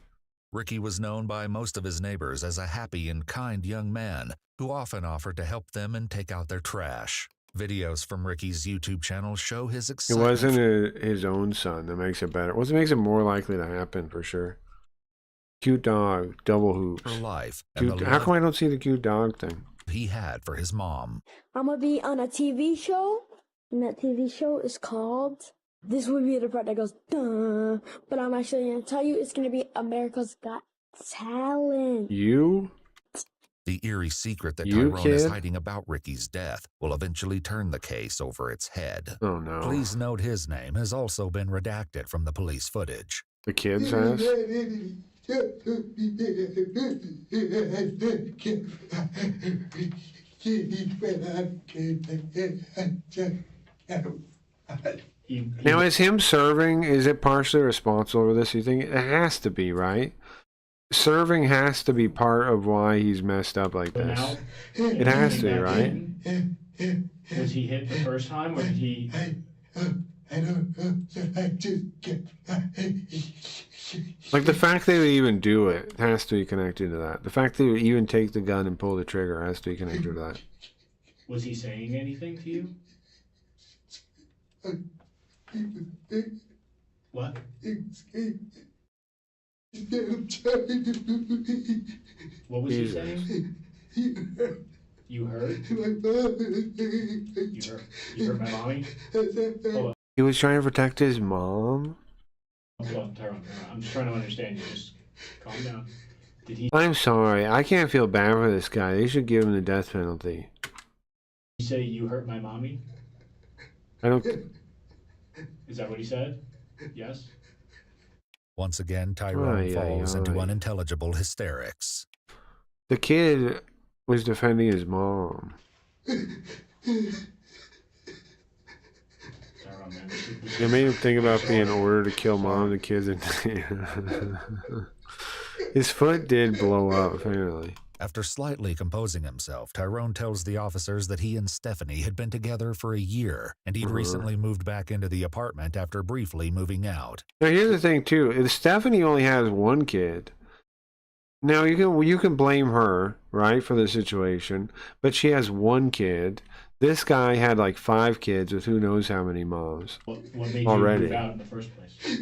Ricky was known by most of his neighbors as a happy and kind young man who often offered to help them and take out their trash. Videos from Ricky's YouTube channel show his It excitement. wasn't his own son that makes it better. Well, it makes it more likely to happen for sure. Cute dog, double hoops. For life. Cute, how come I don't see the cute dog thing? He had for his mom. I'm gonna be on a TV show, and that TV show is called. This would be the part that goes, duh. But I'm actually gonna tell you, it's gonna be America's Got Talent. You? The eerie secret that You, Tyrone is kid? hiding about Ricky's death will eventually turn the case over its head. Oh no. Please note his name has also been redacted from the police footage. The kid says? Now, is him serving, is it partially responsible for this? You think it has to be, right? Serving has to be part of why he's messed up like But this. now, It has to be, right? Was he hit the first time, or did he? I don't know. I just get. Like the fact they would even do it has to be connected to that. The fact they would even take the gun and pull the trigger has to be connected to that. Was he saying anything to you? What? What was he saying? You heard? You heard my mommy? Hold on. He was trying to protect his mom? Hold on, Tyrone. I'm just trying to understand you. Just calm down. Did he I'm sorry. I can't feel bad for this guy. They should give him the death penalty. say you hurt my mommy? I don't... Is that what he said? Yes? Once again, Tyrone falls into unintelligible hysterics. The kid was defending his mom. It made him think about being ordered to kill mom and the kids. His foot did blow up, apparently. After slightly composing himself, Tyrone tells the officers that he and Stephanie had been together for a year, and he'd recently moved back into the apartment after briefly moving out. Now here's the thing too: if Stephanie only has one kid. Now you can blame her, right, for the situation, but she has one kid. This guy had like 5 kids with who knows how many moms. What made already. you move out in the first place?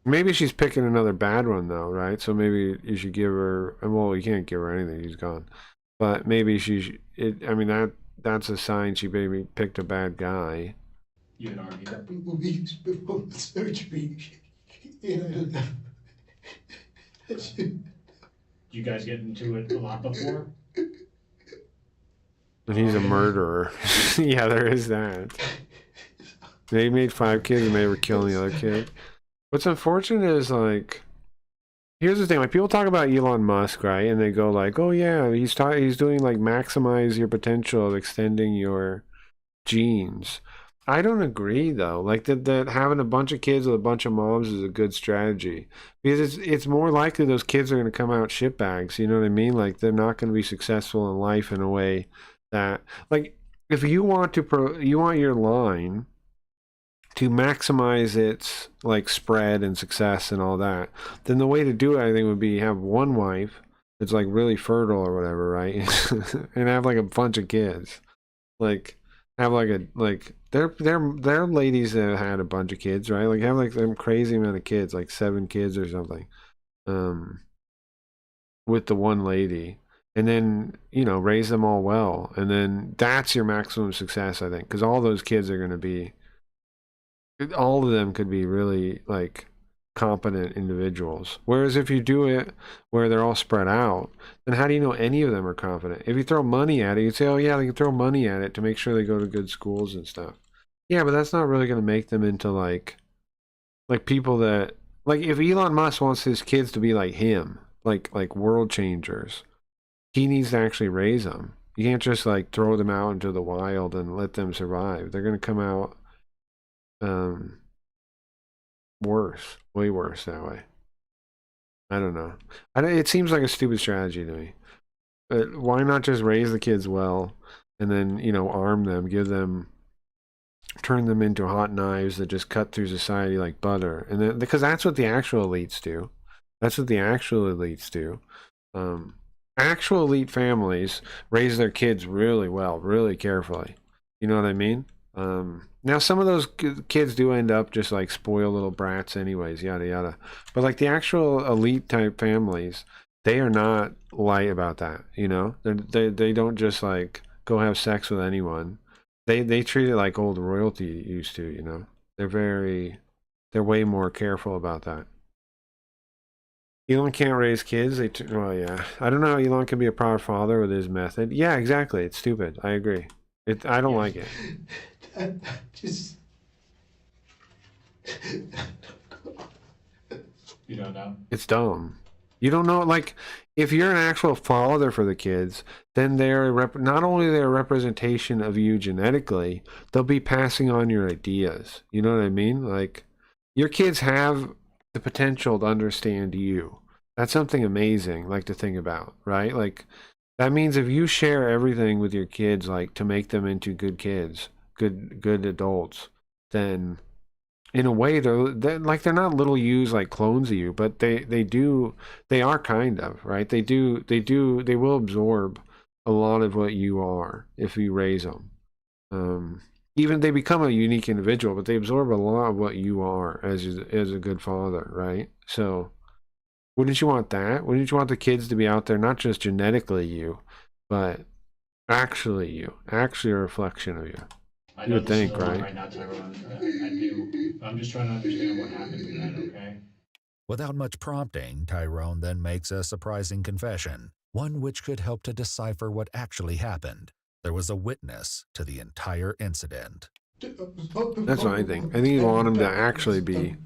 Maybe she's picking another bad one though, right? So maybe you should give her. Well, you can't give her anything; she's gone. But maybe I mean that's a sign she maybe picked a bad guy. You would argue that. Weeks before the surgery, You guys get into it a lot before? And he's a murderer. Yeah, there is that. They made 5 kids and they were killing the other kid. What's unfortunate is, like, here's the thing, like, people talk about Elon Musk, right? And they go like, oh yeah, he's doing like maximize your potential of extending your genes. I don't agree though. Like that having a bunch of kids with a bunch of moms is a good strategy, because it's more likely those kids are going to come out shitbags. You know what I mean? Like they're not going to be successful in life in a way that, like, if you want you want your line to maximize its like spread and success and all that, then the way to do it, I think, would be have one wife that's like really fertile or whatever, right? And have like a bunch of kids. Like have like they're ladies that had a bunch of kids, right? Like have like them crazy amount of kids, like 7 kids or something, with the one lady. And then, you know, raise them all well. And then that's your maximum success, I think. Because all those kids are going to be, all of them could be really, like, competent individuals. Whereas if you do it where they're all spread out, then how do you know any of them are competent? If you throw money at it, you'd say, oh yeah, they can throw money at it to make sure they go to good schools and stuff. Yeah, but that's not really going to make them into, like people that, like, if Elon Musk wants his kids to be like him, like world changers, he needs to actually raise them. You can't just like throw them out into the wild and let them survive. They're going to come out worse, way worse that way. I don't know. It seems like a stupid strategy to me. Why not just raise the kids well and then, you know, arm them, turn them into hot knives that just cut through society like butter? And then, because that's what the actual elites do. That's what the actual elites do. actual elite families raise their kids really well, really carefully. You know what I mean? Now some of those kids do end up just like spoiled little brats anyways, yada yada. But like the actual elite type families, they are not light about that, you know? They don't just like go have sex with anyone. They treat it like old royalty used to, you know? They're way more careful about that. Elon can't raise kids. Well, yeah. I don't know how Elon can be a proud father with his method. Yeah, exactly. It's stupid. I agree. I don't like it. Just. You don't know? It's dumb. You don't know, like, if you're an actual father for the kids, then not only they're a representation of you genetically, they'll be passing on your ideas. You know what I mean? Like, your kids have the potential to understand you. That's something amazing, like, to think about, right? Like, that means if you share everything with your kids, like, to make them into good kids, good adults, then in a way they're not little yous like clones of you, but they are kind of, right? They will absorb a lot of what you are if you raise them. Even they become a unique individual, but they absorb a lot of what you are as a good father, right? So wouldn't you want that? Wouldn't you want the kids to be out there not just genetically you, but actually a reflection of you? I You know would this think, is a lot right? right now, Tyrone. I do. I'm just trying to understand what happened in that, okay? Without much prompting, Tyrone then makes a surprising confession, one which could help to decipher what actually happened. There was a witness to the entire incident. That's what I think. I think you want them to actually be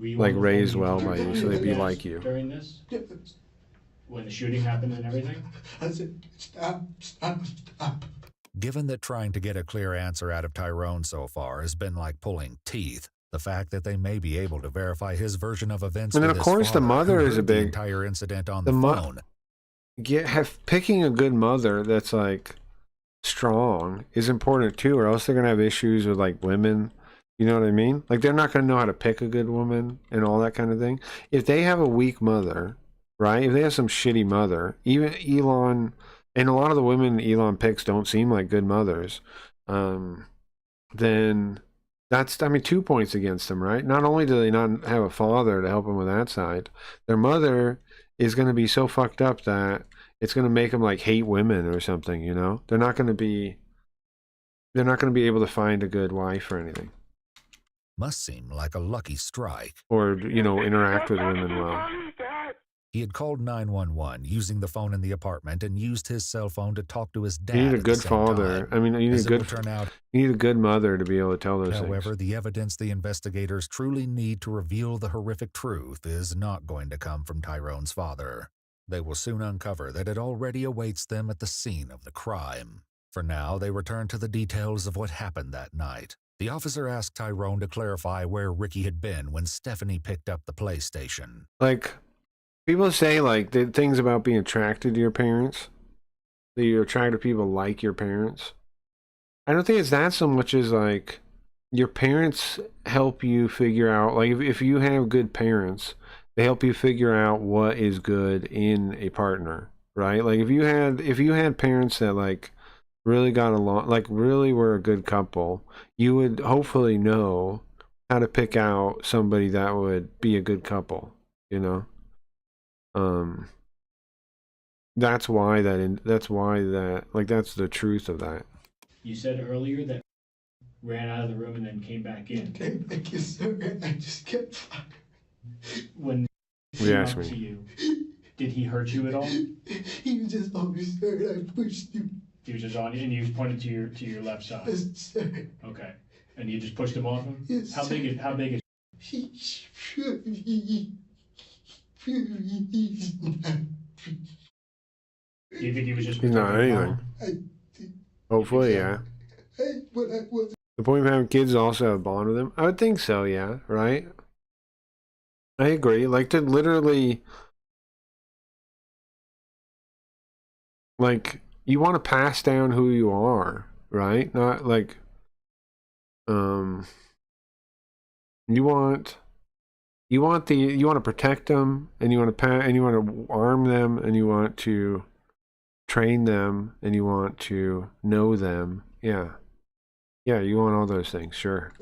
like raised well by you, so they'd be like you. During this? When the shooting happened and everything? I said, stop. Given that trying to get a clear answer out of Tyrone so far has been like pulling teeth, the fact that they may be able to verify his version of events, And then with of his course the father, mother who is a heard the big entire incident on the phone. Picking a good mother that's like strong is important too, or else they're gonna have issues with like women. You know what I mean? Like they're not gonna know how to pick a good woman and all that kind of thing. If they have a weak mother, right? If they have some shitty mother, even Elon and a lot of the women Elon picks don't seem like good mothers, then that's 2 points against them, right? Not only do they not have a father to help them with that side, their mother is going to be so fucked up that it's going to make them like hate women or something, you know? They're not going to be able to find a good wife or anything. Must seem like a lucky strike. Or, you know, interact with women well. He had called 911 using the phone in the apartment and used his cell phone to talk to his dad. You need a good father. I mean, you need a good mother to be able to tell those things. However, the evidence the investigators truly need to reveal the horrific truth is not going to come from Tyrone's father. They will soon uncover that it already awaits them at the scene of the crime. For now, they return to the details of what happened that night. The officer asked Tyrone to clarify where Ricky had been when Stephanie picked up the PlayStation. Like, people say, like, the things about being attracted to your parents, that you're attracted to people like your parents. I don't think it's that so much as, like, your parents help you figure out, like, if you have good parents, they help you figure out what is good in a partner, right? Like, if you had parents that, like, really got along, like, really were a good couple, you would hopefully know how to pick out somebody that would be a good couple, you know? That's why that's the truth of that. You said earlier that ran out of the room and then came back in. Came back in, sir. I just kept firing. When he asked to me, you, did he hurt you at all? He was just always there. I pushed him. He was just on you, and you pointed to your left side. Yes, sir. Okay, and you just pushed him off him. Yes, How big is? He's Do you think he was just? he's not anything. Hopefully, yeah. The point of having kids is also have a bond with them. I would think so, yeah, right? I agree. Like, to literally, like, you want to pass down who you are, right? Not like, you want to protect them, and you want to arm them, and you want to train them and you want to know them. Yeah. Yeah, you want all those things, sure.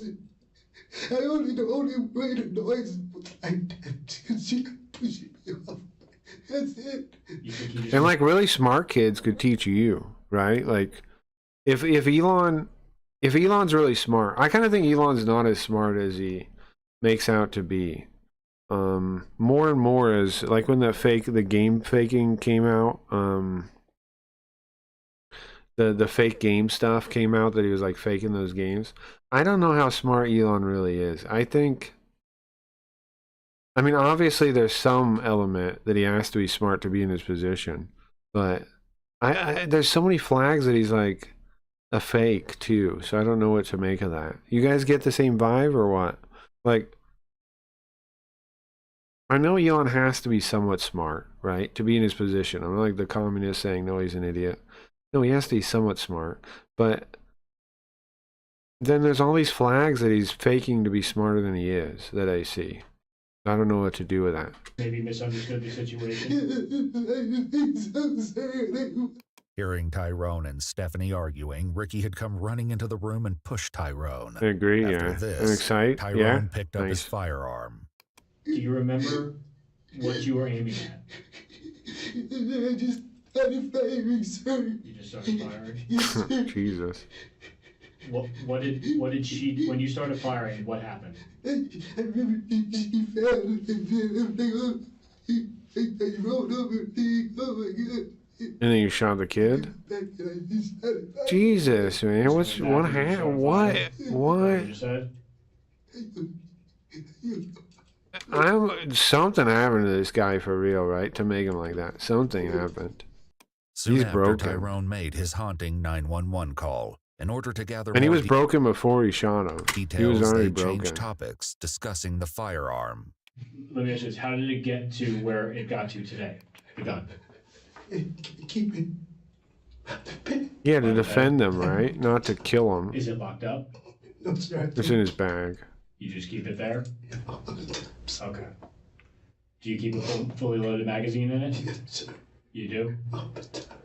The only way to know is like that because she pushing me off. That's it. And like really smart kids could teach you, right? Like if Elon's really smart, I kind of think Elon's not as smart as he makes out to be. More and more as like when the game faking came out, the fake game stuff came out that he was like faking those games. I don't know how smart Elon really is. I mean, obviously there's some element that he has to be smart to be in his position, but there's so many flags that he's like a fake too, so I don't know what to make of that. You guys get the same vibe or what? Like, I know Elon has to be somewhat smart, right, to be in his position. I'm like the communist saying, no, he's an idiot. No, he has to be somewhat smart, but then there's all these flags that he's faking to be smarter than he is that I see. I don't know what to do with that. Maybe misunderstood the situation. Hearing Tyrone and Stephanie arguing, Ricky had come running into the room and pushed Tyrone. I agree, After yeah. this, I'm excited. Tyrone picked up his firearm. Do you remember what you were aiming at? I just started firing, sir. You just started firing? Yes, sir. Jesus. What did she, when you started firing, what happened? I remember she fell and then I rolled over and oh my God. And then you shot the kid? Jesus, man. What? Something happened to this guy for real, right? To make him like that. Something happened. Soon He's after broken. Tyrone made his haunting 911 call in order to gather And he more was broken before he shot him. details. He was already they broken. changed topics, discussing the firearm. Let me ask you this, how did it get to where it got to today? The gun. Keep it. Yeah, to defend them, right? Not to kill him. Is it locked up? No, sir. It's in his bag. You just keep it there? Okay. Do you keep a fully loaded magazine in it? Yes, sir. You do?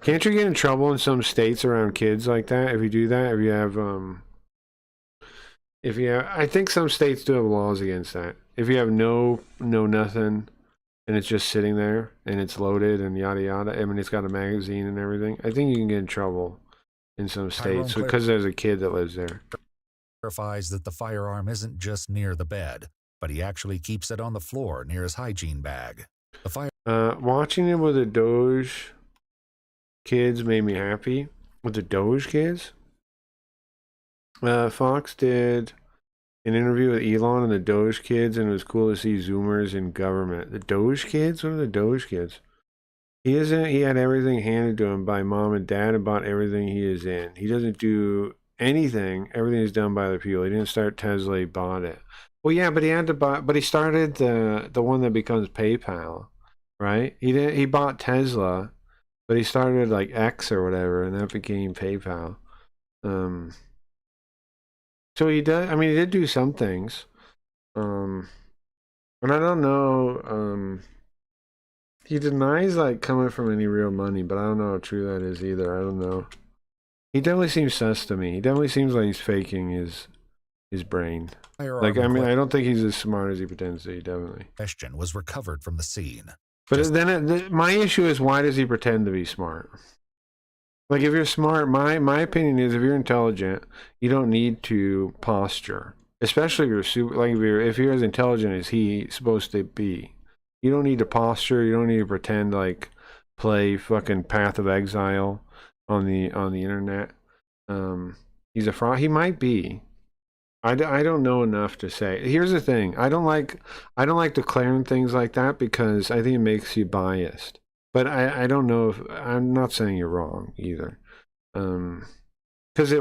Can't you get in trouble in some states around kids like that if you do that? If you have, I think some states do have laws against that. If you have no nothing, and it's just sitting there and it's loaded and yada yada. I mean, it's got a magazine and everything. I think you can get in trouble in some states because there's a kid that lives there. Clarifies that the firearm isn't just near the bed, but he actually keeps it on the floor near his hygiene bag. Watching it with the Doge kids made me happy. With the Doge kids? Fox did an interview with Elon and the Doge kids, and it was cool to see Zoomers in government. The Doge kids? What are the Doge kids? He had everything handed to him by mom and dad about everything he is in. He doesn't do anything. Everything is done by the people. He didn't start Tesla, he bought it. Well, yeah, but he had to buy, but he started the one that becomes PayPal, right? He bought Tesla, but he started like X or whatever, and that became PayPal. So he does, I mean, he did do some things. And I don't know, he denies like coming from any real money, but I don't know how true that is either. I don't know. He definitely seems sus to me. He definitely seems like he's faking his brain. Like, I mean, I don't think he's as smart as he pretends to be, definitely. Question was recovered from the scene. But then my issue is, why does he pretend to be smart? Like, if you're smart, my opinion is, if you're intelligent, you don't need to posture. Especially if you're super, like if you're as intelligent as he's supposed to be. You don't need to posture. You don't need to pretend like play fucking Path of Exile on the internet. He's a fraud. He might be. I don't know enough to say. Here's the thing. I don't like declaring things like that because I think it makes you biased. But I don't know if, I'm not saying you're wrong either. Because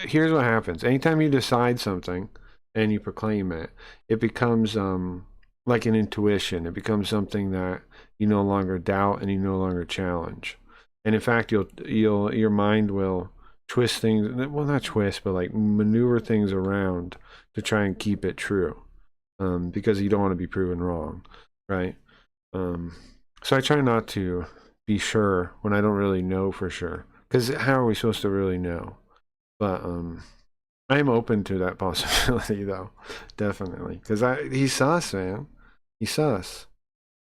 here's what happens. Anytime you decide something and you proclaim it, it becomes like an intuition. It becomes something that you no longer doubt and you no longer challenge. And in fact, your mind will twist things, well, not twist, but like maneuver things around to try and keep it true, because you don't want to be proven wrong, right? So I try not to be sure when I don't really know for sure. Because how are we supposed to really know? But I'm open to that possibility though, definitely. Because he's sus, man. He's sus.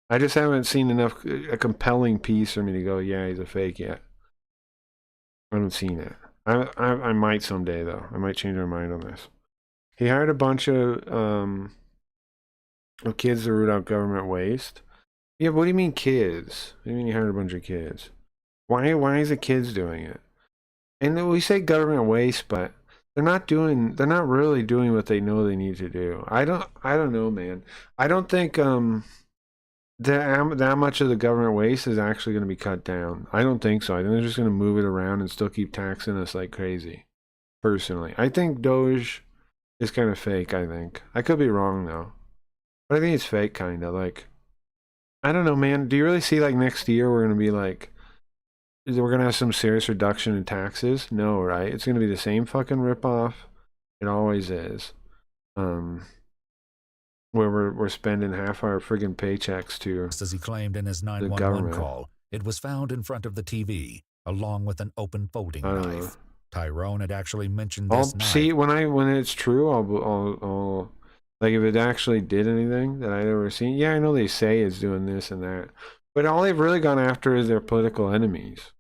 I just haven't seen enough a compelling piece for me to go, yeah, he's a fake yet. I haven't seen it. I might someday though. I might change my mind on this. He hired a bunch of kids to root out government waste. Yeah, but what do you mean kids? What do you mean you hired a bunch of kids? Why is the kids doing it? And we say government waste, but they're not really doing what they know they need to do. I don't know, man. I don't think that much of the government waste is actually going to be cut down. I don't think so. I think they're just going to move it around and still keep taxing us like crazy. Personally, I think Doge is kind of fake. I could be wrong though, but I think it's fake, kind of. Like, I don't know, man. Do you really see like next year we're going to be like, we're going to have some serious reduction in taxes? No, right? It's going to be the same fucking ripoff. It always is. Where we're spending half our friggin' paychecks to, as he claimed in his 911 call, it was found in front of the TV, along with an open folding knife. Tyrone had actually mentioned this knife. See, when it's true, I'll like if it actually did anything that I'd ever seen. Yeah, I know they say it's doing this and that, but all they've really gone after is their political enemies.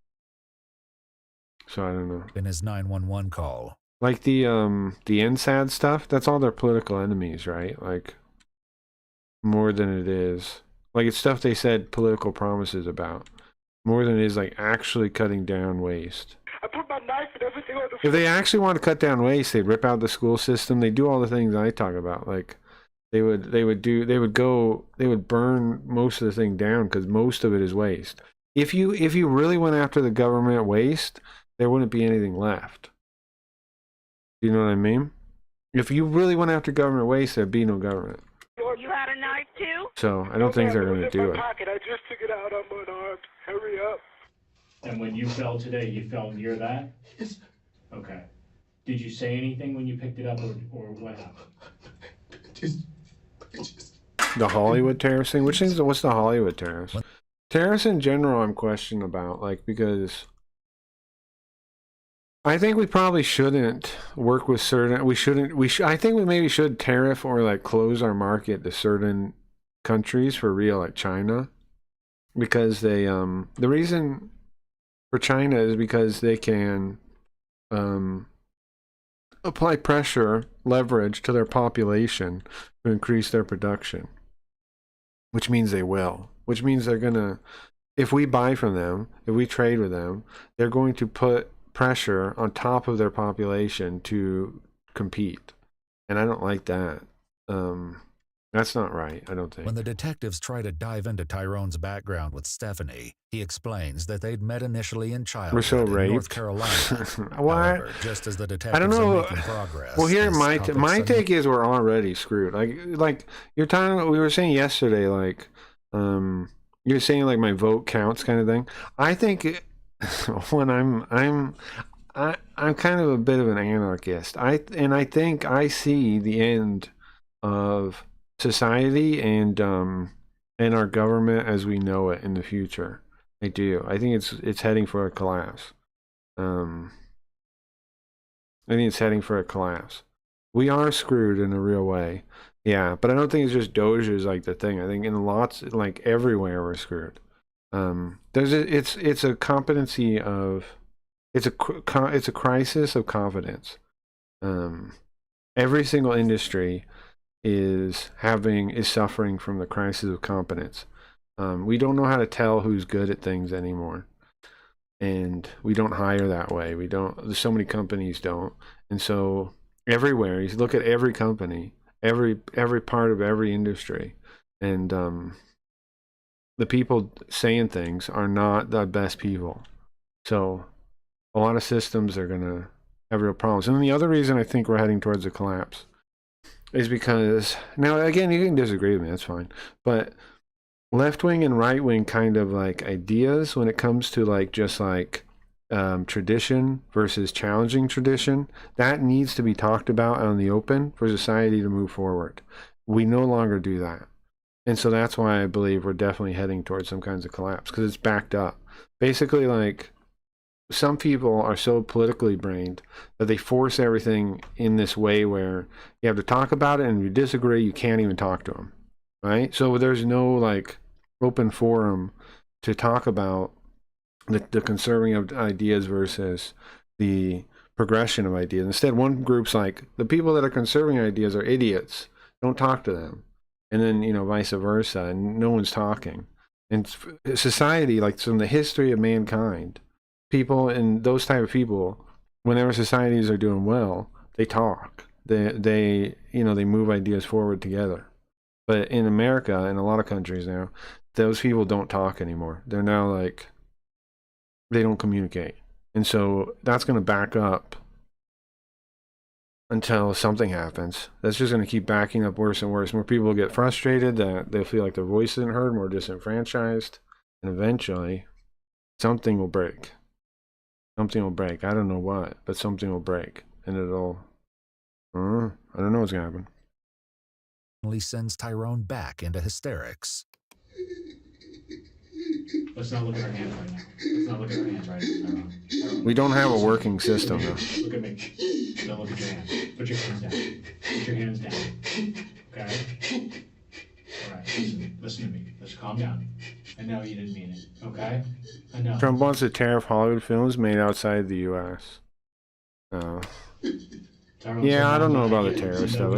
So I don't know. In his 911 call, like the NSAID stuff, that's all their political enemies, right? Like, more than it is like it's stuff they said political promises about, more than it is like actually cutting down waste. I put my knife and everything on the If they actually want to cut down waste, they'd rip out the school system. They do all the things I talk about. Like they would burn most of the thing down because most of it is waste. If you really went after the government waste, there wouldn't be anything left. You know what I mean? If you really went after government waste, there'd be no government. You had a knife too? So I don't think they're going to do it. Pocket. I just took it out. I'm unarmed. Hurry up. And when you fell today, you fell near that? Yes. Okay. Did you say anything when you picked it up, or what happened? Just. The Hollywood terrace thing? What's the Hollywood terrace? Terrace in general, I'm questioning about, like, because I think we probably shouldn't work with certain. I think we maybe should tariff or like close our market to certain countries for real, like China, because they the reason for China is because they can apply pressure, leverage to their population to increase their production, which means they will. Which means they're gonna, if we buy from them, if we trade with them, they're going to put pressure on top of their population to compete, and I don't like that. That's not right, I don't think. When the detectives try to dive into Tyrone's background with Stephanie, he explains that they'd met initially in childhood in North Carolina. However, just as the detectives I don't know. are making progress, well, here my take is we're already screwed. Like you're talking. We were saying yesterday, like you're saying like my vote counts kind of thing. I think when I'm kind of a bit of an anarchist. I think I see the end of society and our government as we know it in the future. I do. I think it's heading for a collapse. I think it's heading for a collapse. We are screwed in a real way. Yeah, but I don't think it's just Doge is like the thing. I think in lots, like everywhere, we're screwed. It's a competency of, it's a crisis of confidence. Every single industry is suffering from the crisis of competence. We don't know how to tell who's good at things anymore, and we don't hire that way. There's so many companies don't, and so everywhere you look at every company, every part of every industry, and the people saying things are not the best people. So a lot of systems are gonna have real problems. And the other reason I think we're heading towards a collapse is because, now again, you can disagree with me, that's fine, but left-wing and right-wing kind of like ideas when it comes to like just like tradition versus challenging tradition, that needs to be talked about out in the open for society to move forward. We no longer do that. And so that's why I believe we're definitely heading towards some kinds of collapse, because it's backed up. Basically, like, some people are so politically brained that they force everything in this way where you have to talk about it, and if you disagree, you can't even talk to them, right? So there's no like open forum to talk about the conserving of ideas versus the progression of ideas. Instead, one group's like, the people that are conserving ideas are idiots, don't talk to them, and then, you know, vice versa, and no one's talking. And society, like from the history of mankind, people and those type of people, whenever societies are doing well, they talk. They you know, they move ideas forward together. But in America and a lot of countries now, those people don't talk anymore. They're now like, they don't communicate. And so that's going to back up until something happens. That's just going to keep backing up worse and worse. More people get frustrated, that they'll feel like their voice isn't heard, more disenfranchised, and eventually something will break. Something will break. I don't know what, but something will break, and it'll. I don't know what's gonna happen. Sends Tyrone back into hysterics. Let's not look at our hands right now. Let's not look at our hands right now. Tyrone. We don't have a working system though. Look at me. Don't look at your hands. Put your hands down. Put your hands down. Okay? All right. Listen to me. Let's calm down. I know you didn't mean it. Okay? I know. Trump wants to tariff Hollywood films made outside the U.S. Yeah, I don't know about the tariff stuff.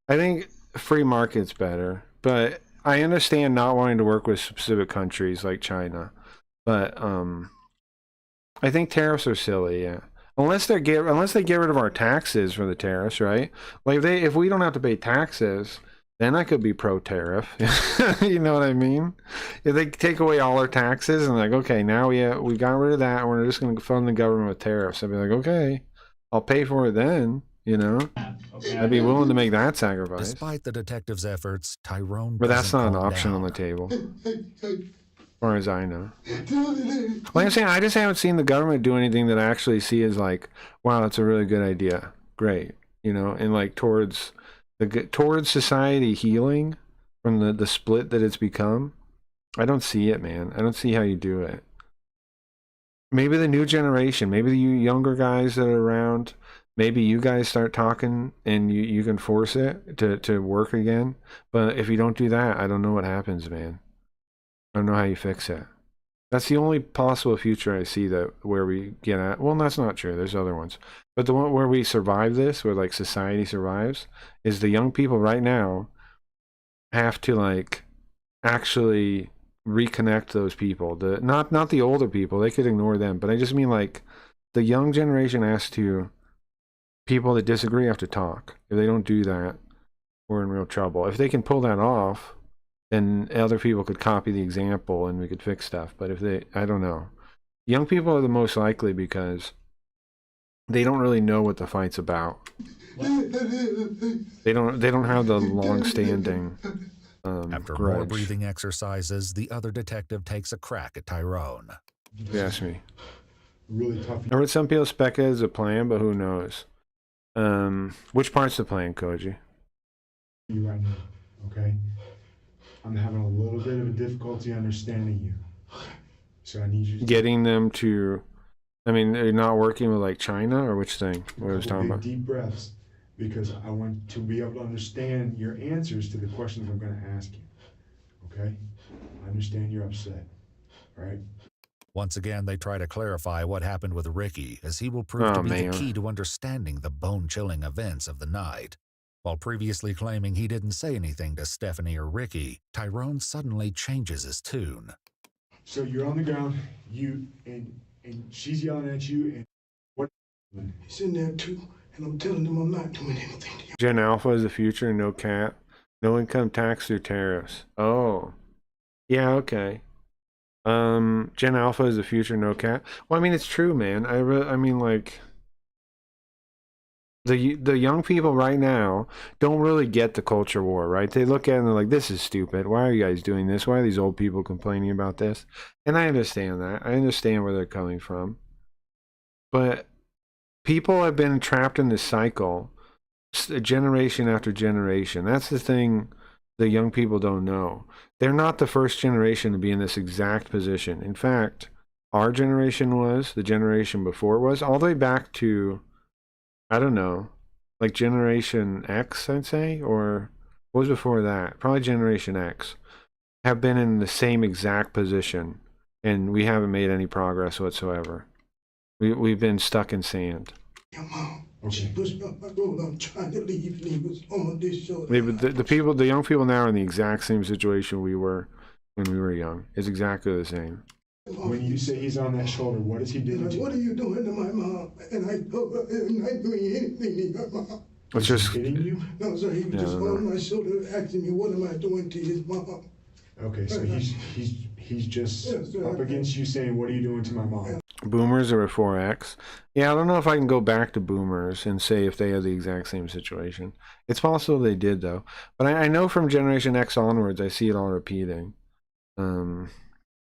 I think free market's better, but I understand not wanting to work with specific countries like China. But I think tariffs are silly. Yeah, unless they get rid of our taxes for the tariffs, right? Like if we don't have to pay taxes, then I could be pro-tariff. You know what I mean? If they take away all our taxes and like, okay, now we got rid of that, and we're just going to fund the government with tariffs, I'd be like, okay, I'll pay for it then. You know, I'd be willing to make that sacrifice. Despite the detective's efforts, Tyrone. But that's not an option on the table, as far as I know. Like I'm saying, I just haven't seen the government do anything that I actually see as like, wow, that's a really good idea. Great, you know, and like towards society healing from the split that it's become. I don't see it, man. I don't see how you do it. Maybe the new generation, maybe the younger guys that are around. Maybe you guys start talking and you can force it to work again. But if you don't do that, I don't know what happens, man. I don't know how you fix it. That's the only possible future I see that where we get at. Well, that's not true. There's other ones. But the one where we survive this, where like society survives, is the young people right now have to like actually reconnect those people. Not the older people. They could ignore them. But I just mean like the young generation has to. People that disagree have to talk. If they don't do that, we're in real trouble. If they can pull that off, then other people could copy the example and we could fix stuff. But if they, I don't know. Young people are the most likely because they don't really know what the fight's about. They don't have the long-standing After grudge. more breathing exercises, the other detective takes a crack at Tyrone. You ask me. Really tough. I heard some people spec it as a plan, but who knows? Which part's the plan, Koji? You right now, okay? I'm having a little bit of a difficulty understanding you. So I need you to Getting them to, I mean, you're not working with like China or which thing? What I was talking take about? deep breaths because I want to be able to understand your answers to the questions I'm going to ask you. Okay? I understand you're upset. All right? Once again, they try to clarify what happened with Ricky, as he will prove to be the key to understanding the bone-chilling events of the night. While previously claiming he didn't say anything to Stephanie or Ricky, Tyrone suddenly changes his tune. So you're on the ground, and she's yelling at you, and what? He's in there too, and I'm telling them I'm not doing anything to you. Gen Alpha is the future, no cap. No income tax through tariffs. Oh. Yeah, okay. Gen Alpha is the future, no cap. Well, I mean, it's true, man. I mean, like, the young people right now don't really get the culture war, right? They look at it and they're like, this is stupid. Why are you guys doing this? Why are these old people complaining about this? And I understand that. I understand where they're coming from. But people have been trapped in this cycle generation after generation. That's the thing the young people don't know. They're not the first generation to be in this exact position. In fact, our generation was, the generation before was, all the way back to, I don't know, like Generation X, I'd say, or what was before that? Probably Generation X, have been in the same exact position, and we haven't made any progress whatsoever. We've been stuck in sand. Okay. I'm trying to leave, and he was on this shoulder. The young people now are in the exact same situation we were when we were young. It's exactly the same. When you say he's on that shoulder, what is he doing? Like, what are you doing to my mom? And I told her I'm not doing anything to your mom. It's just hitting you? No, sir, he was just on my shoulder asking me, what am I doing to his mom? Okay, so he's just up against you saying, what are you doing to my mom? Boomers are before X. Yeah, I don't know if I can go back to boomers and say if they had the exact same situation. It's possible they did, though. But I know from Generation X onwards, I see it all repeating.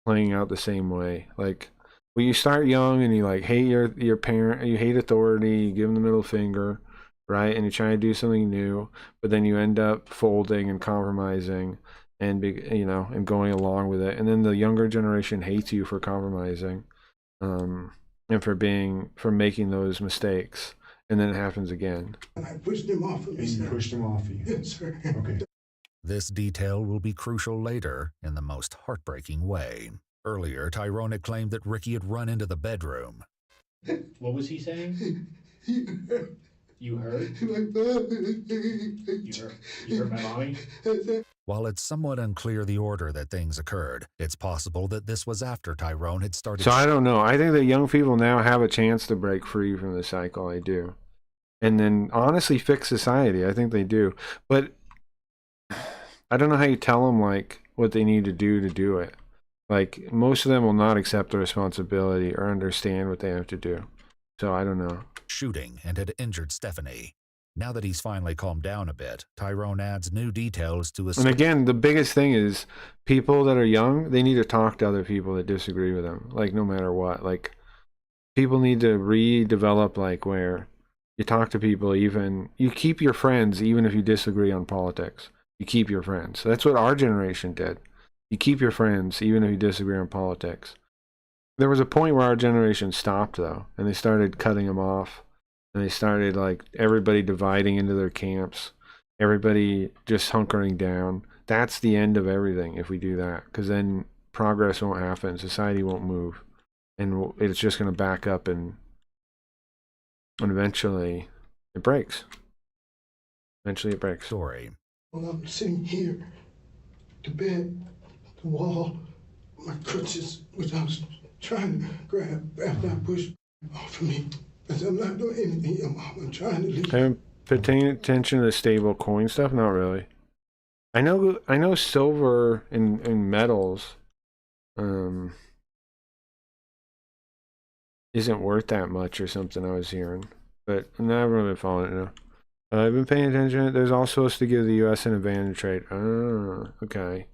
Playing out the same way. Like, when you start young and you like hate your parent, you hate authority, you give them the middle finger, right? And you try to do something new, but then you end up folding and compromising and and going along with it. And then the younger generation hates you for compromising, and for making those mistakes. And then it happens again. And I pushed him off of me, sir. You pushed him off of you. Yes, sir. Okay. This detail will be crucial later in the most heartbreaking way. Earlier, Tyrone had claimed that Ricky had run into the bedroom. What was he saying? You heard? You heard my mommy? While it's somewhat unclear the order that things occurred, it's possible that this was after Tyrone had started. So I don't know. I think that young people now have a chance to break free from the cycle. I do. And then honestly fix society. I think they do. But I don't know how you tell them like what they need to do it. Like most of them will not accept the responsibility or understand what they have to do. So I don't know. Shooting and had injured Stephanie. Now that he's finally calmed down a bit, Tyrone adds new details to his. And again, the biggest thing is people that are young, they need to talk to other people that disagree with them. Like no matter what. Like people need to redevelop like where you talk to people, even you keep your friends even if you disagree on politics. You keep your friends. That's what our generation did. You keep your friends even if you disagree on politics. There was a point where our generation stopped though, and they started cutting them off. And they started like everybody dividing into their camps, everybody just hunkering down. That's the end of everything if we do that, because then progress won't happen, society won't move, and it's just going to back up, and eventually it breaks. Eventually it breaks. Story. Well, I'm sitting here, the bed, the wall, my crutches, which I was trying to grab after I pushed off of me. I'm not doing anything. I'm trying to leave. I haven't paying attention to the stable coin stuff. Not really. I know silver and metals isn't worth that much or something. I was hearing, but I haven't really been following it now. I've been paying attention. There's all supposed to give the U.S. an advantage trade. Okay.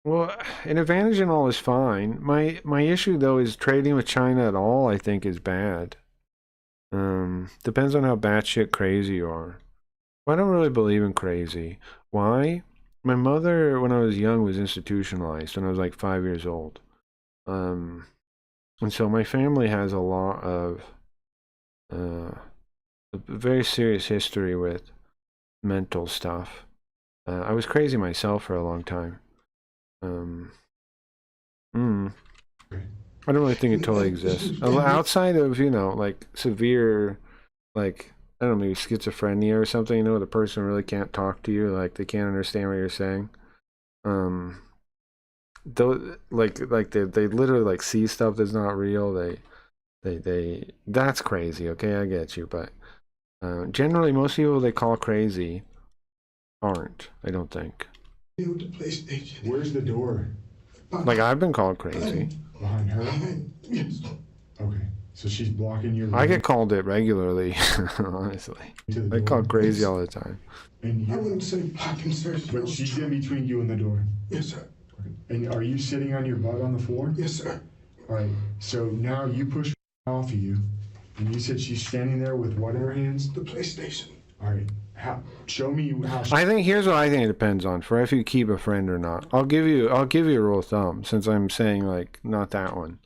Well, an advantage and all is fine. My issue though is trading with China at all. I think is bad. Depends on how batshit crazy you are. I don't really believe in crazy. Why? My mother, when I was young, was institutionalized when I was like 5 years old. And so my family has a lot of a very serious history with mental stuff. I was crazy myself for a long time. I don't really think it totally exists. Outside of, like severe, like, I don't know, maybe schizophrenia or something, the person really can't talk to you, like they can't understand what you're saying. Though, like they literally like see stuff that's not real. They that's crazy. Okay, I get you, but generally most people they call crazy aren't. I don't think. The PlayStation. Where's the door? Like I've been called crazy. Behind her? Yes. Okay. So she's blocking your... I get called it regularly, honestly. I get called crazy all the time. And I wouldn't say blocking, sir. But she's in between you and the door? Yes, sir. Okay. And are you sitting on your butt on the floor? Yes, sir. All right. So now you push off of you, and you said she's standing there with what in her hands? The PlayStation. All right. Show me how. I think here's what I think it depends on for if you keep a friend or not. I'll give you a rule of thumb since I'm saying like not that one.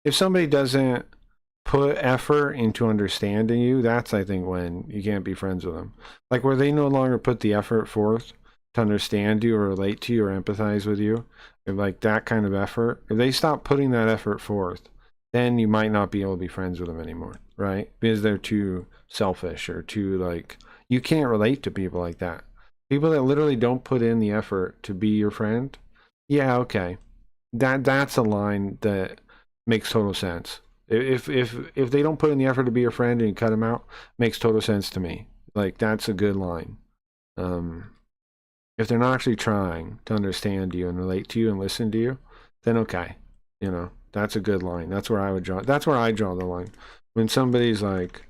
If somebody doesn't put effort into understanding you, that's I think when you can't be friends with them. Like where they no longer put the effort forth to understand you or relate to you or empathize with you, or like that kind of effort. If they stop putting that effort forth, then you might not be able to be friends with them anymore, right? Because they're too selfish or too like you can't relate to people like that. People that literally don't put in the effort to be your friend. Yeah, okay. That's a line that makes total sense. If they don't put in the effort to be your friend and you cut them out, makes total sense to me. Like that's a good line. If they're not actually trying to understand you and relate to you and listen to you, then okay, you know, that's a good line. That's where I would draw. That's where I draw the line. When somebody's like,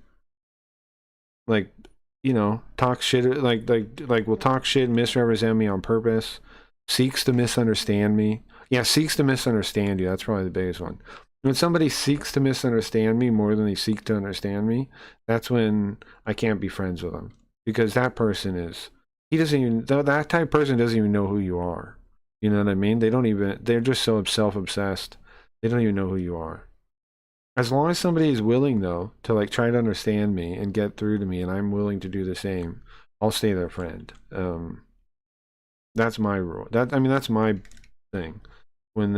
you know, talk shit, like will talk shit, misrepresent me on purpose, seeks to misunderstand me. Yeah, seeks to misunderstand you. That's probably the biggest one. When somebody seeks to misunderstand me more than they seek to understand me, that's when I can't be friends with them. Because that person is, he doesn't even, that type of person doesn't even know who you are. You know what I mean? They're just so self-obsessed. They don't even know who you are. As long as somebody is willing, though, to like try to understand me and get through to me, and I'm willing to do the same, I'll stay their friend. That's my rule. That's my thing. When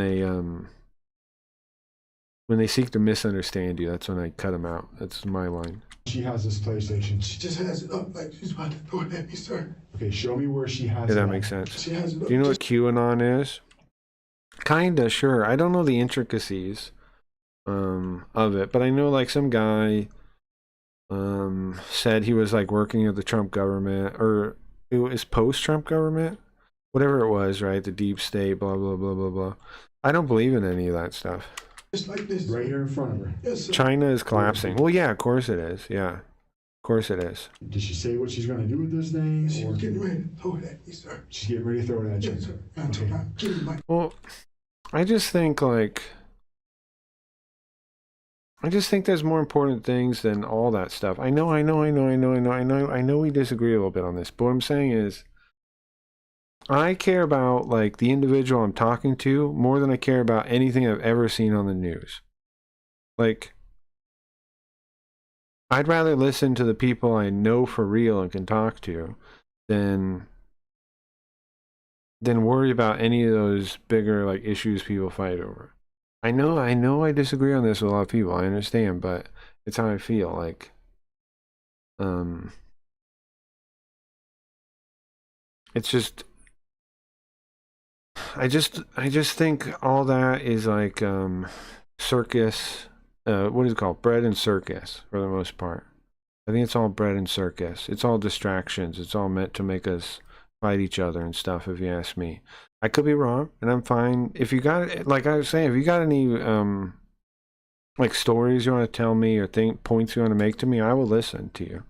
they seek to misunderstand you, that's when I cut them out. That's my line. She has this PlayStation. She just has it up like she's about to throw it at me, sir. Okay, show me where she has Yeah, it. that makes sense. She has it up. Do you know what QAnon is? Kinda, sure. I don't know the intricacies of it, but I know like some guy said he was like working at the Trump government, or it was post-Trump government, whatever it was, right? The deep state, blah blah blah blah blah. I don't believe in any of that stuff. Just like this. Right here in front of her. Yes, sir. China is collapsing. Well, yeah, of course it is. Yeah, of course it is. Did she say what she's going to do with this thing? She was getting ready to throw it at me, sir. She's getting ready to throw it at you. Yes, sir. Okay. Well, I just think there's more important things than all that stuff. I know we disagree a little bit on this, but what I'm saying is I care about like the individual I'm talking to more than I care about anything I've ever seen on the news. Like, I'd rather listen to the people I know for real and can talk to than worry about any of those bigger like issues people fight over. I know I disagree on this with a lot of people. I understand, but it's how I feel. Like, it's just, I just think all that is like circus. What is it called? Bread and circus for the most part. I think it's all bread and circus. It's all distractions. It's all meant to make us fight each other and stuff, if you ask me. I could be wrong, and I'm fine. If you got, like I was saying, if you got any like stories you want to tell me or points you want to make to me, I will listen to you.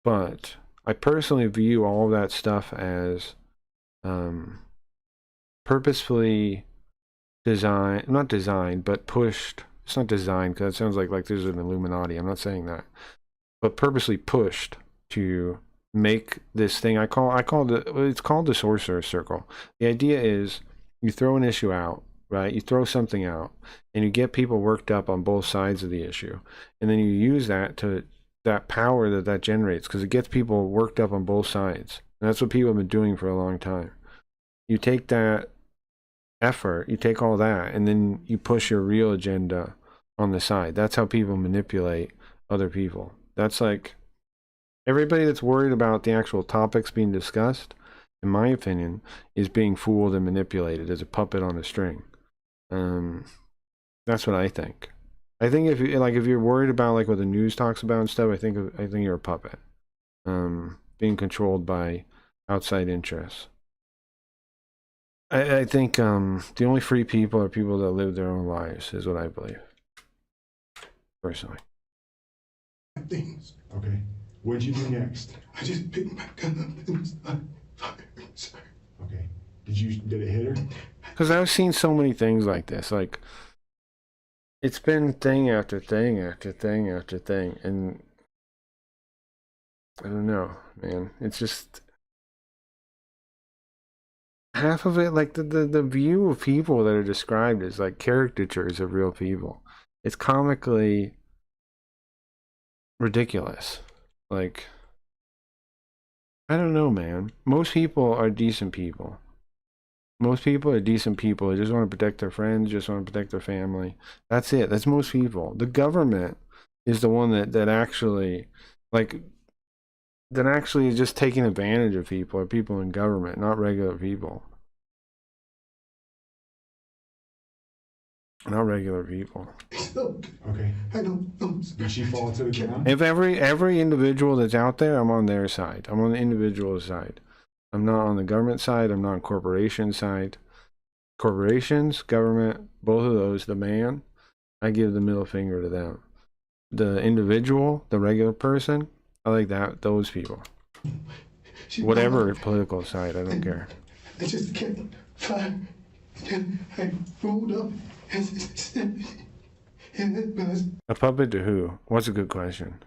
But I personally view all of that stuff as purposefully not designed, but pushed. It's not designed because it sounds like there's an Illuminati. I'm not saying that, but purposely pushed to make this thing it's called the Sorcerer's Circle. The idea is you throw an issue out, right? You throw something out and you get people worked up on both sides of the issue, and then you use that power that generates, because it gets people worked up on both sides. And that's what people have been doing for a long time. You take that effort, you take all that, and then you push your real agenda on the side. That's how people manipulate other people. That's like everybody that's worried about the actual topics being discussed, in my opinion, is being fooled and manipulated as a puppet on a string. That's what I think. I think if you're worried about like what the news talks about and stuff, I think you're a puppet, being controlled by outside interests. I think the only free people are people that live their own lives, is what I believe, personally. Things. Okay. What'd you do next? I just picked my gun up and started firing, sir. Okay. Did it hit her? Because I've seen so many things like this. Like, it's been thing after thing after thing after thing, and I don't know, man. It's just half of it, like the view of people that are described as like caricatures of real people. It's comically ridiculous. Like, I don't know, man. Most people are decent people. Most people are decent people. They just want to protect their friends, just want to protect their family. That's it. That's most people. The government is the one that actually, like, that actually is just taking advantage of people, or people in government, not regular people. Not regular people. Okay. I don't know. Did she fall to the ground? If every individual that's out there, I'm on their side. I'm on the individual side. I'm not on the government side. I'm not on corporation side. Corporations, government, both of those, the man, I give the middle finger to them. The individual, the regular person, I like that, those people. Whatever political side, I don't care. I just can't find. And I rolled up and A puppet to who? What's a good question?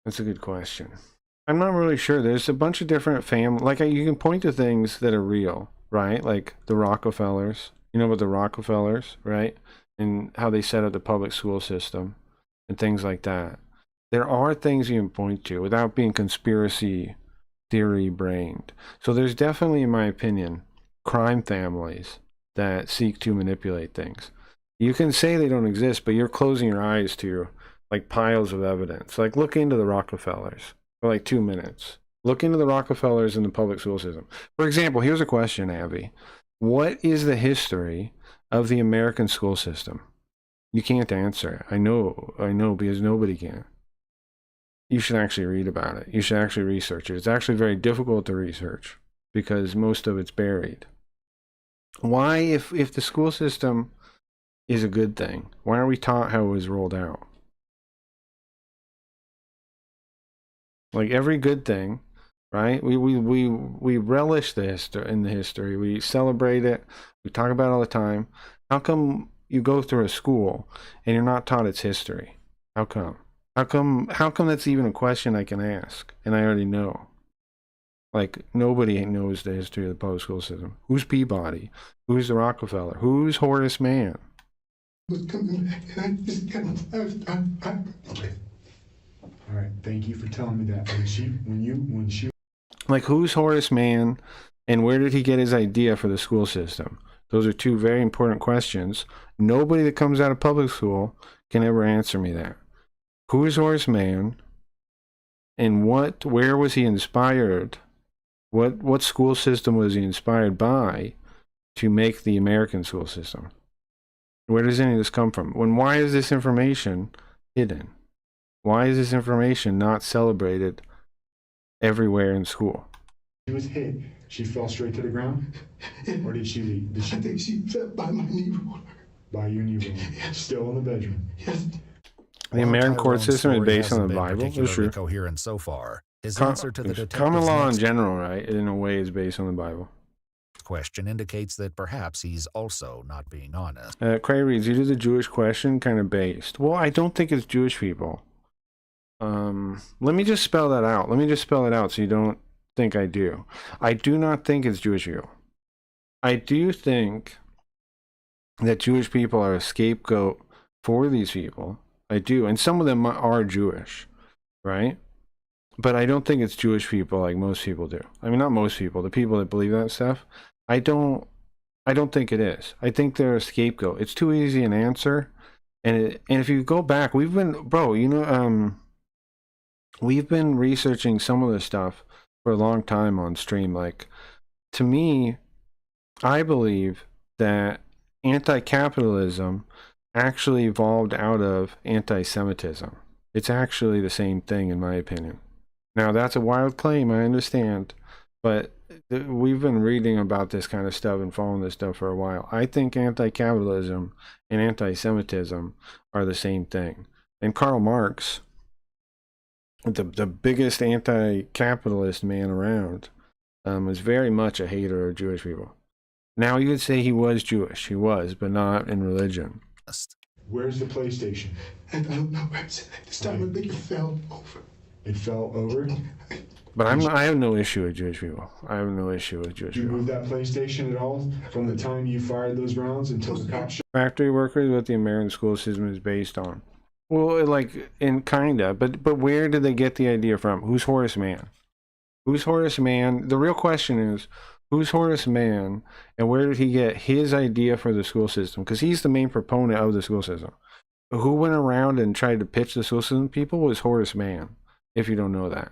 That's a good question. I'm not really sure. There's a bunch of different like you can point to things that are real, right? Like the Rockefellers. You know about the Rockefellers, right? And how they set up the public school system and things like that. There are things you can point to without being conspiracy theory brained. So there's definitely, in my opinion, crime families that seek to manipulate things. You can say they don't exist, but you're closing your eyes to like piles of evidence. Like look into the Rockefellers for like 2 minutes. Look into the Rockefellers in the public school system. For example, here's a question, Abby. What is the history of the American school system? You can't answer it. I know, because nobody can. You should actually read about it. You should actually research it. It's actually very difficult to research because most of it's buried. Why, if the school system is a good thing, why aren't we taught how it was rolled out? Like every good thing, right? We relish this in the history. We celebrate it. We talk about it all the time. How come you go through a school and you're not taught its history? How come? How come that's even a question I can ask and I already know? Like nobody knows the history of the public school system. Who's Peabody? Who's the Rockefeller? Who's Horace Mann? was coming back and I just got Okay. All right, thank you for telling me that. When she Like, who's Horace Mann, and where did he get his idea for the school system? Those are two very important questions. Nobody that comes out of public school can ever answer me that. Who is Horace Mann, and where was he inspired? What school system was he inspired by to make the American school system? Where does any of this come from? Why is this information hidden? Why is this information not celebrated everywhere in school? She was hit. She fell straight to the ground? Or did she leave? I think she fell by my knee roller. By your knee roller? Yes. Still in the bedroom? Yes. The American court system is based on the Bible. That's true. Coherent so far. His answer to the detective's common law in next general, right? In a way, is based on the Bible. question indicates that perhaps he's also not being honest. Cray reads, you do the Jewish question kind of based. Well, I don't think it's Jewish people. Let me just spell that out. Let me just spell it out so you don't think I do. I do not think it's Jewish people. I do think that Jewish people are a scapegoat for these people. I do. And some of them are Jewish, right? But I don't think it's Jewish people like most people do. I mean, not most people, the people that believe that stuff. I don't think it is. I think they're a scapegoat. It's too easy an answer. And if you go back, we've been researching some of this stuff for a long time on stream. Like, to me, I believe that anti-capitalism actually evolved out of anti-Semitism. It's actually the same thing, in my opinion. Now, that's a wild claim, I understand, but we've been reading about this kind of stuff and following this stuff for a while. I think anti-capitalism and anti-Semitism are the same thing. And Karl Marx, the biggest anti-capitalist man around, was very much a hater of Jewish people. Now, you could say he was Jewish. He was, but not in religion. Where's the PlayStation? I don't know where it's at. This time I think it fell over. It fell over? But I have no issue with Jewish people. I have no issue with Jewish Did you people. move that PlayStation at all from the time you fired those rounds until the cops? Factory workers, what the American school system is based on. Well, like, in kinda, but where did they get the idea from? Who's Horace Mann? Who's Horace Mann? The real question is, who's Horace Mann, and where did he get his idea for the school system? Because he's the main proponent of the school system. Who went around and tried to pitch the school system to people was Horace Mann, if you don't know that.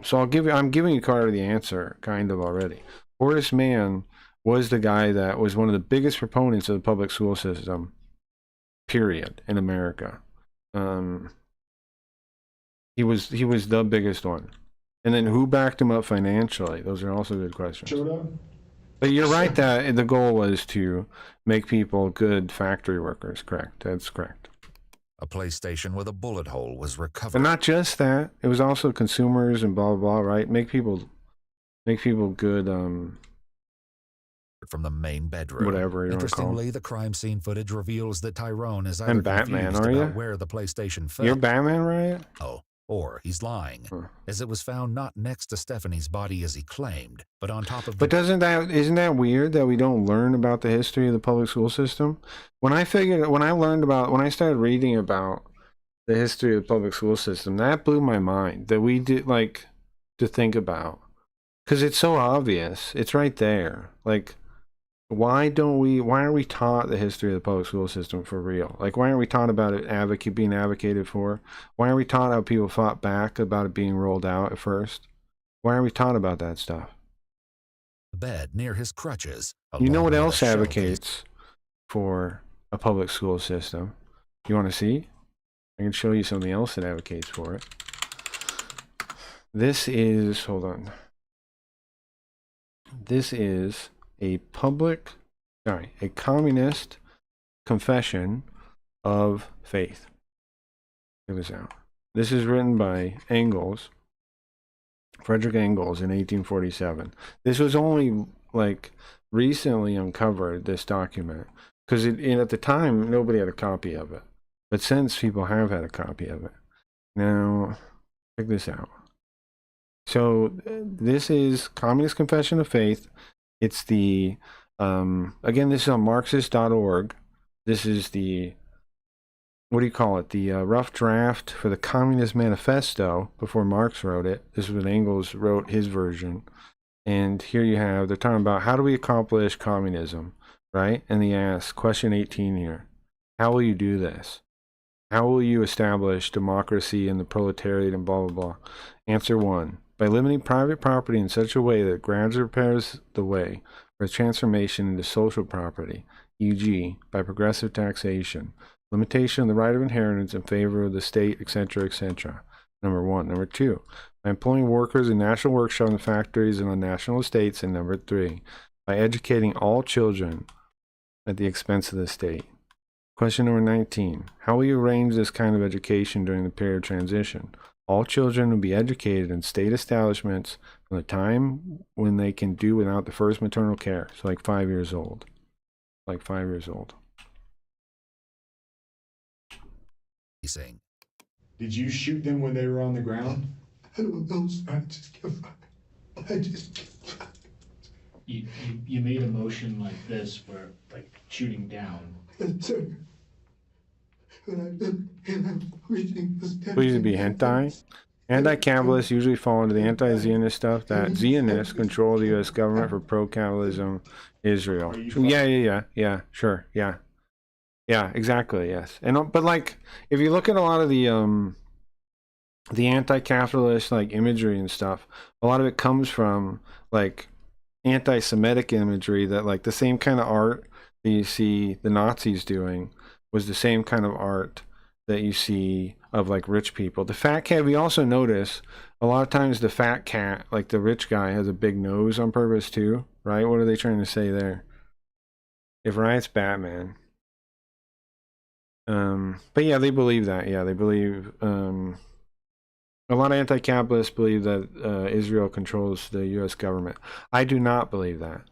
So I'm giving you part of the answer, kind of already. Horace Mann was the guy that was one of the biggest proponents of the public school system, period, in America. He was the biggest one. And then who backed him up financially? Those are also good questions. Showed up? But you're right that the goal was to make people good factory workers. Correct. That's correct. A PlayStation with a bullet hole was recovered. But not just that. It was also consumers and blah, blah, blah, right? Make people good, from the main bedroom. Whatever you want to call Interestingly, it. the crime scene footage reveals that Tyrone is either I'm Batman, confused are about you? where the PlayStation fell. You're Batman, right? Oh, or he's lying, as it was found not next to Stephanie's body as he claimed, but on top of. But isn't that weird that we don't learn about the history of the public school system? When I started reading about the history of the public school system, that blew my mind that we did to think about, because it's so obvious. It's right there. Like, why are we taught the history of the public school system for real? Like, why aren't we taught about it being advocated for? Why aren't we taught how people fought back about it being rolled out at first? Why aren't we taught about that stuff? The bed near his crutches. You know along what with a else showcase. advocates for a public school system? You want to see? I can show you something else that advocates for it. This is, hold on. This is a communist confession of faith. Check this out. This is written by Frederick Engels in 1847. This was only recently uncovered, this document, because at the time nobody had a copy of it. But since people have had a copy of it. Now, check this out. So this is Communist Confession of Faith. It's the, again, this is on Marxist.org. This is the, what do you call it? The rough draft for the Communist Manifesto before Marx wrote it. This is when Engels wrote his version. And here you have, they're talking about how do we accomplish communism, right? And he asks, question 18 here, how will you do this? How will you establish democracy in the proletariat and blah, blah, blah? Answer 1. By limiting private property in such a way that it gradually prepares the way for its transformation into social property, e.g., by progressive taxation, limitation of the right of inheritance in favor of the state, etc., etc. Number 1. Number 2. By employing workers in national workshops and factories and on national estates. And number 3. By educating all children at the expense of the state. Question number 19. How will you arrange this kind of education during the period of transition? All children will be educated in state establishments from the time when they can do without the first maternal care. So 5 years old. 5 years old. He's saying. Did you shoot them when they were on the ground? I don't know, sir. I just kept fighting. You made a motion like this where, shooting down. Yes, sir. When I look and I'm reaching the steps. Please be hentai. Anti-capitalists usually fall into the anti-Zionist stuff that Zionists control the U.S. government for pro-capitalism Israel. Yeah, sure, yeah, exactly, yes. And but if you look at a lot of the anti-capitalist imagery and stuff, a lot of it comes from anti-Semitic imagery that the same kind of art that you see the Nazis doing was the same kind of art that you see of rich people. The fat cat, we also notice a lot of times the fat cat, the rich guy, has a big nose on purpose too, right? What are they trying to say there? If Riot's Batman. But yeah, they believe that. Yeah, they believe a lot of anti-capitalists believe that Israel controls the U.S. government. I do not believe that.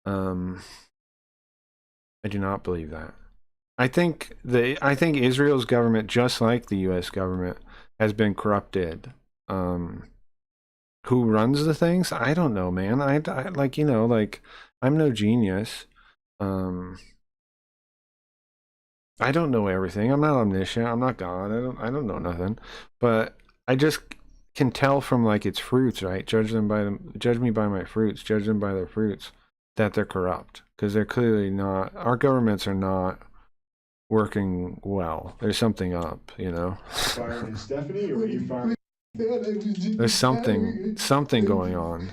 I do not believe that. I think Israel's government, just like the U.S. government, has been corrupted. Who runs the things? I don't know, man. I like, you know, like, I'm no genius. I don't know everything. I'm not omniscient. I'm not God. I don't know nothing. But I just can tell from like its fruits, right? Judge me by my fruits. Judge them by their fruits, that they're corrupt, because they're clearly not. Our governments are not working well. There's something up, you know. Firing Stephanie, or were you firing? There's something going on.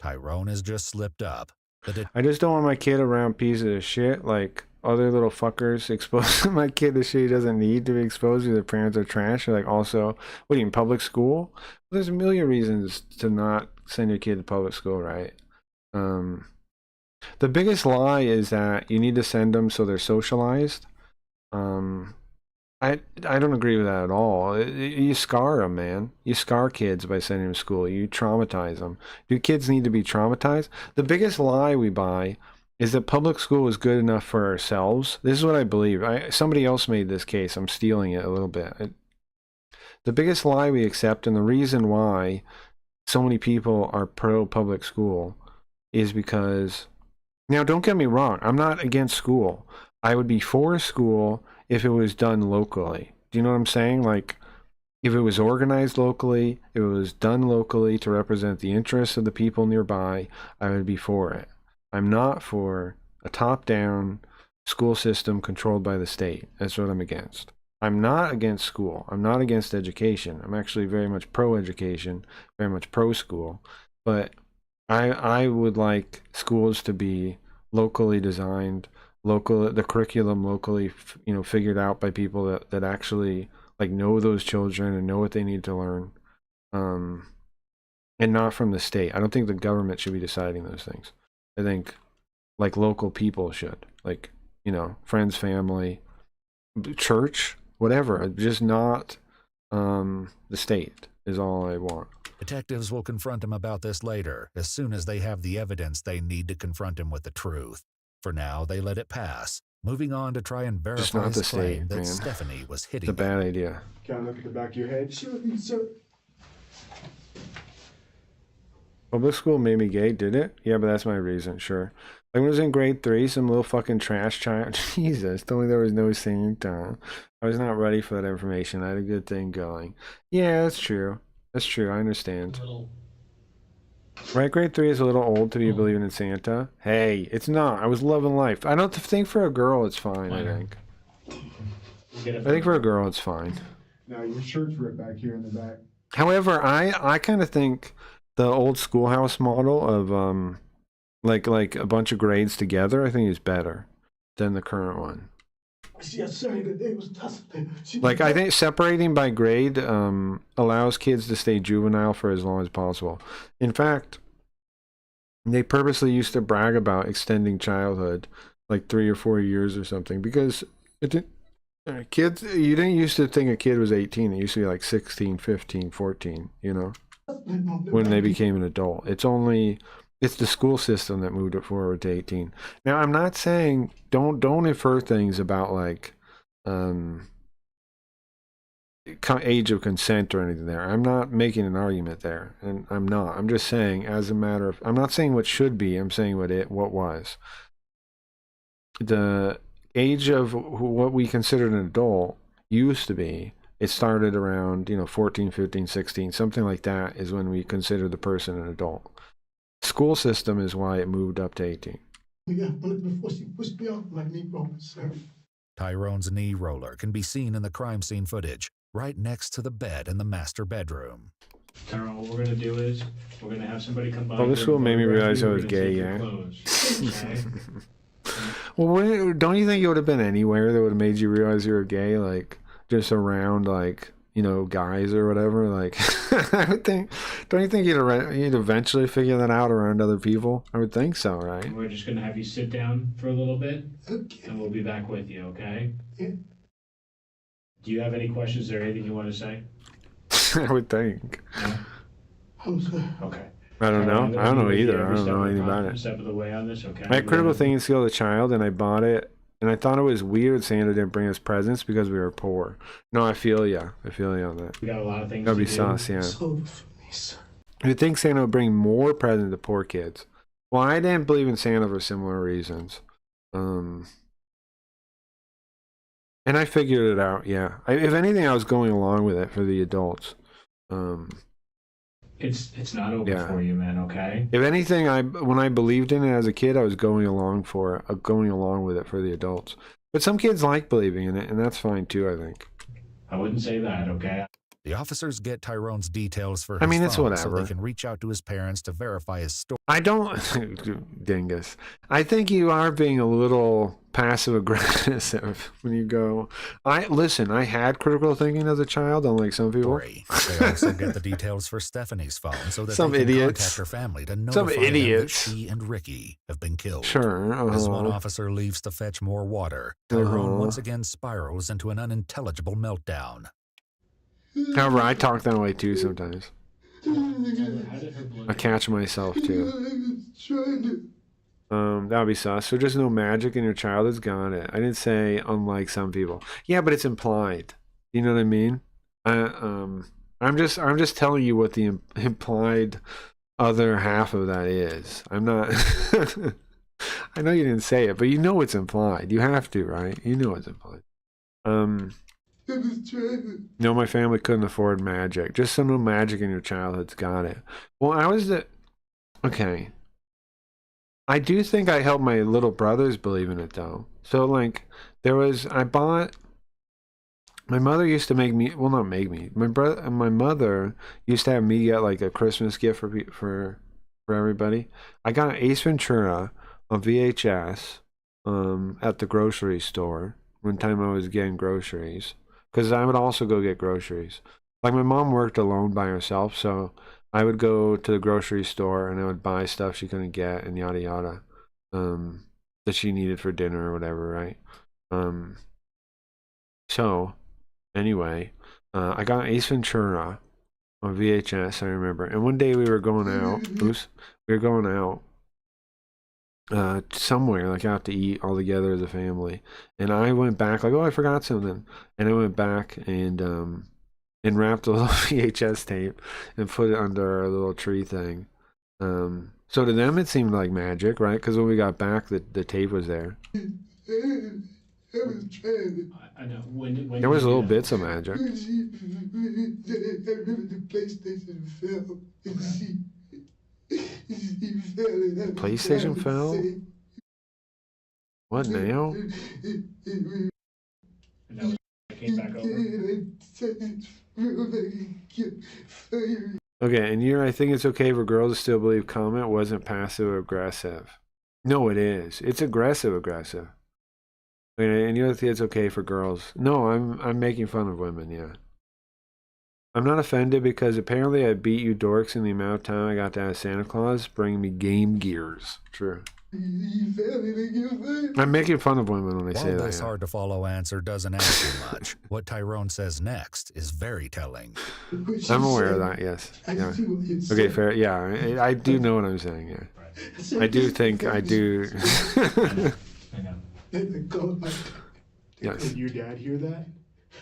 Tyrone has just slipped up. I just don't want my kid around pieces of shit like other little fuckers exposing my kid to shit he doesn't need to be exposed to. Their parents are trash. Or like, also, what are you in public school? Well, there's a million reasons to not send your kid to public school, right? The biggest lie is that you need to send them so they're socialized. I don't agree with that at all. You scar them, man. You scar kids by sending them to school. You traumatize them. Do kids need to be traumatized? The biggest lie we buy is that public school is good enough for ourselves. This is what I believe. Somebody else made this case. I'm stealing it a little bit. The biggest lie we accept, and the reason why so many people are pro public school, is because, now don't get me wrong, I'm not against school. I would be for school if it was done locally. Do you know what I'm saying? Like, if it was organized locally, if it was done locally to represent the interests of the people nearby, I would be for it. I'm not for a top-down school system controlled by the state. That's what I'm against. I'm not against school. I'm not against education. I'm actually very much pro-education, very much pro-school. But I would like schools to be locally designed, the curriculum locally, you know, figured out by people that actually like know those children and know what they need to learn, and not from the state. I don't think the government should be deciding those things. I think like local people should, like, you know, friends, family, church, whatever. Just not the state is all I want. Detectives will confront him about this later, as soon as they have the evidence they need to confront him with the truth. For now, they let it pass, moving on to try and verify his claim that Stephanie was hitting him. It's a bad idea. Can I look at the back of your head? Sure, sir. Public school made me gay, did it? Yeah, but that's my reason, sure. Like when I was in grade 3, some little fucking trash child, Jesus, told me there was no Santa. I was not ready for that information. I had a good thing going. Yeah, that's true. That's true, I understand. Right, grade 3 is a little old to be believing in Santa. Hey, it's not. I was loving life. I don't think for a girl it's fine, I think. I think for a girl it's fine. No, your shirt's right back here in the back. However, I kind of think the old schoolhouse model of like a bunch of grades together, I think is better than the current one. Like, I think separating by grade allows kids to stay juvenile for as long as possible. In fact, they purposely used to brag about extending childhood, like 3 or 4 years or something, because kids, you didn't used to think a kid was 18. It used to be like 16, 15, 14, you know, when they became an adult. It's the school system that moved it forward to 18. Now, I'm not saying don't infer things about like age of consent or anything there. I'm not making an argument there, and I'm not. I'm just saying, as a matter of, I'm not saying what should be. I'm saying what was. The age of what we considered an adult used to be. It started around 14, 15, 16, something like that is when we consider the person an adult. School system is why it moved up to 18. Tyrone's knee roller can be seen in the crime scene footage, right next to the bed in the master bedroom. Tyrone, what we're going to do is, we're going to have somebody come by. Public school made me realize I was gay, yeah. Okay? Well, don't you think it would have been anywhere that would have made you realize you were gay? Like, just around, like, guys or whatever? Like, I would think, don't you think you'd eventually figure that out around other people? I would think so, right? We're just going to have you sit down for a little bit, and we'll be back with you, okay? Yeah. Do you have any questions or anything you want to say? I would think. Yeah? Okay. I don't know. I'm I don't know gonna be with you either. I every don't step know of the anything about con- it. Step of the way on this, okay? I had critical thinking skill as a child, and I bought it. And I thought it was weird Santa didn't bring us presents because we were poor. No, I feel ya. I feel ya on that. We got a lot of things That'd to be do. sus, yeah. It's over for me, sir. You'd think Santa would bring more presents to poor kids. Well, I didn't believe in Santa for similar reasons. And I figured it out, yeah. If anything, I was going along with it for the adults. It's not over Yeah. for you, man, okay? If anything, when I believed in it as a kid, I was going along with it for the adults. But some kids like believing in it, and that's fine too, I think. I wouldn't say that, okay? The officers get Tyrone's details for his I mean, it's phone so whatever. they can reach out to his parents to verify his story. I don't, dingus. I think you are being a little passive aggressive when you go. Listen. I had critical thinking as a child, unlike some people. They also get the details for Stephanie's phone so that Some they can idiots. contact her family to Some notify them that idiots. she and Ricky have been killed. Sure. As one officer leaves to fetch more water, Tyrone once again spirals into an unintelligible meltdown. However, I talk that way too sometimes. I catch myself too. That would be sus. So just no magic and your child has got it. I didn't say unlike some people. Yeah, but it's implied. You know what I mean? I'm just telling you what the implied other half of that is. I'm not. I know you didn't say it, but you know it's implied. You have to, right? You know it's implied. No, my family couldn't afford magic. Just so no magic in your childhood's got it. Well, okay. I do think I helped my little brothers believe in it though. So like my mother used to make me, well, not make me. My mother used to have me get like a Christmas gift for everybody. I got an Ace Ventura on VHS at the grocery store one time I was getting groceries. Because I would also go get groceries. Like my mom worked alone by herself, so I would go to the grocery store and I would buy stuff she couldn't get and yada yada, that she needed for dinner or whatever, right? So anyway, I got Ace Ventura on VHS, I remember. And one day we were going out. Somewhere, like out to eat all together as a family, and I went back like, oh, I forgot something, and I went back and wrapped a little VHS tape and put it under our little tree thing. So to them it seemed like magic, right? Because when we got back, the tape was there. I know. When There was little bits of magic. PlayStation fell? What now? And that came back over. Okay, and I think it's okay for girls to still believe comment wasn't passive aggressive. No, it is. It's aggressive. Okay, and you think it's okay for girls? No, I'm making fun of women, yeah. I'm not offended because apparently I beat you dorks in the amount of time I got to have Santa Claus bring me Game Gears. True. I'm making fun of women when I say While that. this Yeah. hard-to-follow answer doesn't answer much, what Tyrone says next is very telling. I'm aware of that, yes. Yeah. Okay, fair. Yeah, I do know what I'm saying, yeah. I do think I do. Yes. Did your dad hear that?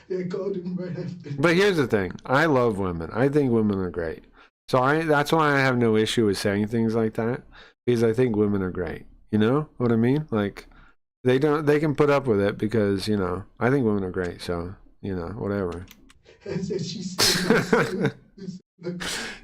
They called him right after. But here's the thing. I love women. I think women are great. So that's why I have no issue with saying things like that, because I think women are great. You know what I mean? Like they can put up with it because, you know, I think women are great. So, you know, whatever.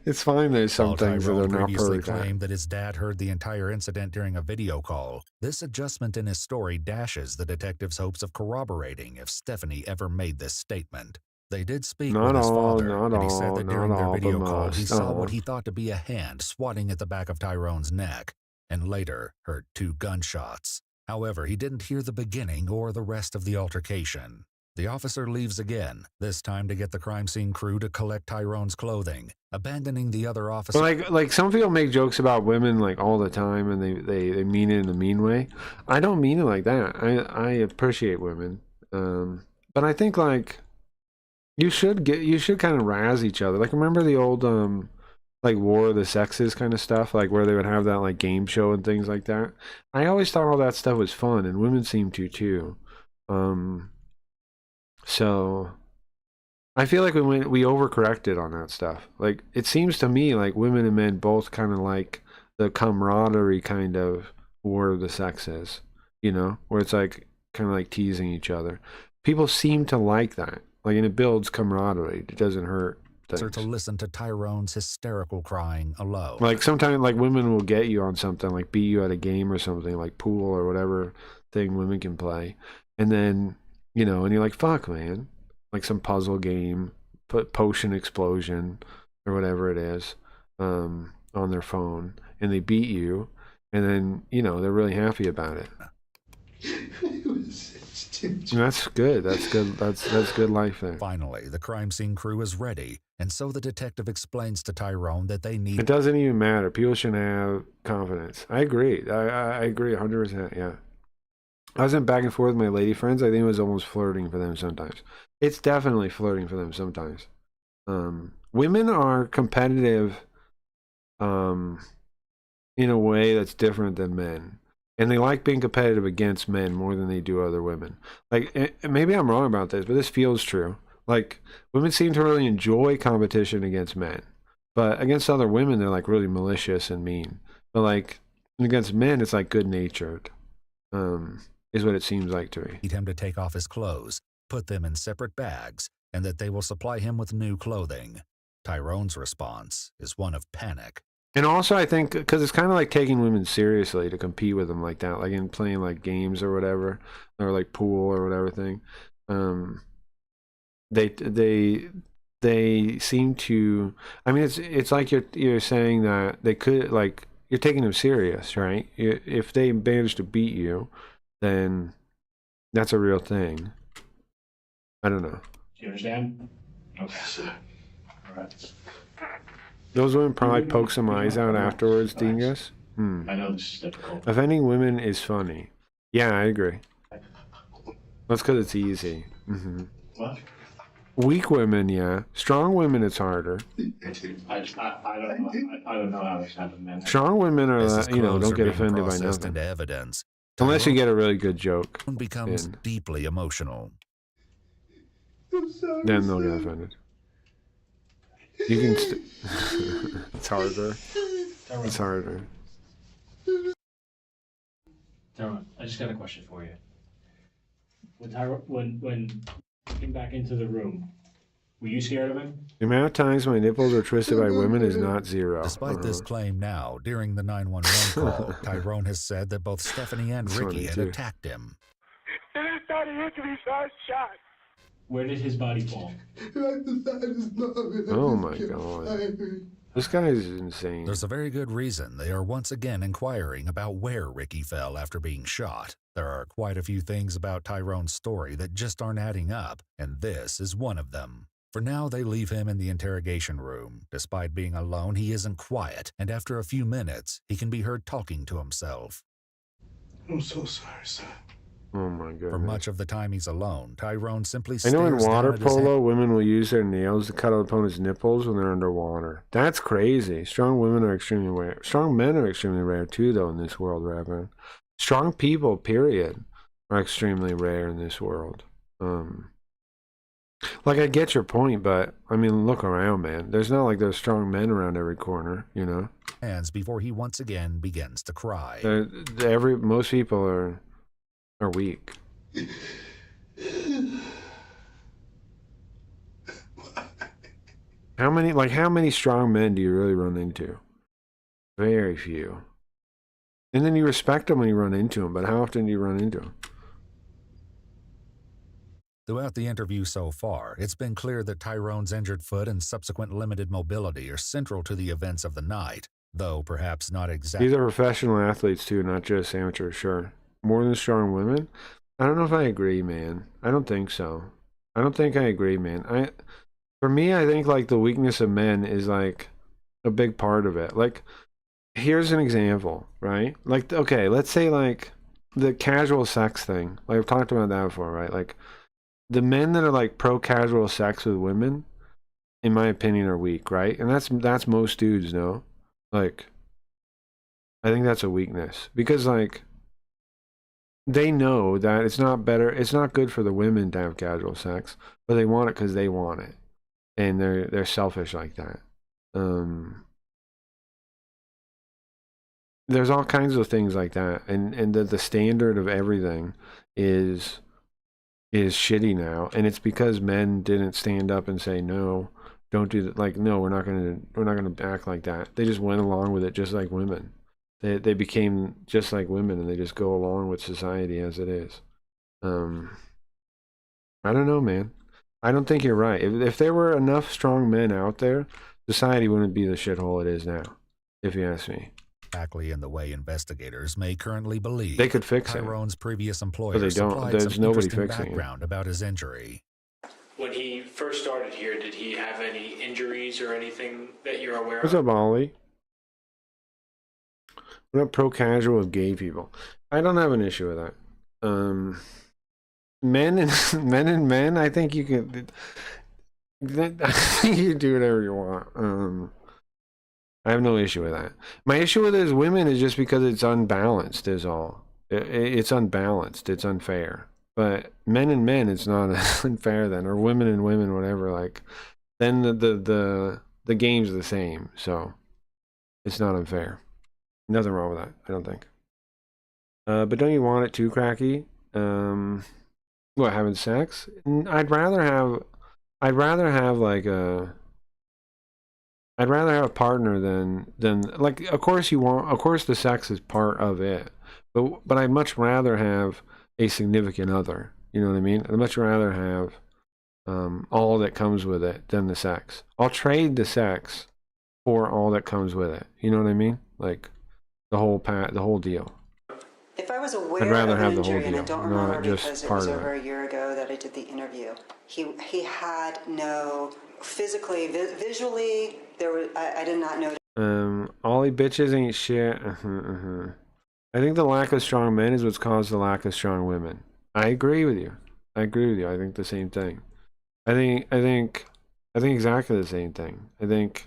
It's fine. There's some things that are not previously perfect. claimed that his dad heard the entire incident during a video call. This adjustment in his story dashes the detective's hopes of corroborating if Stephanie ever made this statement. They did speak Not with his all, father, not and he said all, that during not their all, video but call he most. saw what he thought to be a hand swatting at the back of Tyrone's neck, and later heard 2 gunshots. However, he didn't hear the beginning or the rest of the altercation. The officer leaves again, this time to get the crime scene crew to collect Tyrone's clothing, abandoning the other officer. But like some people make jokes about women like all the time, and they mean it in a mean way. I don't mean it like that. I appreciate women, but I think like you should kind of razz each other. Like remember the old like War of the Sexes kind of stuff, like where they would have that like game show and things like that. I always thought all that stuff was fun, and women seem to too. So I feel like we overcorrected on that stuff. Like it seems to me like women and men both kind of like the camaraderie kind of War of the Sexes, you know, where it's like kind of like teasing each other. People seem to like that. Like, and it builds camaraderie. It doesn't hurt things. To listen to Tyrone's hysterical crying alone. Like sometimes like women will get you on something, like beat you at a game or something, like pool or whatever thing women can play. And then, you know, and you're like, fuck, man. Like some puzzle game, put potion explosion or whatever it is, on their phone, and they beat you, and then, you know, they're really happy about it. And that's good. That's good. That's good life there. Finally, the crime scene crew is ready, and so the detective explains to Tyrone that they need... It doesn't even matter. People should have confidence. I agree. I agree 100%. Yeah. I wasn't back and forth with my lady friends. I think it was almost flirting for them sometimes. It's definitely flirting for them sometimes. Women are competitive in a way that's different than men. And they like being competitive against men more than they do other women. Like, maybe I'm wrong about this, but this feels true. Like, women seem to really enjoy competition against men. But against other women, they're like really malicious and mean. But like, against men, it's like good-natured. Is what it seems like to me. Need him to take off his clothes, put them in separate bags, and that they will supply him with new clothing. Tyrone's response is one of panic. And also, I think, because it's kind of like taking women seriously to compete with them like that, like in playing like games or whatever, or like pool or whatever thing. They seem to. I mean, it's like you're saying that they could, like, you're taking them serious, right? If they manage to beat you, then that's a real thing. I don't know. Do you understand? Okay. All right. Those women probably poke some eyes out afterwards, Dingus. I know this is difficult. Offending women is funny. Yeah, I agree. That's because it's easy. What? Weak women, yeah. Strong women, it's harder. I don't know how this happened, man. Strong women are, you know, don't get offended by nothing. Into evidence. Unless you get a really good joke. Becomes deeply emotional. Then they'll get offended. You can. It's harder. It's harder. Tyrone, I just got a question for you. When you came back into the room, were you scared of him? The amount of times my nipples are twisted by women is not zero. Despite this claim now, during the 911 call, Tyrone has said that both Stephanie and Ricky had attacked him. Anybody hit me, so I shot. Where did his body fall? Right beside his mom. Oh my god. This guy is insane. There's a very good reason they are once again inquiring about where Ricky fell after being shot. There are quite a few things about Tyrone's story that just aren't adding up, and this is one of them. For now, they leave him in the interrogation room. Despite being alone, he isn't quiet, and after a few minutes, he can be heard talking to himself. I'm so sorry, son. Oh my god. For much of the time he's alone, Tyrone simply I stares know in water down at his hand. polo, women will use their nails to cut out opponents' nipples when they're underwater. That's crazy. Strong women are extremely rare. Strong men are extremely rare too, though, in this world, Rapper. Strong people, period, are extremely rare in this world. Like, I get your point, but, I mean, look around, man. There's not like there's strong men around every corner, you know? Hands before he once again begins to cry. Most people are weak. How many strong men do you really run into? Very few. And then you respect them when you run into them, but how often do you run into them? Throughout the interview so far, it's been clear that Tyrone's injured foot and subsequent limited mobility are central to the events of the night, though perhaps not exactly. These are professional athletes too, not just amateurs, sure. More than strong women? I don't know if I agree, man. I don't think so. I don't think I agree, man. For me, I think like the weakness of men is like a big part of it. Like, here's an example, right? Like, okay, let's say like the casual sex thing. Like, I've talked about that before, right? Like, the men that are like pro casual sex with women, in my opinion, are weak, right? And that's most dudes, no? Like, I think that's a weakness because like they know that it's not good for the women to have casual sex, but they want it because they want it, and they're selfish like that. There's all kinds of things like that, and the standard of everything is shitty now, and it's because men didn't stand up and say no, don't do that. Like, no, we're not gonna act like that. They just went along with it, just like women. They became just like women, and they just go along with society as it is. I don't know, man. I don't think you're right. If there were enough strong men out there, society wouldn't be the shithole it is now, if you ask me. Exactly in the way investigators may currently believe. They could fix it. Tyrone's previous But employer they don't. supplied There's some nobody interesting fixing it. background about his injury. When he first started here, did he have any injuries or anything that you're aware What's of? up, Ollie? What up, pro casual with gay people? I don't have an issue with that. Men and men, I think you can. I think you can do whatever you want. I have no issue with that. My issue with it is women is just because it's unbalanced. Is all. It's unbalanced. It's unfair. But men and men, it's not unfair then, or women and women, whatever. Like, then the game's the same. So it's not unfair. Nothing wrong with that, I don't think. But don't you want it too, Cracky? What, having sex? I'd rather have like a. I'd rather have a partner than like. Of course the sex is part of it, but I'd much rather have a significant other. You know what I mean? I'd much rather have all that comes with it than the sex. I'll trade the sex for all that comes with it. You know what I mean? Like the whole deal. If I was aware I'd rather of an have the whole injury, and I deal, don't remember not just because it part was of over it. a year ago that I did the interview, he had no physically, visually, there was, I did not notice. Ollie bitches ain't shit. I think the lack of strong men is what's caused the lack of strong women. I agree with you. I think the same thing. I think exactly the same thing. I think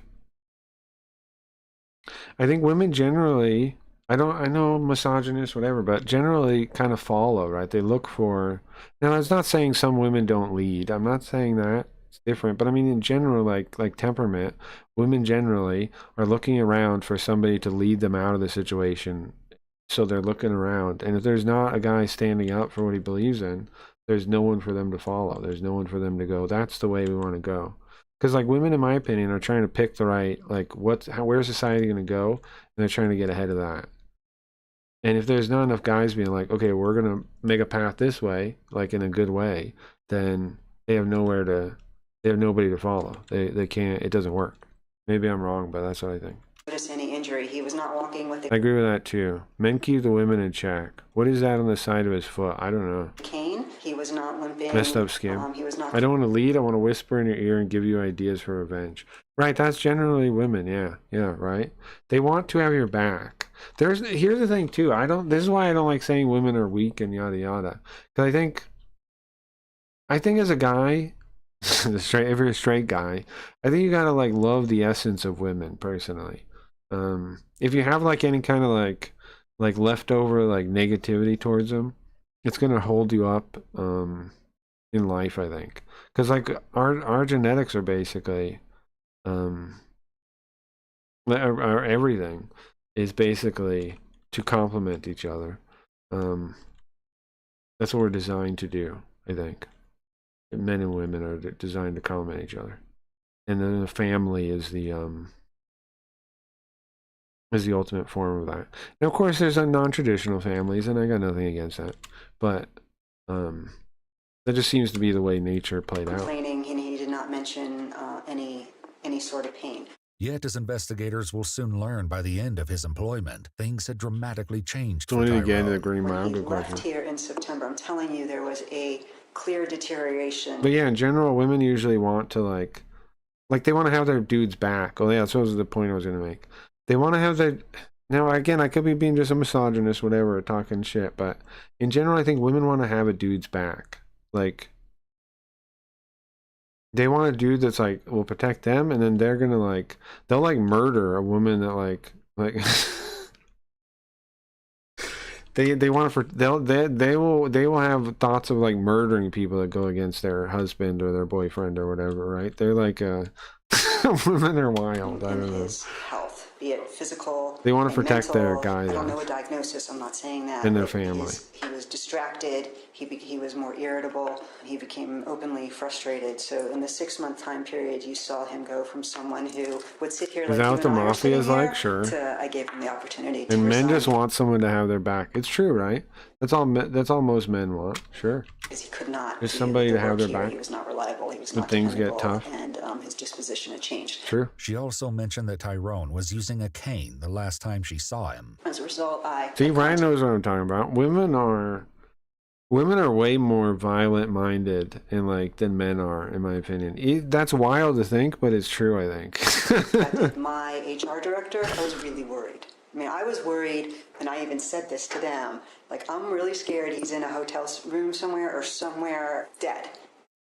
women generally, I know misogynist, whatever, but generally kind of follow, right? They look for, now it's not saying some women don't lead. I'm not saying that. It's different. But I mean, in general, like temperament, women generally are looking around for somebody to lead them out of the situation. So they're looking around. And if there's not a guy standing up for what he believes in, there's no one for them to follow. There's no one for them to go, that's the way we want to go. Because like women, in my opinion, are trying to pick the right, like where's society going to go? And they're trying to get ahead of that. And if there's not enough guys being like, okay, we're going to make a path this way, like in a good way, then they have nobody to follow. They can't, it doesn't work. Maybe I'm wrong, but that's what I think. Any injury. He was not walking with I a agree with that too. Men keep the women in check. What is that on the side of his foot? I don't know. cane. He was not limping. Messed up skin. He was not. I don't want to lead. I want to whisper in your ear and give you ideas for revenge. Right, that's generally women. Yeah, right. They want to have your back. Here's the thing too. This is why I don't like saying women are weak and yada yada. Because I think as a guy, if you're a straight guy, I think you gotta like love the essence of women personally. If you have like any kind of like leftover like negativity towards them, it's gonna hold you up in life, I think, because like our genetics are basically our everything is basically to complement each other. That's what we're designed to do, I think. Men and women are designed to complement each other, and then the family is the ultimate form of that. Now, of course, there's non-traditional families, and I got nothing against that, but that just seems to be the way nature played out. Complaining, and he did not mention any sort of pain. Yet, as investigators will soon learn by the end of his employment, things had dramatically changed So for we need to Tyrone. get into the green manga He question. left here in September. I'm telling you, there was a clear deterioration. But yeah, in general, women usually want to like they want to have their dudes back. Oh yeah, that was the point I was gonna make. They want to have their. Now again, I could be being just a misogynist, whatever, talking shit, but in general, I think women want to have a dude's back. Like They want a dude that's like will protect them, and then they're gonna like they'll like murder a woman that like they want to for they will have thoughts of like murdering people that go against their husband or their boyfriend or whatever, right? They're like women are wild. I don't know. His health, be it physical, They want to and protect mental. their guy, I don't yeah, know a diagnosis. I'm not saying that. and their but family. He was distracted. He was more irritable. He became openly frustrated. So in the 6-month time period, you saw him go from someone who would sit here Is like that you what and the I are mafia sitting is here, like? Sure. to I gave him the opportunity to And men resign just want someone to have their back. It's true, right? That's all. That's all most men want. Sure. because he could not. Just do somebody the to have work their here. back. He was not reliable. He was When not things get dependable, tough. and his disposition had changed. True. She also mentioned that Tyrone was using a cane the last time she saw him. As a result, See, Ryan knows what I'm talking about. Women are way more violent minded and like than men are, in my opinion. That's wild to think, but it's true, I think. My HR director, I was really worried. I mean, I was worried, and I even said this to them. Like, I'm really scared he's in a hotel room somewhere or somewhere dead.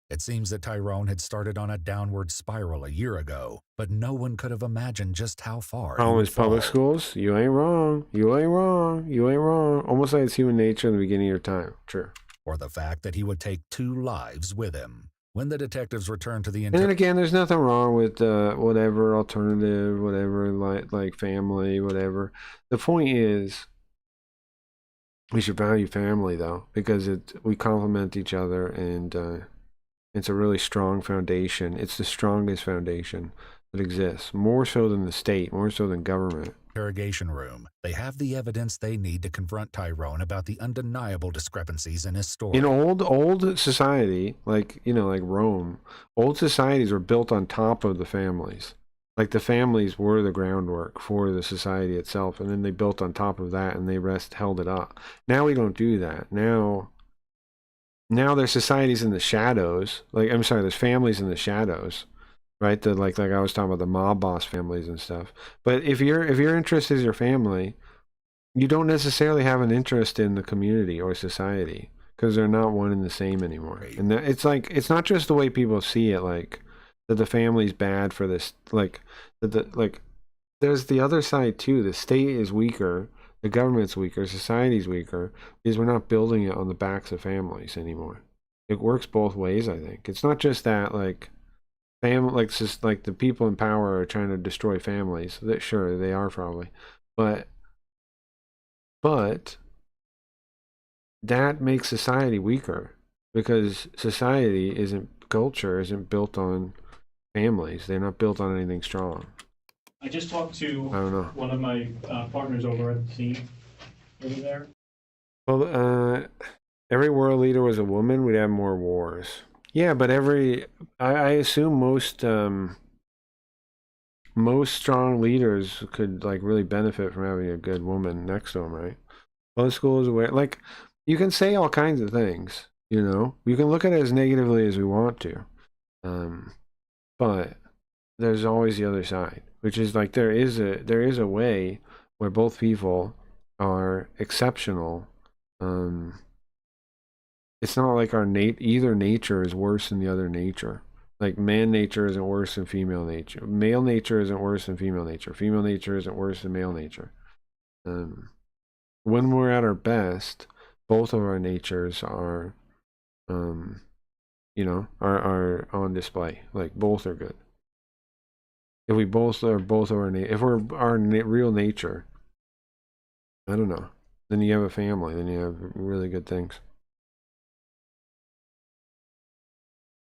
It seems that Tyrone had started on a downward spiral a year ago, but no one could have imagined just how far he Problem would is public fall. schools. You ain't wrong. You ain't wrong. You ain't wrong. Almost like it's human nature in the beginning of your time. True. Or the fact that he would take 2 lives with him. When the detectives returned to the And then again, there's nothing wrong with whatever alternative, whatever like family, whatever. The point is, we should value family though, because we complement each other, and it's a really strong foundation. It's the strongest foundation that exists, more so than the state, more so than government. Interrogation room. They have the evidence they need to confront Tyrone about the undeniable discrepancies in his story. In old society, like like Rome, old societies were built on top of the families. Like the families were the groundwork for the society itself, and then they built on top of that, and they held it up. Now we don't do that. Now there's societies in the shadows. Like I'm sorry, there's families in the shadows, right? The like I was talking about the mob boss families and stuff. But if your interest is your family, you don't necessarily have an interest in the community or society because they're not one and the same anymore. And it's like it's not just the way people see it, like that the family's bad for this, like that there's the other side too. The state is weaker. The government's weaker, society's weaker, because we're not building it on the backs of families anymore. It works both ways, I think. It's not just that, like, like the people in power are trying to destroy families. That sure, they are probably. But that makes society weaker, because culture isn't built on families. They're not built on anything strong. I just talked to I don't know. one of my partners over at the scene over there. Well, every world leader was a woman, we'd have more wars. Yeah, but I assume most strong leaders could like really benefit from having a good woman next to them, right? Most schools aware, like you can say all kinds of things, you can look at it as negatively as we want to, but there's always the other side, which is like there is a way where both people are exceptional. It's not like either nature is worse than the other nature. Like man nature isn't worse than female nature. Male nature isn't worse than female nature. Female nature isn't worse than male nature. When we're at our best, both of our natures are, are on display. Like both are good. If we both are if we're our real nature, I don't know. Then you have a family. Then you have really good things.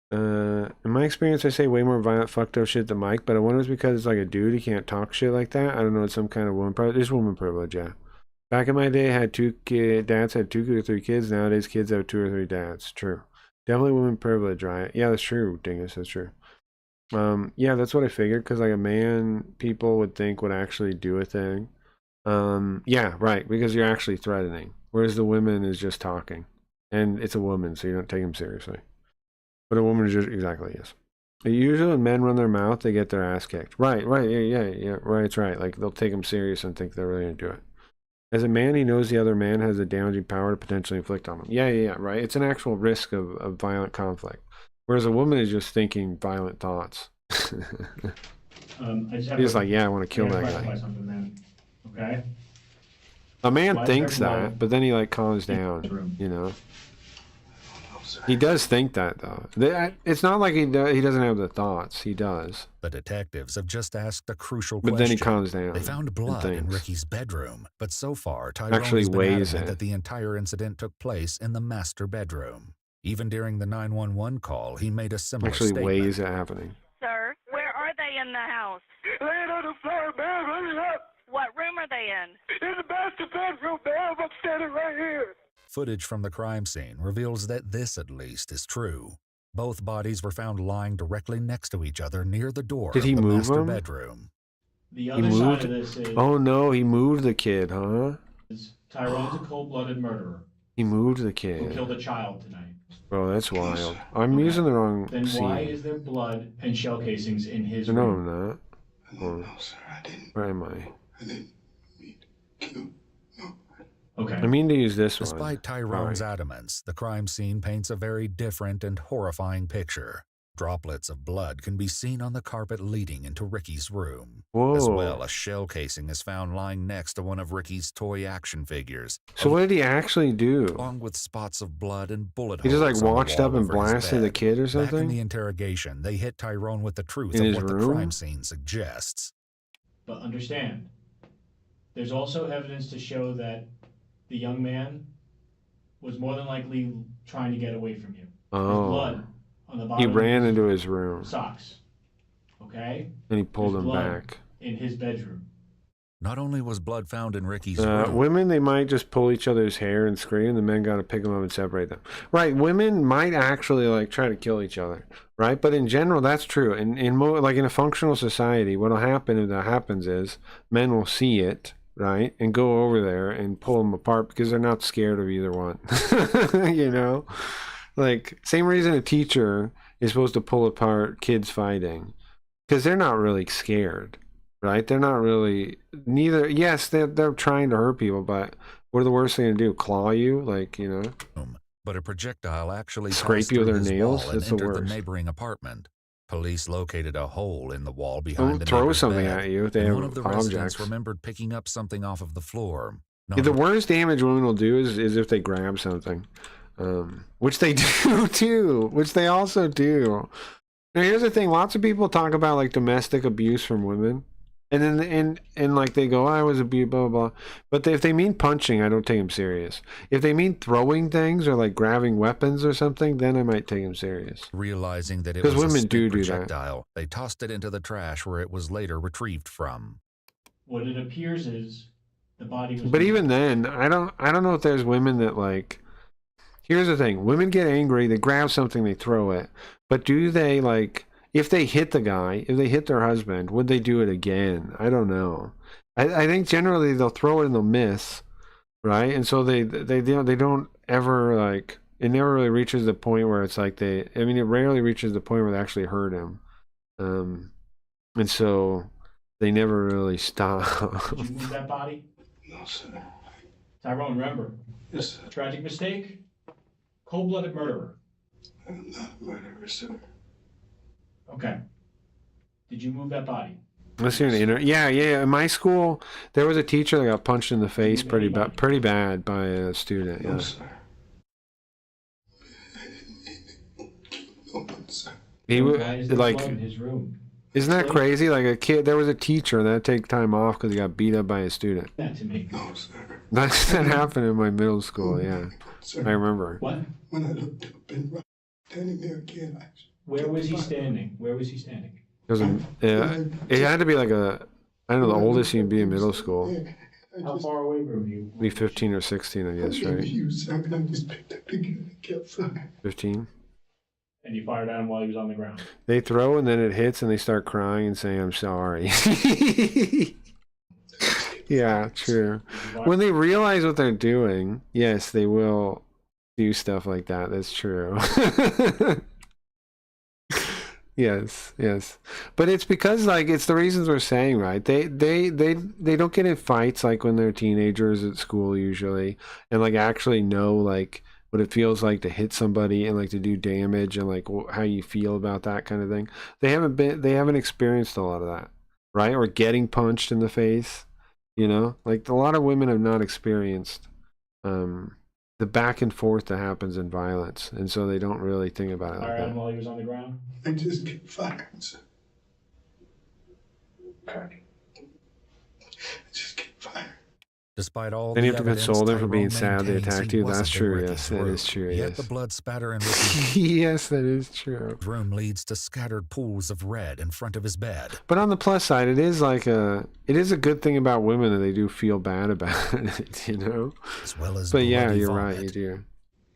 In my experience, I say way more violent, fucked up shit than Mike, but I wonder if it's because it's like a dude, he can't talk shit like that. I don't know, it's some kind of woman privilege. There's woman privilege, yeah. Back in my day, dads had 2 or 3 kids. Nowadays, kids have 2 or 3 dads. True. Definitely woman privilege, right? Yeah, that's true, Dingus, that's true. Yeah, that's what I figured, because like a man, people would think would actually do a thing. Yeah, right, because you're actually threatening. Whereas the women is just talking. And it's a woman, so you don't take them seriously. But a woman is just, exactly, yes. Usually when men run their mouth, they get their ass kicked. Right, yeah, right, it's right. Like, they'll take them serious and think they're really going to do it. As a man, he knows the other man has the damaging power to potentially inflict on him. Yeah, right. It's an actual risk of violent conflict. Whereas a woman is just thinking violent thoughts. He's like, yeah, I want to kill that guy. Okay. A man thinks that, but then he like calms down, you know. He does think that though. It's not like he doesn't have the thoughts. He does. The detectives have just asked a crucial But question. then he calms down. They found blood in Ricky's bedroom, but so far Tyrone Actually has been weighs adamant it. that the entire incident took place in the master bedroom. Even during the 911 call, he made a similar Actually statement. weighs it happening. Sir, where are they in the house? Laying on the floor, ma'am, hurry up! What room are they in? In the master bedroom, ma'am, I'm standing right here! Footage from the crime scene reveals that this, at least, is true. Both bodies were found lying directly next to each other near the door Did he of the move master them? bedroom. The He other moved. side of this is Oh no, he moved the kid, huh? Tyrone's a cold-blooded murderer He moved the who kid. killed a child tonight. Bro, that's wild. I'm using the wrong Then why scene. is there blood and shell casings in his No, room? I'm not. Or, where am I? Okay. I mean to use this one. Despite Tyrone's adamance, the crime scene paints a very different and horrifying picture. Droplets of blood can be seen on the carpet leading into Ricky's room. As Whoa. well, a shell casing is found lying next to one of Ricky's toy action figures. So what did he actually do? Along with spots of blood and bullet He just like holes on the watched wall up and over his blasted the bed. kid or Back in the something? interrogation, they hit Tyrone with the truth In of his what the room? crime scene suggests. But understand, there's also evidence to show that the young man was more than likely trying to get away from you. There's Oh. blood on the He bottom ran of his into his room socks. Okay? and he pulled There's him blood back. in his bedroom. Not only was blood found in Ricky's room, Women, they might just pull each other's hair and scream. The men got to pick them up and separate them. Right. Women might actually like try to kill each other. Right. But in general, that's true. Like in a functional society, what'll happen if that happens is men will see it. Right. And go over there and pull them apart because they're not scared of either one. You know, like same reason a teacher is supposed to pull apart kids fighting because they're not really scared. Right? They're not really neither. Yes, they're trying to hurt people, but what are the worst thing to do? Claw you? Like, you know? but a projectile actually Scrape passed you with through their his nails? wall and That's the entered the worst. neighboring apartment. Police located a hole in the wall behind Don't the throw neighbor's something bed, at you if they and have one of the residents objects. remembered picking up something off of the floor. Yeah, the worst damage women will do is if they grab something. Which they do too. Which they also do. Now here's the thing, lots of people talk about like domestic abuse from women. And then and like they go, I was abused, blah, blah, blah. But if they mean punching, I don't take them serious. If they mean throwing things or like grabbing weapons or something, then I might take them serious. Realizing that it was Because women a do spent that. projectile, they tossed it into the trash where it was later retrieved from. What it appears is the body was. But even then, I don't know if there's women that like. Here's the thing: women get angry, they grab something, they throw it. But do they like? If they hit the guy, if they hit their husband, would they do it again? I don't know. I think generally they'll throw it and they'll miss, right? And so they don't ever like. It never really reaches the point where it's like they. I mean, it rarely reaches the point where they actually hurt him, and so they never really stop. Did you move that body? No, sir. Tyrone, remember. Yes, sir. Tragic mistake. Cold-blooded murderer. I'm not a murderer, sir. Okay. Did you move that body? Let's hear an yeah. In my school, there was a teacher that got punched in the face pretty bad by a student. No, Yeah. sir. No one, sir. He Why would is there like. blood in his room? Isn't that crazy? Like a kid, there was a teacher that had to take time off because he got beat up by a student. That to me. No, sir. That happened in my middle school. Yeah, Sir. I remember. What? When I looked up and right standing there again, Where was he standing? Where was he standing? It was it had to be like I don't know, the oldest you can be in middle school. How far away from you? Be 15 or 16, I guess, right? You, sir, I just picked up again and kept firing. 15. And you fired at him while he was on the ground. They throw and then it hits and they start crying and saying, "I'm sorry." Yeah, true. When they realize what they're doing, yes, they will do stuff like that. That's true. Yes. But it's because like it's the reasons we're saying, right? They don't get in fights like when they're teenagers at school usually and like actually know like what it feels like to hit somebody and like to do damage and like how you feel about that kind of thing. They haven't experienced a lot of that, right? Or getting punched in the face, you know, like a lot of women have not experienced the back and forth that happens in violence, and so they don't really think about it like Fired that. him while he was on the ground? I just get fired. Okay. I just get fired. Despite all Then the you have to evidence, console them for being Tyrone sad they maintains attacked he you. wasn't That's in true. Ricky's Yes, that room. is true. Yet Yes. the blood spatter in Ricky's Yes, that is true. room leads to scattered pools of red in front of his bed. But on the plus side, it is a good thing about women that they do feel bad about it, you know. As well as but yeah, bloody you're vomit. right. You do.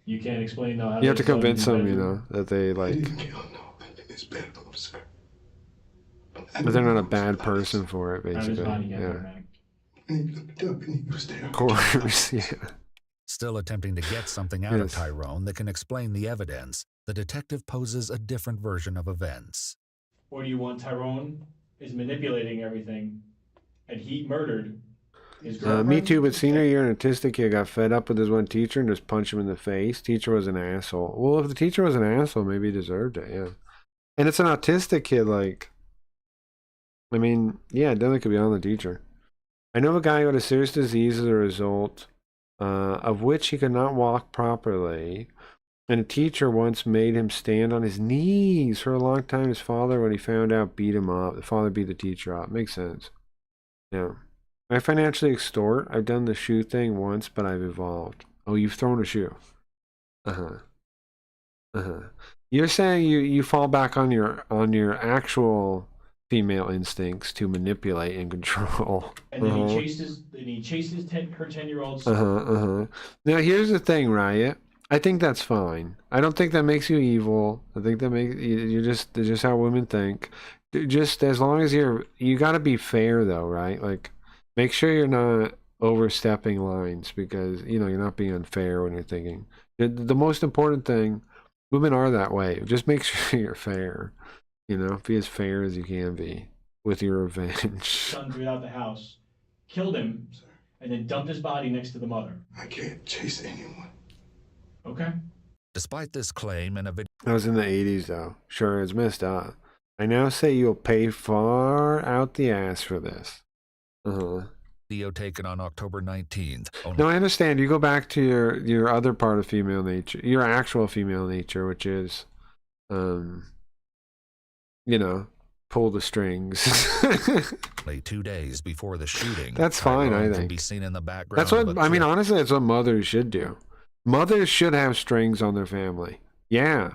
You can't explain though how You have to they exploded in convince his them, you bedroom? know, that they I like. didn't kill no in his bedroom, sir. But they're not a bad person for it, How did his basically. body get Yeah. there, man? And he looked up and he was there. Of course. Yeah. Still attempting to get something out of Yes. Tyrone that can explain the evidence, the detective poses a different version of events. Or do you want Tyrone is manipulating everything and he murdered his girlfriend? Me too, but senior year an autistic kid got fed up with his one teacher and just punched him in the face. Teacher was an asshole. Well, if the teacher was an asshole, maybe he deserved it, yeah. And it's an autistic kid, like, I mean, yeah, it definitely could be on the teacher. I know a guy who had a serious disease as a result of which he could not walk properly. And a teacher once made him stand on his knees for a long time. His father, when he found out, beat him up. The father beat the teacher up. Makes sense. Yeah. I financially extort. I've done the shoe thing once, but I've evolved. Oh, you've thrown a shoe. You're saying you fall back on your actual female instincts to manipulate and control. And then he chases her 10-year-old Now here's the thing, Riot. I think that's fine. I don't think that makes you evil. I think that makes that's just how women think. Just as long as you got to be fair though, right? Like, make sure you're not overstepping lines because you're not being unfair when you're thinking. The most important thing, women are that way. Just make sure you're fair. Be as fair as you can be with your revenge. son threw out the house, killed him, and then dumped his body next to the mother. I can't chase anyone. Okay. Despite this claim and a video That was in the 80s, though. Sure, it's messed up. I now say you'll pay far out the ass for this. taken on October 19th. No, I understand. You go back to your other part of female nature, your actual female nature, which is, pull the strings. 2 days before the shooting. That's fine, I Tyrone think. Can be seen in the background. That's what I mean. Honestly, that's what mothers should do. Mothers should have strings on their family. Yeah.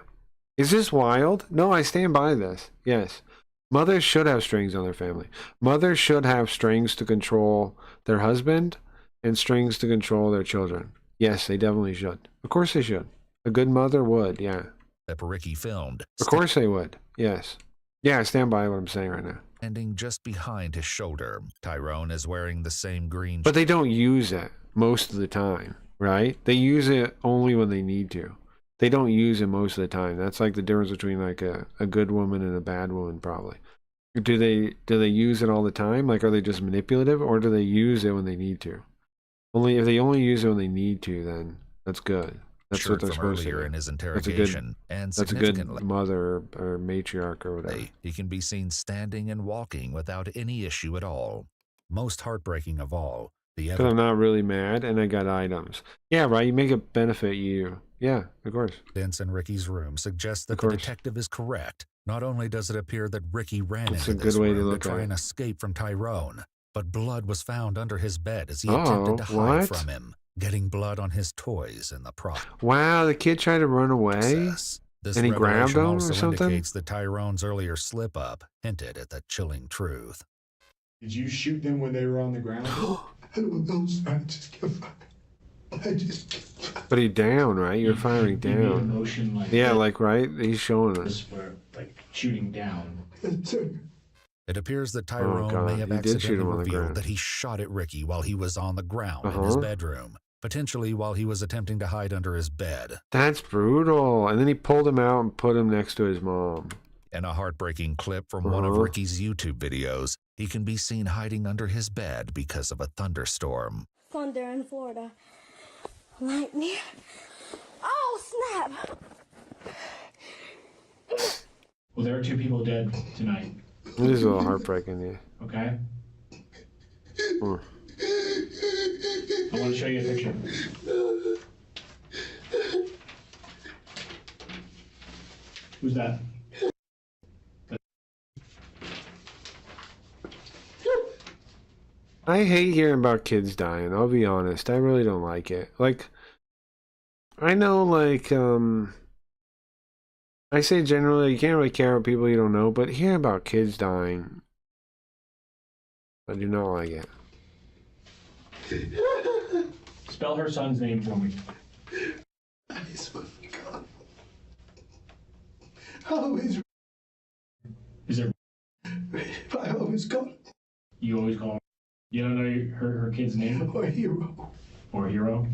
Is this wild? No, I stand by this. Yes. Mothers should have strings on their family. Mothers should have strings to control their husband and strings to control their children. Yes, they definitely should. Of course they should. A good mother would, yeah. That Ricky filmed. Of course they would. Yes. Yeah, I stand by what I'm saying right now. Ending just behind his shoulder. Tyrone is wearing the same green. But they don't use it most of the time, right? They use it only when they need to. They don't use it most of the time. That's like the difference between like a good woman and a bad woman, probably. Do they use it all the time? Like, are they just manipulative, or do they use it when they need to? If they only use it when they need to, then that's good. That's what they're supposed to do. In his That's interrogation, a good mother or matriarch or whatever. He can be seen standing and walking without any issue at all. Most heartbreaking of all, the Because I'm not really mad and I got items. Yeah, right. You make it benefit you. Yeah, of course. evidence in Ricky's room suggests that the detective is correct. Not only does it appear that Ricky ran That's into a good this way to room to look try at and it. escape from Tyrone, but blood was found under his bed as he attempted to hide what? from him, getting blood on his toys and the prop. Wow, the kid tried to run away? This And he grabbed revelation him or also something? indicates that Tyrone's earlier slip-up hinted at the chilling truth. Did you shoot them when they were on the ground? I don't know, sir. I just get fired. I just get fired. But he down, right? You're firing He made a down. motion like Yeah, that. like, right? He's showing us. For like shooting down. It appears that Tyrone God, may have he did shoot accidentally him on the revealed ground. that he shot at Ricky while he was on the ground in his bedroom, potentially while he was attempting to hide under his bed. That's brutal. And then he pulled him out and put him next to his mom. In a heartbreaking clip from one of Ricky's YouTube videos, he can be seen hiding under his bed because of a thunderstorm. Thunder in Florida. Lightning. Oh! crap. Well, there are 2 people dead tonight. This is a little heartbreaking, yeah. Okay? Hmm. I want to show you a picture. Who's that? I hate hearing about kids dying, I'll be honest. I really don't like it. Like, I know, like, I say generally, you can't really care about people you don't know, but hearing about kids dying, I do not like it. Spell her son's name for me. I swear to God. I always, Is there? I always call You always call her. You don't know her kid's name? or Hero. Or Hero?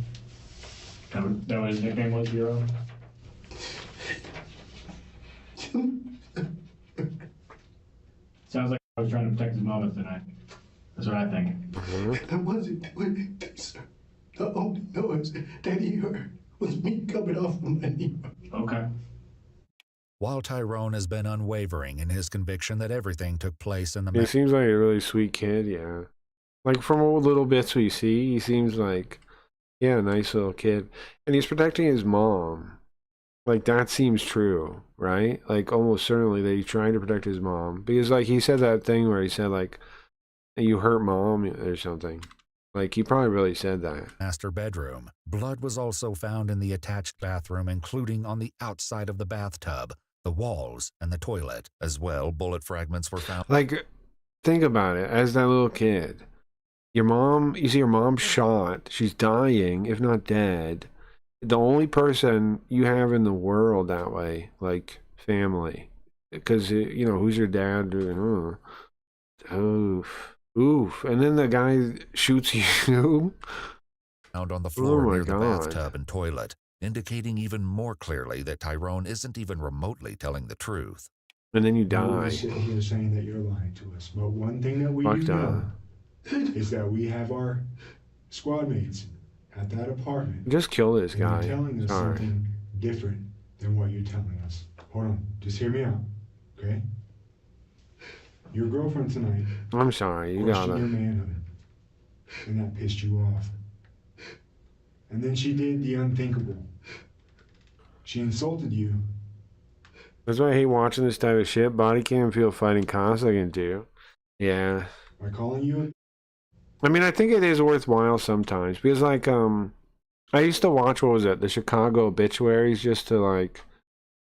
That was his nickname was Hero? Sounds like I was trying to protect his mama tonight. That's what I think. I wasn't doing anything, sir. The only noise that he heard was me coming off of my knee. Okay. While Tyrone has been unwavering in his conviction that everything took place in the He seems like a really sweet kid, yeah. Like, from what little bits we see, he seems like, yeah, a nice little kid. And he's protecting his mom. Like, that seems true, right? Like, almost certainly that he's trying to protect his mom. Because, like, he said that thing where he said, like, you hurt mom or something. Like, he probably really said that. master bedroom. Blood was also found in the attached bathroom, including on the outside of the bathtub, the walls, and the toilet. As well, bullet fragments were found. Like, think about it. As that little kid, your mom, you see your mom shot. She's dying, if not dead. The only person you have in the world that way, like, family. Because, you know, who's your dad doing? Oof. Oof. And then the guy shoots you. Found on the floor my near the God. bathtub and toilet, indicating even more clearly that Tyrone isn't even remotely telling the truth. And then you Now, die. we're sitting here saying that you're lying to us, but one thing that we Fuck do that. know is that we have our squad mates at that apartment. Just kill this and guy. They're telling us Sorry. something different than what you're telling us. Hold on, just hear me out, okay? Your girlfriend tonight I'm sorry. You questioned gotta. your manhood, and that pissed you off. And then she did the unthinkable. She insulted you. That's why I hate watching this type of shit. Body cam feel fighting costs I can do. Yeah. By calling you I mean, I think it is worthwhile sometimes because, like, I used to watch, what was it, the Chicago obituaries, just to, like,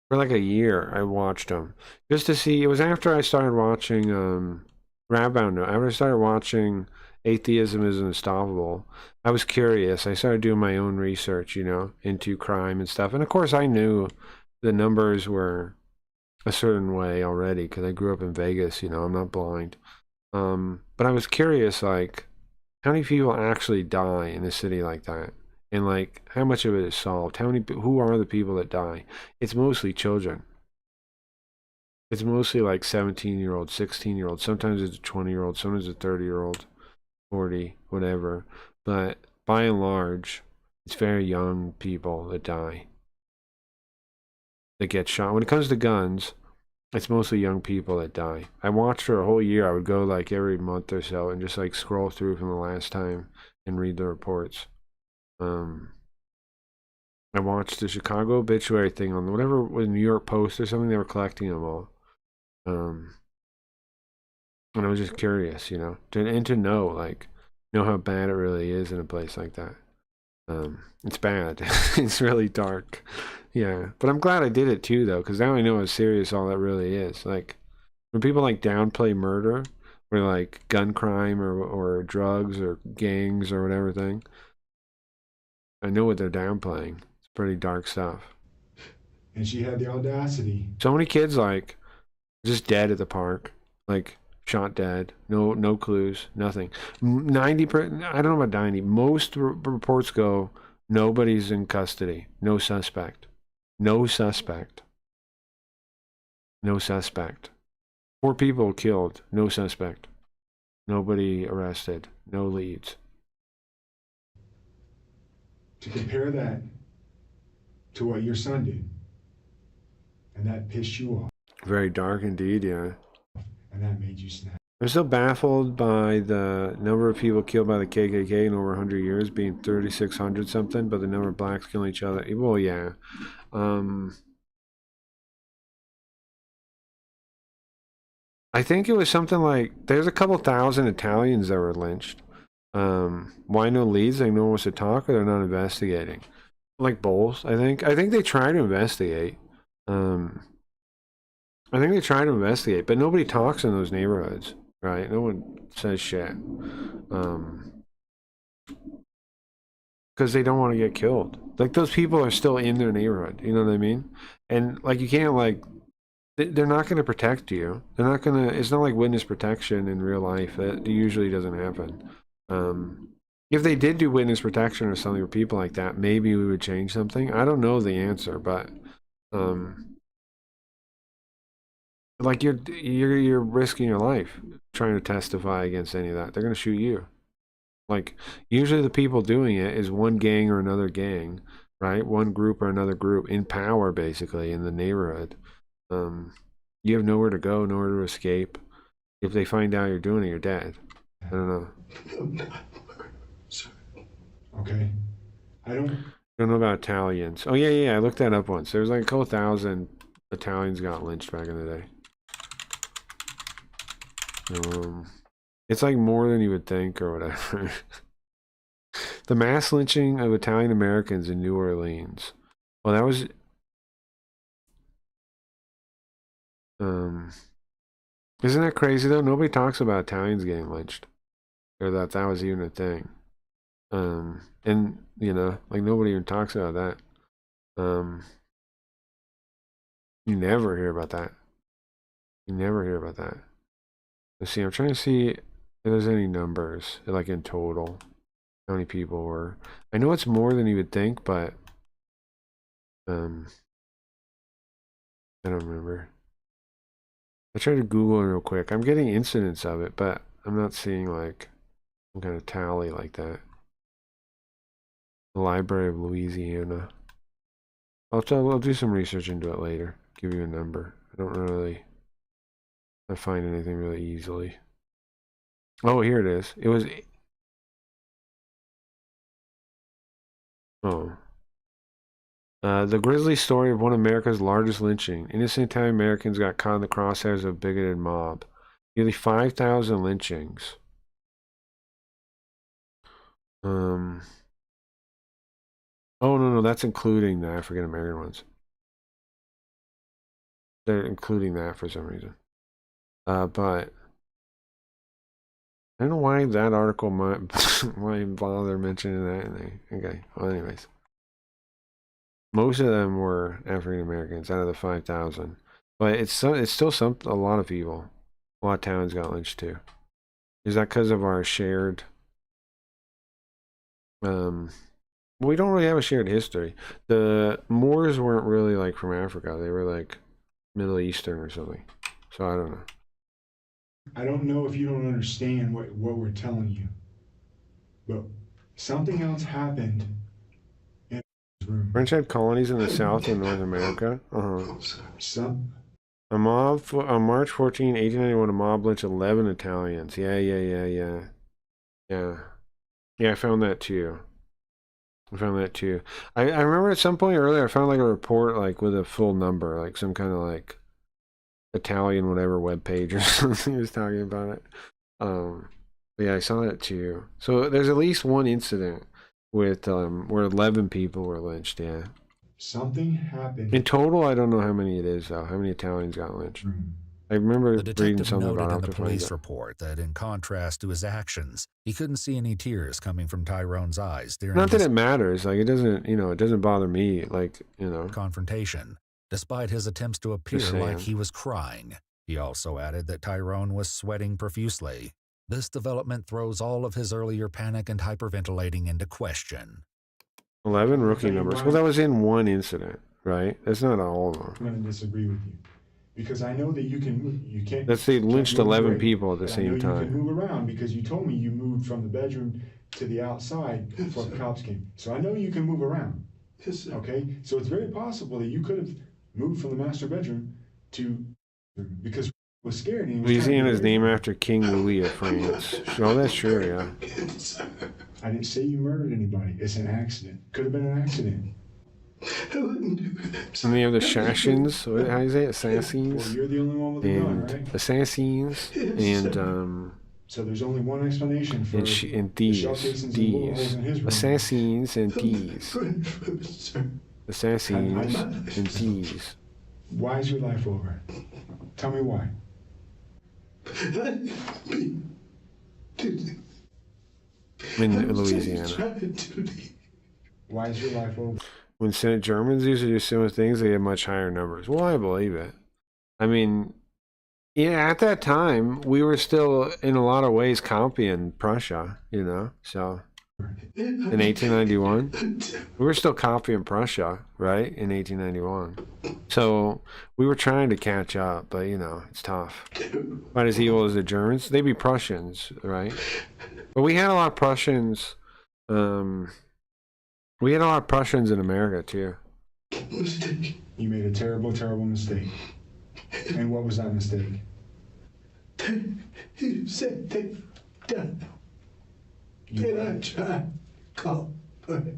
for like a year, I watched them just to see. It was after I started watching Radbound. No, after I started watching Atheism is Unstoppable, I was curious. I started doing my own research, you know, into crime and stuff. And of course, I knew the numbers were a certain way already because I grew up in Vegas. You know, I'm not blind. But I was curious, like, how many people actually die in a city like that? And, like, how much of it is solved? Who are the people that die? It's mostly children. It's mostly like 17-year-olds, 16-year-olds. Sometimes it's a 20-year-old, sometimes it's a 30-year-old, 40, whatever. But by and large, it's very young people that die, that get shot. When it comes to guns, it's mostly young people that die. I watched for a whole year. I would go like every month or so and just like scroll through from the last time and read the reports. I watched the Chicago obituary thing on whatever was New York Post or something. They were collecting them all. And I was just curious, you know, to know, like, know how bad it really is in a place like that. It's bad. It's really dark. Yeah, but I'm glad I did it too, though, because now I know how serious all that really is. Like, when people like downplay murder, or like gun crime, or drugs, or gangs, or whatever thing, I know what they're downplaying. It's pretty dark stuff. and she had the audacity. So many kids, like, just dead at the park, like shot dead, no clues, nothing. 90%, I don't know about 90. Most reports go, nobody's in custody, no suspect, no suspect, no suspect. 4 people killed, no suspect, nobody arrested, no leads. To compare that to what your son did. And that pissed you off. Very dark indeed, yeah. And that made you snap. I'm still baffled by the number of people killed by the KKK in over 100 years being 3,600 something, but the number of blacks killing each other. Well, yeah. I think it was something like, there's a couple thousand Italians that were lynched. Why no leads? Like no one wants to talk, or they're not investigating? Like both, I think. I think they try to investigate. I think they try to investigate, but nobody talks in those neighborhoods, right? No one says shit. Because they don't want to get killed. Like those people are still in their neighborhood, you know what I mean? And like you can't like, they're not going to protect you. They're not going to, it's not like witness protection in real life. That usually doesn't happen. If they did do witness protection or something for people like that, maybe we would change something. I don't know the answer, but like you're risking your life trying to testify against any of that. They're going to shoot you. Like usually the people doing it is one gang or another gang, right? One group or another group in power, basically, in the neighborhood. You have nowhere to go, nowhere to escape. If they find out you're doing it, you're dead. I don't know. Okay. I don't know about Italians. Oh yeah, I looked that up once. There was like a couple thousand Italians got lynched back in the day. It's like more than you would think or whatever. The mass lynching of Italian Americans in New Orleans. Well, that was isn't that crazy though? Nobody talks about Italians getting lynched. Or that was even a thing. And you know, like nobody even talks about that. You never hear about that. You never hear about that. Let's see, I'm trying to see if there's any numbers, like in total. How many people were. I know it's more than you would think, but I don't remember. I tried to Google it real quick. I'm getting incidents of it, but I'm not seeing like some kind of tally like that. The Library of Louisiana. I'll do some research into it later. Give you a number. I don't really find anything really easily. Oh, here it is. It was. Oh. The grisly story of one of America's largest lynching. Innocent Italian Americans got caught in the crosshairs of a bigoted mob. Nearly 5,000 lynchings. Oh, no, that's including the African American ones. They're including that for some reason. But I don't know why that article might why bother mentioning that in there. Okay, well, anyways. Most of them were African Americans out of the 5,000, but it's still a lot of people. A lot of towns got lynched too. Is that because of our shared? We don't really have a shared history. The Moors weren't really like from Africa; they were like Middle Eastern or something. So I don't know. I don't know if you don't understand what we're telling you, but something else happened. French had colonies in the South and North America. A mob on March 14, 1891, a mob lynched 11 Italians. Yeah. I found that too. I remember at some point earlier I found like a report like with a full number, like some kind of like Italian whatever web page or something was talking about it. Yeah, I saw that too. So there's at least one incident with where 11 people were lynched. Yeah, something happened in total. I don't know how many it is though. How many Italians got lynched? I remember reading something about in the police report that in contrast to his actions, he couldn't see any tears coming from Tyrone's eyes during not that it matters. Like it doesn't, it doesn't bother me. Like confrontation. Despite his attempts to appear like he was crying, he also added that Tyrone was sweating profusely. This development throws all of his earlier panic and hyperventilating into question. 11 rookie numbers. Well, that was in one incident, right? That's not all of them. I'm going to disagree with you because I know that you can't. Let's say lynched 11 people at the same time. You can move around because you told me you moved from the bedroom to the outside before the cops came. So I know you can move around. Yes, sir. Okay, so it's very possible that you could have moved from the master bedroom to because he was scared. And he was trying to Louisiana get is away named from you. after King Louis of France. Oh, that's true, yeah. I didn't say you murdered anybody. It's an accident. Could have been an accident. I wouldn't do that. And they have the assassins. How do you say it? Well, Assassins. you're the only one with a gun, And right? assassins. And So there's only one explanation for and the shell casings and bullet holes in his room. assassins and thieves. Sir. Assassins and thieves. Why is your life over? Tell me why. In Louisiana. Why is your life over? When Senate Germans used to do similar things, they had much higher numbers. Well, I believe it. I mean, yeah, at that time, we were still, in a lot of ways, copying Prussia, you know? So, in 1891, we were still copying Prussia, right? In 1891. So, we were trying to catch up, but, you know, it's tough. Not as evil as the Germans. They'd be Prussians, right? But we had a lot of Prussians, we had a lot of Prussians in America, too. You made a terrible, terrible mistake. And what was that mistake? You said they done. Then I tried to call for it.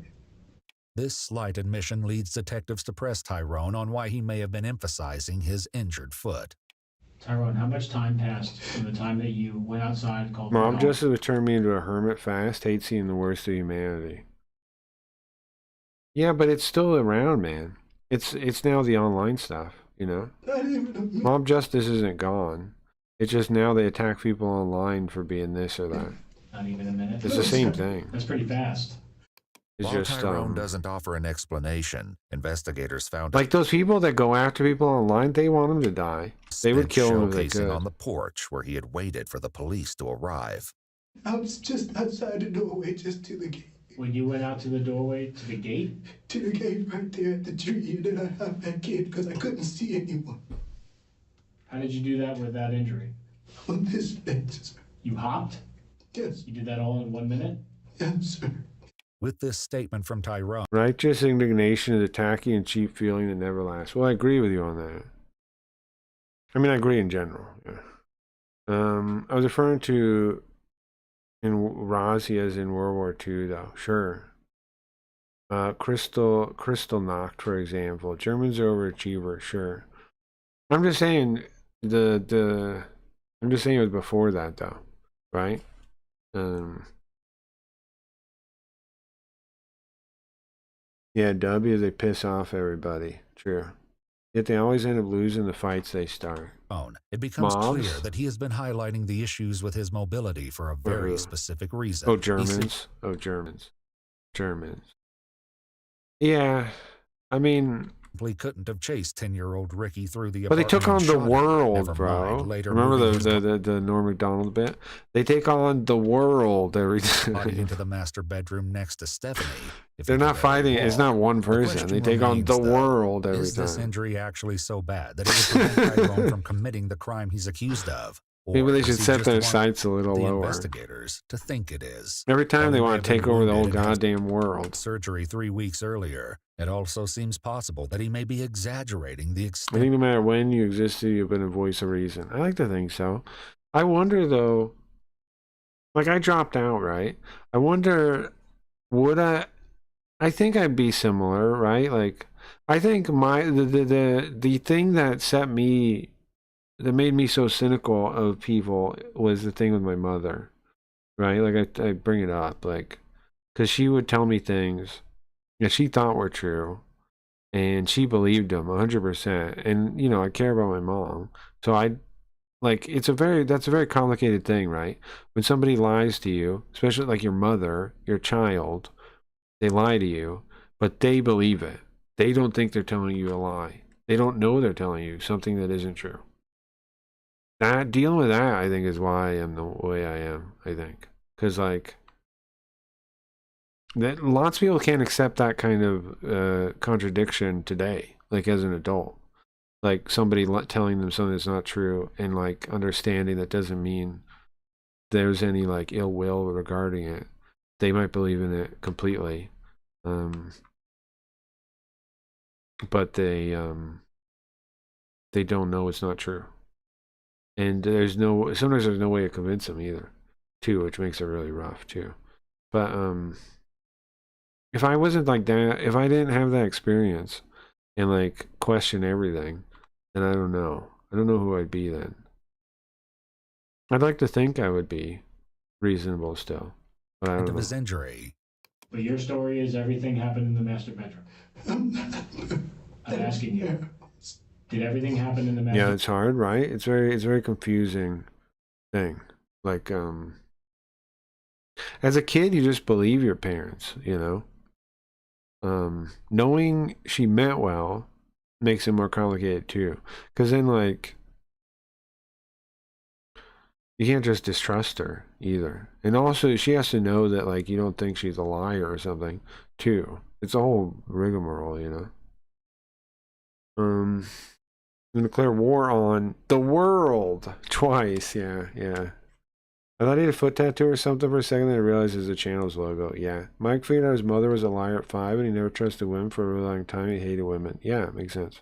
This slight admission leads detectives to press Tyrone on why he may have been emphasizing his injured foot. Tyrone, how much time passed from the time that you went outside and called Mob the justice would turn me into a hermit fast. Hate seeing the worst of humanity. Yeah, but it's still around, man. It's now the online stuff, you know? Mob justice isn't gone. It's just now they attack people online for being this or that. Not even a minute. It's the same thing. That's pretty fast. It's While just Tyrone doesn't offer an explanation, investigators found like those people that go after people online, they want them to die. They would kill them if they showcasing could. on the porch where he had waited for the police to arrive. I was just outside the doorway, just to the gate. When you went out to the doorway, to the gate? To the gate right there at the tree, and then I hopped back in because I couldn't see anyone. How did you do that with that injury? On this bench, sir. You hopped? Yes. You did that all in 1 minute? Yes, sir. With this statement from Tyrone, Righteous indignation is a tacky and cheap feeling that never lasts. Well, I agree with you on that. I mean, I agree in general. Yeah. I was referring to in Razi as in World War II, though. Sure. Kristallnacht, for example. Germans are overachievers. Sure. I'm just saying I'm just saying it was before that, though, right? Yeah, W, they piss off everybody. True. Yet they always end up losing the fights they start. it becomes Mobs? clear that he has been highlighting the issues with his mobility for a very specific reason. Oh, He Germans. Oh, Germans. Yeah, I mean, simply couldn't have chased 10-year-old Ricky through the but they took on apartment the and shot him. world, Never bro. mind, later Remember moving the Norm Macdonald bit? They take on the world every his body time. into the master bedroom next to Stephanie. If They're he not could fighting. ever It's walk. not one The person. question They take on remains, the though, world every is this time. injury actually so bad that it would prevent Tyrone from committing the crime he's accused of? Or Maybe they does should he set just their want sights a little the lower. investigators to think it is? Every time While they he may want have to been take over the whole wounded and had goddamn world. surgery 3 weeks earlier, it also seems possible that he may be exaggerating the I extent. think no matter when you existed, you've been a voice of reason. I like to think so. I wonder though, like I dropped out, right? I wonder, would I think I'd be similar, right? Like, I think the thing that made me so cynical of people was the thing with my mother, right? Like I bring it up, like, because she would tell me things that she thought were true, and she believed them 100%. And you know, I care about my mom, so that's a very complicated thing, right? When somebody lies to you, especially like your mother, your child, they lie to you, but they believe it. They don't think they're telling you a lie. They don't know they're telling you something that isn't true. That dealing with that, I think, is why I am the way I am. I think because like that, lots of people can't accept that kind of contradiction today. Like as an adult, like somebody telling them something that's not true, and like understanding that doesn't mean there's any like ill will regarding it. They might believe in it completely. but they don't know it's not true. And sometimes there's no way to convince them either, too, which makes it really rough too. But if I wasn't like that, if I didn't have that experience and like question everything, then I don't know. I don't know who I'd be then. I'd like to think I would be reasonable still, but I don't know. Of his injury. But your story is everything happened in the master bedroom. I'm asking you. Did everything happen in the master? Yeah, it's hard, right? It's very confusing thing. Like as a kid, you just believe your parents, you know. Knowing she meant well makes it more complicated too, because then like you can't just distrust her either, and also she has to know that like you don't think she's a liar or something too. It's a whole rigmarole, you know. I'm gonna declare war on the world twice. Yeah. I thought he had a foot tattoo or something for a second, then I realized it was the channel's logo. Yeah. Mike figured out his mother was a liar at 5 and he never trusted women for a really long time. He hated women. Yeah, makes sense.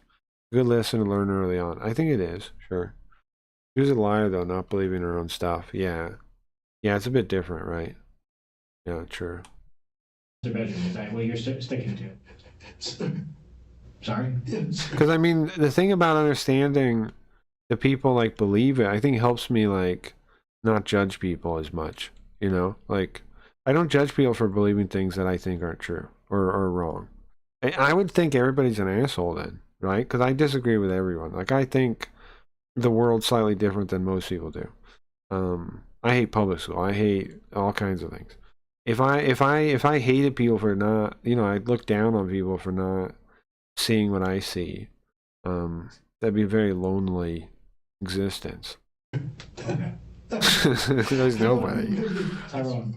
Good lesson to learn early on. I think it is, sure. She was a liar though, not believing her own stuff. Yeah. Yeah, it's a bit different, right? Yeah, true. Bedroom, is that what you're sticking to? Sorry? Because I mean, the thing about understanding that people like believe it, I think helps me like not judge people as much, you know? Like, I don't judge people for believing things that I think aren't true or are wrong. I would think everybody's an asshole then, right? Because I disagree with everyone. Like, I think the world's slightly different than most people do. I hate public school. I hate all kinds of things. If I hated people for not, you know, I look down on people for not seeing what I see, that'd be a very lonely existence. Okay. There's nobody. Tyrone,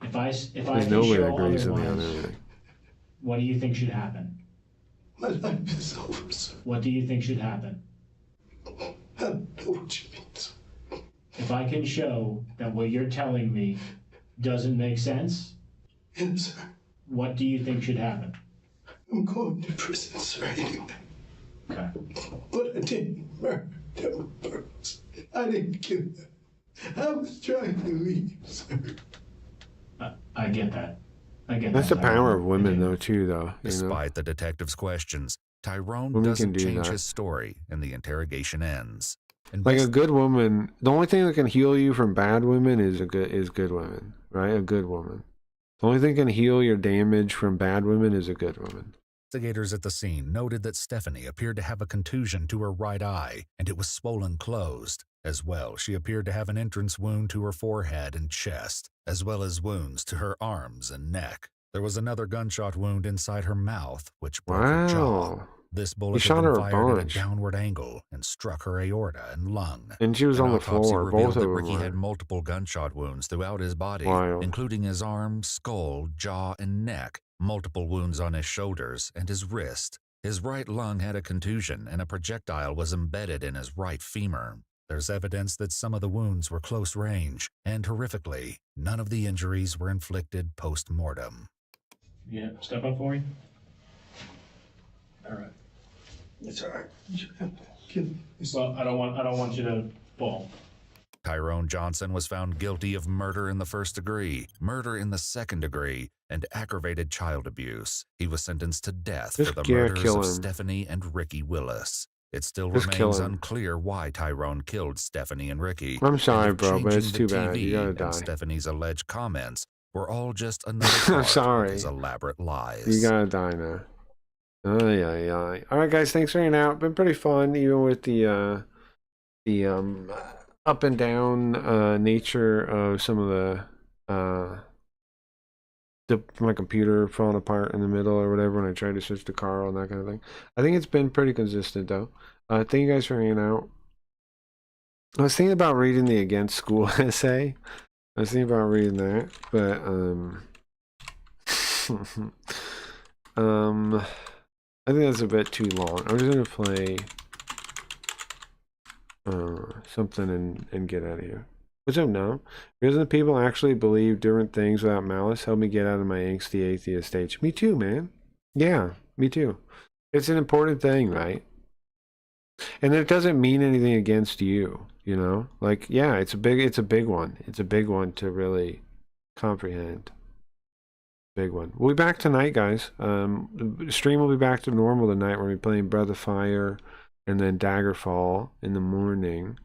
if I There's can nobody show agrees with me on otherwise, everything. what do you think should happen? My life is over, sir. What do you think should happen? I don't know what you mean, sir. If I can show that what you're telling me doesn't make sense, Yes, sir. what do you think should happen? I'm going to prison, sir, anyway. Okay. But I didn't murder them on purpose. I didn't kill them. I was trying to leave, sir. I get that. That's the power of women, though, too, though. Despite the detective's questions, Tyrone Women doesn't can do change that. his story, and the interrogation ends. Like a good woman, the only thing that can heal you from bad women is good women, right? A good woman. The only thing that can heal your damage from bad women is a good woman. Investigators at the scene noted that Stephanie appeared to have a contusion to her right eye, and it was swollen closed. As well, she appeared to have an entrance wound to her forehead and chest, as well as wounds to her arms and neck. There was another gunshot wound inside her mouth, which broke her jaw. This bullet shot had her been a fired at a bunch. downward angle and struck her aorta and lung. And she was An on the autopsy floor. revealed Both of that them Ricky were. had multiple gunshot wounds throughout his body, Wild. including his arm, skull, jaw, and neck, multiple wounds on his shoulders and his wrist. His right lung had a contusion, and a projectile was embedded in his right femur. There's evidence that some of the wounds were close range, and horrifically, none of the injuries were inflicted post-mortem. Yeah, step up for me. All right. It's all right. Well, I don't want you to fall. Tyrone Johnson was found guilty of murder in the first degree, murder in the second degree, and aggravated child abuse. He was sentenced to death Just for the kill murders of him. Stephanie and Ricky Willis. It still Just kill remains him. unclear why Tyrone killed Stephanie and Ricky. I'm sorry, and if bro, but it's changing too the bad. TV You gotta and die. Stephanie's alleged comments were all just another I'm part sorry. of his elaborate lies. You gotta die now. Oh yeah. All right, guys. Thanks for hanging out. Been pretty fun, even with the up and down nature of some of my computer falling apart in the middle or whatever when I tried to switch to Carl and that kind of thing. I think it's been pretty consistent though. Thank you guys for hanging out. I was thinking about reading the Against School essay. I was thinking about reading that, but I think that's a bit too long. I'm just gonna play something and get out of here. What's up now? Reason that people actually believe different things without malice help me get out of my angsty atheist stage. Me too, man. Yeah, me too. It's an important thing, right? And it doesn't mean anything against you, you know? Like, yeah, it's a big one. It's a big one to really comprehend. Big one. We'll be back tonight, guys. The stream will be back to normal tonight. We're going to be playing Breath of Fire and then Daggerfall in the morning.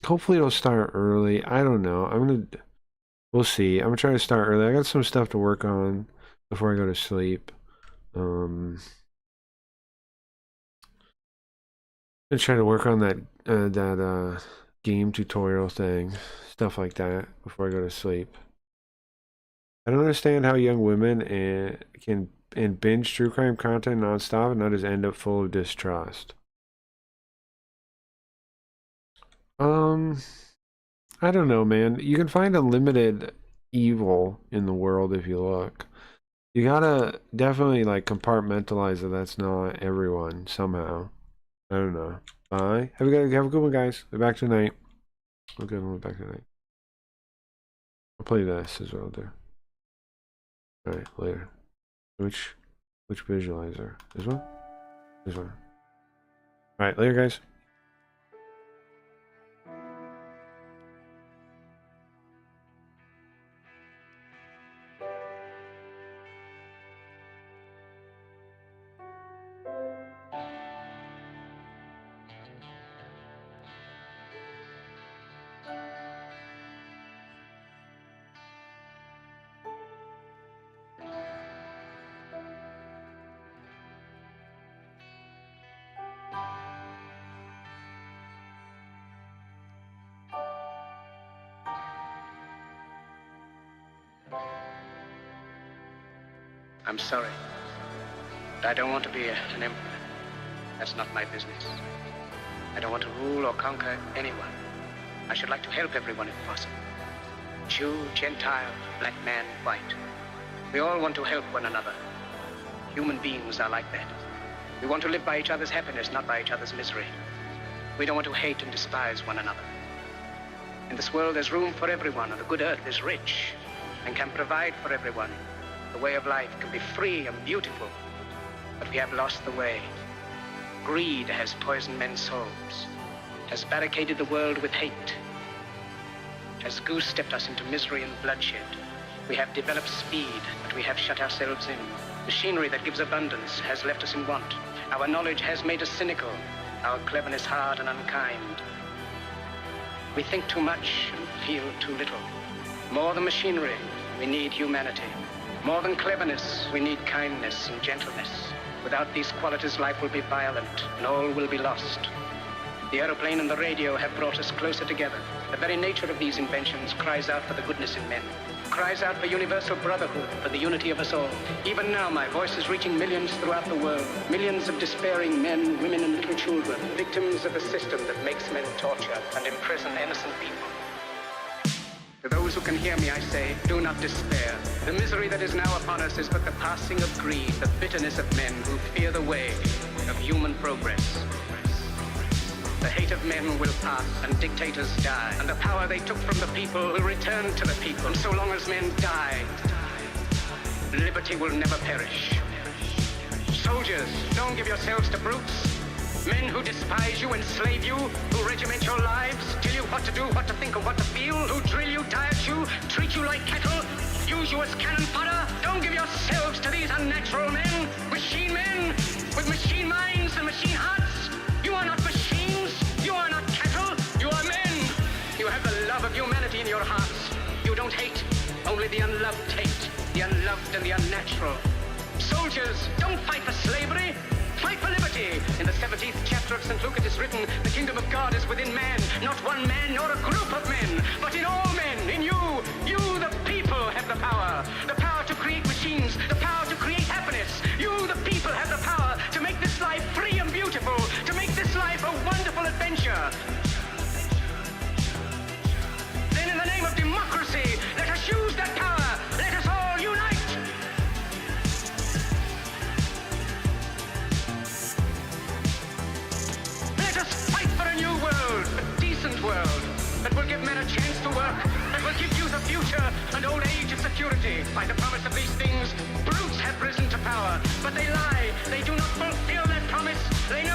Hopefully it'll start early. I don't know. We'll see. I'm going to try to start early. I got some stuff to work on before I go to sleep. I'm gonna try to work on that game tutorial thing, stuff like that, before I go to sleep. I don't understand how young women can binge true crime content nonstop and not just end up full of distrust. I don't know, man. You can find unlimited evil in the world if you look. You gotta definitely like compartmentalize that that's not everyone somehow. I don't know. Bye. Have a good one, guys. We're back tonight. Okay, we're back tonight. I'll play this as well, there. Alright, later. Which visualizer? This one? This one. Alright, later, guys. I'm sorry, but I don't want to be an emperor. That's not my business. I don't want to rule or conquer anyone. I should like to help everyone if possible. Jew, Gentile, black man, white. We all want to help one another. Human beings are like that. We want to live by each other's happiness, not by each other's misery. We don't want to hate and despise one another. In this world, there's room for everyone, and the good earth is rich and can provide for everyone. The way of life can be free and beautiful, but we have lost the way. Greed has poisoned men's souls, has barricaded the world with hate, has goose-stepped us into misery and bloodshed. We have developed speed, but we have shut ourselves in. Machinery that gives abundance has left us in want. Our knowledge has made us cynical, our cleverness hard and unkind. We think too much and feel too little. More than machinery, we need humanity. More than cleverness, we need kindness and gentleness. Without these qualities, life will be violent and all will be lost. The aeroplane and the radio have brought us closer together. The very nature of these inventions cries out for the goodness in men, cries out for universal brotherhood, for the unity of us all. Even now, my voice is reaching millions throughout the world. Millions of despairing men, women, and little children, victims of the system that makes men torture and imprison innocent people. To those who can hear me, I say, do not despair. The misery that is now upon us is but the passing of greed, the bitterness of men who fear the way of human progress. The hate of men will pass and dictators die, and the power they took from the people will return to the people. So long as men die, liberty will never perish. Soldiers, don't give yourselves to brutes. Men who despise you, enslave you, who regiment your lives, tell you what to do, what to think, and what to feel, who drill you, diet you, treat you like cattle, use you as cannon fodder. Don't give yourselves to these unnatural men, machine men, with machine minds and machine hearts. You are not machines, you are not cattle, you are men. You have the love of humanity in your hearts. You don't hate, only the unloved hate, the unloved and the unnatural. Soldiers, don't fight for slavery. Fight for liberty. In the 17th chapter of St. Luke it is written, the kingdom of God is within man, not one man nor a group of men, but in all men, in you. You, the people, have the power to create machines, the power to create happiness. You, the people, have the power to make this life free and beautiful, to make this life a wonderful adventure. Then in the name of democracy, let us use that power. Let us all unite. Let us fight for a new world, a decent world, that will give men a chance to work, that will give youth a future and old age of security. By the promise of these things, brutes have risen to power. But they lie. They do not fulfill that promise. They